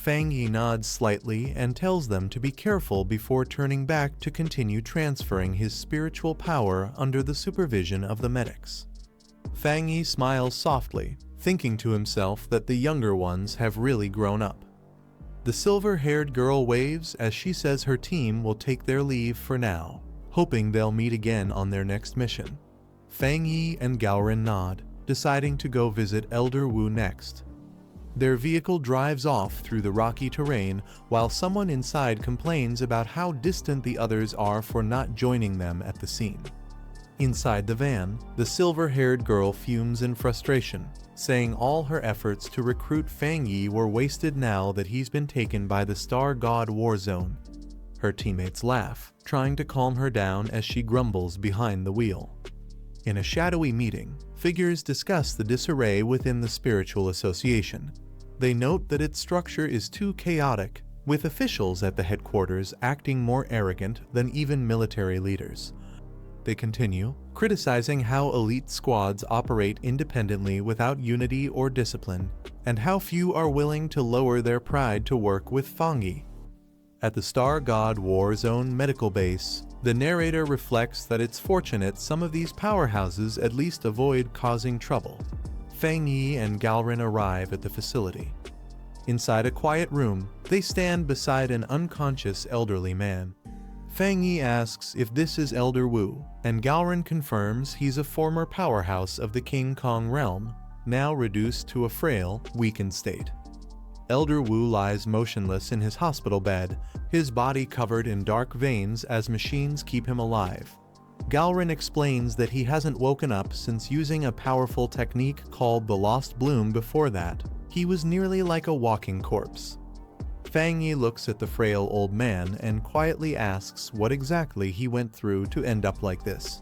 Fang Yi nods slightly and tells them to be careful before turning back to continue transferring his spiritual power under the supervision of the medics. Fang Yi smiles softly, thinking to himself that the younger ones have really grown up. The silver-haired girl waves as she says her team will take their leave for now, hoping they'll meet again on their next mission. Fang Yi and Galrin nod, deciding to go visit Elder Wu next. Their vehicle drives off through the rocky terrain while someone inside complains about how distant the others are for not joining them at the scene. Inside the van, the silver-haired girl fumes in frustration, saying all her efforts to recruit Fang Yi were wasted now that he's been taken by the Star God War Zone. Her teammates laugh, trying to calm her down as she grumbles behind the wheel. In a shadowy meeting, figures discuss the disarray within the spiritual association. They note that its structure is too chaotic, with officials at the headquarters acting more arrogant than even military leaders. They continue, criticizing how elite squads operate independently without unity or discipline, and how few are willing to lower their pride to work with Fang Yi. At the Star God War Zone medical base, the narrator reflects that it's fortunate some of these powerhouses at least avoid causing trouble. Fang Yi and Galrin arrive at the facility. Inside a quiet room, they stand beside an unconscious elderly man. Fang Yi asks if this is Elder Wu, and Galrin confirms he's a former powerhouse of the King Kong realm, now reduced to a frail, weakened state. Elder Wu lies motionless in his hospital bed, his body covered in dark veins as machines keep him alive. Galrin explains that he hasn't woken up since using a powerful technique called the Lost Bloom. Before that, he was nearly like a walking corpse. Fang Yi looks at the frail old man and quietly asks what exactly he went through to end up like this.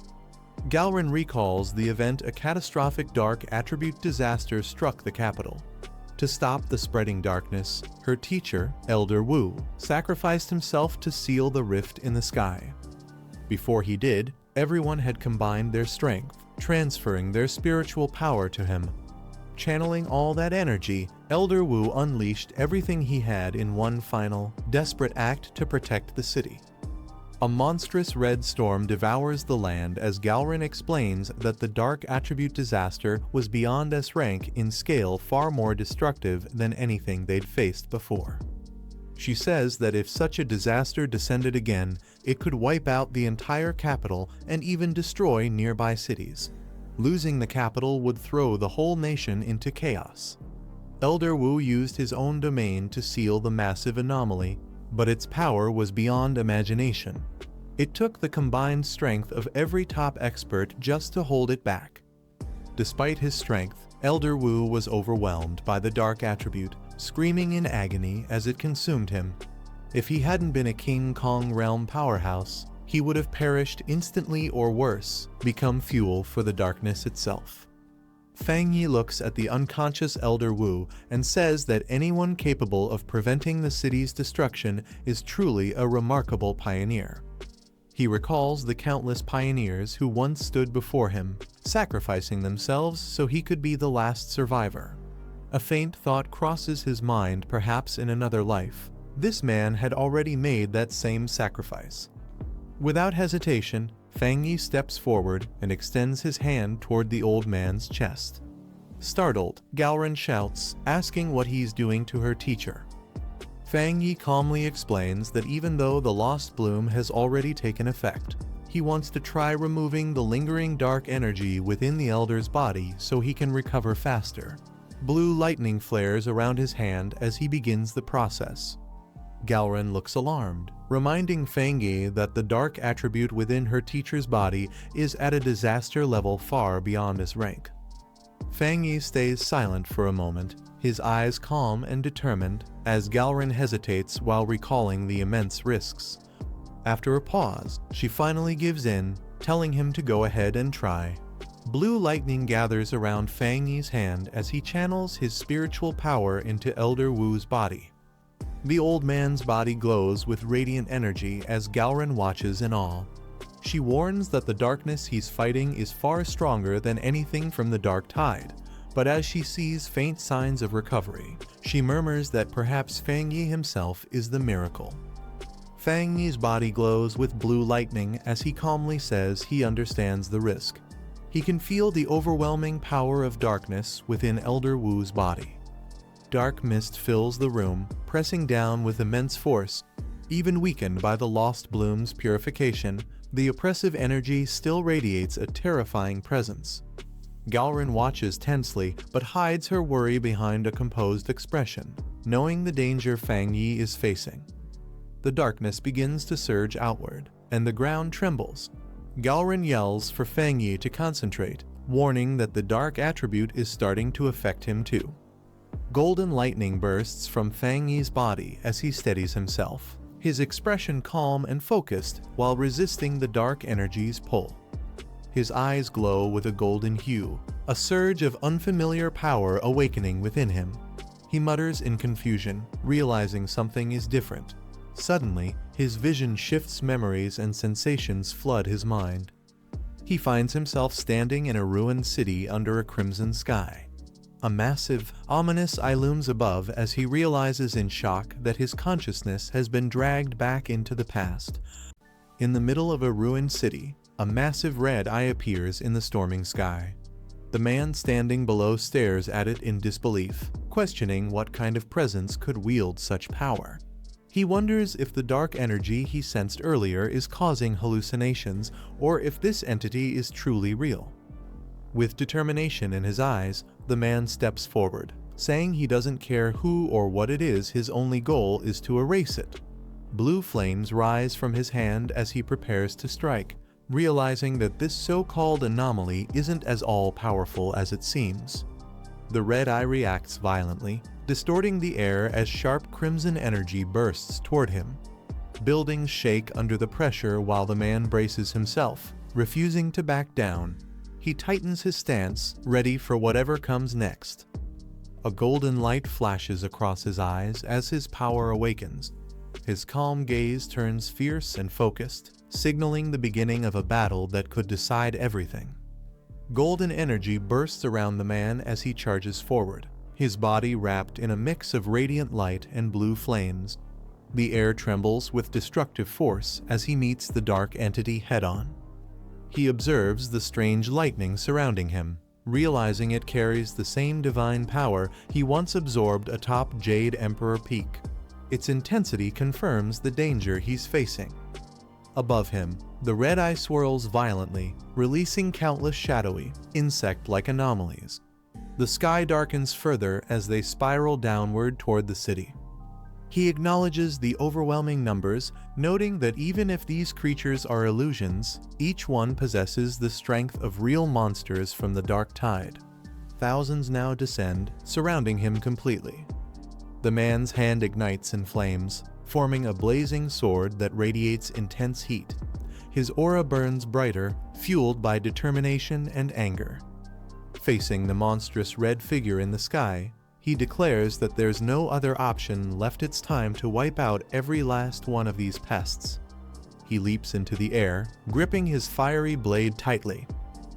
Galrin recalls the event a catastrophic dark attribute disaster struck the capital. To stop the spreading darkness, her teacher, Elder Wu, sacrificed himself to seal the rift in the sky. Before he did, everyone had combined their strength, transferring their spiritual power to him. Channeling all that energy, Elder Wu unleashed everything he had in one final, desperate act to protect the city. A monstrous red storm devours the land as Galrin explains that the dark attribute disaster was beyond S rank in scale, far more destructive than anything they'd faced before. She says that if such a disaster descended again, it could wipe out the entire capital and even destroy nearby cities. Losing the capital would throw the whole nation into chaos. Elder Wu used his own domain to seal the massive anomaly, but its power was beyond imagination. It took the combined strength of every top expert just to hold it back. Despite his strength, Elder Wu was overwhelmed by the dark attribute, screaming in agony as it consumed him. If he hadn't been a King Kong realm powerhouse, he would have perished instantly or worse, become fuel for the darkness itself. Fang Yi looks at the unconscious Elder Wu and says that anyone capable of preventing the city's destruction is truly a remarkable pioneer. He recalls the countless pioneers who once stood before him, sacrificing themselves so he could be the last survivor. A faint thought crosses his mind, perhaps in another life. This man had already made that same sacrifice. Without hesitation, Fang Yi steps forward and extends his hand toward the old man's chest. Startled, Galrin shouts, asking what he's doing to her teacher. Fang Yi calmly explains that even though the lost bloom has already taken effect, he wants to try removing the lingering dark energy within the elder's body so he can recover faster. Blue lightning flares around his hand as he begins the process. Galrin looks alarmed, reminding Fang Yi that the dark attribute within her teacher's body is at a disaster level far beyond his rank. Fang Yi stays silent for a moment, his eyes calm and determined, as Galrin hesitates while recalling the immense risks. After a pause, she finally gives in, telling him to go ahead and try. Blue lightning gathers around Fang Yi's hand as he channels his spiritual power into Elder Wu's body. The old man's body glows with radiant energy as Galrin watches in awe. She warns that the darkness he's fighting is far stronger than anything from the Dark Tide, but as she sees faint signs of recovery, she murmurs that perhaps Fang Yi himself is the miracle. Fang Yi's body glows with blue lightning as he calmly says he understands the risk. He can feel the overwhelming power of darkness within Elder Wu's body. Dark mist fills the room, pressing down with immense force. Even weakened by the lost bloom's purification, the oppressive energy still radiates a terrifying presence. Galrin watches tensely, but hides her worry behind a composed expression, knowing the danger Fang Yi is facing. The darkness begins to surge outward, and the ground trembles. Galrin yells for Fang Yi to concentrate, warning that the dark attribute is starting to affect him too. Golden lightning bursts from Fang Yi's body as he steadies himself, his expression calm and focused while resisting the dark energy's pull. His eyes glow with a golden hue, a surge of unfamiliar power awakening within him. He mutters in confusion, realizing something is different. Suddenly, his vision shifts, memories and sensations flood his mind. He finds himself standing in a ruined city under a crimson sky. A massive, ominous eye looms above as he realizes in shock that his consciousness has been dragged back into the past. In the middle of a ruined city, a massive red eye appears in the storming sky. The man standing below stares at it in disbelief, questioning what kind of presence could wield such power. He wonders if the dark energy he sensed earlier is causing hallucinations, or if this entity is truly real. With determination in his eyes, the man steps forward, saying he doesn't care who or what it is, his only goal is to erase it. Blue flames rise from his hand as he prepares to strike, realizing that this so-called anomaly isn't as all-powerful as it seems. The red eye reacts violently, distorting the air as sharp crimson energy bursts toward him. Buildings shake under the pressure while the man braces himself, refusing to back down. He tightens his stance, ready for whatever comes next. A golden light flashes across his eyes as his power awakens. His calm gaze turns fierce and focused, signaling the beginning of a battle that could decide everything. Golden energy bursts around the man as he charges forward, his body wrapped in a mix of radiant light and blue flames. The air trembles with destructive force as he meets the dark entity head-on. He observes the strange lightning surrounding him, realizing it carries the same divine power he once absorbed atop Jade Emperor Peak. Its intensity confirms the danger he's facing. Above him, the red eye swirls violently, releasing countless shadowy, insect-like anomalies. The sky darkens further as they spiral downward toward the city. He acknowledges the overwhelming numbers, noting that even if these creatures are illusions, each one possesses the strength of real monsters from the dark tide. Thousands now descend, surrounding him completely. The man's hand ignites in flames, forming a blazing sword that radiates intense heat. His aura burns brighter, fueled by determination and anger. Facing the monstrous red figure in the sky, he declares that there's no other option left. It's time to wipe out every last one of these pests. He leaps into the air, gripping his fiery blade tightly.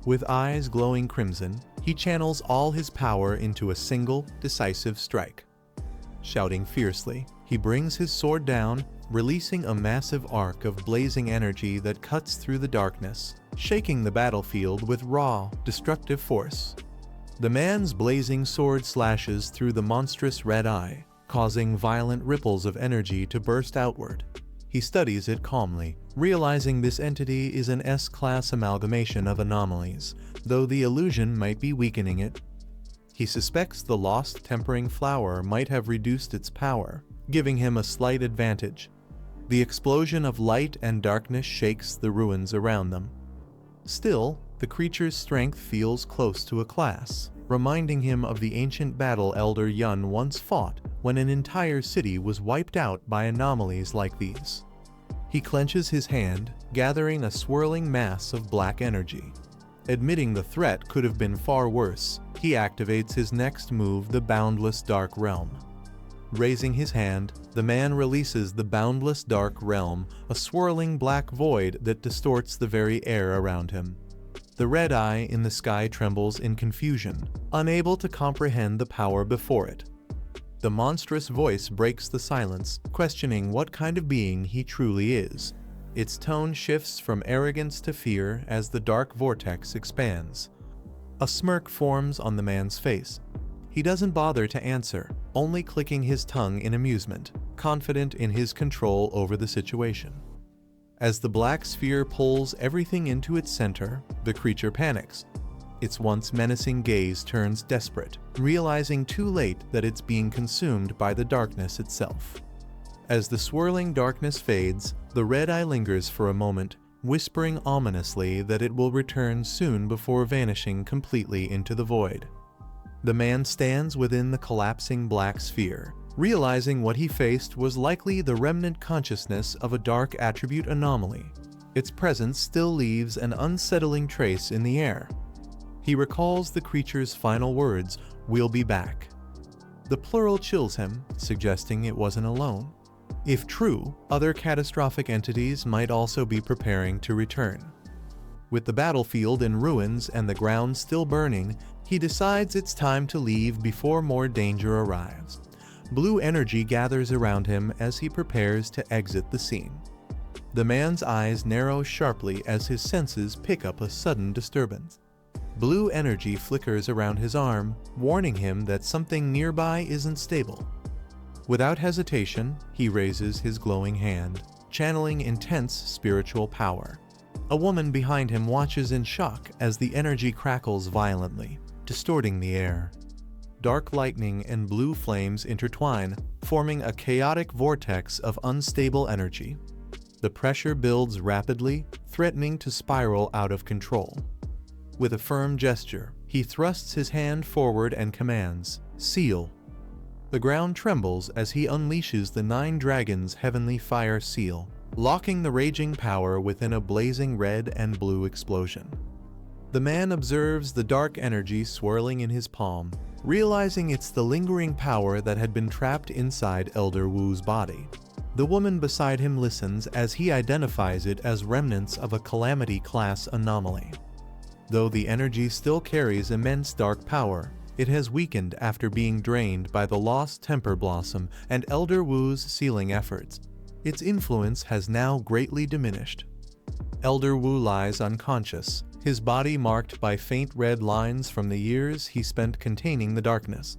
With eyes glowing crimson, he channels all his power into a single, decisive strike. Shouting fiercely, he brings his sword down, releasing a massive arc of blazing energy that cuts through the darkness, shaking the battlefield with raw, destructive force. The man's blazing sword slashes through the monstrous red eye, causing violent ripples of energy to burst outward. He studies it calmly, realizing this entity is an S-class amalgamation of anomalies, though the illusion might be weakening it. He suspects the lost tempering flower might have reduced its power, giving him a slight advantage. The explosion of light and darkness shakes the ruins around them. Still, the creature's strength feels close to a class, reminding him of the ancient battle Elder Yun once fought when an entire city was wiped out by anomalies like these. He clenches his hand, gathering a swirling mass of black energy. Admitting the threat could have been far worse, he activates his next move, the Boundless Dark Realm. Raising his hand, the man releases the Boundless Dark Realm, a swirling black void that distorts the very air around him. The red eye in the sky trembles in confusion, unable to comprehend the power before it. The monstrous voice breaks the silence, questioning what kind of being he truly is. Its tone shifts from arrogance to fear as the dark vortex expands. A smirk forms on the man's face. He doesn't bother to answer, only clicking his tongue in amusement, confident in his control over the situation. As the black sphere pulls everything into its center, the creature panics. Its once menacing gaze turns desperate, realizing too late that it's being consumed by the darkness itself. As the swirling darkness fades, the red eye lingers for a moment, whispering ominously that it will return soon before vanishing completely into the void. The man stands within the collapsing black sphere, realizing what he faced was likely the remnant consciousness of a dark attribute anomaly. Its presence still leaves an unsettling trace in the air. He recalls the creature's final words, "We'll be back." The plural chills him, suggesting it wasn't alone. If true, other catastrophic entities might also be preparing to return. With the battlefield in ruins and the ground still burning, he decides it's time to leave before more danger arrives. Blue energy gathers around him as he prepares to exit the scene. The man's eyes narrow sharply as his senses pick up a sudden disturbance. Blue energy flickers around his arm, warning him that something nearby isn't stable. Without hesitation, he raises his glowing hand, channeling intense spiritual power. A woman behind him watches in shock as the energy crackles violently, distorting the air. Dark lightning and blue flames intertwine, forming a chaotic vortex of unstable energy. The pressure builds rapidly, threatening to spiral out of control. With a firm gesture, he thrusts his hand forward and commands, "Seal." The ground trembles as he unleashes the 9 Dragons' heavenly fire seal, locking the raging power within a blazing red and blue explosion. The man observes the dark energy swirling in his palm, realizing it's the lingering power that had been trapped inside Elder Wu's body. The woman beside him listens as he identifies it as remnants of a Calamity-class anomaly. Though the energy still carries immense dark power, It has weakened after being drained by the lost temper blossom and Elder Wu's sealing efforts. Its influence has now greatly diminished. Elder Wu lies unconscious, his body marked by faint red lines from the years he spent containing the darkness.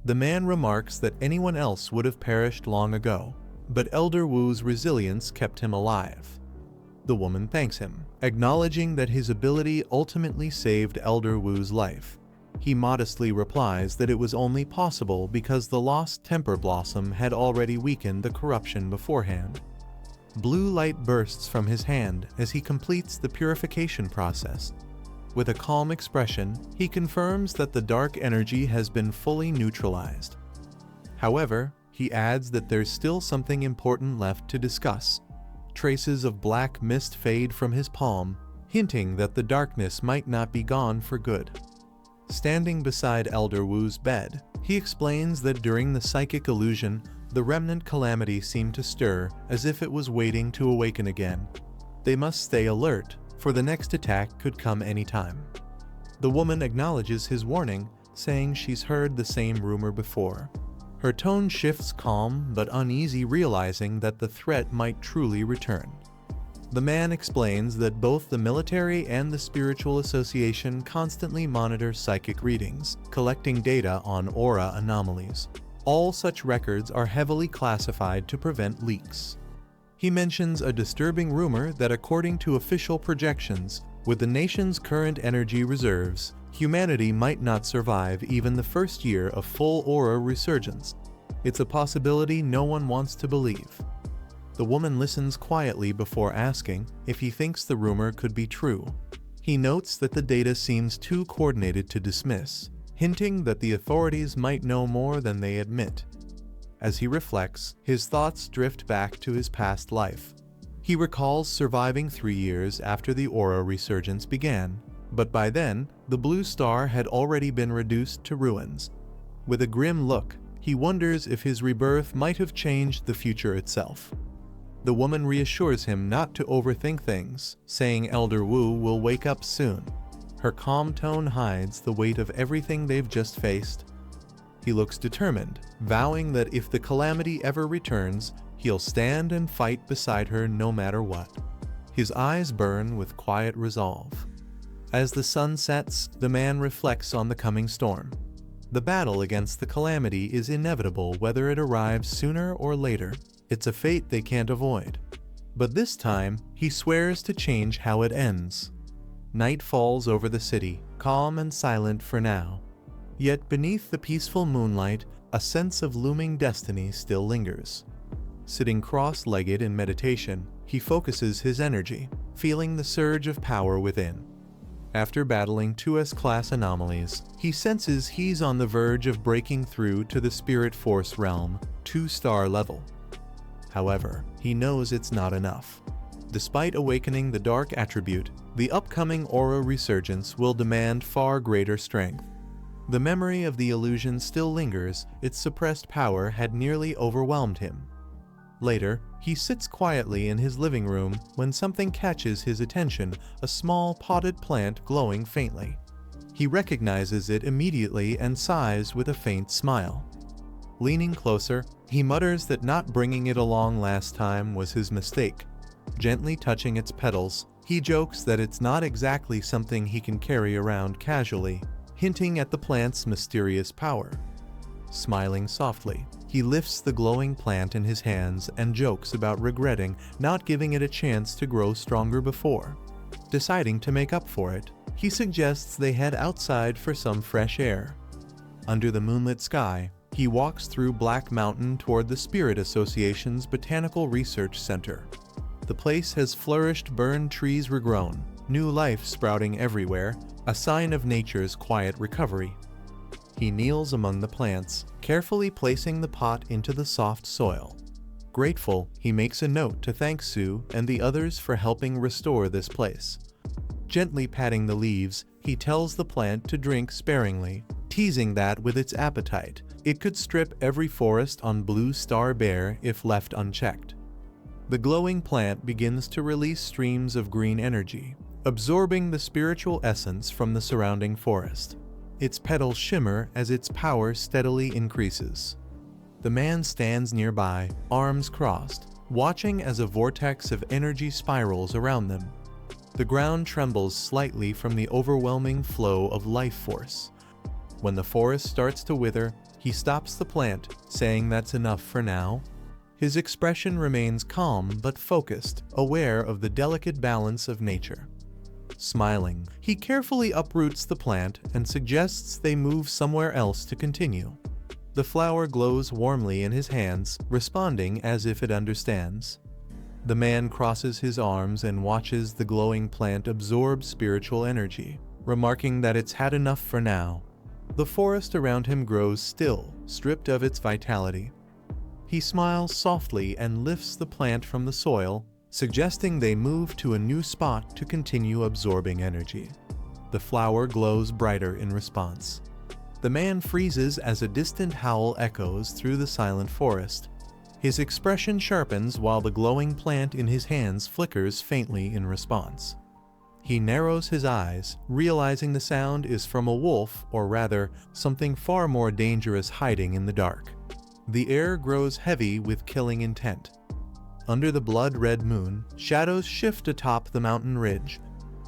The man remarks that anyone else would have perished long ago, but Elder Wu's resilience kept him alive. The woman thanks him, acknowledging that his ability ultimately saved Elder Wu's life. He modestly replies that it was only possible because the lost temper blossom had already weakened the corruption beforehand. Blue light bursts from his hand as he completes the purification process. With a calm expression, he confirms that the dark energy has been fully neutralized. However, he adds that there's still something important left to discuss. Traces of black mist fade from his palm, hinting that the darkness might not be gone for good. Standing beside Elder Wu's bed, he explains that during the psychic illusion, the remnant calamity seemed to stir as if it was waiting to awaken again. They must stay alert, for the next attack could come anytime. The woman acknowledges his warning, saying she's heard the same rumor before. Her tone shifts calm but uneasy, realizing that the threat might truly return. The man explains that both the military and the spiritual association constantly monitor psychic readings, collecting data on aura anomalies. All such records are heavily classified to prevent leaks. He mentions a disturbing rumor that according to official projections, with the nation's current energy reserves, humanity might not survive even the first year of full aura resurgence. It's a possibility no one wants to believe. The woman listens quietly before asking if he thinks the rumor could be true. He notes that the data seems too coordinated to dismiss, hinting that the authorities might know more than they admit. As he reflects, his thoughts drift back to his past life. He recalls surviving 3 years after the aura resurgence began, but by then, the blue star had already been reduced to ruins. With a grim look, he wonders if his rebirth might have changed the future itself. The woman reassures him not to overthink things, saying Elder Wu will wake up soon. Her calm tone hides the weight of everything they've just faced. He looks determined, vowing that if the calamity ever returns, he'll stand and fight beside her no matter what. His eyes burn with quiet resolve. As the sun sets, the man reflects on the coming storm. The battle against the calamity is inevitable whether it arrives sooner or later. It's a fate they can't avoid. But this time, he swears to change how it ends. Night falls over the city, calm and silent for now. Yet beneath the peaceful moonlight, a sense of looming destiny still lingers. Sitting cross-legged in meditation, he focuses his energy, feeling the surge of power within. After battling 2S-class anomalies, he senses he's on the verge of breaking through to the Spirit Force realm, 2-star level. However, he knows it's not enough. Despite awakening the dark attribute, the upcoming aura resurgence will demand far greater strength. The memory of the illusion still lingers, its suppressed power had nearly overwhelmed him. Later, he sits quietly in his living room when something catches his attention, a small potted plant glowing faintly. He recognizes it immediately and sighs with a faint smile. Leaning closer, he mutters that not bringing it along last time was his mistake. Gently touching its petals, he jokes that it's not exactly something he can carry around casually, hinting at the plant's mysterious power. Smiling softly, he lifts the glowing plant in his hands and jokes about regretting not giving it a chance to grow stronger before. Deciding to make up for it, he suggests they head outside for some fresh air. Under the moonlit sky, he walks through Black Mountain toward the Spirit Association's Botanical Research Center. The place has flourished, burned trees regrown, new life sprouting everywhere, a sign of nature's quiet recovery. He kneels among the plants, carefully placing the pot into the soft soil. Grateful, he makes a note to thank Sue and the others for helping restore this place. Gently patting the leaves, he tells the plant to drink sparingly, teasing that with its appetite, it could strip every forest on Blue Star bare if left unchecked. The glowing plant begins to release streams of green energy, absorbing the spiritual essence from the surrounding forest. Its petals shimmer as its power steadily increases. The man stands nearby, arms crossed, watching as a vortex of energy spirals around them. The ground trembles slightly from the overwhelming flow of life force. When the forest starts to wither, he stops the plant, saying that's enough for now. His expression remains calm but focused, aware of the delicate balance of nature. Smiling, he carefully uproots the plant and suggests they move somewhere else to continue. The flower glows warmly in his hands, responding as if it understands. The man crosses his arms and watches the glowing plant absorb spiritual energy, remarking that it's had enough for now. The forest around him grows still, stripped of its vitality. He smiles softly and lifts the plant from the soil, suggesting they move to a new spot to continue absorbing energy. The flower glows brighter in response. The man freezes as a distant howl echoes through the silent forest. His expression sharpens while the glowing plant in his hands flickers faintly in response. He narrows his eyes, realizing the sound is from a wolf, or rather, something far more dangerous hiding in the dark. The air grows heavy with killing intent. Under the blood-red moon, shadows shift atop the mountain ridge.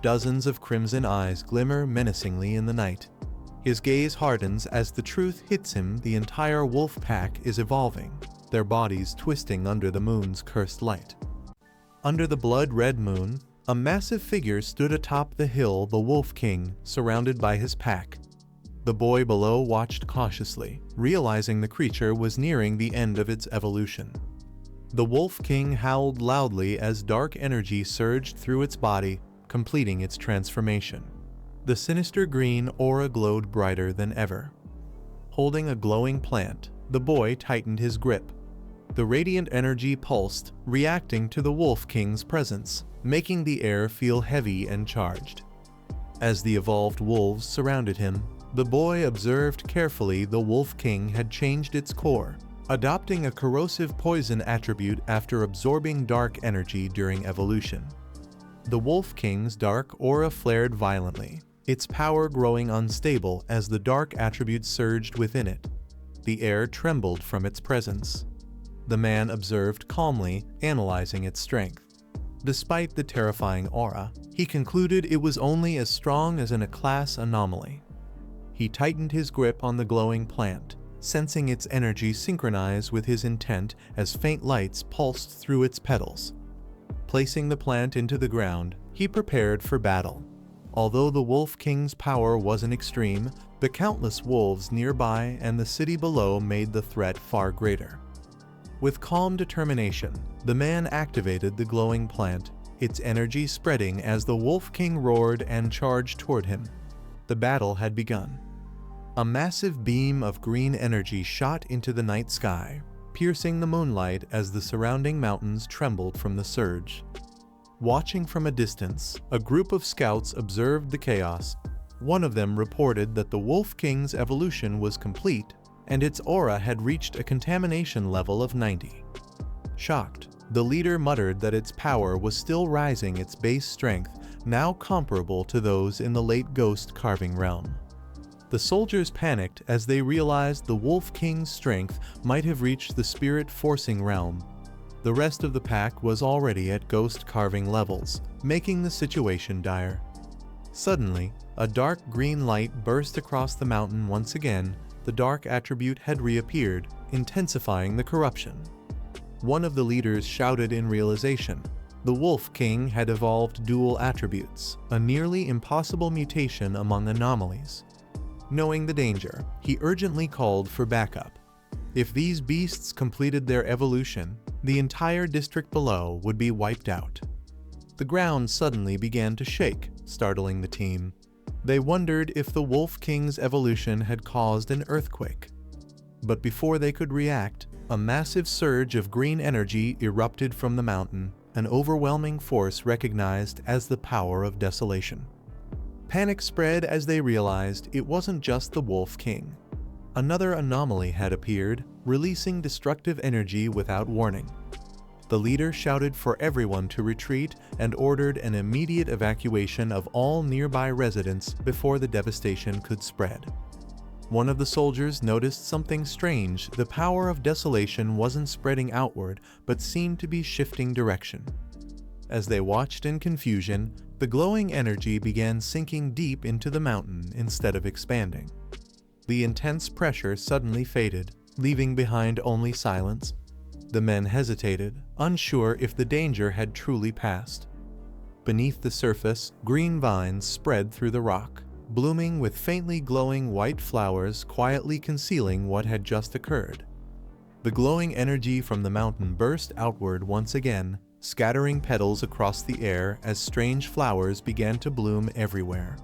Dozens of crimson eyes glimmer menacingly in the night. His gaze hardens as the truth hits him. The entire wolf pack is evolving, their bodies twisting under the moon's cursed light. Under the blood-red moon, a massive figure stood atop the hill, the Wolf King, surrounded by his pack. The boy below watched cautiously, realizing the creature was nearing the end of its evolution. The Wolf King howled loudly as dark energy surged through its body, completing its transformation. The sinister green aura glowed brighter than ever. Holding a glowing plant, the boy tightened his grip. The radiant energy pulsed, reacting to the Wolf King's presence, making the air feel heavy and charged. As the evolved wolves surrounded him, the boy observed carefully. The Wolf King had changed its core, adopting a corrosive poison attribute after absorbing dark energy during evolution. The Wolf King's dark aura flared violently, its power growing unstable as the dark attribute surged within it. The air trembled from its presence. The man observed calmly, analyzing its strength. Despite the terrifying aura, he concluded it was only as strong as a class anomaly. He tightened his grip on the glowing plant, sensing its energy synchronize with his intent as faint lights pulsed through its petals. Placing the plant into the ground, he prepared for battle. Although the Wolf King's power wasn't extreme, the countless wolves nearby and the city below made the threat far greater. With calm determination, the man activated the glowing plant, its energy spreading as the Wolf King roared and charged toward him. The battle had begun. A massive beam of green energy shot into the night sky, piercing the moonlight as the surrounding mountains trembled from the surge. Watching from a distance, a group of scouts observed the chaos. One of them reported that the Wolf King's evolution was complete and its aura had reached a contamination level of 90. Shocked, the leader muttered that its power was still rising, its base strength now comparable to those in the late ghost carving realm. The soldiers panicked as they realized the Wolf King's strength might have reached the spirit forcing realm. The rest of the pack was already at ghost carving levels, making the situation dire. Suddenly, a dark green light burst across the mountain once again. The dark attribute had reappeared, intensifying the corruption. One of the leaders shouted in realization. The Wolf King had evolved dual attributes, a nearly impossible mutation among anomalies. Knowing the danger, he urgently called for backup. If these beasts completed their evolution, the entire district below would be wiped out. The ground suddenly began to shake, startling the team. They wondered if the Wolf King's evolution had caused an earthquake. But before they could react, a massive surge of green energy erupted from the mountain, an overwhelming force recognized as the power of desolation. Panic spread as they realized it wasn't just the Wolf King. Another anomaly had appeared, releasing destructive energy without warning. The leader shouted for everyone to retreat and ordered an immediate evacuation of all nearby residents before the devastation could spread. One of the soldiers noticed something strange. The power of desolation wasn't spreading outward, but seemed to be shifting direction. As they watched in confusion, the glowing energy began sinking deep into the mountain instead of expanding. The intense pressure suddenly faded, leaving behind only silence. The men hesitated, unsure if the danger had truly passed. Beneath the surface, green vines spread through the rock, blooming with faintly glowing white flowers quietly concealing what had just occurred. The glowing energy from the mountain burst outward once again, scattering petals across the air as strange flowers began to bloom everywhere.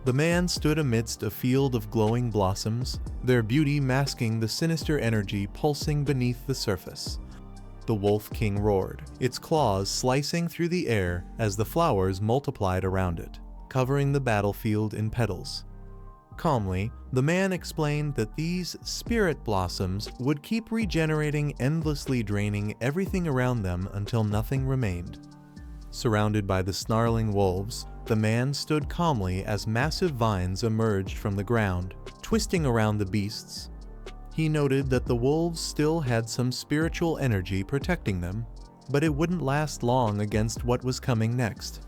The man stood amidst a field of glowing blossoms, their beauty masking the sinister energy pulsing beneath the surface. The Wolf King roared, its claws slicing through the air as the flowers multiplied around it, covering the battlefield in petals. Calmly, the man explained that these spirit blossoms would keep regenerating, endlessly draining everything around them until nothing remained. Surrounded by the snarling wolves, the man stood calmly as massive vines emerged from the ground, twisting around the beasts. He noted that the wolves still had some spiritual energy protecting them, but it wouldn't last long against what was coming next.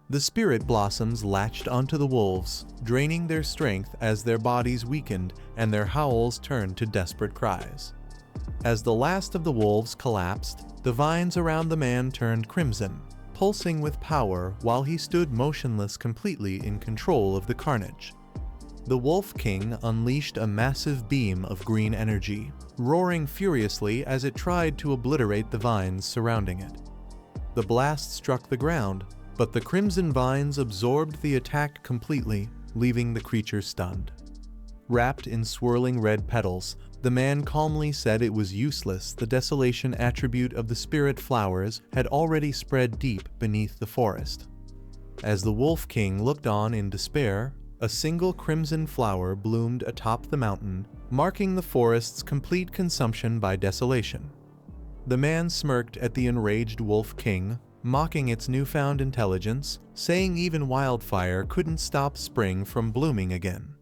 The spirit blossoms latched onto the wolves, draining their strength as their bodies weakened and their howls turned to desperate cries. As the last of the wolves collapsed, the vines around the man turned crimson, pulsing with power while he stood motionless, completely in control of the carnage. The Wolf King unleashed a massive beam of green energy, roaring furiously as it tried to obliterate the vines surrounding it. The blast struck the ground, but the crimson vines absorbed the attack completely, leaving the creature stunned. Wrapped in swirling red petals, the man calmly said it was useless. The desolation attribute of the spirit flowers had already spread deep beneath the forest. As the Wolf King looked on in despair, a single crimson flower bloomed atop the mountain, marking the forest's complete consumption by desolation. The man smirked at the enraged Wolf King, mocking its newfound intelligence, saying even wildfire couldn't stop spring from blooming again.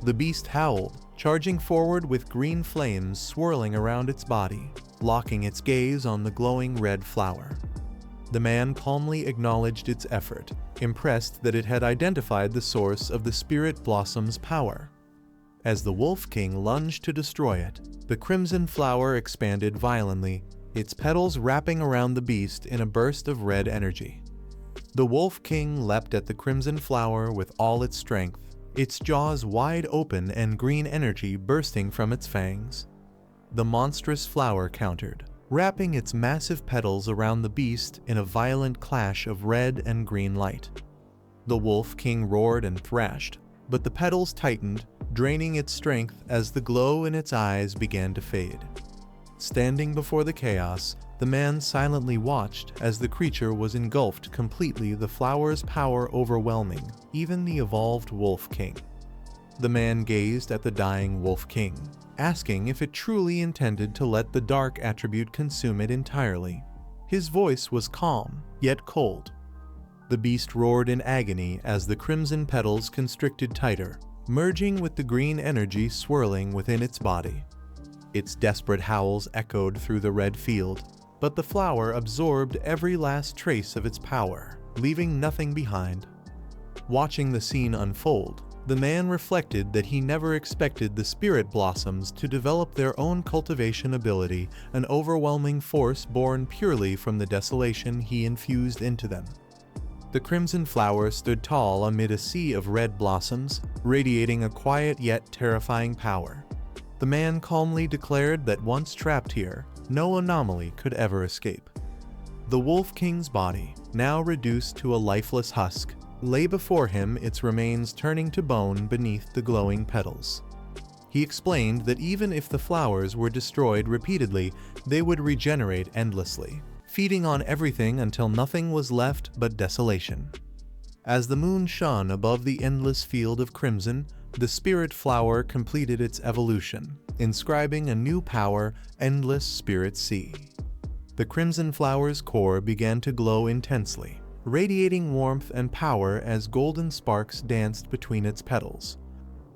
The beast howled, charging forward with green flames swirling around its body, locking its gaze on the glowing red flower. The man calmly acknowledged its effort, impressed that it had identified the source of the spirit blossom's power. As the Wolf King lunged to destroy it, the crimson flower expanded violently, its petals wrapping around the beast in a burst of red energy. The Wolf King leapt at the crimson flower with all its strength, its jaws wide open and green energy bursting from its fangs. The monstrous flower countered, wrapping its massive petals around the beast in a violent clash of red and green light. The Wolf King roared and thrashed, but the petals tightened, draining its strength as the glow in its eyes began to fade. Standing before the chaos, the man silently watched as the creature was engulfed completely, the flower's power overwhelming even the evolved Wolf King. The man gazed at the dying Wolf King, asking if it truly intended to let the dark attribute consume it entirely. His voice was calm, yet cold. The beast roared in agony as the crimson petals constricted tighter, merging with the green energy swirling within its body. Its desperate howls echoed through the red field, but the flower absorbed every last trace of its power, leaving nothing behind. Watching the scene unfold, the man reflected that he never expected the spirit blossoms to develop their own cultivation ability, an overwhelming force born purely from the desolation he infused into them. The crimson flower stood tall amid a sea of red blossoms, radiating a quiet yet terrifying power. The man calmly declared that once trapped here, no anomaly could ever escape. The Wolf King's body, now reduced to a lifeless husk, lay before him, its remains turning to bone beneath the glowing petals. He explained that even if the flowers were destroyed repeatedly, they would regenerate endlessly, feeding on everything until nothing was left but desolation. As the moon shone above the endless field of crimson, the spirit flower completed its evolution, inscribing a new power, endless spirit sea. The crimson flower's core began to glow intensely, radiating warmth and power as golden sparks danced between its petals.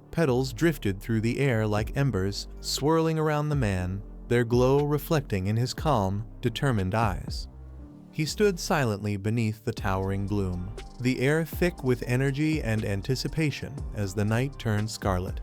Petals drifted through the air like embers, swirling around the man, their glow reflecting in his calm, determined eyes. He stood silently beneath the towering bloom, the air thick with energy and anticipation as the night turned scarlet.